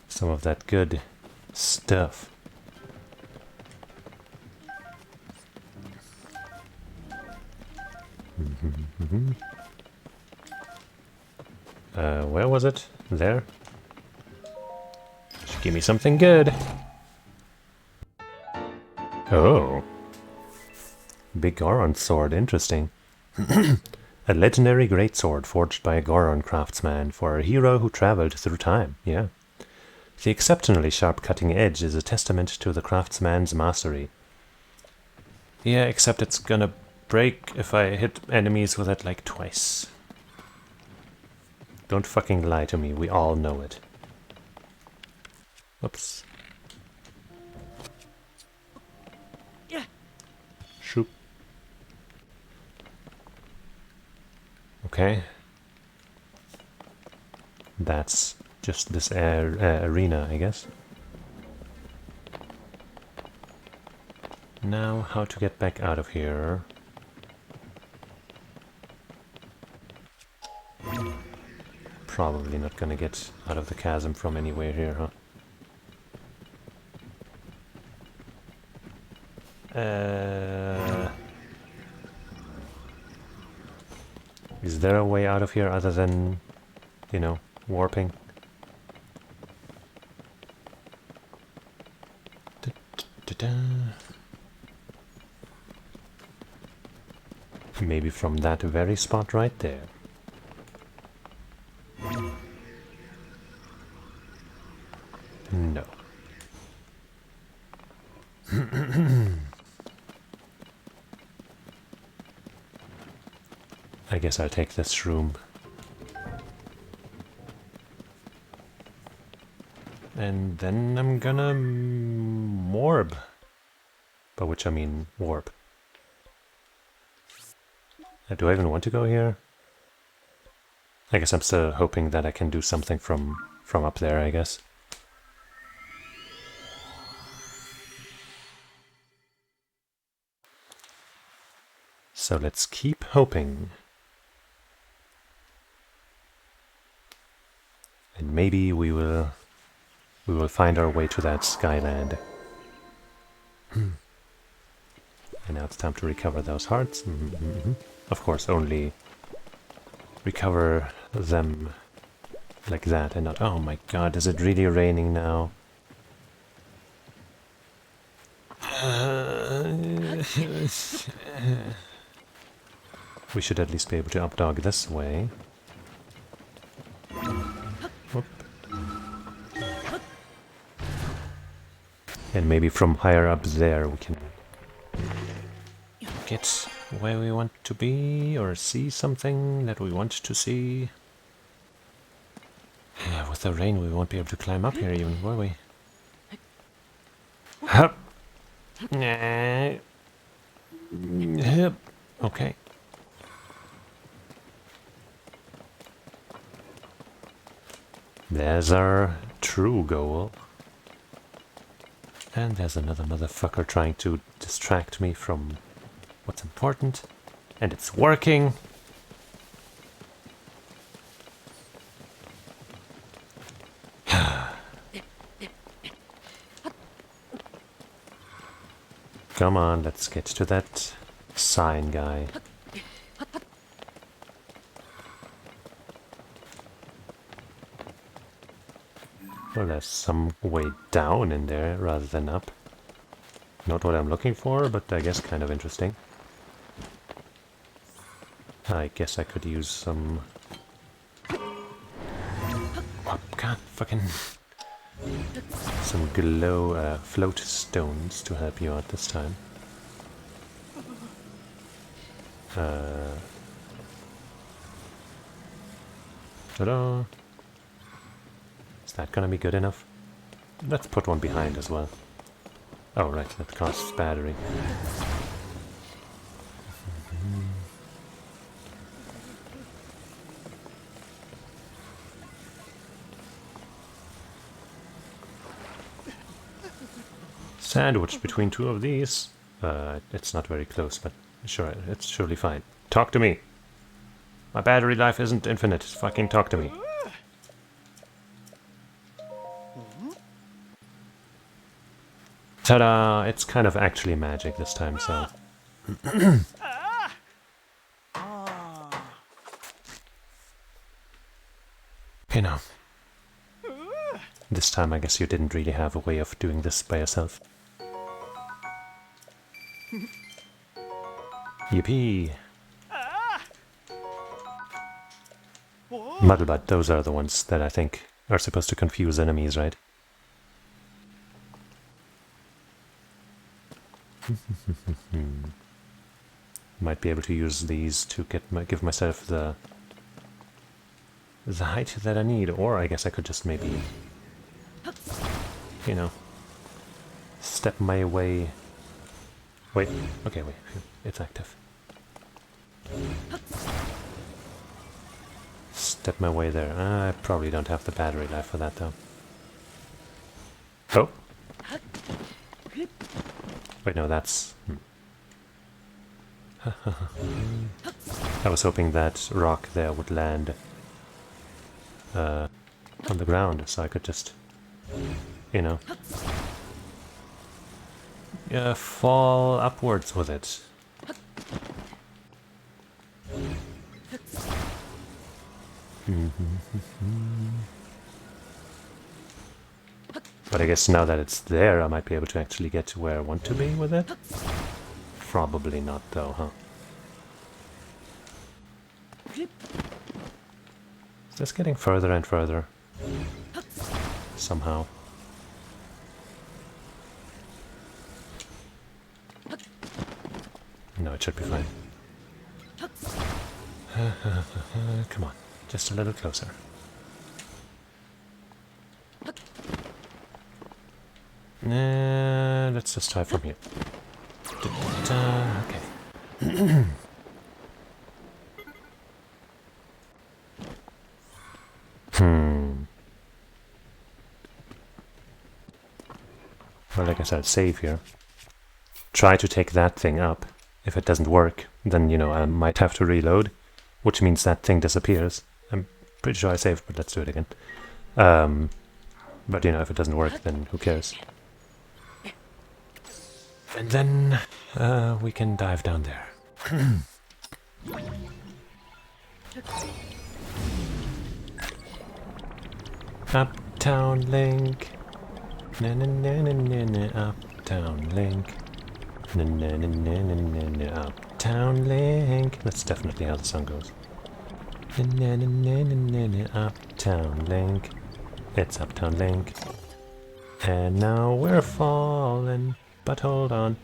Some of that good stuff. Where was it? There? Should give me something good. Oh. Big Goron sword, interesting. A legendary greatsword forged by a Goron craftsman for a hero who traveled through time, yeah. The exceptionally sharp cutting edge is a testament to the craftsman's mastery. Yeah, except it's gonna break if I hit enemies with it like twice. Don't fucking lie to me, we all know it. Oops. Yeah. Shoop. Okay. That's just this arena, I guess. Now, how to get back out of here? Probably not gonna get out of the chasm from anywhere here, huh? Is there a way out of here other than, you know, warping? Maybe from that very spot right there. No. I guess I'll take this shroom. And then I'm gonna morb. By which I mean warp. Do I even want to go here? I guess I'm still hoping that I can do something from up there, I guess. So let's keep hoping. And maybe we will find our way to that Skyland. And now it's time to recover those hearts. Of course, only recover them like that and not... Oh my god, is it really raining now? We should at least be able to updog this way. Whoop. And maybe from higher up there we can get where we want to be, or see something that we want to see. Yeah, with the rain we won't be able to climb up here even, will we? Hup. Hup. Okay. There's our true goal. And there's another motherfucker trying to distract me from what's important. And it's working! Come on, let's get to that sign guy. Well, there's some way down in there rather than up. Not what I'm looking for, but I guess kind of interesting. I guess I could use some... Oh, God, fucking... some glow float stones to help you out this time. Ta-da! Is that gonna be good enough? Let's put one behind as well. Oh right, that costs battery. Sandwiched between two of these. It's not very close, but sure, it's surely fine. Talk to me! My battery life isn't infinite, fucking talk to me. Ta-da! It's kind of actually magic this time, so... You know. This time I guess you didn't really have a way of doing this by yourself. Yippee! Muddlebutt, those are the ones that I think are supposed to confuse enemies, right? Might be able to use these to give myself the height that I need, or I guess I could just maybe, you know, step my way. Wait, okay, wait, it's active. Step my way there. I probably don't have the battery life for that though. Oh! Wait, no, that's... I was hoping that rock there would land on the ground, so I could just, you know, fall upwards with it. But I guess now that it's there, I might be able to actually get to where I want to be with it. Probably not though, huh? Is this getting further and further? Somehow. No, it should be fine. Come on, just a little closer. Let's just try from here. Okay. Well, like I said, save here. Try to take that thing up. If it doesn't work, then, you know, I might have to reload, which means that thing disappears. I'm pretty sure I saved, but let's do it again. But, you know, if it doesn't work, then who cares? And then we can dive down there. Uptown Link. Na na na na na na. Uptown Link. Na na na na na na na. Uptown Link. That's definitely how the song goes. Na na na na na na na. Uptown Link. It's Uptown Link. And now we're falling. But hold on.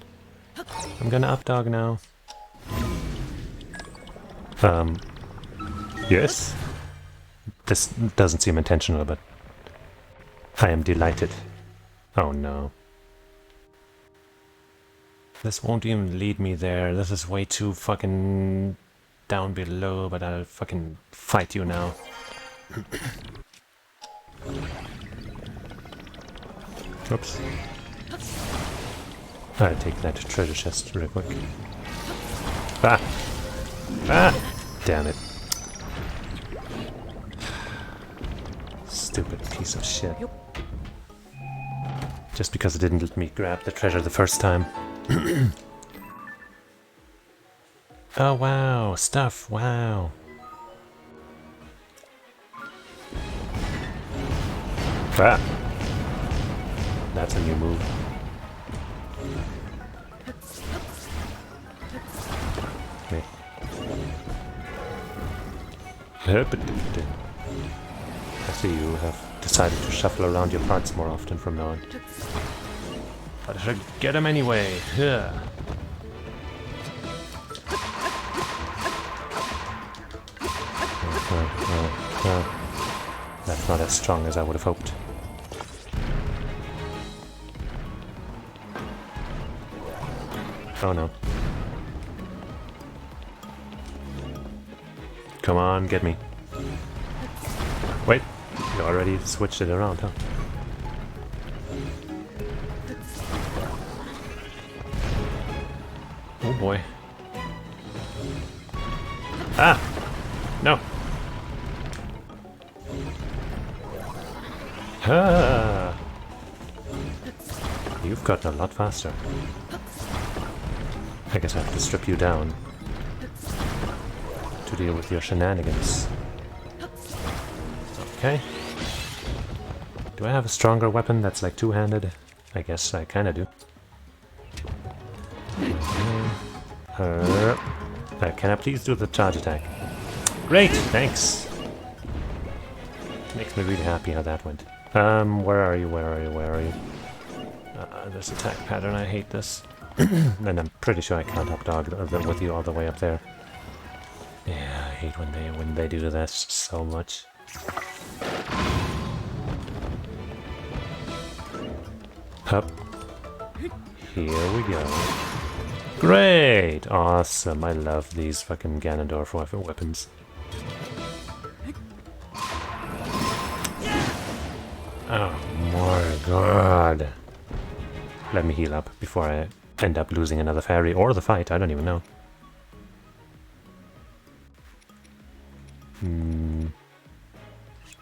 I'm gonna up dog now. Yes? This doesn't seem intentional, but I am delighted. Oh no. This won't even lead me there. This is way too fucking down below, but I'll fucking fight you now. Oops. I'll take that treasure chest real quick. Ah! Ah! Damn it. Stupid piece of shit. Just because it didn't let me grab the treasure the first time. Oh wow, stuff, wow. Ah! That's a new move. Okay. I see you have decided to shuffle around your parts more often from now on. But I should get him anyway. Yeah. That's not as strong as I would have hoped. Oh no. Come on, get me. Wait, you already switched it around, huh? Oh boy. Ah! No! Ah! You've gotten a lot faster. I guess I have to strip you down to deal with your shenanigans. Okay. Do I have a stronger weapon that's like two-handed? I guess I kinda do. Can I please do the charge attack? Great, thanks! Makes me really happy how that went. Where are you, where are you, where are you? This attack pattern, I hate this. And I'm pretty sure I can't updog with you all the way up there. Yeah, I hate when they do that so much. Up. Here we go. Great! Awesome. I love these fucking Ganondorf weapons. Oh my god. Let me heal up before I end up losing another fairy or the fight. I don't even know.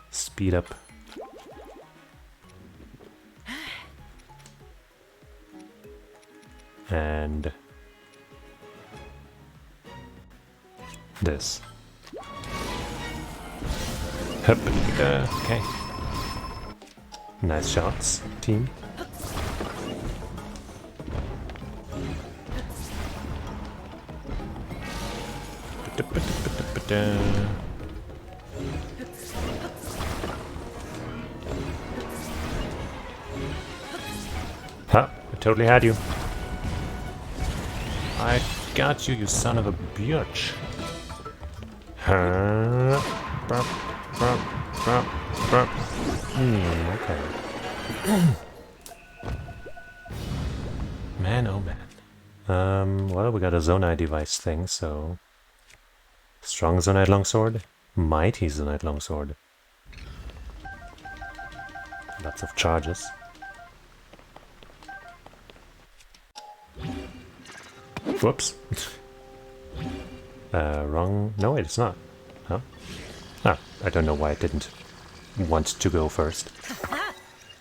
Speed up. And this. Hup, okay. Nice shots, team. Huh, I totally had you. I got you, you son of a bitch. Huh? Okay. Man, oh man. Well, we got a Zonai device thing, so... Strong Zonite Longsword? Mighty Zonite Longsword. Lots of charges. Whoops. Wrong... No, wait, it's not. Huh? Ah, I don't know why it didn't want to go first.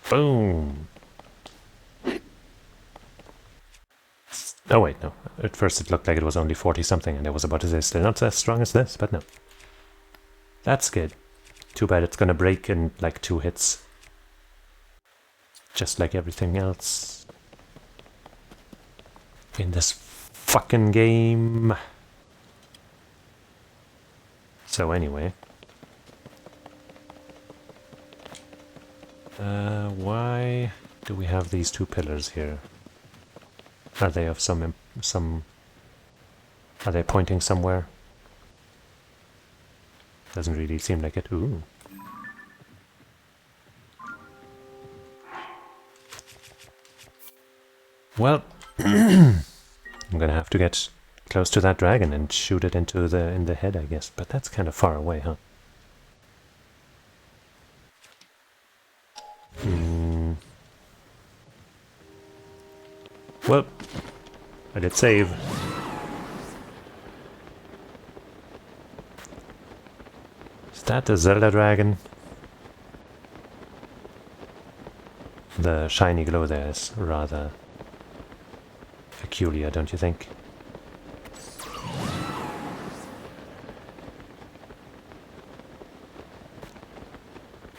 Boom! Oh wait, no. At first it looked like it was only 40-something, and I was about to say still not as strong as this, but no. That's good. Too bad it's gonna break in like 2 hits. Just like everything else in this fucking game. So anyway. Why do we have these two pillars here? Are they of some... Are they pointing somewhere? Doesn't really seem like it. Ooh. Well, I'm gonna have to get close to that dragon and shoot it into in the head, I guess. But that's kind of far away, huh? Well, I did save. Is that the Zelda dragon? The shiny glow there is rather peculiar, don't you think?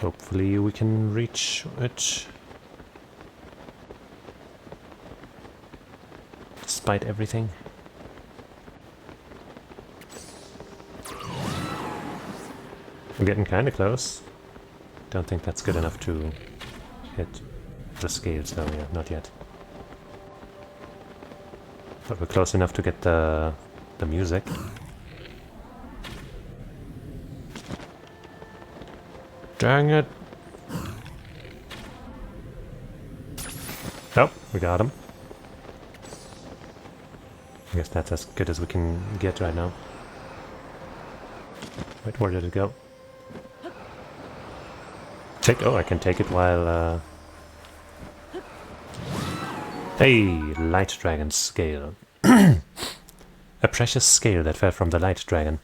Hopefully we can reach it. Despite everything. We're getting kind of close. Don't think that's good enough to hit the scales though, yeah, not yet. But we're close enough to get the music. Dang it! Oh, we got him. I guess that's as good as we can get right now. Wait, where did it go? Oh, I can take it while... Hey, light dragon scale. A precious scale that fell from the light dragon.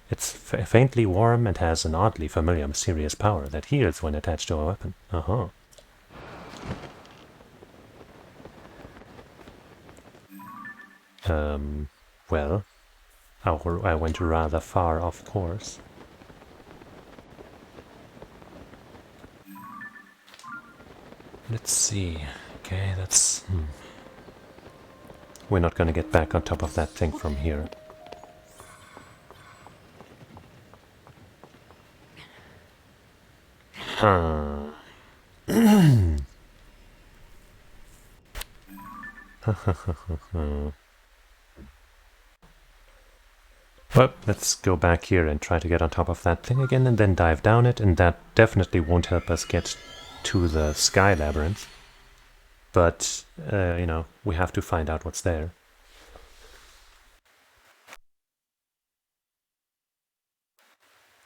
It's faintly warm and has an oddly familiar mysterious power that heals when attached to a weapon. Uh-huh. Well, I went rather far off course. Let's see. Okay, that's... We're not gonna get back on top of that thing from here. Huh. Well, let's go back here and try to get on top of that thing again and then dive down it, and that definitely won't help us get to the sky labyrinth. But, you know, we have to find out what's there.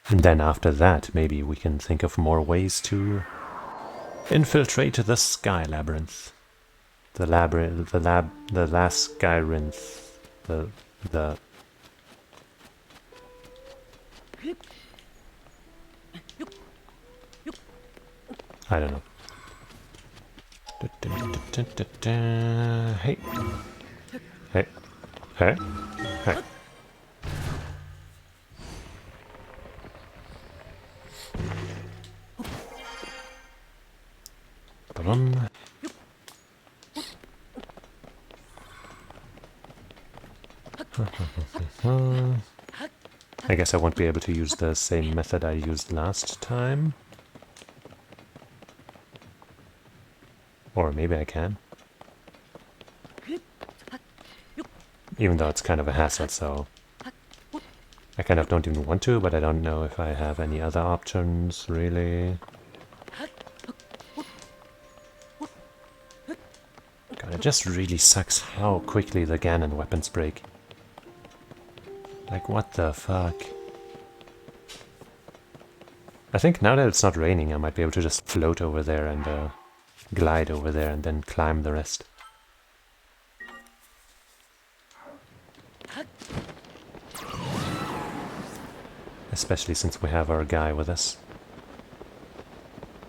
And then after that, maybe we can think of more ways to infiltrate the sky labyrinth. The last skyrinth. The... I don't know. Hey. Hey. Hey. Hey. Ba-dum. I guess I won't be able to use the same method I used last time. Or maybe I can. Even though it's kind of a hassle, so... I kind of don't even want to, but I don't know if I have any other options, really. God, it just really sucks how quickly the Ganon weapons break. Like, what the fuck? I think now that it's not raining, I might be able to just float over there and glide over there and then climb the rest. Especially since we have our guy with us.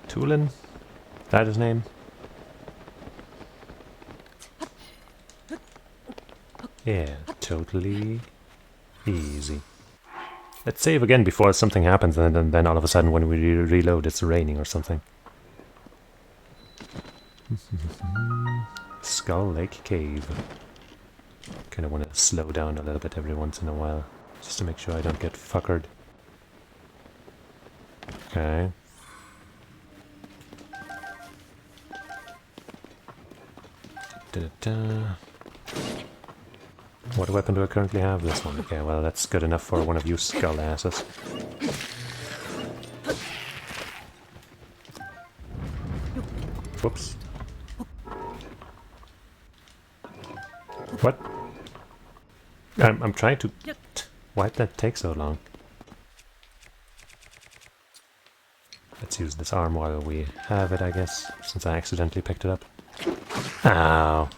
Tulin? Is that his name? Yeah, totally easy. Let's save again before something happens and then all of a sudden when we reload it's raining or something. Skull Lake Cave. Kinda wanna slow down a little bit every once in a while. Just to make sure I don't get fuckered. Okay. Da-da-da. What weapon do I currently have? This one. Okay, well that's good enough for one of you skull asses. Whoops. What? I'm trying to... Why'd that take so long? Let's use this arm while we have it, I guess, since I accidentally picked it up. Ow.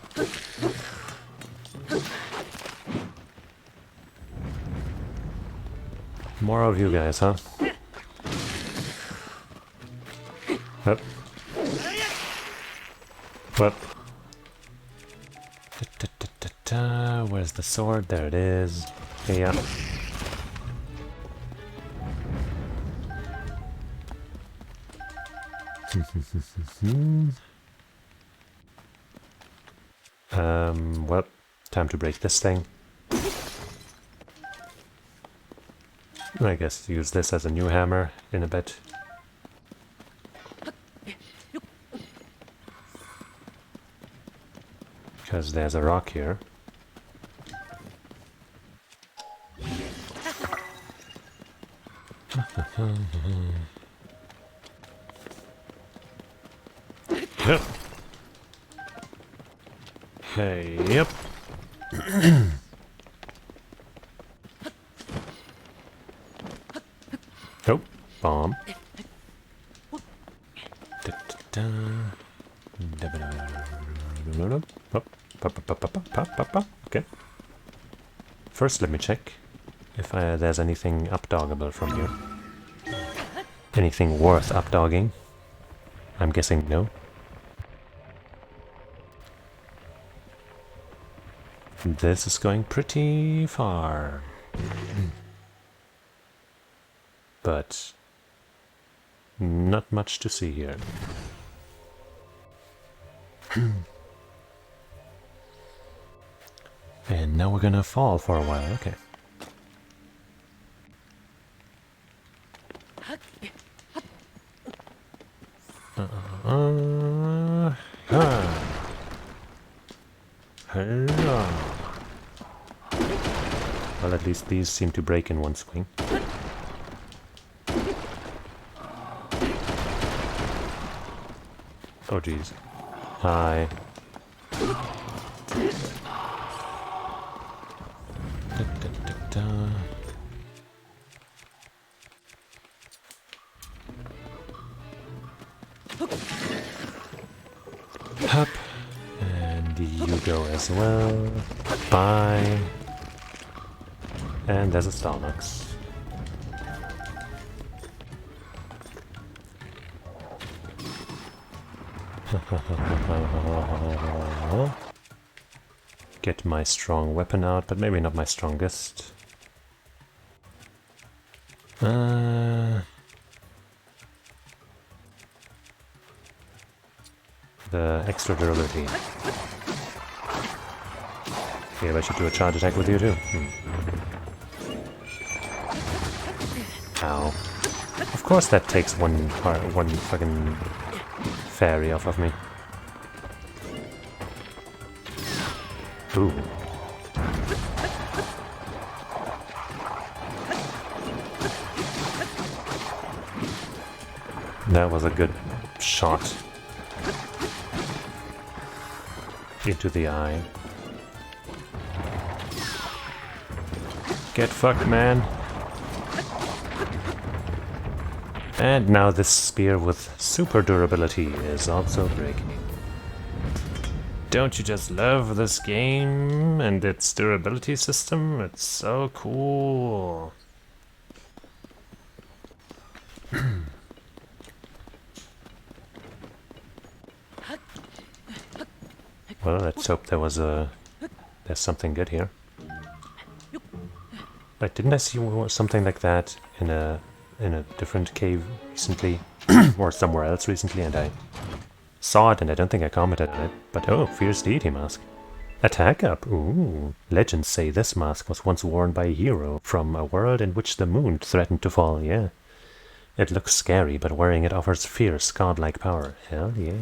More of you guys, huh? Up. What? Where's the sword? There it is. Okay, yeah. Well, time to break this thing. I guess use this as a new hammer in a bit. Because there's a rock here. Yep. Hey, yep. Oh, bomb. Okay. First, let me check if there's anything updoggable from here. Anything worth updogging? I'm guessing no. This is going pretty far. But not much to see here. And now we're gonna fall for a while, okay. Well, at least these seem to break in one swing. Oh jeez. Hi. Up. And you go as well. Bye. And there's a Starbucks. Get my strong weapon out, but maybe not my strongest. The extra durability. Okay, I should do a charge attack with you too. Ow. Of course that takes one fucking fairy off of me. Ooh. That was a good shot into the eye. Get fucked, man. And now this spear with super durability is also breaking. Don't you just love this game and its durability system? It's so cool. Well, let's hope there's something good here. Like, didn't I see something like that in a different cave recently, or somewhere else recently, and I saw it and I don't think I commented on it, but oh, fierce deity mask. Attack up, ooh. Legends say this mask was once worn by a hero from a world in which the moon threatened to fall, yeah. It looks scary, but wearing it offers fierce, godlike power. Hell yeah.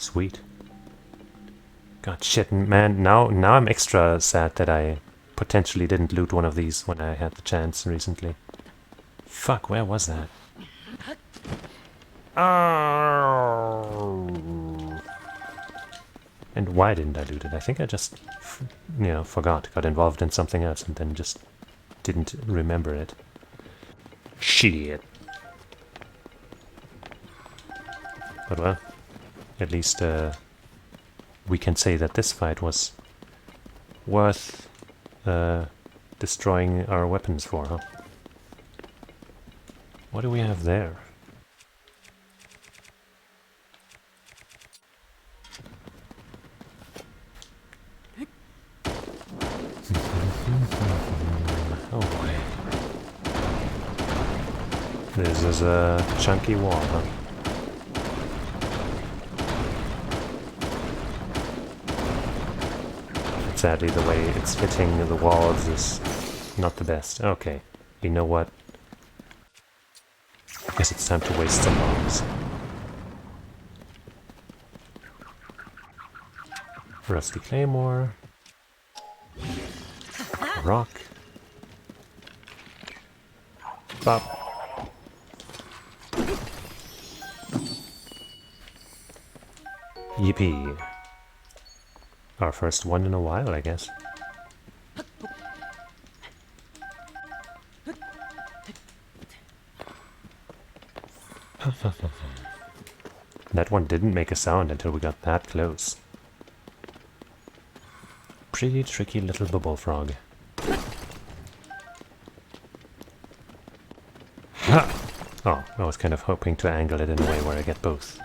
Sweet. God, shit, man, now I'm extra sad that I potentially didn't loot one of these when I had the chance recently. Fuck, where was that? Oh. And why didn't I loot it? I think I just, forgot, got involved in something else and then just didn't remember it. Shit. But well, at least we can say that this fight was worth destroying our weapons for, huh? What do we have there? Oh boy. This is a chunky wall, huh? Sadly, the way it's hitting the walls is not the best. Okay, you know what? I guess it's time to waste some bombs. Rusty Claymore. Rock. Bop. Yippee. Our first one in a while, I guess. That one didn't make a sound until we got that close. Pretty tricky little bubble frog. Oh, I was kind of hoping to angle it in a way where I get both.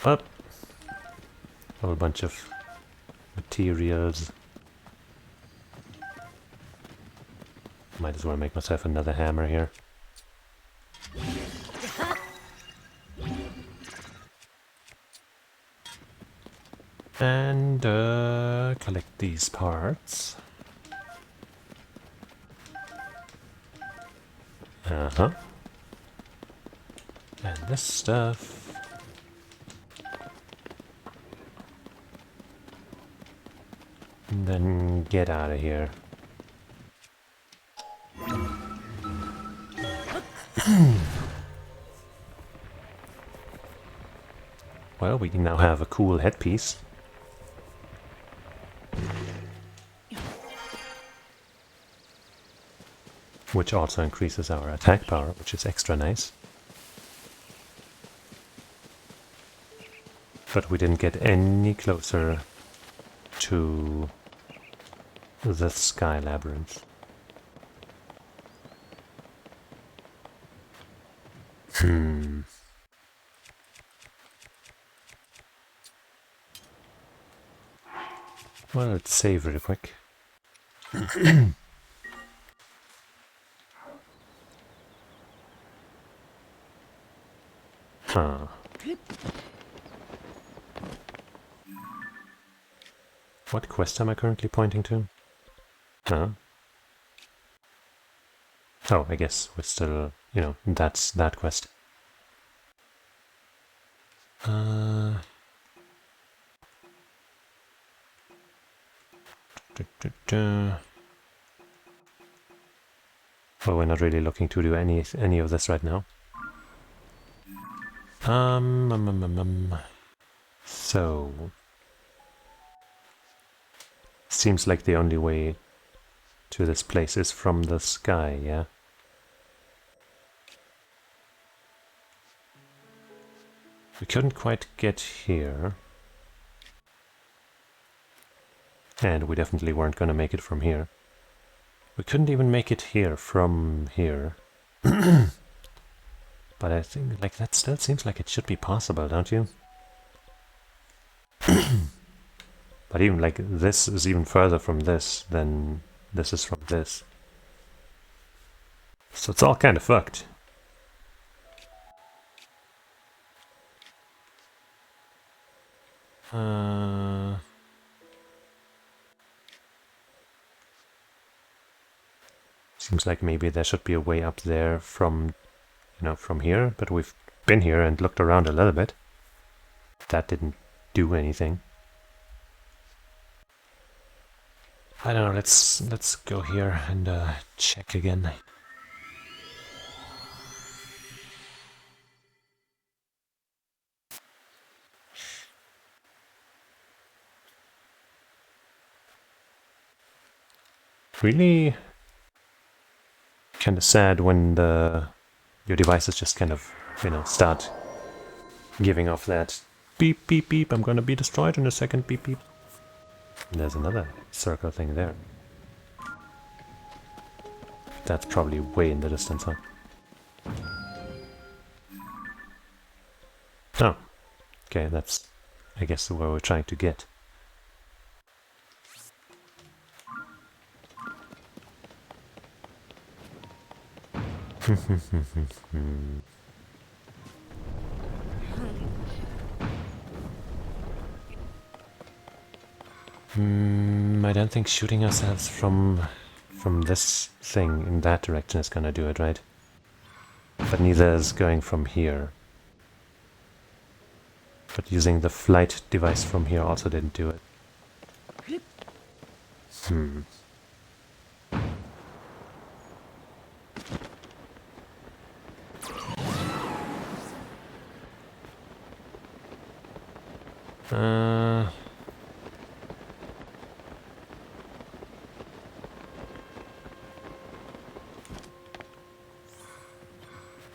Up. A whole bunch of materials. Might as well make myself another hammer here. And collect these parts. Uh-huh. And this stuff. And then get out of here. Well, we now have a cool headpiece. Which also increases our attack power, which is extra nice. But we didn't get any closer to the sky labyrinth. Well, let's save really quick. Huh. What quest am I currently pointing to? Huh? Oh, I guess we're still, that's that quest. Well, we're not really looking to do any of this right now. So seems like the only way to this place is from the sky, yeah? We couldn't quite get here. And we definitely weren't going to make it from here. We couldn't even make it here from here. But I think, like, that still seems like it should be possible, don't you? But even, like, this is even further from this than this is from this. So it's all kind of fucked. Seems like maybe there should be a way up there from, from here, but we've been here and looked around a little bit. That didn't do anything. I don't know, let's go here and check again. Really kind of sad when your devices just kind of, start giving off that beep, beep, beep, I'm gonna be destroyed in a second, beep, beep. And there's another circle thing there. That's probably way in the distance, huh? Oh, okay, that's, I guess, where we're trying to get. I don't think shooting ourselves from this thing in that direction is gonna do it, right? But neither is going from here. But using the flight device from here also didn't do it.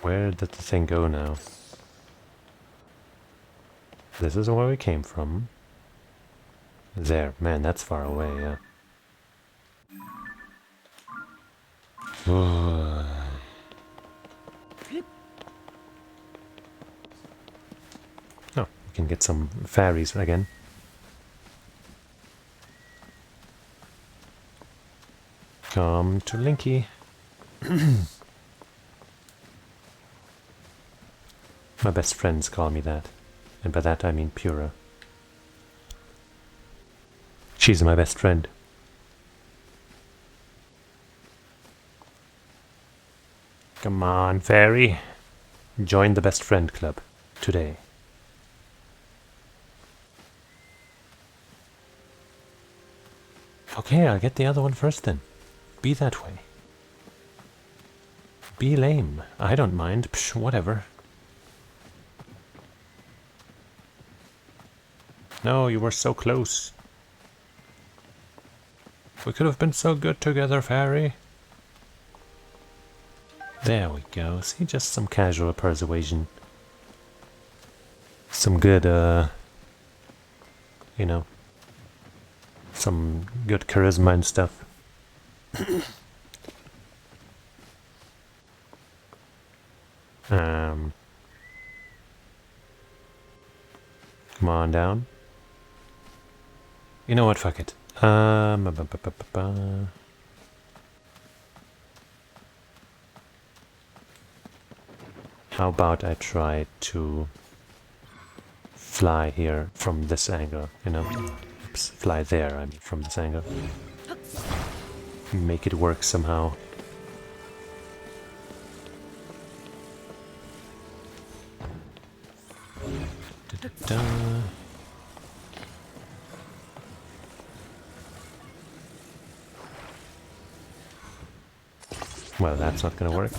Where did the thing go now? This is where we came from. There, man, that's far away, yeah. Oh, we can get some fairies again. Come to Linky. My best friends call me that, and by that I mean Pura. She's my best friend. Come on, fairy. Join the best friend club today. Okay, I'll get the other one first then. Be that way. Be lame. I don't mind. Psh, whatever. No, you were so close. We could have been so good together, fairy. There we go. See, just some casual persuasion. Some good, some good charisma and stuff. Come on down. You know what, fuck it. How about I try to fly here from this angle, Oops, fly there, I mean, from this angle. Make it work somehow. Da-da-da. Well, that's not gonna work.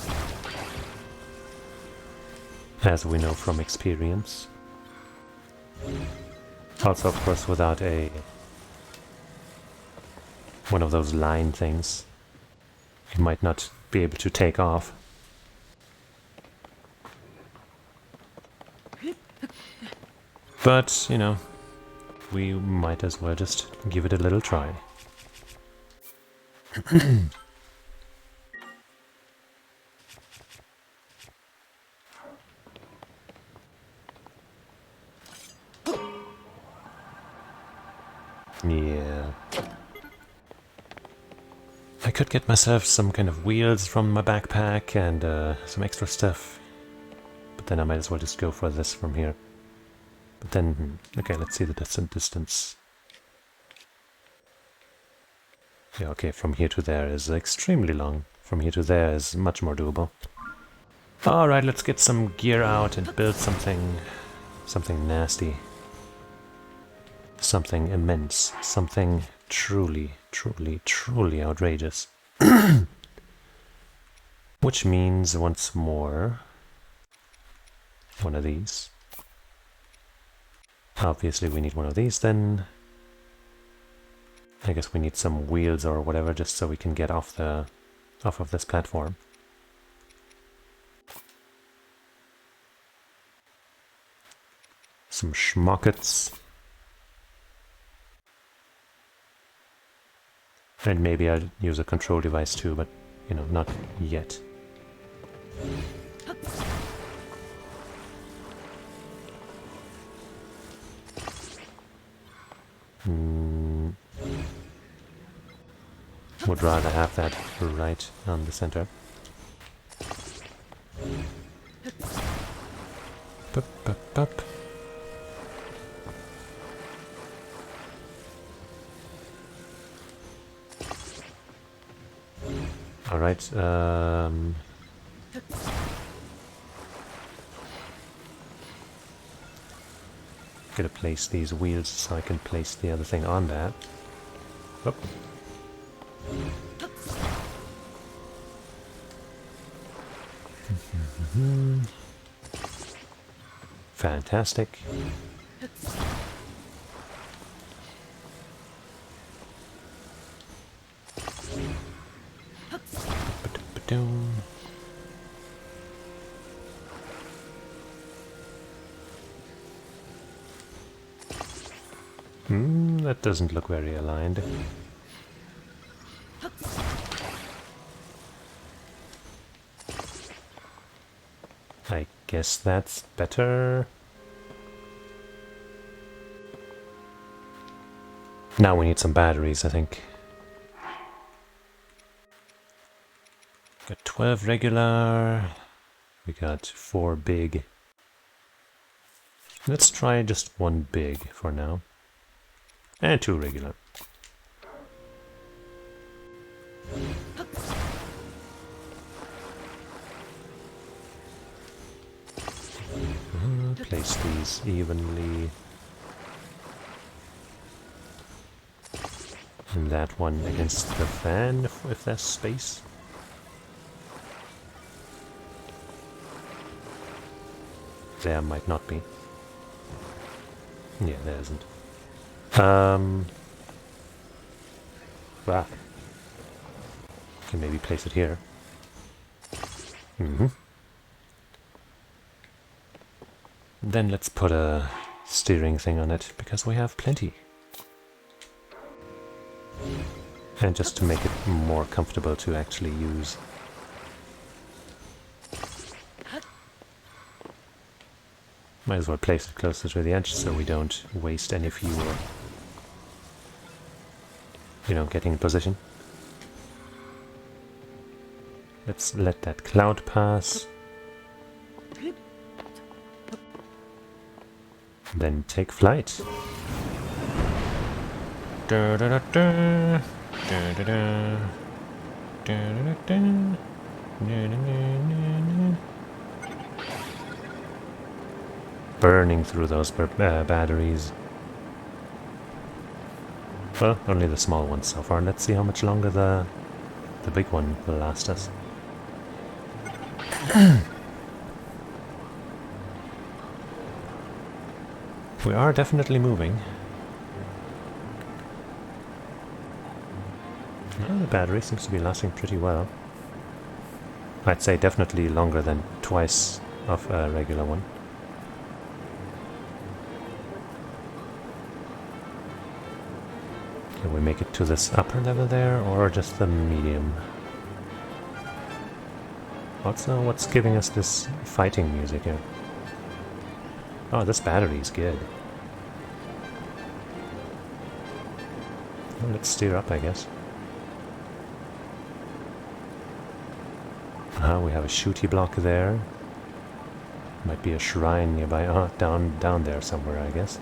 As we know from experience. Also, of course, without one of those line things, you might not be able to take off. But, we might as well just give it a little try. Yeah. I could get myself some kind of wheels from my backpack and some extra stuff. But then I might as well just go for this from here. But then, okay, let's see the distance. Yeah, okay, from here to there is extremely long. from here to there is much more doable. Alright, let's get some gear out and build something nasty. Something immense. Something truly outrageous. Which means, once more, one of these. Obviously we need one of these then. I guess we need some wheels or whatever just so we can get off of this platform. Some schmockets. And maybe I'll use a control device too, but, you know, not yet. Would rather have that right on the center. Bup, bup, bup. All right. Gotta place these wheels so I can place the other thing on that. Oop. Fantastic. That doesn't look very aligned. I guess that's better. Now we need some batteries, I think. Got 12 regular. We got 4 big. Let's try just 1 big for now. And 2 regular. Place these evenly. And that one against the fan, if there's space. There might not be. Yeah, there isn't. Can maybe place it here. Then let's put a steering thing on it, because we have plenty. And just to make it more comfortable to actually use. Might as well place it closer to the edge so we don't waste any fuel. You know, getting in position. Let's let that cloud pass. Then take flight. Da da da da. Da da da. Da da da. Da da da. Burning through those batteries. Well, only the small ones so far. Let's see how much longer the big one will last us. We are definitely moving. Well, the battery seems to be lasting pretty well. I'd say definitely longer than twice of a regular one. Can we make it to this upper level there, or just the medium? Also, what's giving us this fighting music here? Oh, this battery is good. Well, let's steer up, I guess. We have a shooty block there. Might be a shrine nearby. Oh, down there somewhere, I guess.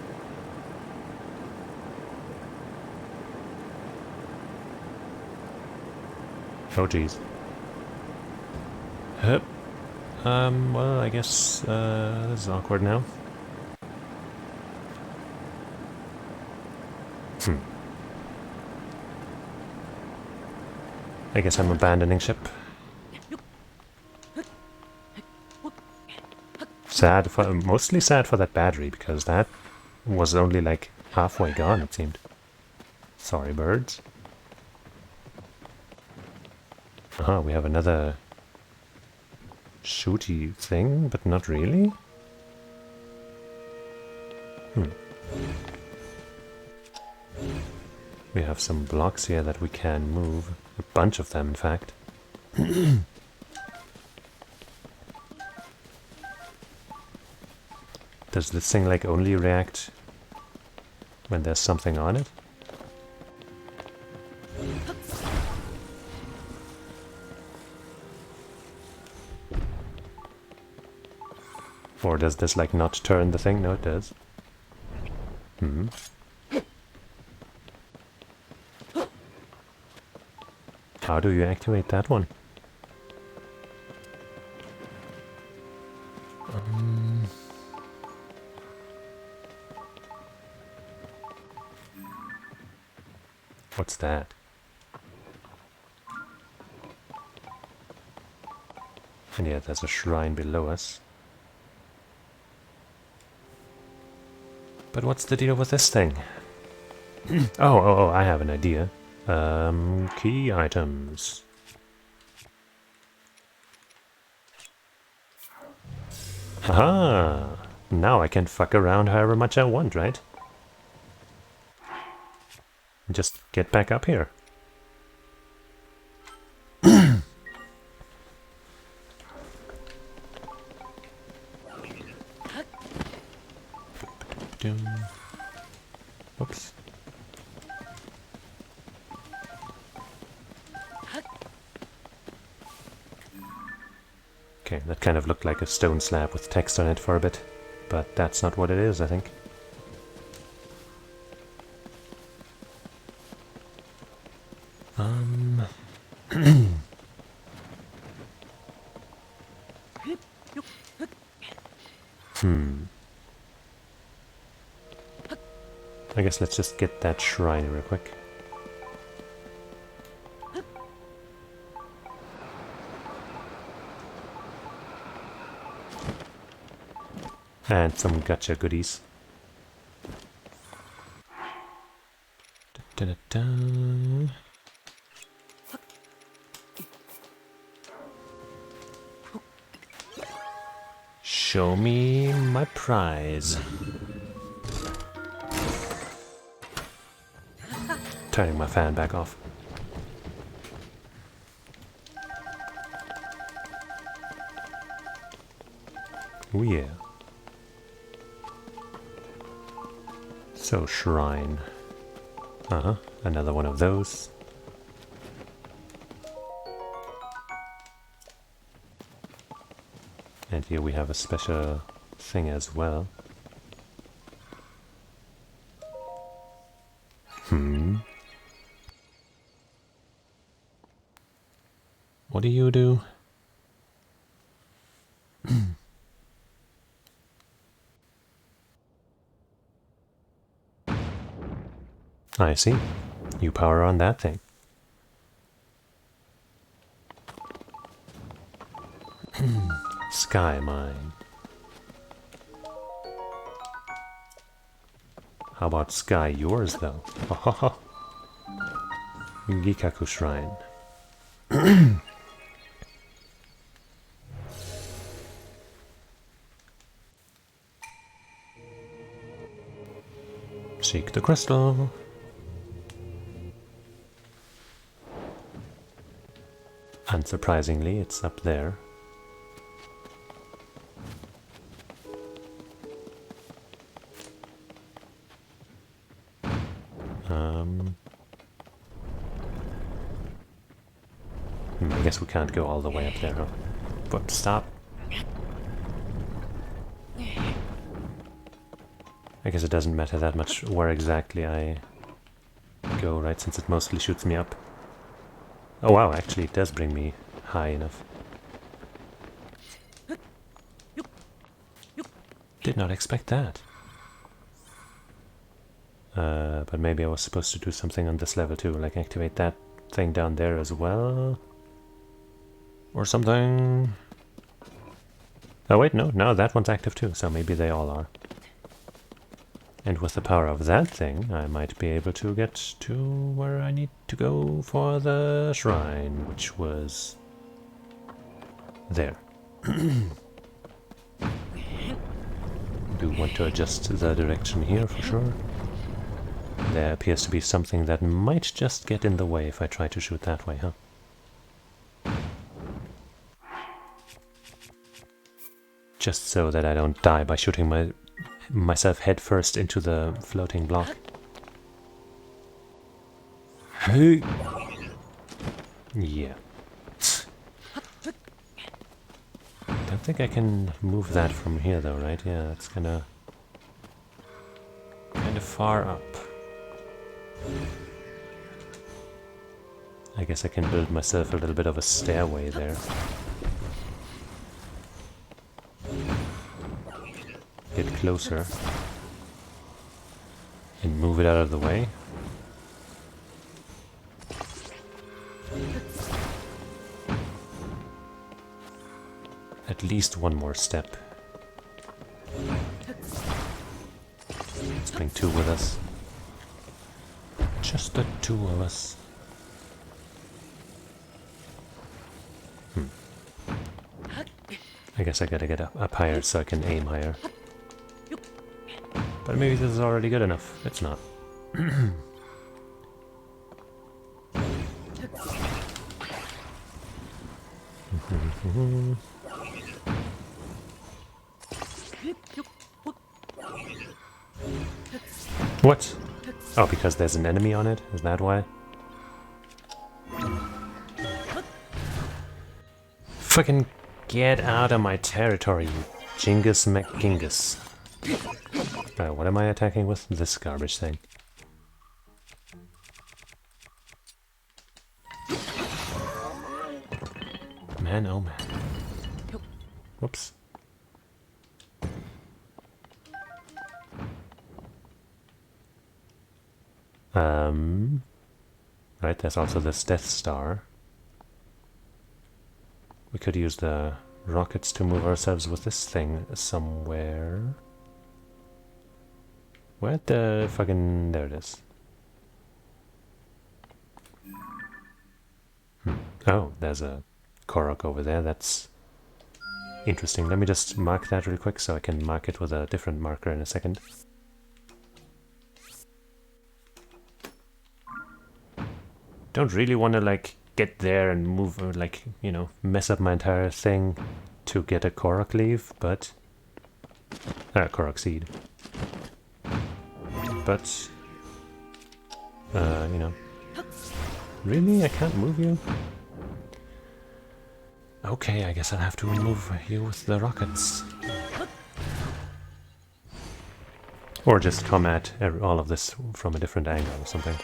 Oh, geez. Well, I guess this is awkward now. I guess I'm abandoning ship. Sad for, mostly sad for that battery, because that was only like halfway gone, it seemed. Sorry, birds. Aha, we have another shooty thing, but not really. We have some blocks here that we can move. A bunch of them, in fact. Does this thing like only react when there's something on it? Or does this like not turn the thing? No, it does. How do you activate that one? What's that? And yeah, there's a shrine below us. But what's the deal with this thing? Oh, I have an idea. Key items. Aha! Now I can fuck around however much I want, right? Just get back up here. Oops. Okay, that kind of looked like a stone slab with text on it for a bit, but that's not what it is, I think. I guess let's just get that shrine real quick. And some gacha goodies. Da, da, da, da. Show me my prize. Turning my fan back off. Oh yeah. So, shrine. Another one of those. And here we have a special thing as well. What do you do? I see. You power on that thing. Sky mine. How about sky yours, though? Gikaku Shrine. Seek the crystal. Unsurprisingly, it's up there. I guess we can't go all the way up there, huh? But stop. I guess it doesn't matter that much where exactly I go, right? Since it mostly shoots me up. Oh wow, actually it does bring me high enough. Did not expect that. But maybe I was supposed to do something on this level too, like activate that thing down there as well. Or something. Oh wait, no, that one's active too, so maybe they all are. And with the power of that thing, I might be able to get to where I need to go for the shrine, which was there. Do want to adjust the direction here for sure. There appears to be something that might just get in the way if I try to shoot that way, huh? Just so that I don't die by shooting myself head first into the floating block. Hey. Yeah. Don't think I can move that from here though, right? Yeah, that's kinda far up. I guess I can build myself a little bit of a stairway there. Get closer and move it out of the way. At least one more step. Let's bring two with us. Just the two of us. I guess I gotta get up higher so I can aim higher. But maybe this is already good enough. It's not. What? Oh, because there's an enemy on it? Is that why? Fucking get out of my territory, you Jingus McGingus. What am I attacking with? This garbage thing. Man, oh man. Whoops. Right, there's also this Death Star. We could use the rockets to move ourselves with this thing somewhere. Where the fucking... there it is. Oh, there's a Korok over there. That's interesting. Let me just mark that real quick so I can mark it with a different marker in a second. Don't really want to like get there and move or like, you know, mess up my entire thing to get a Korok leaf, but Korok seed. But you know, really, I can't move you? Okay, I guess I'll have to remove you with the rockets. Or just come at all of this from a different angle or something.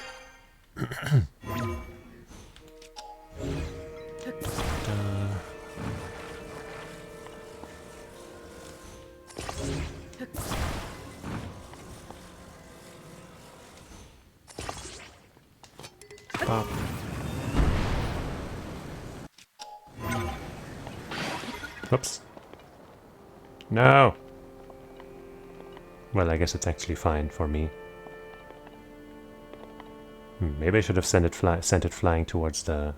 Pop. Whoops. No! Well, I guess it's actually fine for me. Maybe I should have sent it flying towards the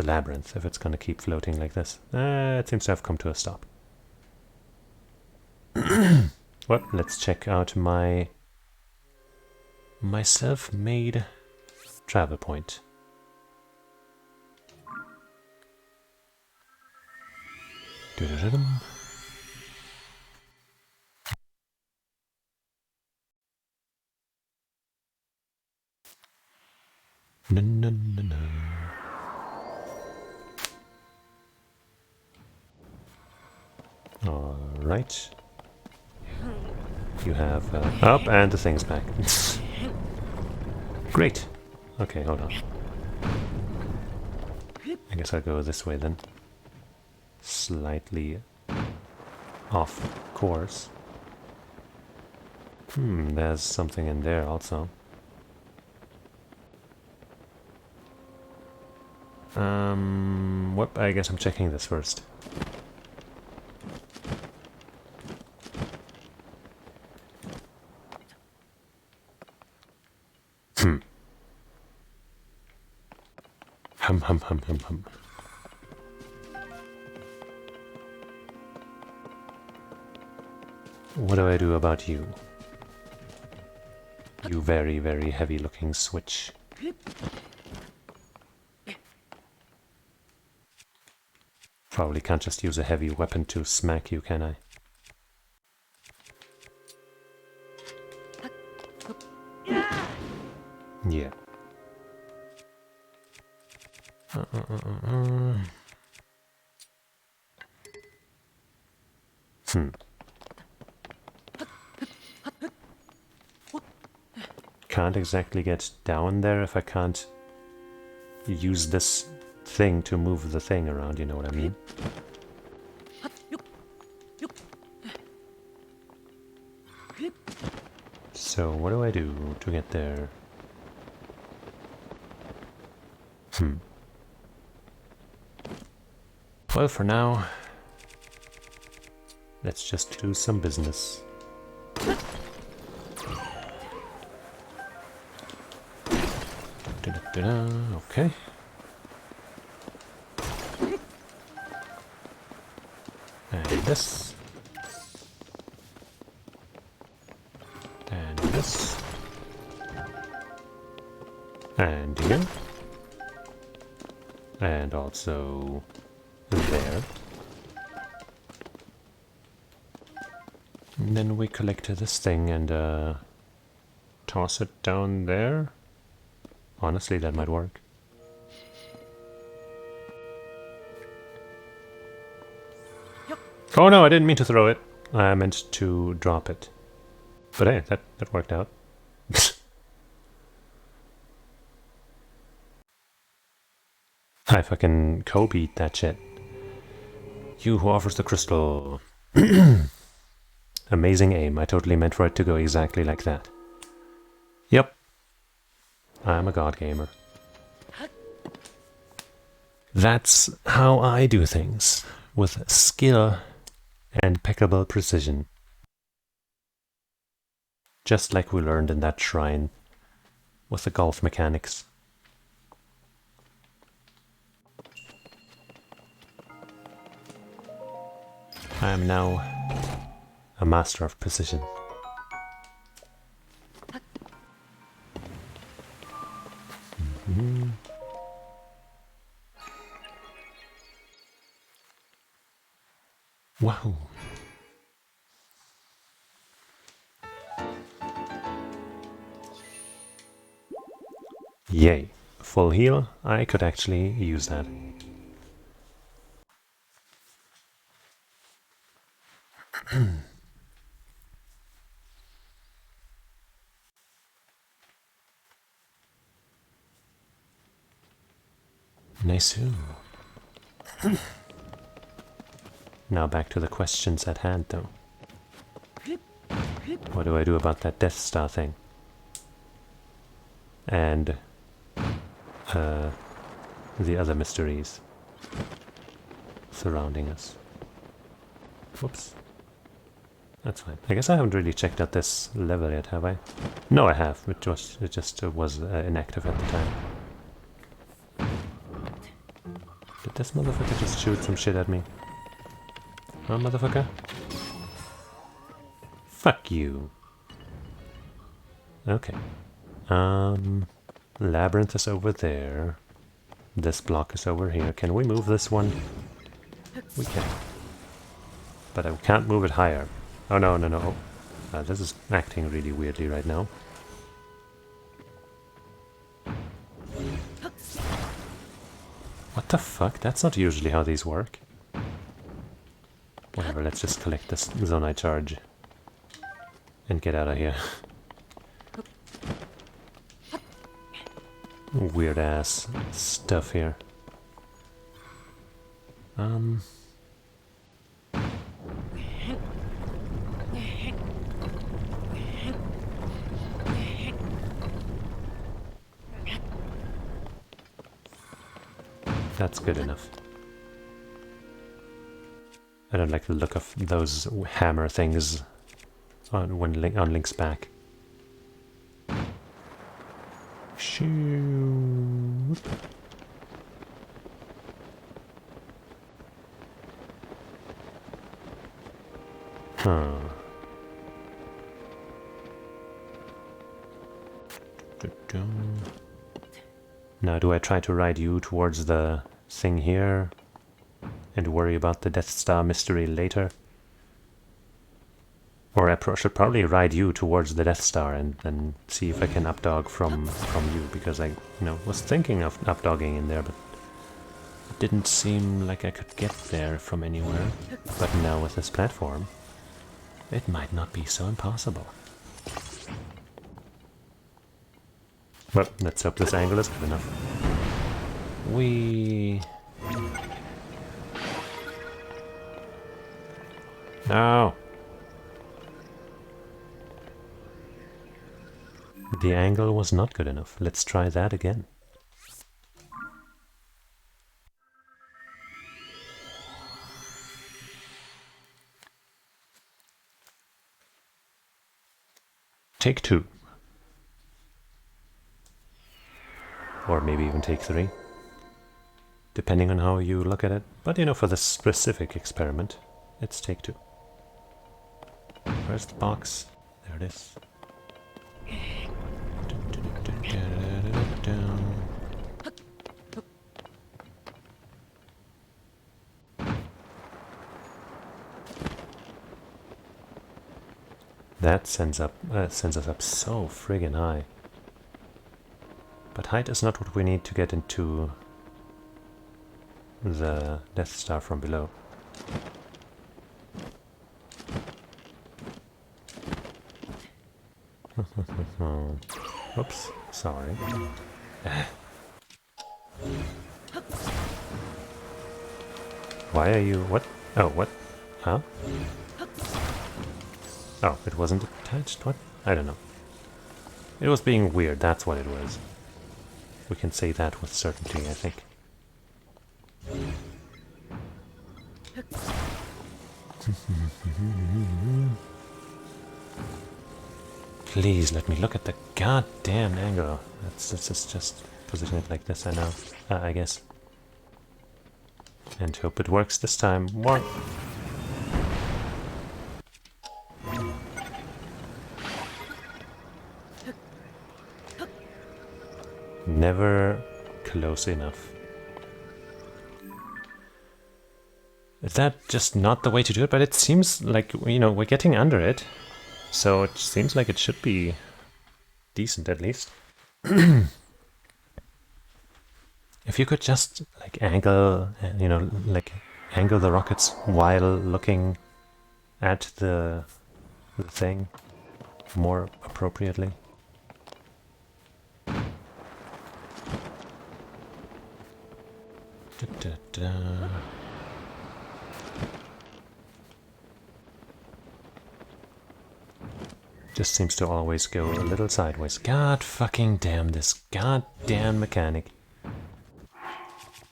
labyrinth if it's gonna keep floating like this. It seems to have come to a stop. Well, let's check out my self-made travel point. Doo-doo-doo-dum. No, no, no, no. All right. You have up, and the thing's back. Great. Okay, hold on. I guess I'll go this way then. Slightly off course. There's something in there also. Whoop, I guess I'm checking this first. Hum hum hum hum hum. What do I do about you? You very, very heavy looking switch. Probably can't just use a heavy weapon to smack you, can I? Yeah. Can't exactly get down there if I can't use this thing to move the thing around, you know what I mean? So what do I do to get there? Well, for now, let's just do some business. Okay. And this. And this. And here. And also there. And then we collect this thing and toss it down there. Honestly, that might work. Oh no, I didn't mean to throw it. I meant to drop it. But hey, that worked out. I fucking co-beat that shit. You who offers the crystal. Amazing aim. I totally meant for it to go exactly like that. Yep. I'm a god gamer. That's how I do things. With skill and impeccable precision. Just like we learned in that shrine. With the golf mechanics. I am now a master of precision. Wow. Yay. Full heal. I could actually use that. Nice. Now back to the questions at hand, though. What do I do about that Death Star thing? And the other mysteries surrounding us. Whoops. That's fine. I guess I haven't really checked out this level yet, have I? No, I have. It just was inactive at the time. Did this motherfucker just shoot some shit at me? Huh, motherfucker? Fuck you. Okay. Labyrinth is over there. This block is over here. Can we move this one? We can. But I can't move it higher. Oh, no, no, no. This is acting really weirdly right now. What the fuck? That's not usually how these work. Whatever, let's just collect this Zonai charge. And get out of here. Weird ass stuff here. That's good enough. I don't like the look of those hammer things on Link's back. Shoot. Huh. Now, do I try to ride you towards the thing here and worry about the Death Star mystery later? Or I should probably ride you towards the Death Star and then see if I can updog from you, because I was thinking of updogging in there, but it didn't seem like I could get there from anywhere. But now with this platform, it might not be so impossible. Well, let's hope this angle is good enough. No! The angle was not good enough. Let's try that again. Take 2. Or maybe even take 3. Depending on how you look at it. But for this specific experiment, it's take 2. Where's the box? There it is. That sends us up so friggin' high. But height is not what we need to get into the Death Star from below. Oops, sorry. Why are you... what? Oh, what? Huh? Oh, it wasn't attached? What? I don't know. It was being weird, that's what it was. We can say that with certainty, I think. Please let me look at the goddamn angle. Let's just position it like this, I guess. And hope it works this time. More. Never close enough. Is that just not the way to do it? But it seems like, we're getting under it. So it seems like it should be decent at least. If you could just angle, angle the rockets while looking at the thing more appropriately. Just seems to always go a little sideways. God fucking damn this goddamn mechanic.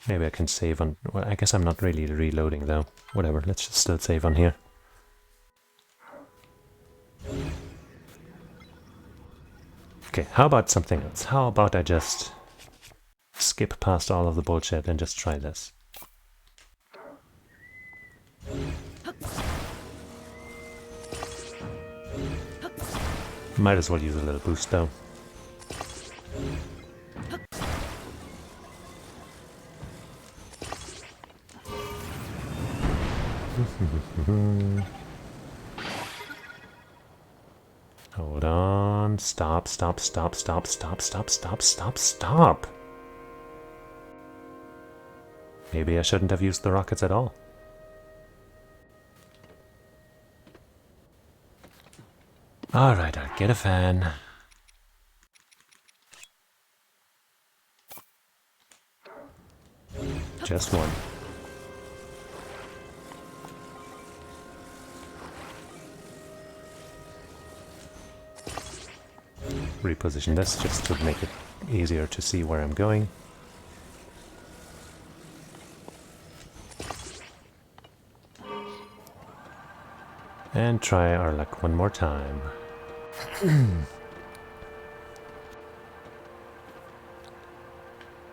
Maybe I can save on... well, I guess I'm not really reloading though. Whatever, let's just still save on here. Okay, how about something else? How about I just skip past all of the bullshit and just try this? Might as well use a little boost though. Hold on. Stop, stop, stop, stop, stop, stop, stop, stop, stop. Maybe I shouldn't have used the rockets at all. Alright, I'll get a fan. Just one. Reposition this just to make it easier to see where I'm going. And try our luck one more time.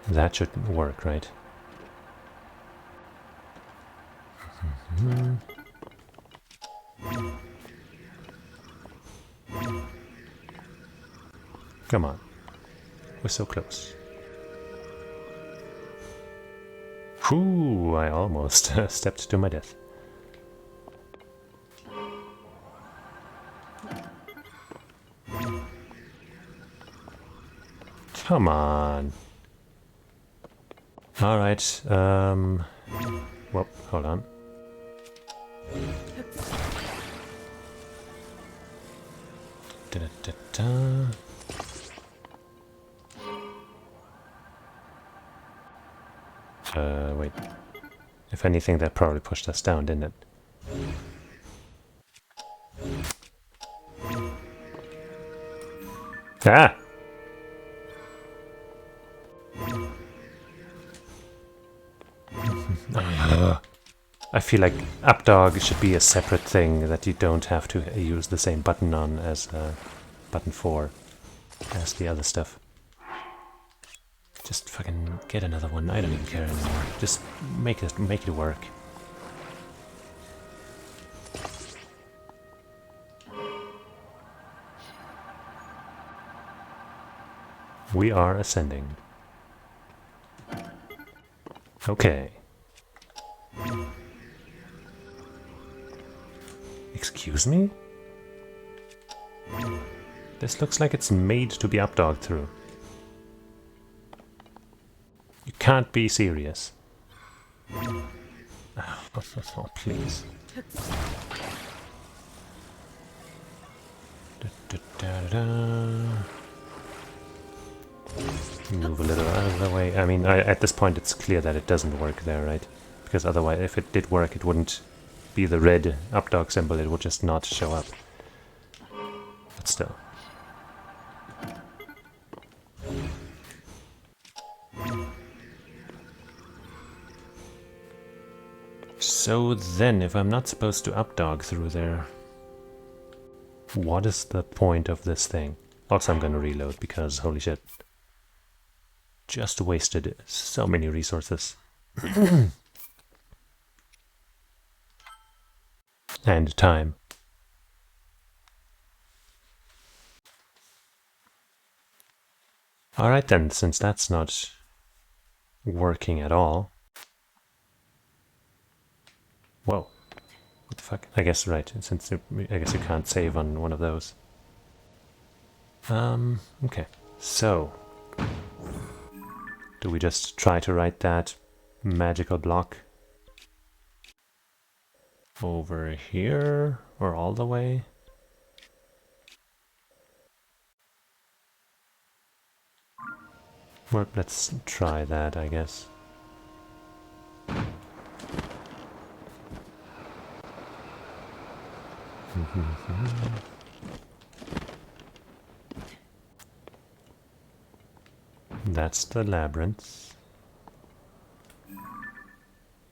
That should work, right? Come on. We're so close. Whew, I almost stepped to my death. Come on. Alright, well, hold on. Da-da-da-da. Wait. If anything, that probably pushed us down, didn't it? Ah! I feel like updog should be a separate thing that you don't have to use the same button on as button 4 as the other stuff. Just fucking get another one. I don't even care anymore. Just make it work. We are ascending. Okay. Excuse me? This looks like it's made to be updogged through. You can't be serious. Oh, please. Move a little out of the way. I mean, at this point it's clear that it doesn't work there, right? Because otherwise, if it did work, it wouldn't be the red updog symbol, it would just not show up. But still. So then, if I'm not supposed to updog through there, what is the point of this thing? Also, I'm gonna reload because, holy shit, just wasted so many resources. And time. Alright then, since that's not working at all. Whoa. What the fuck? I guess, right, since I guess you can't save on one of those. Okay. So, do we just try to write that magical block over here, or all the way? Well, let's try that, I guess. That's the labyrinth.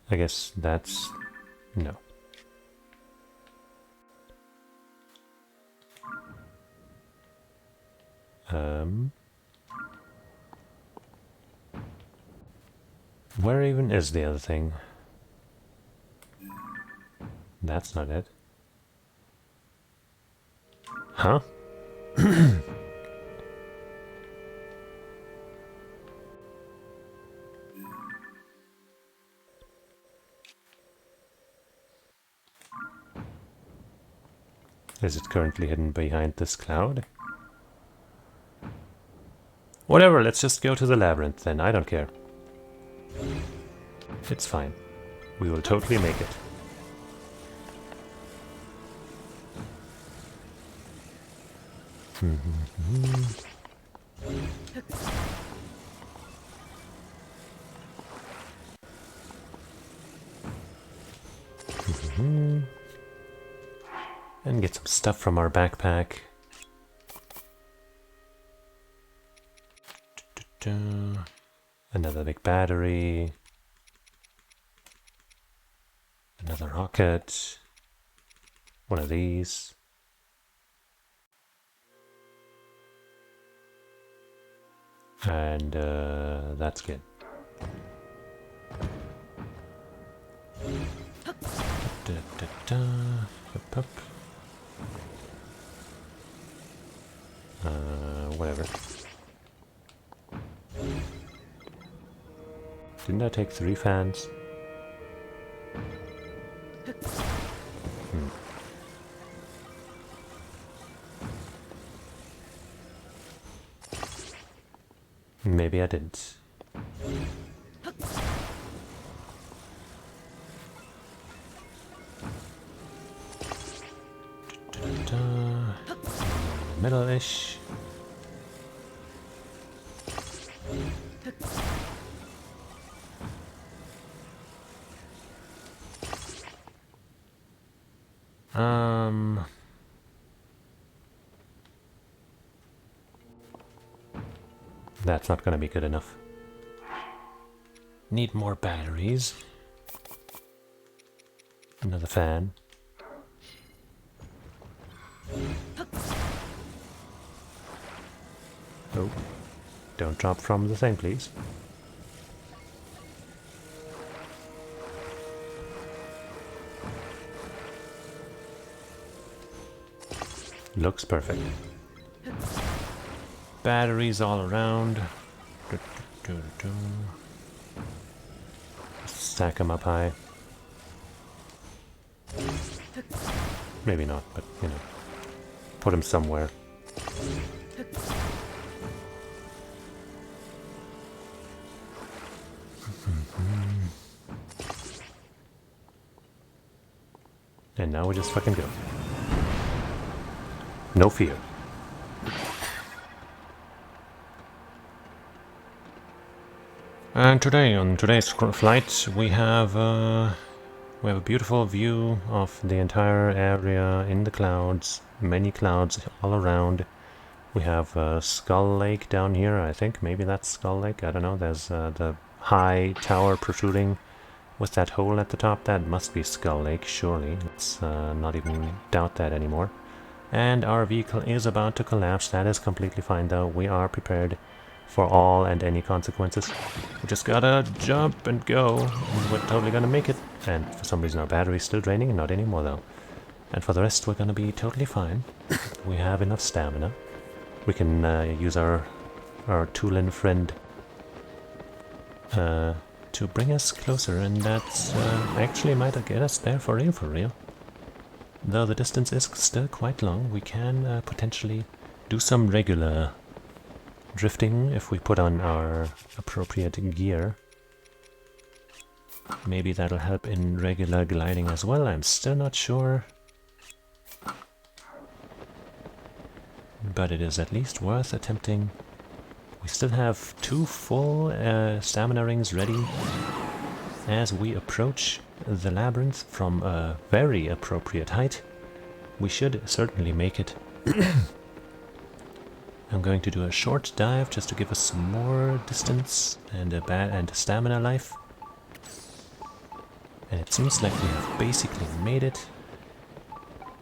I guess that's... no. Where even is the other thing? That's not it. Huh? Is it currently hidden behind this cloud? Whatever, let's just go to the labyrinth then, I don't care. It's fine. We will totally make it. And get some stuff from our backpack. Another big battery. Another rocket. One of these. And that's good. Da, da, da. Up, up. Whatever. Didn't I take 3 fans? Maybe I didn't. Middle-ish. That's not gonna be good enough. Need more batteries. Another fan. Oh, don't drop from the thing, please. Looks perfect. Batteries all around. Stack them up high. Maybe not, but you know, put them somewhere. And now we just fucking go. No fear. And today, on today's flight, we have a beautiful view of the entire area in the clouds. Many clouds all around. We have Skull Lake down here, I think. Maybe that's Skull Lake, I don't know. There's the high tower protruding with that hole at the top. That must be Skull Lake, surely. Let's not even doubt that anymore. And our vehicle is about to collapse. That is completely fine, though. We are prepared for all and any consequences. We just gotta jump and go. And we're totally gonna make it. And for some reason our battery's still draining. Not anymore, though. And for the rest, we're gonna be totally fine. We have enough stamina. We can use our Tulin friend to bring us closer, and that's actually might get us there for real. Though the distance is still quite long, we can potentially do some regular drifting if we put on our appropriate gear. Maybe that'll help in regular gliding as well, I'm still not sure. But it is at least worth attempting. We still have 2 full stamina rings ready as we approach the labyrinth from a very appropriate height. We should certainly make it. I'm going to do a short dive just to give us some more distance and a stamina life. And it seems like we have basically made it.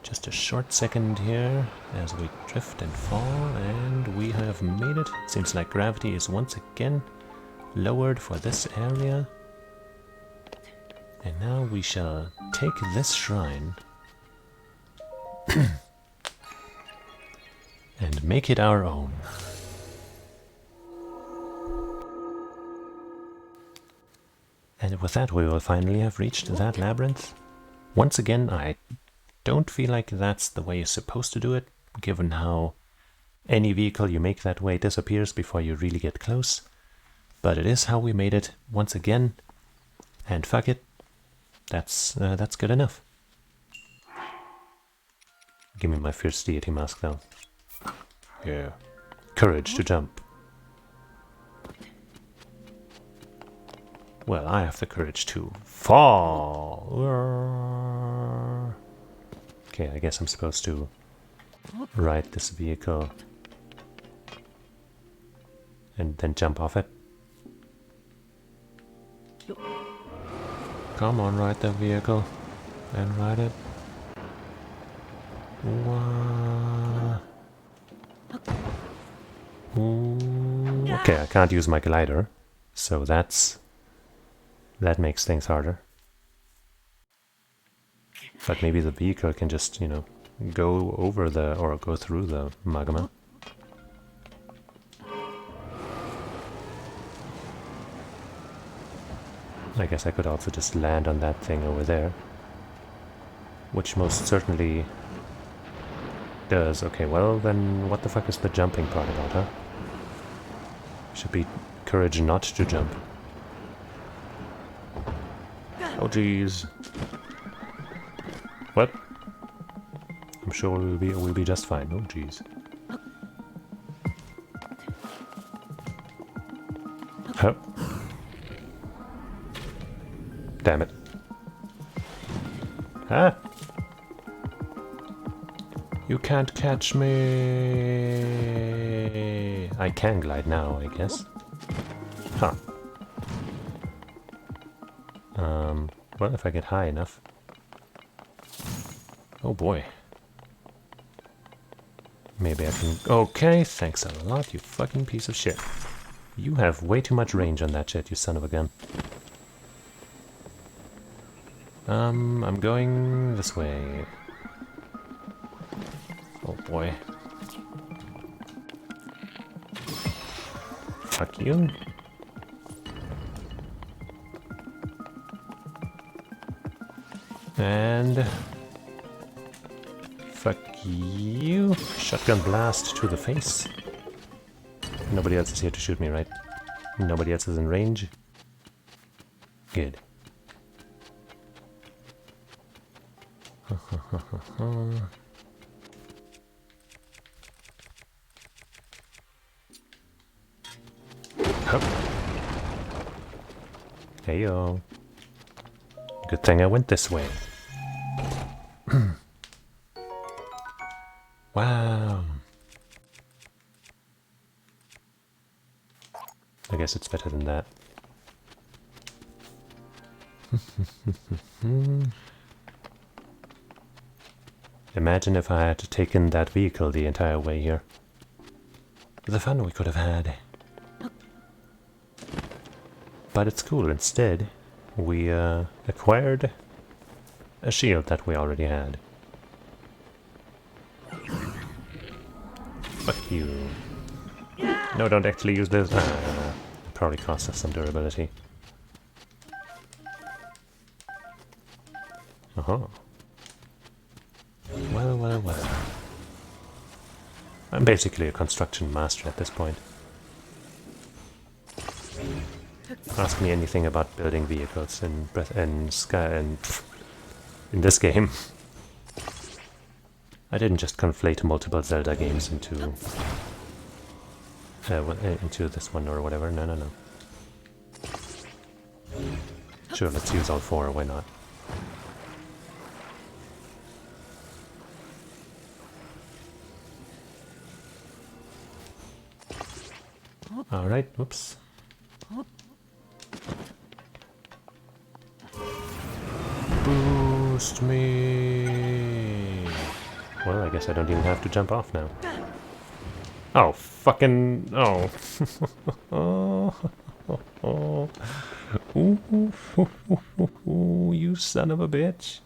Just a short second here as we drift and fall, and we have made it. Seems like gravity is once again lowered for this area. And now we shall take this shrine and make it our own. And with that we will finally have reached that labyrinth. Once again, I don't feel like that's the way you're supposed to do it, given how any vehicle you make that way disappears before you really get close. But it is how we made it once again, and fuck it, that's good enough. Give me my fierce deity mask though. Yeah. Courage to jump. Well, I have the courage to fall. Okay, I guess I'm supposed to ride this vehicle and then jump off it. Come on, ride the vehicle and ride it. What? Ooh, okay, I can't use my glider, so that makes things harder. But maybe the vehicle can just, you know, go over the, or go through the magma. I guess I could also just land on that thing over there. Which most certainly does. Okay, well then what the fuck is the jumping part about, huh? Should be courage not to jump. Oh jeez. What? I'm sure we'll be just fine. Oh jeez. Huh. Damn it. Huh? You can't catch me. I can glide now, I guess. Huh. Well, if I get high enough. Oh boy. Maybe I can... Okay, thanks a lot, you fucking piece of shit. You have way too much range on that shit, you son of a gun. I'm going this way. Oh boy. Fuck you. And... fuck you. Shotgun blast to the face. Nobody else is here to shoot me, right? Nobody else is in range? Good. Heyo. Good thing I went this way. Wow. I guess it's better than that. Imagine if I had taken that vehicle the entire way here. The fun we could have had. But it's cool. Instead, we acquired a shield that we already had. Fuck you. No, don't actually use this. It probably costs us some durability. Oh. Well, well, well. I'm basically a construction master at this point. Ask me anything about building vehicles in in this game. I didn't just conflate multiple Zelda games into this one or whatever. No, no, no. Sure, let's use all four. Why not? All right. Whoops. Boost me. Well, I guess I don't even have to jump off now. Oh, fucking... Oh. Ooh, you son of a bitch.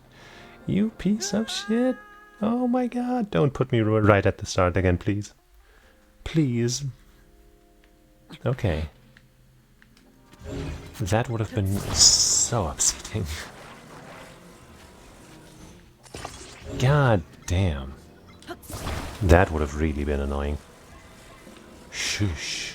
You piece of shit. Oh my god. Don't put me right at the start again, please. Please. Okay. That would have been so upsetting. God damn. That would have really been annoying. Shush.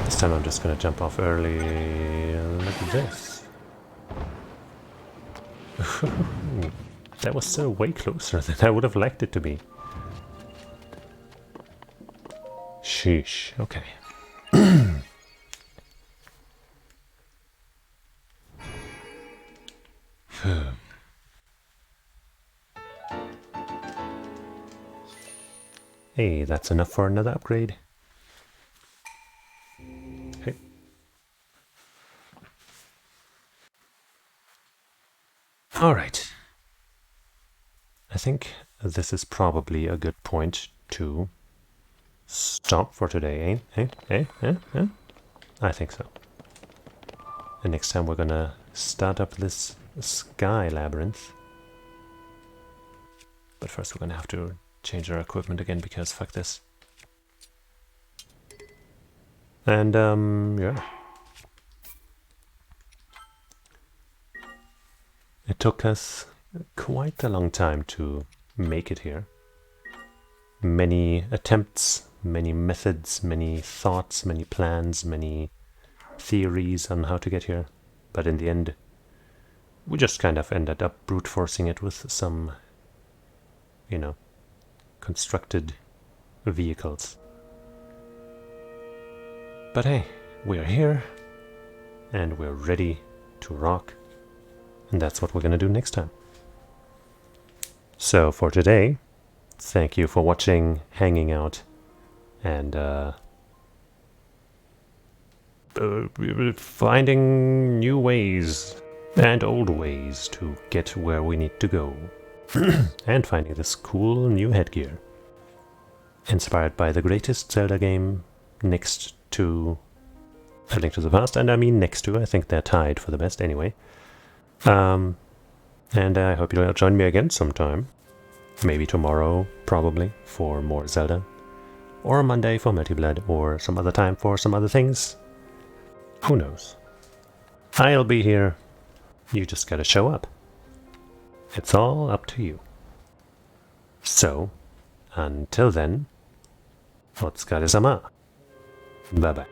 This time I'm just gonna jump off early. Look at this. That was still way closer than I would have liked it to be. Sheesh. Okay. Hey, that's enough for another upgrade. Okay. Alright. I think this is probably a good point to stop for today, eh? I think so. And next time we're gonna start up this sky labyrinth. But first we're gonna have to change our equipment again because fuck this. And yeah. It took us quite a long time to make it here. Many attempts, many methods, many thoughts, many plans, many theories on how to get here. But in the end, we just kind of ended up brute forcing it with some, you know, constructed vehicles. But hey, we're here, and we're ready to rock. And that's what we're gonna do next time. So for today, thank you for watching, hanging out, and finding new ways and old ways to get where we need to go. And finding this cool new headgear. Inspired by the greatest Zelda game next to A Link to the Past, and I mean next to, I think they're tied for the best anyway. And I hope you'll join me again sometime. Maybe tomorrow, probably, for more Zelda. Or Monday for Melty Blood, or some other time for some other things. Who knows? I'll be here. You just gotta show up. It's all up to you. So, until then, Otsukaresama. Bye bye.